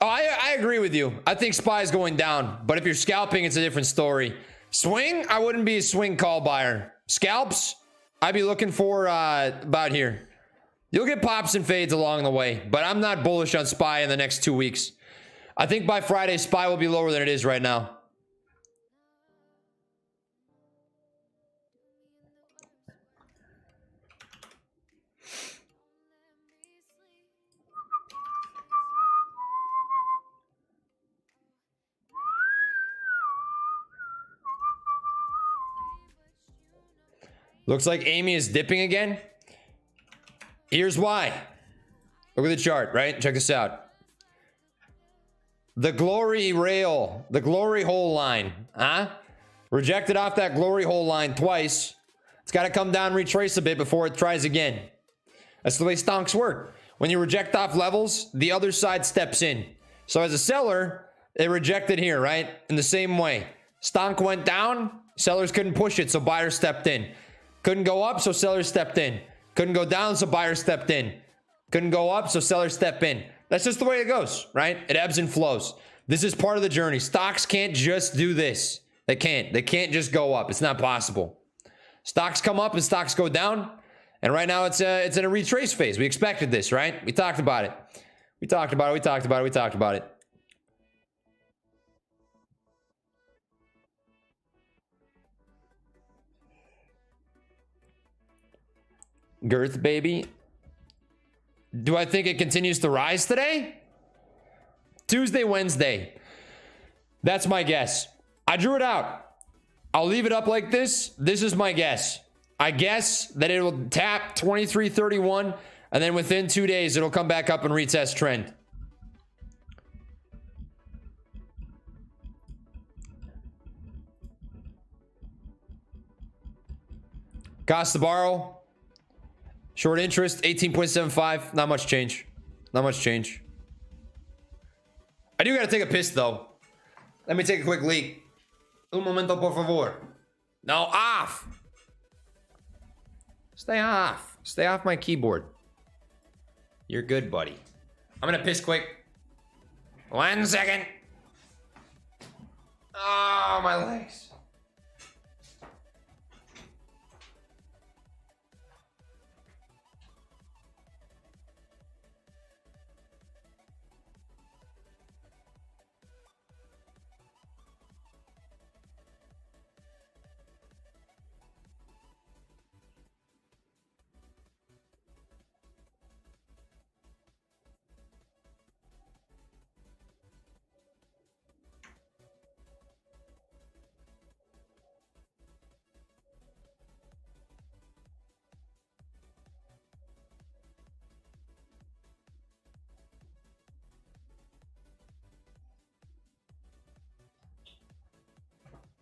Oh, I agree with you. I think Spy's going down. But if you're scalping, it's a different story. Swing, I wouldn't be a swing call buyer. Scalps, I'd be looking for about here. You'll get pops and fades along the way. But I'm not bullish on Spy in the next 2 weeks. I think by Friday, Spy will be lower than it is right now. Looks like Amy is dipping again. Here's why. Look at the chart, right? Check this out. The glory rail, the glory hole line, huh? Rejected off that glory hole line twice. It's got to come down, retrace a bit before it tries again. That's the way stonks work. When you reject off levels, the other side steps in. So as a seller, they rejected here, right? In the same way. Stonk went down, sellers couldn't push it, so buyers stepped in. Couldn't go up, so sellers stepped in. Couldn't go down, so buyers stepped in. Couldn't go up, so sellers step in. That's just the way it goes, right? It ebbs and flows. This is part of the journey. Stocks can't just do this. They can't. They can't just go up. It's not possible. Stocks come up and stocks go down. And right now it's in a retrace phase. We expected this, right? We talked about it. We talked about it. We talked about it. We talked about it. Girth, baby. Do I think it continues to rise today? Tuesday, Wednesday. That's my guess. I drew it out. I'll leave it up like this. This is my guess. I guess that it will tap 23.31 and then within 2 days it'll come back up and retest trend. Cost to borrow. Short interest, 18.75. Not much change. Not much change. I do gotta take a piss though. Let me take a quick leak. Un momento, por favor. No, off. Stay off. Stay off my keyboard. You're good, buddy. I'm gonna piss quick. 1 second. Oh, my legs.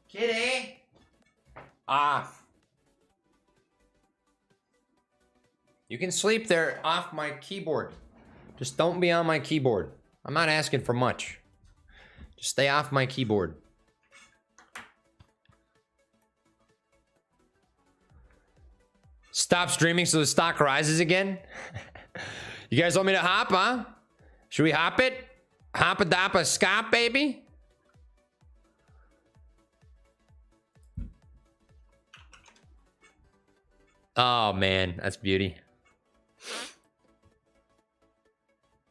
Kitty. Off. You can sleep there off my keyboard. Just don't be on my keyboard. I'm not asking for much. Just stay off my keyboard. Stop streaming so the stock rises again? You guys want me to hop, huh? Should we hop it? Hop a dop a scop, baby? Oh, man. That's beauty.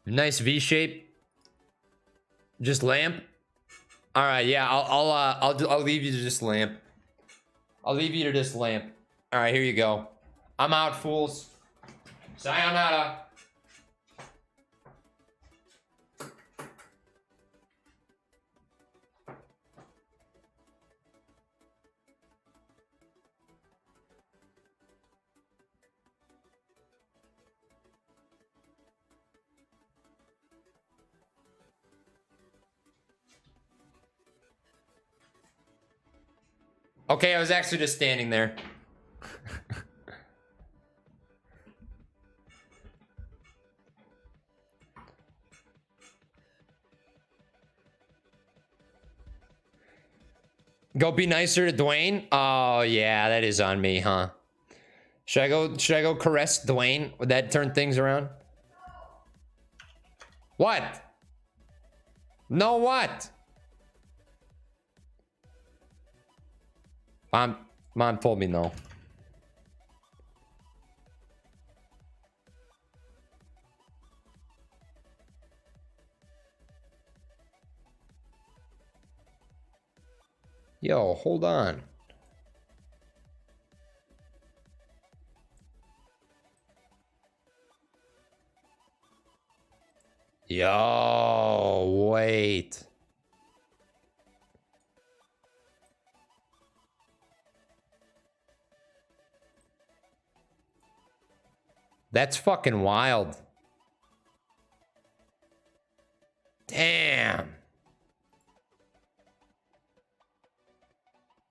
Nice V shape. Just lamp. All right, yeah. I'll leave you to just lamp. I'll leave you to just lamp. All right, here you go. I'm out, fools. Sayonara. Okay, I was actually just standing there. Go be nicer to Dwayne? Oh yeah, that is on me, huh? Should I go caress Dwayne? Would that turn things around? What? No what? Mom told me no. Yo, hold on. Yo, wait. That's fucking wild. Damn.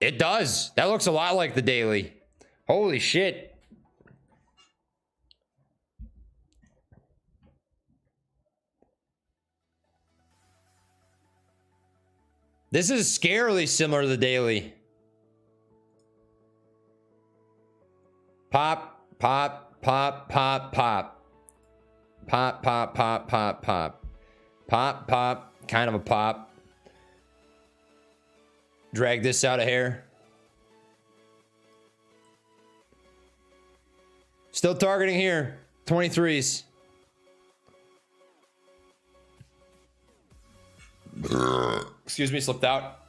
It does. That looks a lot like the daily. Holy shit. This is scarily similar to the daily. Pop, pop, pop, pop, pop. Pop, pop, pop, pop, pop. Pop, pop, kind of a pop. Drag this out of here. Still targeting here. 23s. Excuse me, slipped out.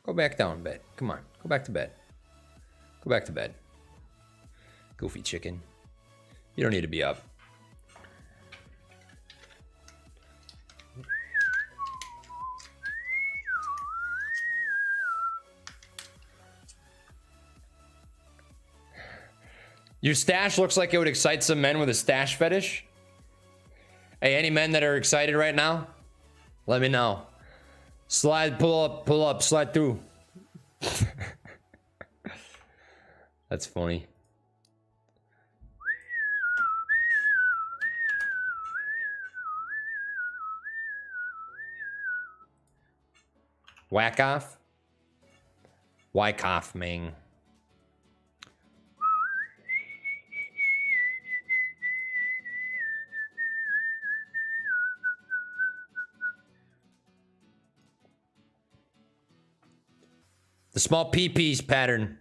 Go back down, bed. Come on. Go back to bed. Go back to bed. Goofy chicken. You don't need to be up. Your stash looks like it would excite some men with a stash fetish. Hey, any men that are excited right now? Let me know. Slide, pull up, slide through. That's funny. Whack off? Whack off, Ming. The small PP pattern.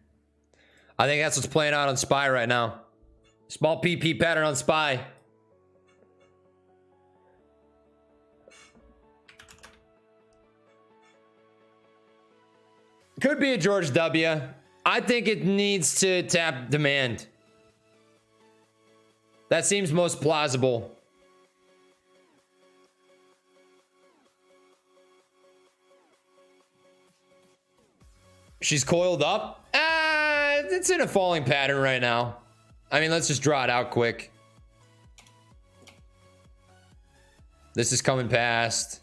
I think that's what's playing out on Spy right now. Small PP pattern on Spy. Could be a George W. I think it needs to tap demand. That seems most plausible. She's coiled up? it's in a falling pattern right now. I mean, let's just draw it out quick. This is coming past.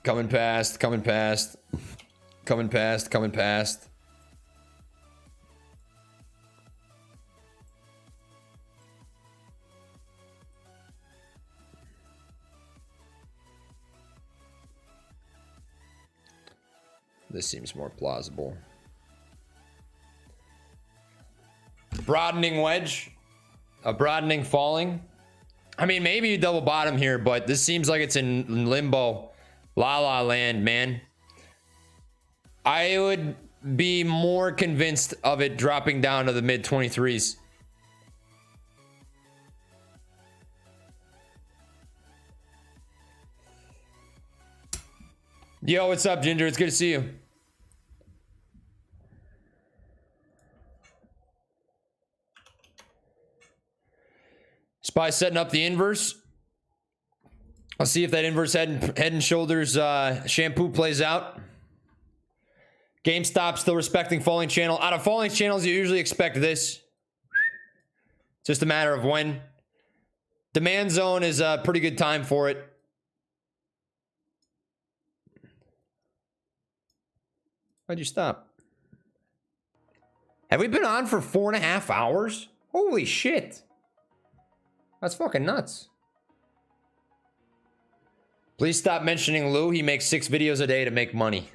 Coming past, coming past. Coming past, coming past. This seems more plausible. Broadening wedge. A broadening falling. I mean, maybe you double bottom here, but this seems like it's in limbo. La la land, man. I would be more convinced of it dropping down to the mid 23s. Yo, what's up, Ginger? It's good to see you. Spy setting up the inverse. I'll see if that inverse head and shoulders shampoo plays out. GameStop still respecting falling channel. Out of falling channels, you usually expect this. It's just a matter of when. Demand zone is a pretty good time for it. Why'd you stop? Have we been on for 4.5 hours? Holy shit. That's fucking nuts. Please stop mentioning Lou. He makes 6 videos a day to make money.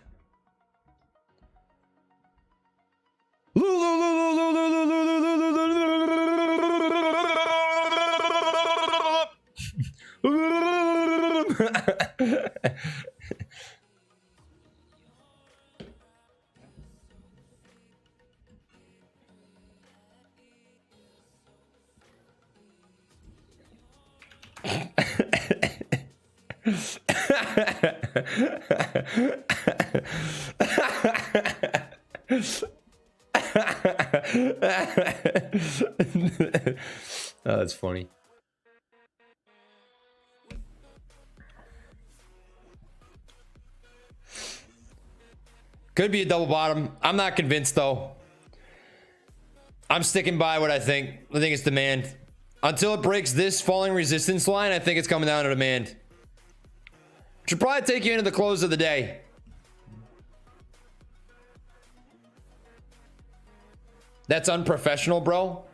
Lou, Lou, Lou, Lou, Lou, Lou, Lou, Lou, Lou, Lou, Lou. Oh, that's funny. Could be a double bottom. I'm not convinced though. I'm sticking by what I think. I think it's demand. Until it breaks this falling resistance line, I think it's coming down to demand. Should probably take you into the close of the day. That's unprofessional, bro.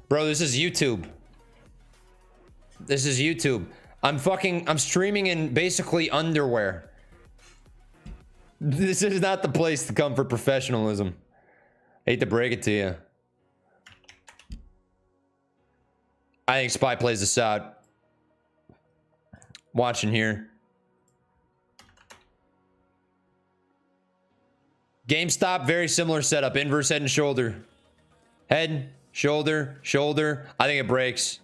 Bro, this is YouTube. This is YouTube. I'm streaming in basically underwear. This is not the place to come for professionalism. Hate to break it to you. I think Spy plays this out. Watching here. GameStop, very similar setup. Inverse head and shoulder. Head, shoulder, shoulder. I think it breaks.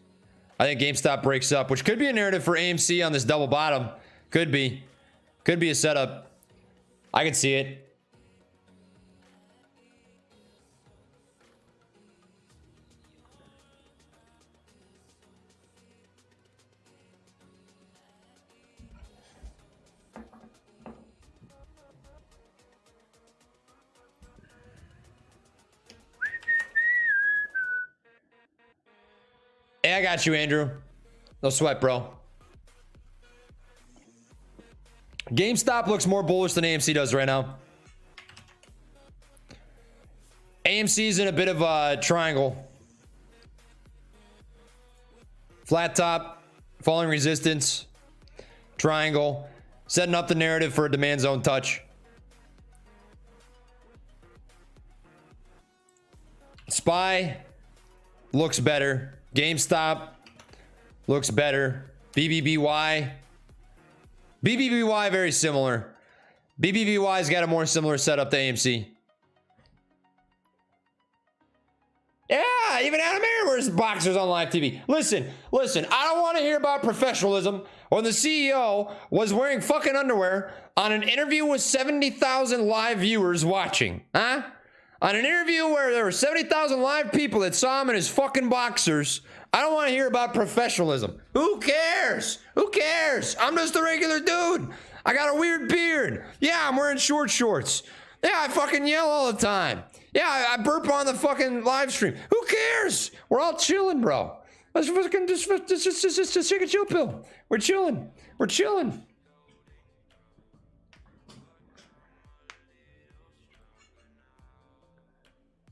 I think GameStop breaks up, which could be a narrative for AMC on this double bottom. Could be. Could be a setup. I can see it. Hey, I got you, Andrew. No sweat, bro. GameStop looks more bullish than AMC does right now. AMC's in a bit of a triangle. Flat top, falling resistance, triangle, setting up the narrative for a demand zone touch. Spy looks better. GameStop looks better. BBBY. BBBY very similar. BBBY's got a more similar setup to AMC. Yeah, even Adam Aaron wears boxers on live TV. Listen, I don't want to hear about professionalism when the CEO was wearing fucking underwear on an interview with 70,000 live viewers watching. Huh? On an interview where there were 70,000 live people that saw him in his fucking boxers. I don't want to hear about professionalism. Who cares? Who cares? I'm just a regular dude. I got a weird beard. Yeah, I'm wearing short shorts. Yeah, I fucking yell all the time. Yeah, I burp on the fucking live stream. Who cares? We're all chilling, bro. Let's fucking just take a chill pill. We're chilling. We're chilling.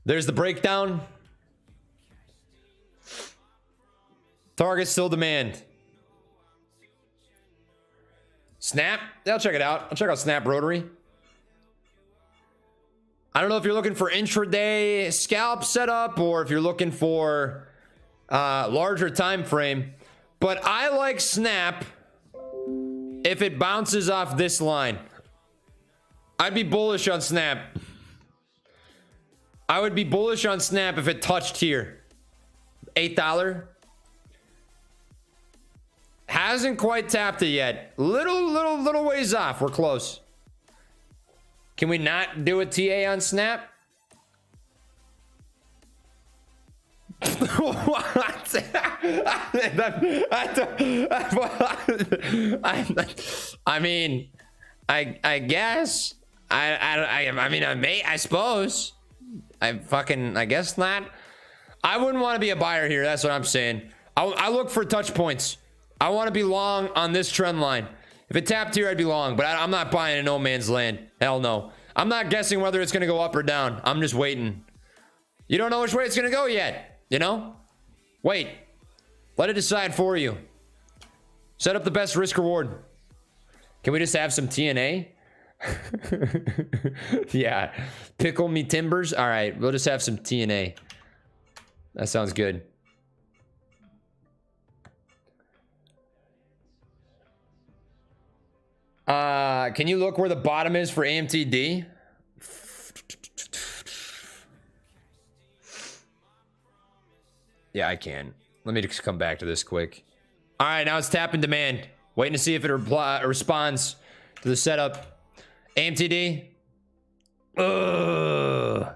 There's the breakdown. Target still demand. Snap. Yeah, I'll check it out. I'll check out Snap Rotary. I don't know if you're looking for intraday scalp setup or if you're looking for larger time frame, but I like Snap if it bounces off this line. I'd be bullish on Snap. I would be bullish on Snap if it touched here. $8. Hasn't quite tapped it yet. Little ways off. We're close. Can we not do a TA on Snap? What? I mean, I guess. I suppose. I guess not. I wouldn't want to be a buyer here. That's what I'm saying. I look for touch points. I want to be long on this trend line. If it tapped here, I'd be long, but I'm not buying in no man's land. Hell no. I'm not guessing whether it's going to go up or down. I'm just waiting. You don't know which way it's going to go yet, you know? Wait. Let it decide for you. Set up the best risk reward. Can we just have some TNA? Yeah. Pickle me timbers. All right. We'll just have some TNA. That sounds good. Can you look where the bottom is for AMTD? Yeah, I can. Let me just come back to this quick. All right, now it's tap and demand. Waiting to see if it responds to the setup. AMTD. Ugh.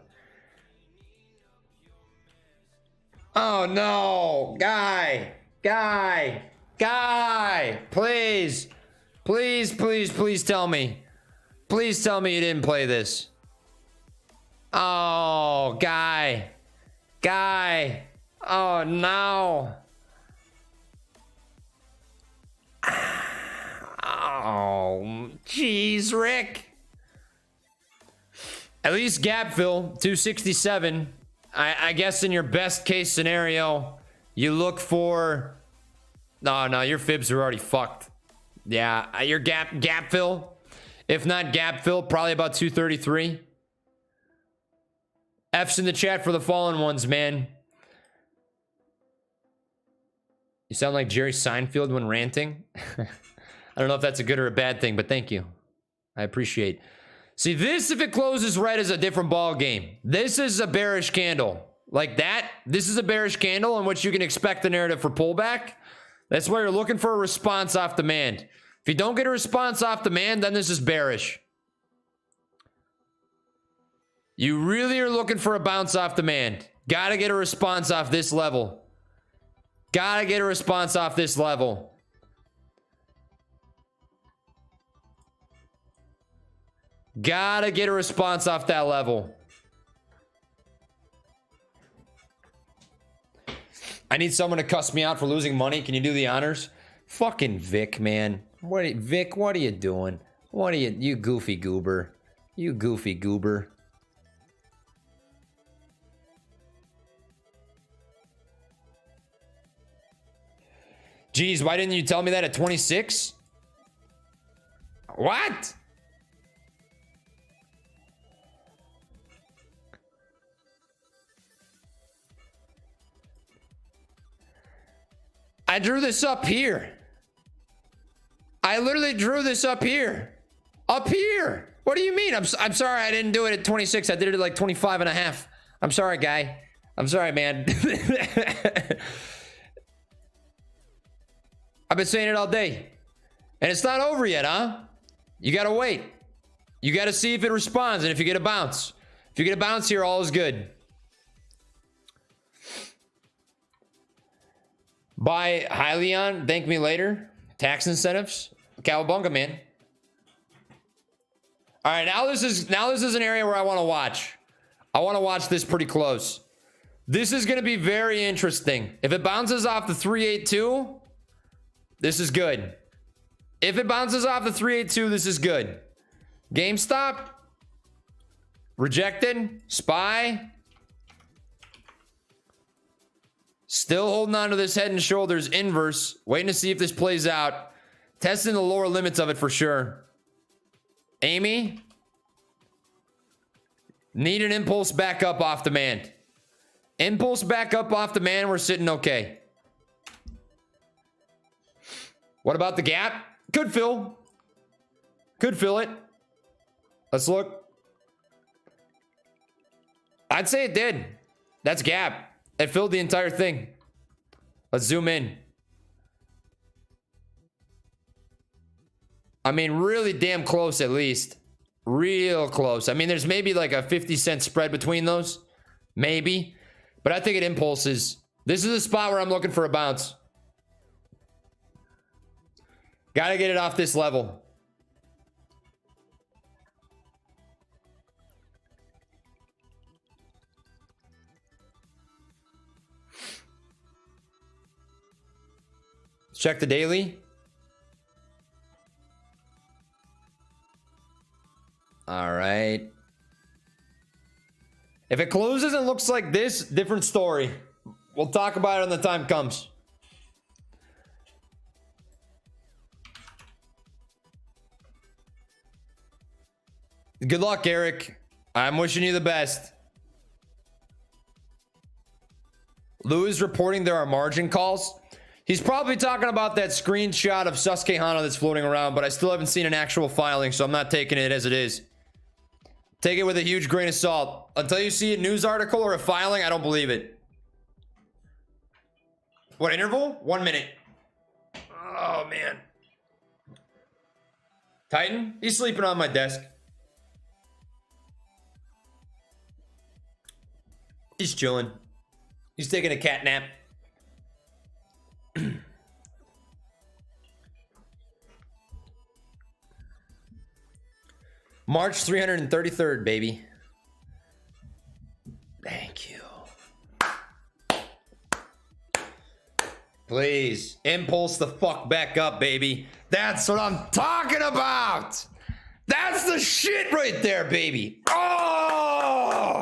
Oh no, guy, please. Please tell me. Please tell me you didn't play this. Oh, guy. Oh, no. Oh, jeez, Rick. At least gap fill, 267. I guess in your best case scenario, you look for... No, your fibs are already fucked. Yeah, your gap fill. If not gap fill, probably about 233. F's in the chat for the fallen ones, man. You sound like Jerry Seinfeld when ranting. I don't know if that's a good or a bad thing, but thank you. I appreciate. See, this, if it closes red, is a different ball game. This is a bearish candle. Like that, this is a bearish candle in which you can expect the narrative for pullback. That's why you're looking for a response off demand. If you don't get a response off demand, then this is bearish. You really are looking for a bounce off demand. Gotta get a response off this level. Gotta get a response off this level. Gotta get a response off that level. I need someone to cuss me out for losing money. Can you do the honors? Fucking Vic, man. Vic, what are you doing? What are you goofy goober. You goofy goober. Geez, why didn't you tell me that at 26? What? I drew this up here. I literally drew this up here. Up here. What do you mean? I'm sorry I didn't do it at 26. I did it at like 25 and a half. I'm sorry, guy. I'm sorry, man. I've been saying it all day. And it's not over yet, huh? You gotta wait. You gotta see if it responds and if you get a bounce. If you get a bounce here, all is good. Buy Hylion, thank me later. Tax incentives. Cowabunga, man. All right, now this is an area where I want to watch. I want to watch this pretty close. This is going to be very interesting. If it bounces off the 382, this is good. If it bounces off the 382, this is good. GameStop, rejected. SPY, still holding on to this head and shoulders inverse. Waiting to see if this plays out. Testing the lower limits of it for sure. Amy, need an impulse back up off demand. Impulse back up off demand. We're sitting okay. What about the gap? Could fill. Could fill it. Let's look. I'd say it did. That's gap. It filled the entire thing. Let's zoom in. I mean, really damn close at least. Real close. I mean, there's maybe like a 50-cent spread between those. Maybe. But I think it impulses. This is a spot where I'm looking for a bounce. Gotta get it off this level. Let's check the daily. All right. If it closes and looks like this, different story. We'll talk about it when the time comes. Good luck, Eric. I'm wishing you the best. Lou is reporting there are margin calls. He's probably talking about that screenshot of Susquehanna that's floating around, but I still haven't seen an actual filing, so I'm not taking it as it is. Take it with a huge grain of salt. Until you see a news article or a filing, I don't believe it. What interval? 1 minute. Oh, man. Titan? He's sleeping on my desk. He's chilling. He's taking a cat nap. March 333rd, baby. Thank you. Please, impulse the fuck back up, baby. That's what I'm talking about. That's the shit right there, baby. Oh!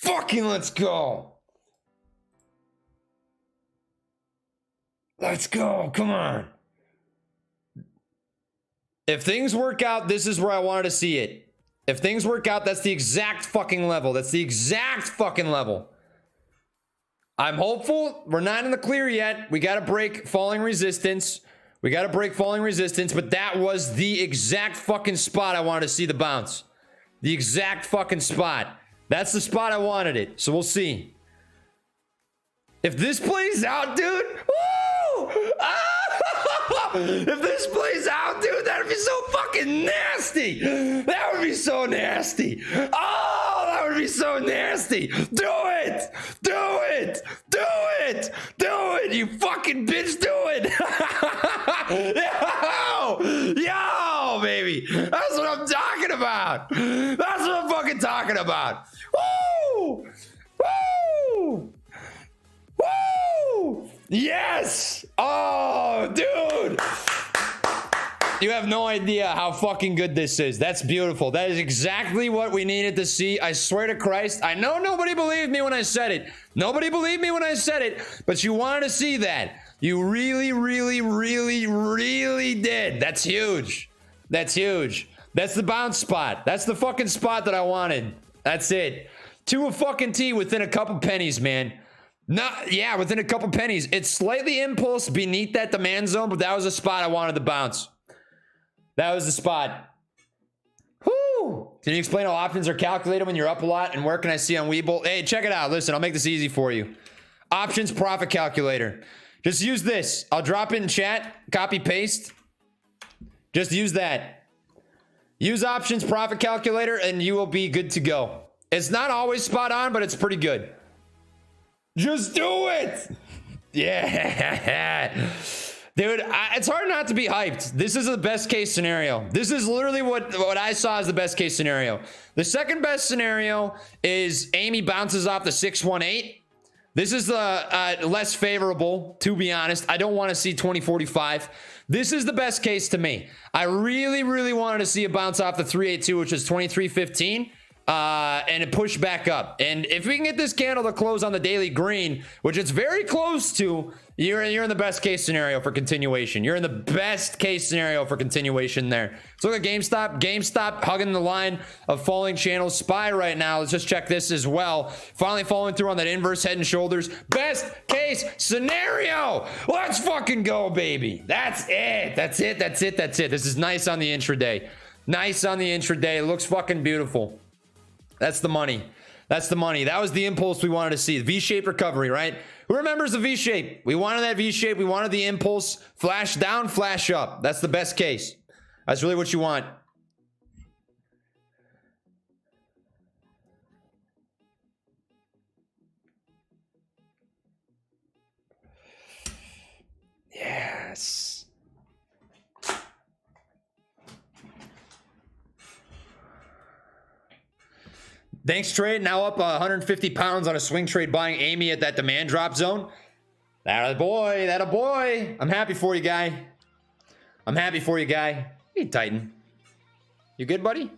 Fucking let's go. Let's go. Come on. If things work out, this is where I wanted to see it. If things work out, that's the exact fucking level. That's the exact fucking level. I'm hopeful. We're not in the clear yet. We got to break falling resistance. We got to break falling resistance, but that was the exact fucking spot I wanted to see the bounce. The exact fucking spot. That's the spot I wanted it. So we'll see. If this plays out, dude. Woo! Ah! If this plays out, dude, that'd be so fucking nasty. That would be so nasty. Oh, that would be so nasty. Do it. Do it. Do it. Do it. You fucking bitch, do it. Yo, baby. That's what I'm talking about. That's what I'm fucking talking about. Woo! Woo! Woo! Yes! Oh, dude! You have no idea how fucking good this is. That's beautiful. That is exactly what we needed to see. I swear to Christ. I know nobody believed me when I said it. Nobody believed me when I said it, but you wanted to see that. You really, really, really, really did. That's huge. That's huge. That's the bounce spot. That's the fucking spot that I wanted. That's it. To a fucking T within a couple pennies, man. Not, yeah, within a couple pennies. It's slightly impulse beneath that demand zone, but that was the spot I wanted to bounce. That was the spot. Whoo! Can you explain how options are calculated when you're up a lot, and where can I see on Webull? Hey, check it out. Listen, I'll make this easy for you. Options profit calculator. Just use this. I'll drop it in chat. Copy, paste. Just use that. Use options profit calculator, and you will be good to go. It's not always spot on, but it's pretty good. Just do it. Yeah. Dude, it's hard not to be hyped. This is the best case scenario. This is literally what I saw as the best case scenario. The second best scenario is Amy bounces off the 618. This is the less favorable, to be honest. I don't want to see 2045. This is the best case to me. I really, really wanted to see a bounce off the 382, which is 2315. And it pushed back up. And if we can get this candle to close on the daily green, which it's very close to, you're in the best case scenario for continuation. You're in the best case scenario for continuation there. Let's look at GameStop. GameStop hugging the line of falling channels. SPY right now. Let's just check this as well. Finally following through on that inverse head and shoulders. Best case scenario. Let's fucking go, baby. That's it. That's it. That's it. That's it. This is nice on the intraday. Nice on the intraday. It looks fucking beautiful. That's the money. That's the money. That was the impulse we wanted to see. The V-shaped recovery, right? Who remembers the V-shape? We wanted that V-shape. We wanted the impulse. Flash down, flash up. That's the best case. That's really what you want. Yes. Thanks, Trey. Now up 150 pounds on a swing trade, buying Amy at that demand drop zone. That a boy. That a boy. I'm happy for you, guy. I'm happy for you, guy. Hey, Titan. You good, buddy?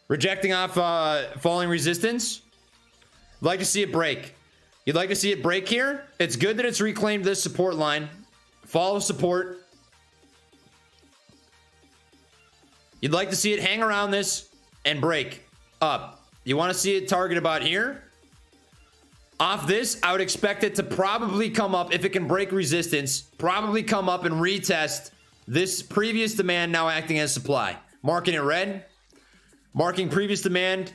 Rejecting off falling resistance. I'd like to see it break. You'd like to see it break here? It's good that it's reclaimed this support line. Follow support. You'd like to see it hang around this and break up. You want to see it target about here? Off this, I would expect it to probably come up, if it can break resistance, probably come up and retest this previous demand now acting as supply. Marking it red. Marking previous demand.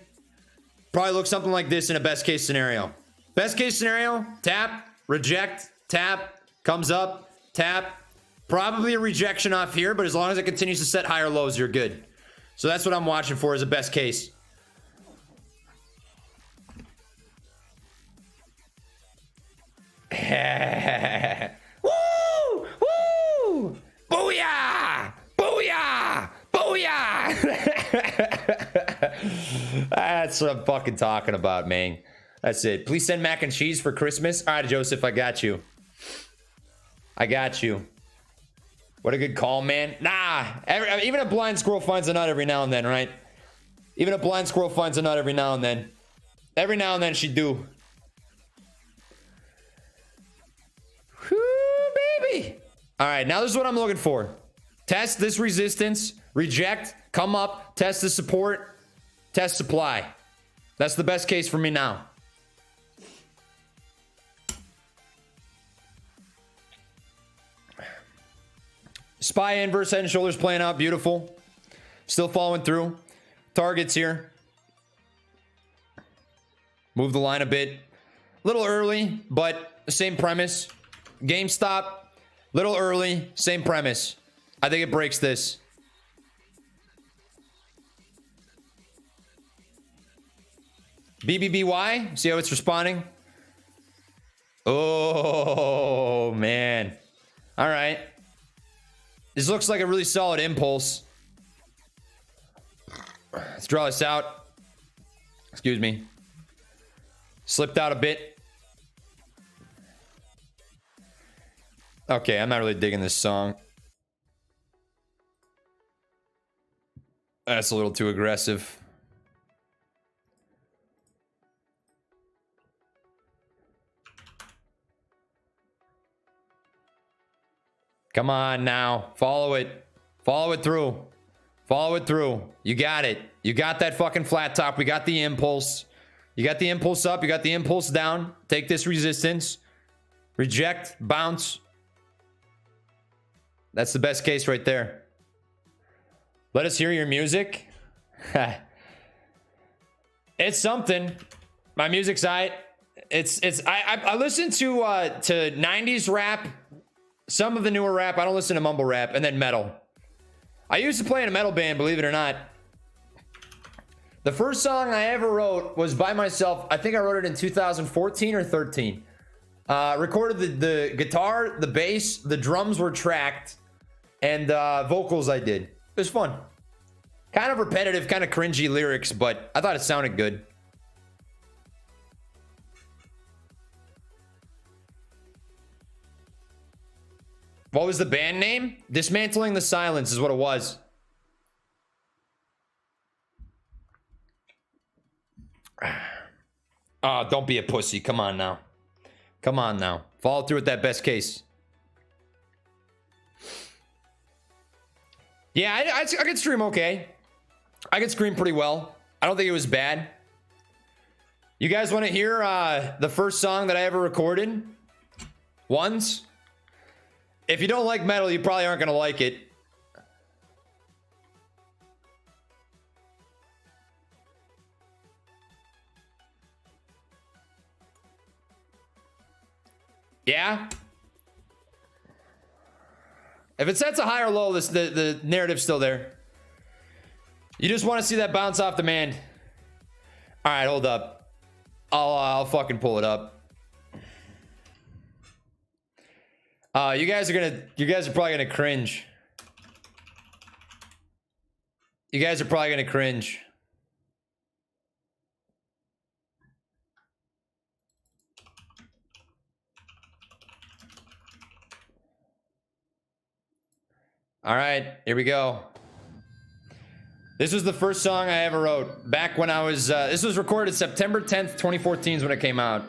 Probably looks something like this in a best case scenario. Best case scenario, tap, reject, tap, comes up, tap. Probably a rejection off here, but as long as it continues to set higher lows, you're good. So that's what I'm watching for as a best case. Woo! Woo! Booyah! Booyah! Booyah! That's what I'm fucking talking about, man. That's it. Please send mac and cheese for Christmas. All right, Joseph, I got you. I got you. What a good call, man. Nah, even a blind squirrel finds a nut every now and then, right? Even a blind squirrel finds a nut every now and then. Every now and then she do. Whoo, baby. All right, now this is what I'm looking for. Test this resistance, reject, come up, test the support, test supply. That's the best case for me now. SPY inverse head and shoulders playing out beautiful. Still following through. Targets here. Move the line a bit. Little early, but same premise. GameStop. Little early, same premise. I think it breaks this. BBBY. See how it's responding? Oh, man. All right. This looks like a really solid impulse. Let's draw this out. Excuse me. Slipped out a bit. Okay, I'm not really digging this song. That's a little too aggressive. Come on now. Follow it. Follow it through. Follow it through. You got it. You got that fucking flat top. We got the impulse. You got the impulse up. You got the impulse down. Take this resistance. Reject. Bounce. That's the best case right there. Let us hear your music. It's something. My music's I listen to 90s rap. Some of the newer rap. I don't listen to mumble rap. And then metal. I used to play in a metal band, believe it or not. The first song I ever wrote was by myself. I think I wrote it in 2014 or 13. Recorded the guitar, the bass, the drums were tracked, and vocals I did. It was fun. Kind of repetitive, kind of cringy lyrics, but I thought it sounded good. What was the band name? Dismantling the Silence is what it was. Oh, don't be a pussy. Come on now. Come on now. Follow through with that best case. Yeah, I could stream okay. I could scream pretty well. I don't think it was bad. You guys want to hear the first song that I ever recorded? Once? If you don't like metal, you probably aren't going to like it. Yeah? If it sets a high or low, the narrative's still there. You just want to see that bounce off demand. All right, hold up. I'll fucking pull it up. You guys are probably gonna cringe. You guys are probably gonna cringe. All right, here we go. This was the first song I ever wrote back when I was, this was recorded September 10th, 2014 is when it came out.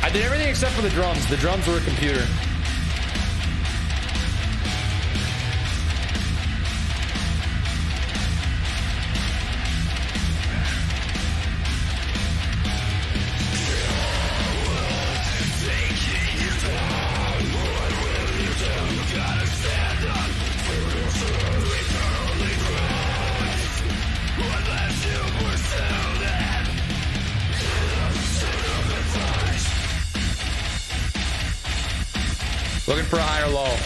I did everything except for the drums. The drums were a computer. Looking for a high or low.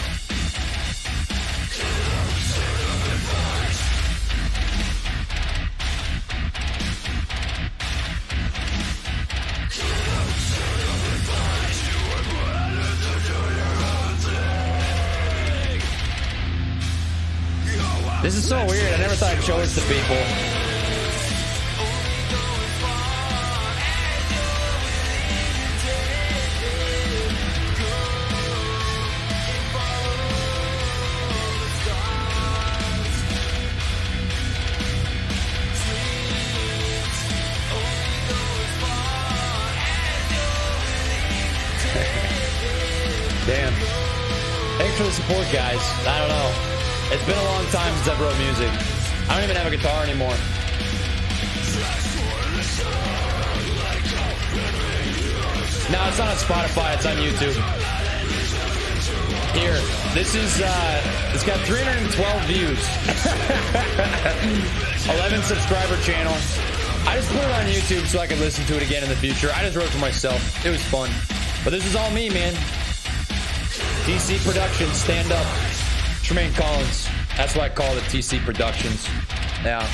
This is so weird. I never thought I'd show this to people. Damn. Thanks for the support, guys. I don't know. It's been a long time since I've wrote music. I don't even have a guitar anymore. No, it's not on Spotify. It's on YouTube. Here, this is, it's got 312 views. 11 subscriber channel. I just put it on YouTube so I could listen to it again in the future. I just wrote for myself. It was fun. But this is all me, man. TC Productions, stand up. Tremayne Collins. That's why I call it TC Productions. Yeah.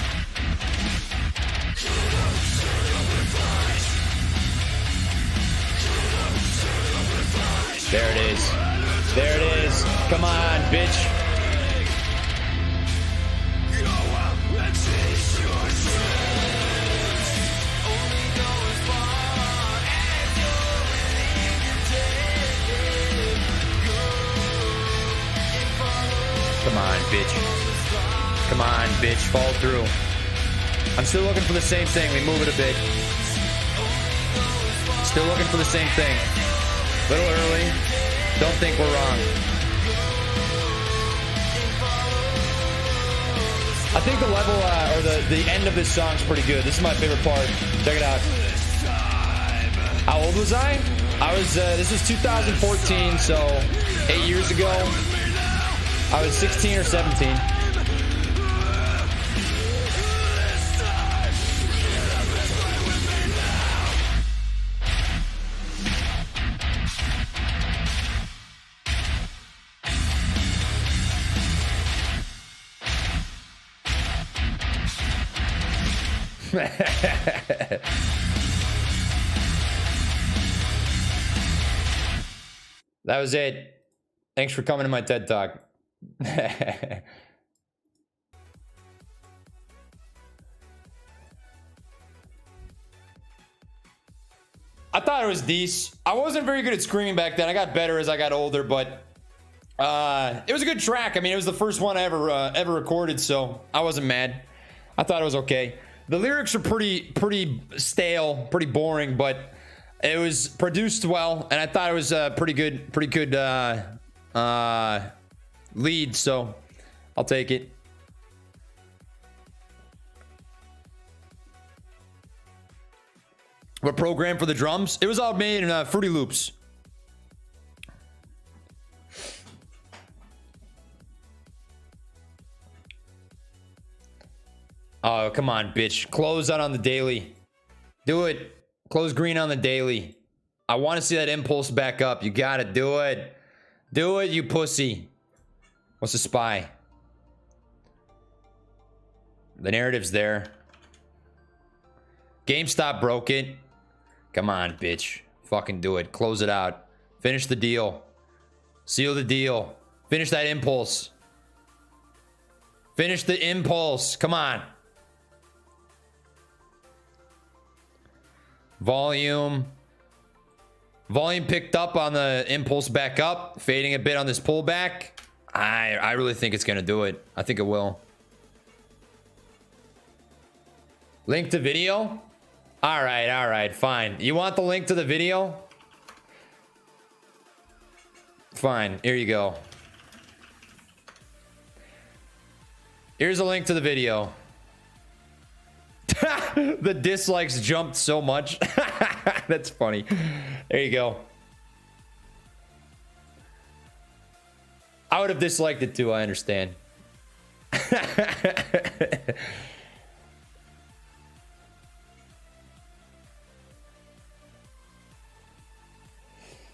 There it is. There it is. Come on, bitch. Come on, bitch. Come on, bitch. Fall through. I'm still looking for the same thing. We move it a bit. Still looking for the same thing. A little early. Don't think we're wrong. I think the level, or the end of this song's pretty good. This is my favorite part. Check it out. How old was I? I was, this was 2014, so 8 years ago. I was 16 or 17. That was it. Thanks for coming to my TED Talk. I thought it was decent. I wasn't very good at screaming back then. I got better as I got older, but it was a good track. I mean, it was the first one I ever recorded, so I wasn't mad. I thought it was okay. The lyrics are pretty stale, pretty boring, but it was produced well, and I thought it was a pretty good lead, so I'll take it. What program for the drums? It was all made in Fruity Loops. Oh, come on, bitch. Close out on the daily. Do it. Close green on the daily. I want to see that impulse back up. You gotta do it. Do it, you pussy. What's a spy? The narrative's there. GameStop broke it. Come on, bitch. Fucking do it. Close it out. Finish the deal. Seal the deal. Finish that impulse. Finish the impulse. Come on. Volume picked up on the impulse back up, fading a bit on this pullback. I really think it's gonna do it. I think it will. Link to video? All right, fine. You want the link to the video? Fine, here you go. Here's a link to the video. The dislikes jumped so much. That's funny. There you go. I would have disliked it too, I understand.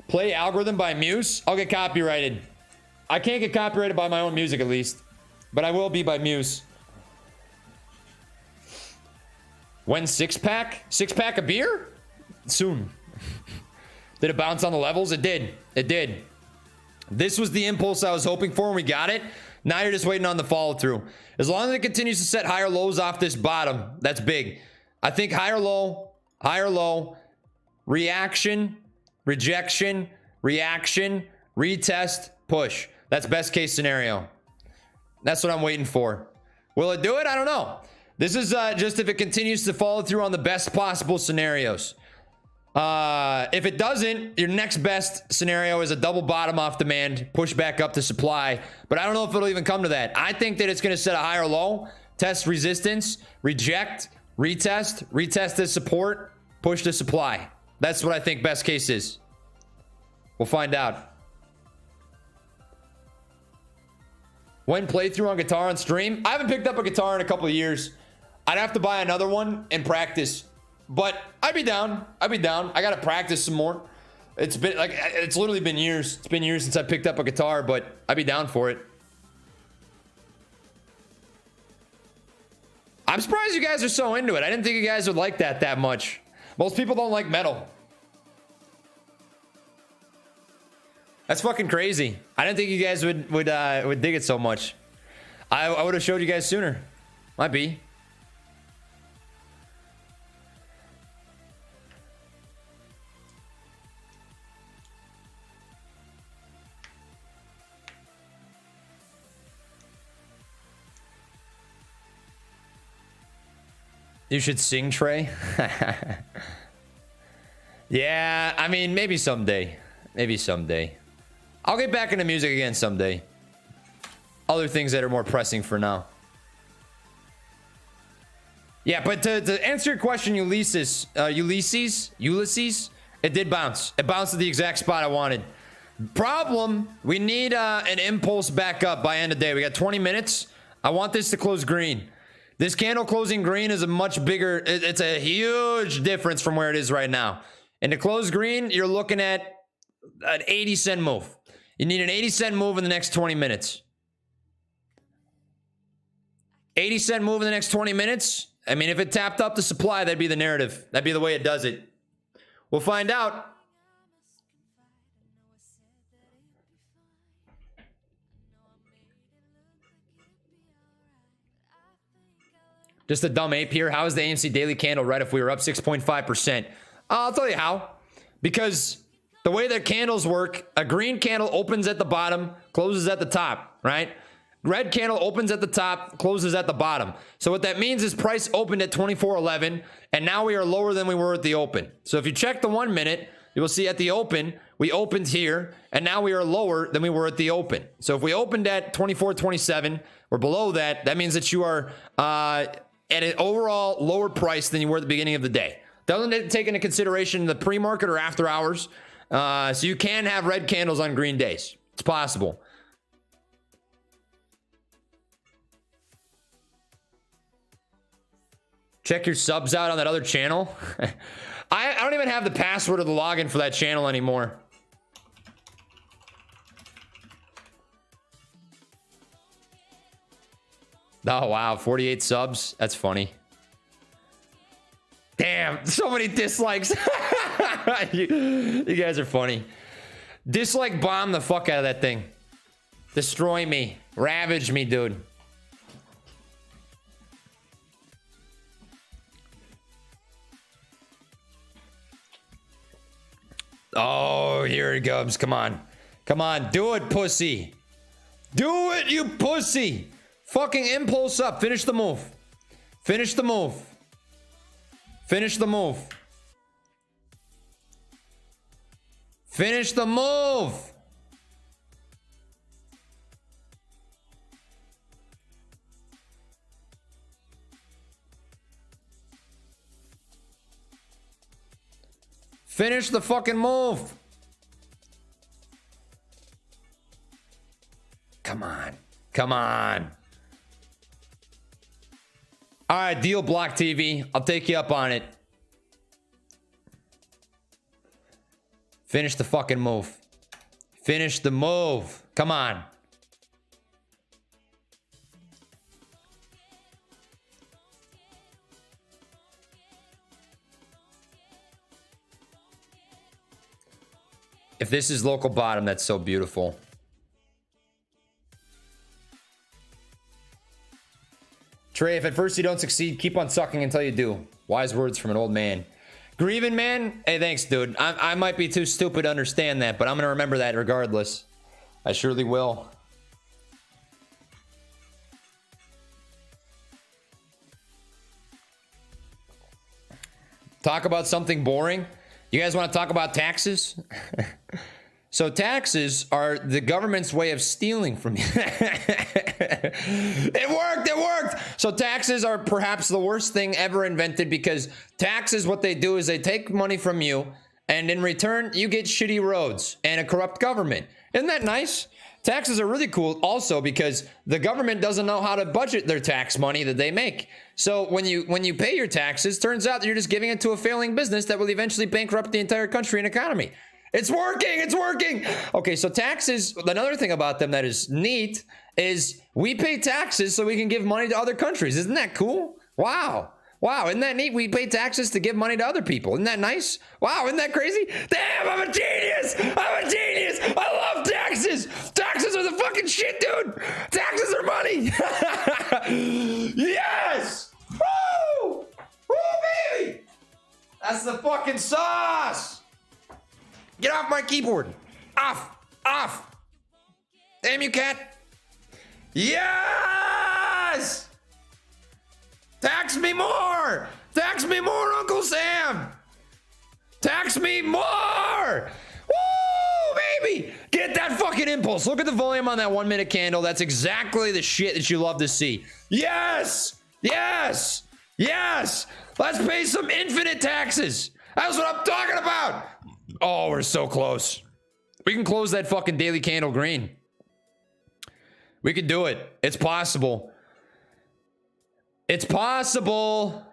Play algorithm by Muse? I'll get copyrighted. I can't get copyrighted by my own music at least, but I will be by Muse. When six-pack? Six-pack of beer? Soon. Did it bounce on the levels? It did. It did. This was the impulse I was hoping for, and we got it. Now you're just waiting on the follow-through. As long as it continues to set higher lows off this bottom, that's big. I think higher low, reaction, rejection, reaction, retest, push. That's best case scenario. That's what I'm waiting for. Will it do it? I don't know. This is just if it continues to follow through on the best possible scenarios. If it doesn't, your next best scenario is a double bottom off demand, push back up to supply. But I don't know if it'll even come to that. I think that it's going to set a higher low, test resistance, reject, retest as support, push to supply. That's what I think best case is. We'll find out. When playthrough on guitar on stream? I haven't picked up a guitar in a couple of years. I'd have to buy another one and practice. But I'd be down. I'd be down. I got to practice some more. It's been like, it's literally been years. It's been years since I picked up a guitar, but I'd be down for it. I'm surprised you guys are so into it. I didn't think you guys would like that much. Most people don't like metal. That's fucking crazy. I didn't think you guys would dig it so much. I would have showed you guys sooner. Might be. You should sing, Trey. Yeah, I mean, maybe someday. Maybe someday. I'll get back into music again someday. Other things that are more pressing for now. Yeah, but to answer your question, Ulysses, it did bounce. It bounced at the exact spot I wanted. Problem, we need an impulse back up by end of day. We got 20 minutes. I want this to close green. This candle closing green is a much bigger, it's a huge difference from where it is right now. And to close green, you're looking at an 80-cent move. You need an 80-cent move in the next 20 minutes. 80-cent move in the next 20 minutes, I mean, if it tapped up the supply, that'd be the narrative. That'd be the way it does it. We'll find out. Just a dumb ape here. How is the AMC daily candle red if we were up 6.5%? I'll tell you how. Because the way that candles work, a green candle opens at the bottom, closes at the top, right? Red candle opens at the top, closes at the bottom. So what that means is price opened at 24.11, and now we are lower than we were at the open. So if you check the 1 minute, you will see at the open, we opened here, and now we are lower than we were at the open. So if we opened at 24.27, we're below that. That means that you are at an overall lower price than you were at the beginning of the day. Doesn't take into consideration the pre-market or after hours. So you can have red candles on green days. It's possible. Check your subs out on that other channel. I don't even have the password or the login for that channel anymore. Oh, wow. 48 subs. That's funny. Damn. So many dislikes. you guys are funny. Dislike bomb the fuck out of that thing. Destroy me. Ravage me, dude. Oh, here it comes. Come on. Come on. Do it, pussy. Do it, you pussy. Fucking impulse up. Finish the move. Finish the move. Finish the move. Finish the move. Finish the fucking move. Come on. Come on. All right, deal Block TV. I'll take you up on it. Finish the fucking move. Finish the move. Come on. If this is local bottom, that's so beautiful. Trey, if at first you don't succeed, keep on sucking until you do. Wise words from an old man. Grieving man? Hey, thanks, dude. I might be too stupid to understand that, but I'm going to remember that regardless. I surely will. Talk about something boring? You guys want to talk about taxes? So taxes are the government's way of stealing from you. It worked. It worked. So taxes are perhaps the worst thing ever invented, because taxes, what they do is they take money from you, and in return, you get shitty roads and a corrupt government. Isn't that nice? Taxes are really cool also because the government doesn't know how to budget their tax money that they make. So when you pay your taxes, turns out that you're just giving it to a failing business that will eventually bankrupt the entire country and economy. It's working. It's working. Okay, so taxes, another thing about them that is neat is we pay taxes so we can give money to other countries. Isn't that cool? Wow. Wow, isn't that neat? We pay taxes to give money to other people. Isn't that nice? Wow, isn't that crazy? Damn, I'm a genius. I'm a genius. I love taxes. Taxes are the fucking shit, dude. Taxes are money. Yes. Woo. Woo, baby. That's the fucking sauce. Get off my keyboard. Off. Off. Damn you, cat. Yes. Tax me more. Tax me more, Uncle Sam. Tax me more. Woo, baby. Get that fucking impulse. Look at the volume on that 1 minute candle. That's exactly the shit that you love to see. Yes. Yes. Yes. Let's pay some infinite taxes. That's what I'm talking about. Oh, we're so close. We can close that fucking daily candle green. We can do it. It's possible. It's possible.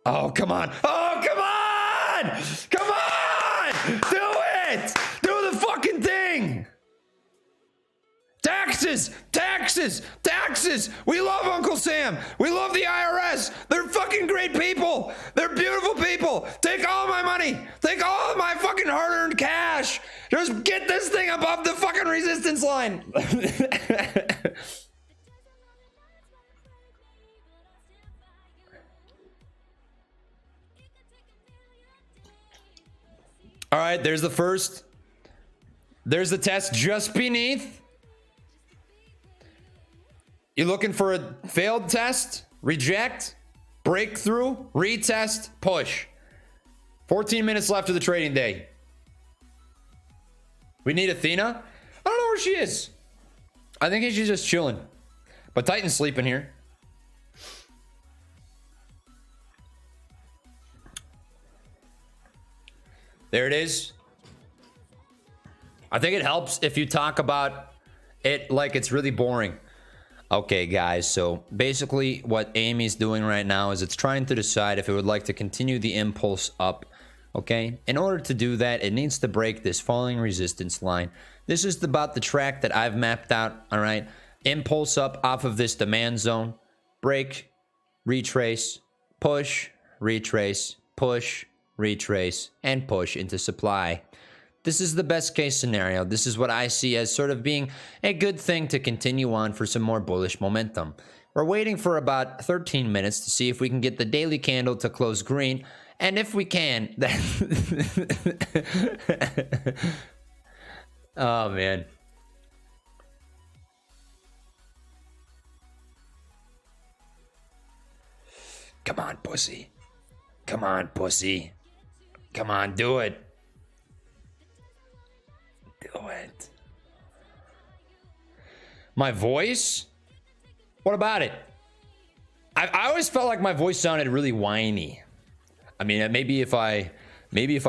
Oh, come on. Oh, come on. Come on. Do it. Do the fucking thing. Tax Taxes! Taxes! Taxes! We love Uncle Sam. We love the IRS. They're fucking great people. They're beautiful people. Take all my money. Take all of my fucking hard-earned cash. Just get this thing above the fucking resistance line. All right, there's the first. There's the test just beneath. You're looking for a failed test, reject, breakthrough, retest, push. 14 minutes left of the trading day. We need Athena. I don't know where she is. I think she's just chilling. But Titan's sleeping here. There it is. I think it helps if you talk about it like it's really boring. Okay, guys, so basically what AME is doing right now is it's trying to decide if it would like to continue the impulse up, okay? In order to do that, it needs to break this falling resistance line. This is about the track that I've mapped out, all right? Impulse up off of this demand zone, break, retrace, push, retrace, push, retrace, and push into supply. This is the best case scenario. This is what I see as sort of being a good thing to continue on for some more bullish momentum. We're waiting for about 13 minutes to see if we can get the daily candle to close green. And if we can, then oh, man. Come on, pussy. Come on, pussy. Come on, do it. Do it. My voice? What about it? I always felt like my voice sounded really whiny. I mean, maybe if I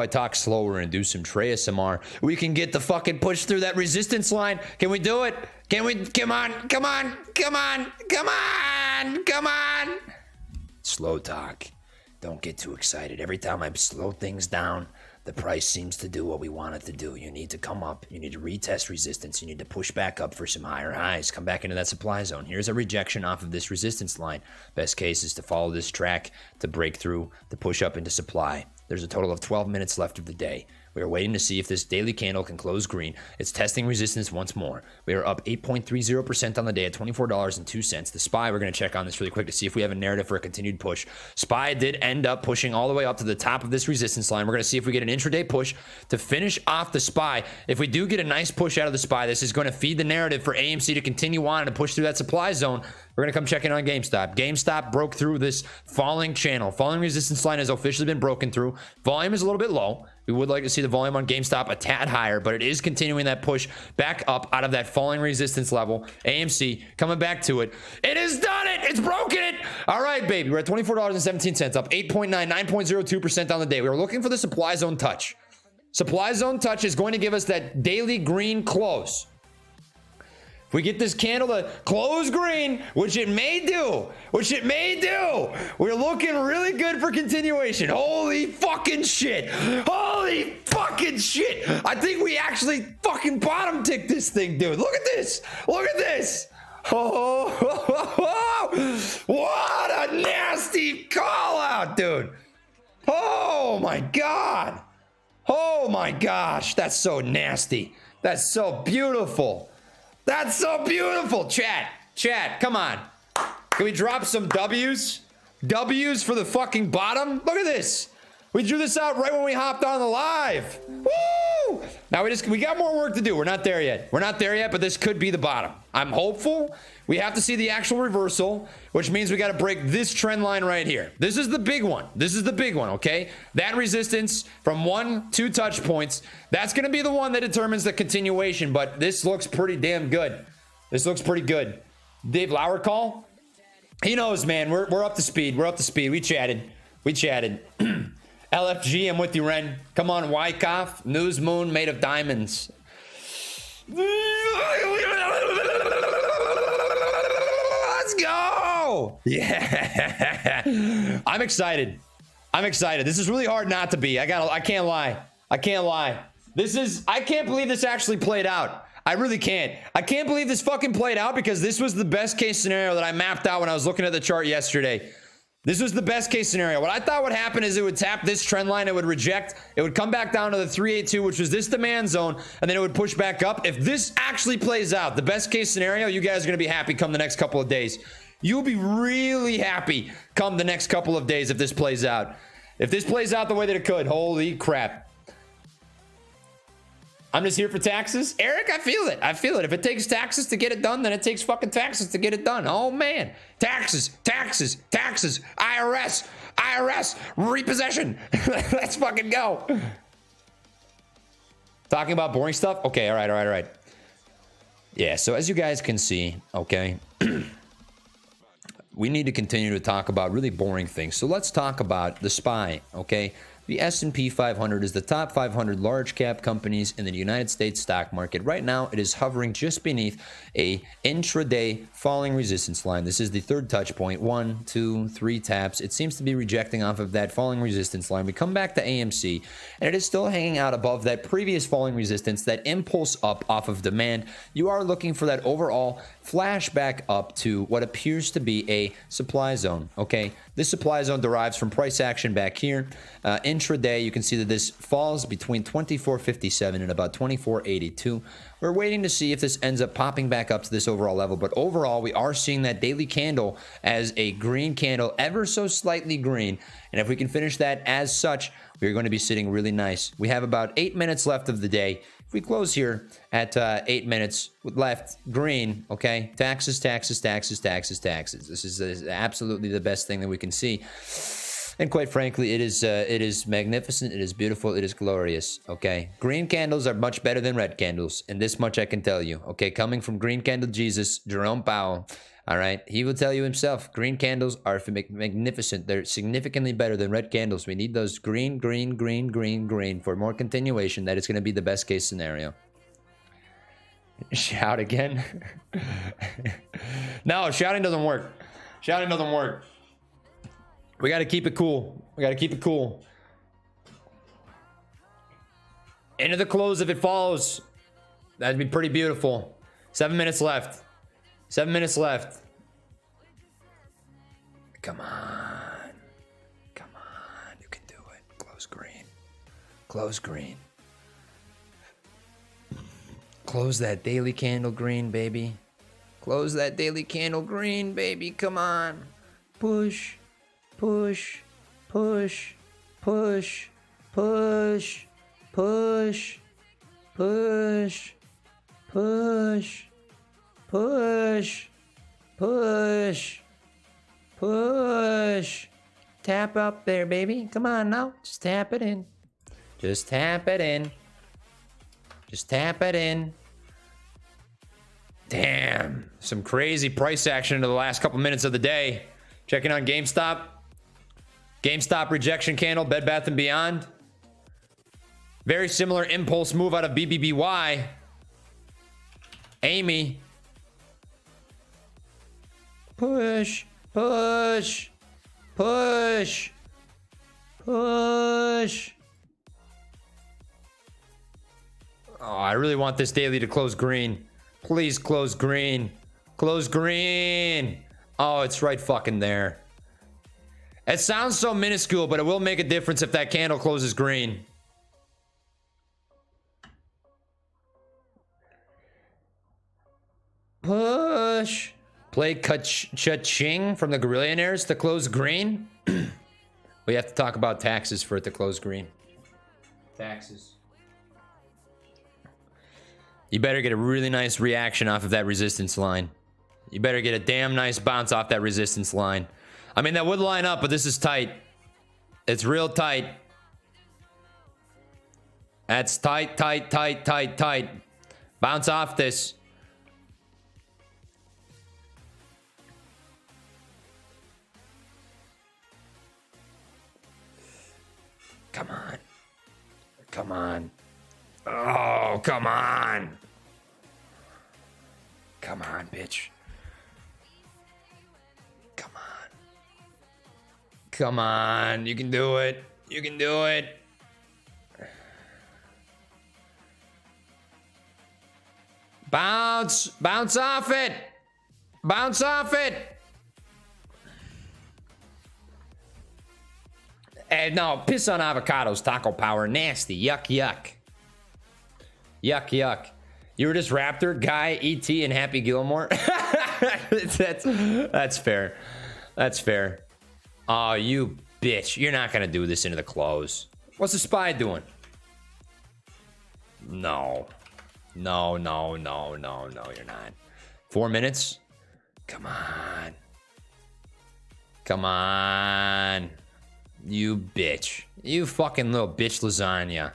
talk slower and do some Trey ASMR, we can get the fucking push through that resistance line. Can we do it? Can we? Come on, come on, come on, come on, come on. Slow talk. Don't get too excited. Every time I slow things down, the price seems to do what we want it to do. You need to come up. You need to retest resistance. You need to push back up for some higher highs. Come back into that supply zone. Here's a rejection off of this resistance line. Best case is to follow this track to break through, to push up into supply. There's a total of 12 minutes left of the day. We are waiting to see if this daily candle can close green. It's testing resistance once more. We are up 8.30% on the day at $24.02. The SPY, we're going to check on this really quick to see if we have a narrative for a continued push. SPY did end up pushing all the way up to the top of this resistance line. We're going to see if we get an intraday push to finish off the SPY. If we do get a nice push out of the SPY, this is going to feed the narrative for AMC to continue on and push through that supply zone. We're going to come check in on GameStop. GameStop broke through this falling channel. Falling resistance line has officially been broken through. Volume is a little bit low. We would like to see the volume on GameStop a tad higher, but it is continuing that push back up out of that falling resistance level. AMC coming back to it. It has done it. It's broken it. All right, baby. We're at $24.17, up 8.9, 9.02% on the day. We were looking for the supply zone touch. Supply zone touch is going to give us that daily green close. If we get this candle to close green, which it may do, we're looking really good for continuation. Holy fucking shit. Holy fucking shit. I think we actually fucking bottom ticked this thing, dude. Look at this. Look at this. Oh, what a nasty call out, dude. Oh my God. Oh my gosh. That's so nasty. That's so beautiful. That's so beautiful. Chat, come on. Can we drop some W's? W's for the fucking bottom? Look at this. We drew this out right when we hopped on the live. Woo! Now we got more work to do. We're not there yet. But this could be the bottom. I'm hopeful. We have to see the actual reversal, which means we got to break this trend line right here. This is the big one. Okay? That resistance from 1-2 touch points, that's going to be the one that determines the continuation, but this looks pretty damn good. This looks pretty good. Dave Lauer call? He knows, man. We're up to speed. We chatted. LFG, I'm with you, Ren. Come on, Wyckoff. News moon made of diamonds. Let's go. Yeah. I'm excited. This is really hard not to be. I can't lie. I can't believe this actually played out. I really can't. I can't believe this fucking played out because this was the best case scenario that I mapped out when I was looking at the chart yesterday. This was the best case scenario. What I thought would happen is it would tap this trend line, it would reject, it would come back down to the 382, which was this demand zone, and then it would push back up. If this actually plays out, the best case scenario, you guys are going to be happy come the next couple of days. You'll be really happy come the next couple of days if this plays out. If this plays out the way that it could, holy crap. I'm just here for taxes. Eric, I feel it. I feel it. If it takes taxes to get it done, then it takes fucking taxes to get it done. Oh, man. Taxes, taxes, taxes. IRS, IRS, repossession. Let's fucking go. Talking about boring stuff? Okay, all right. Yeah, so as you guys can see, okay, we need to continue to talk about really boring things. So let's talk about the SPY, okay? The S&P 500 is the top 500 large cap companies in the United States stock market. Right now, it is hovering just beneath a intraday falling resistance line. This is the third touch point. 1, 2, 3 taps. It seems to be rejecting off of that falling resistance line. We come back to AMC, and it is still hanging out above that previous falling resistance, that impulse up off of demand. You are looking for that overall flashback up to what appears to be a supply zone, okay? This supply zone derives from price action back here. Intraday, you can see that this falls between 24.57 and about 24.82. We're waiting to see if this ends up popping back up to this overall level. But overall, we are seeing that daily candle as a green candle, ever so slightly green. And if we can finish that as such, we're going to be sitting really nice. We have about 8 minutes left of the day. If we close here at 8 minutes left, green, okay, taxes, taxes, taxes, taxes, taxes. This is absolutely the best thing that we can see. And quite frankly, it is magnificent, it is beautiful, it is glorious, okay? Green candles are much better than red candles, and this much I can tell you, okay? Coming from Green Candle Jesus, Jerome Powell, all right? He will tell you himself, green candles are magnificent. They're significantly better than red candles. We need those green, green, green, green, green for more continuation. That is going to be the best case scenario. Shout again? No, shouting doesn't work. Shouting doesn't work. We got to keep it cool. We got to keep it cool. Into the close if it follows. That'd be pretty beautiful. 7 minutes left. 7 minutes left. Come on. Come on. You can do it. Close green. Close green. Close that daily candle green, baby. Close that daily candle green, baby. Come on. Push. Push. Push. Push. Push. Push. Push. Push. Push. Push. Push. Tap up there, baby. Come on now. Just tap it in. Just tap it in. Just tap it in. Damn. Some crazy price action in the last couple minutes of the day. Checking on GameStop. GameStop rejection candle, Bed Bath & Beyond. Very similar impulse move out of BBBY. Amy. Push, push, push, push. Oh, I really want this daily to close green. Please close green. Close green. Oh, it's right fucking there. It sounds so minuscule, but it will make a difference if that candle closes green. Push. Play cha-ching from the Gorillionaires to close green. We have to talk about taxes for it to close green. Taxes. You better get a really nice reaction off of that resistance line. You better get a damn nice bounce off that resistance line. I mean, that would line up, but this is tight. It's real tight. That's tight, tight, tight, tight, tight. Bounce off this. Come on. Come on. Oh, come on. Come on, bitch. Come on. Come on. You can do it. You can do it. Bounce. Bounce off it. Bounce off it. And no, piss on avocados, taco power. Nasty. Yuck, yuck. Yuck, yuck. You were just Raptor, Guy, E.T., and Happy Gilmore? That's fair. That's fair. Oh, you bitch. You're not going to do this into the close. What's the spy doing? No. No, no, no, no, no, you're not. 4 minutes? Come on. Come on. You bitch. You fucking little bitch lasagna.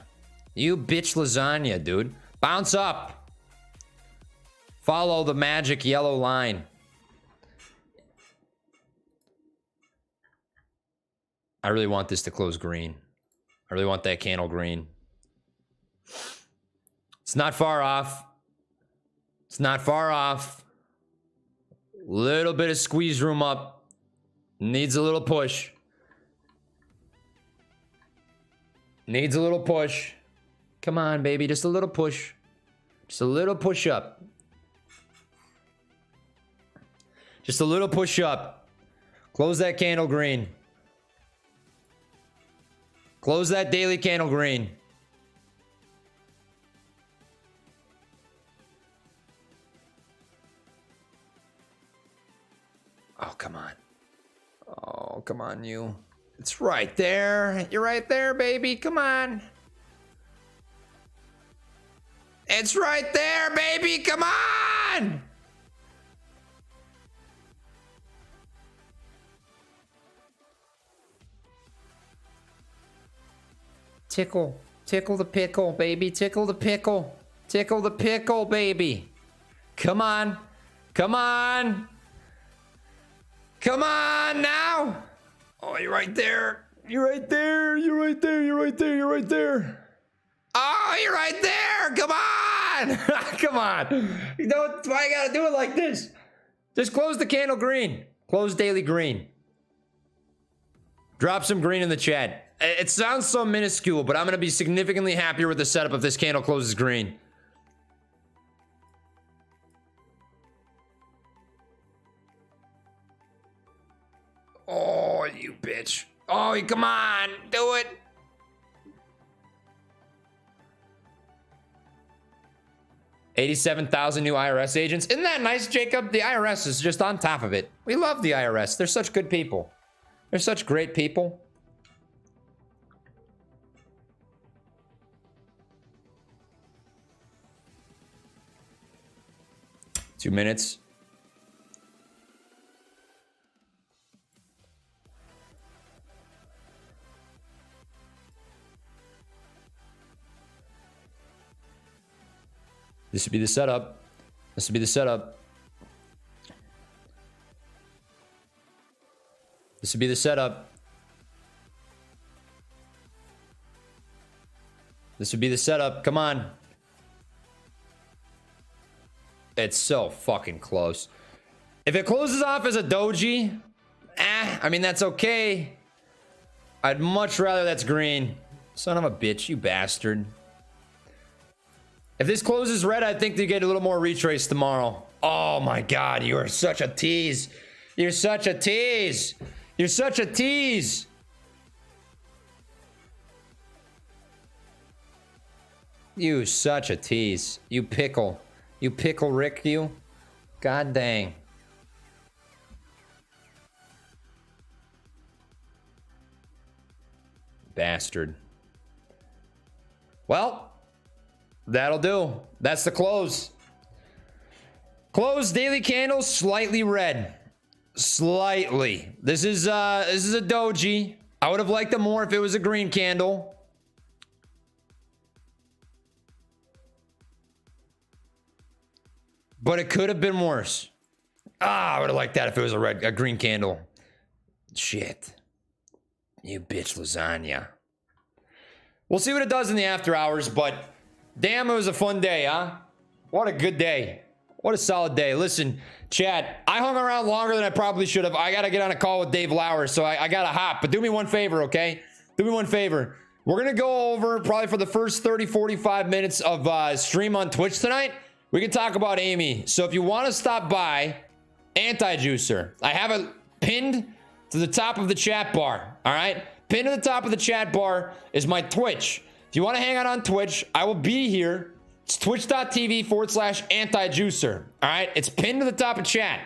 You bitch lasagna, dude. Bounce up. Follow the magic yellow line. I really want this to close green. I really want that candle green. It's not far off. It's not far off. Little bit of squeeze room up. Needs a little push. Needs a little push. Come on, baby. Just a little push. Just a little push up. Just a little push up. Close that candle green. Close that daily candle green. Oh, come on. Oh, come on, you. It's right there. You're right there, baby. Come on. It's right there, baby. Come on. Tickle. Tickle the pickle, baby. Tickle the pickle. Tickle the pickle, baby. Come on. Come on. Come on now. Oh, you're right there. You're right there. You're right there. You're right there. You're right there. Oh, you're right there. Come on. Come on. You know why I gotta do it like this? Just close the candle green. Close daily green. Drop some green in the chat. It sounds so minuscule, but I'm gonna be significantly happier with the setup if this candle closes green. Oh, you bitch. Oh, come on. Do it. $87,000 new IRS agents. Isn't that nice, Jacob? The IRS is just on top of it. We love the IRS. They're such good people. They're such great people. Two minutes. This would be the setup. This would be the setup. This would be the setup. This would be the setup. Come on. It's so fucking close. If it closes off as a doji, I mean, that's okay. I'd much rather that's green. Son of a bitch, you bastard. If this closes red, I think they get a little more retrace tomorrow. Oh my God, you are such a tease. You're such a tease. You're such a tease. You such a tease. You pickle. You pickle Rick, you. God dang. Bastard. Well, that'll do. That's the close. Close daily candles slightly red. Slightly. This is a doji. I would have liked it more if it was a green candle. But it could have been worse. I would have liked that if it was a green candle. Shit. You bitch lasagna. We'll see what it does in the after hours, but damn, it was a fun day, huh? What a good day. What a solid day. Listen, chat, I hung around longer than I probably should have. I got to get on a call with Dave Lauer, so I got to hop. But do me one favor, okay? Do me one favor. We're going to go over probably for the first 30, 45 minutes of stream on Twitch tonight. we can talk about AME. So if you want to stop by, Anti-Juicer, I have it pinned to the top of the chat bar. All right, pinned to the top of the chat bar is my Twitch. If you want to hang out on Twitch, I will be here. It's twitch.tv/anti-juicer. All right, it's pinned to the top of chat.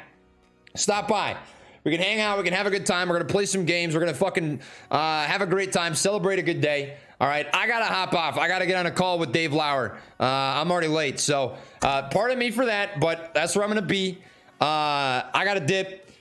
Stop by. We can hang out. We can have a good time. We're going to play some games. We're going to fucking have a great time. Celebrate a good day. All right, I got to hop off. I got to get on a call with Dave Lauer. I'm already late. So pardon me for that, but that's where I'm going to be. I got to dip.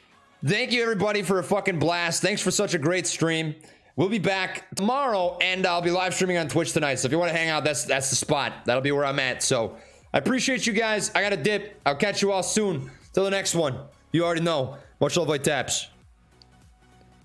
Thank you, everybody, for a fucking blast. Thanks for such a great stream. We'll be back tomorrow, and I'll be live streaming on Twitch tonight. So if you want to hang out, that's the spot. That'll be where I'm at. So I appreciate you guys. I got to dip. I'll catch you all soon. Till the next one. You already know. Much love, like taps.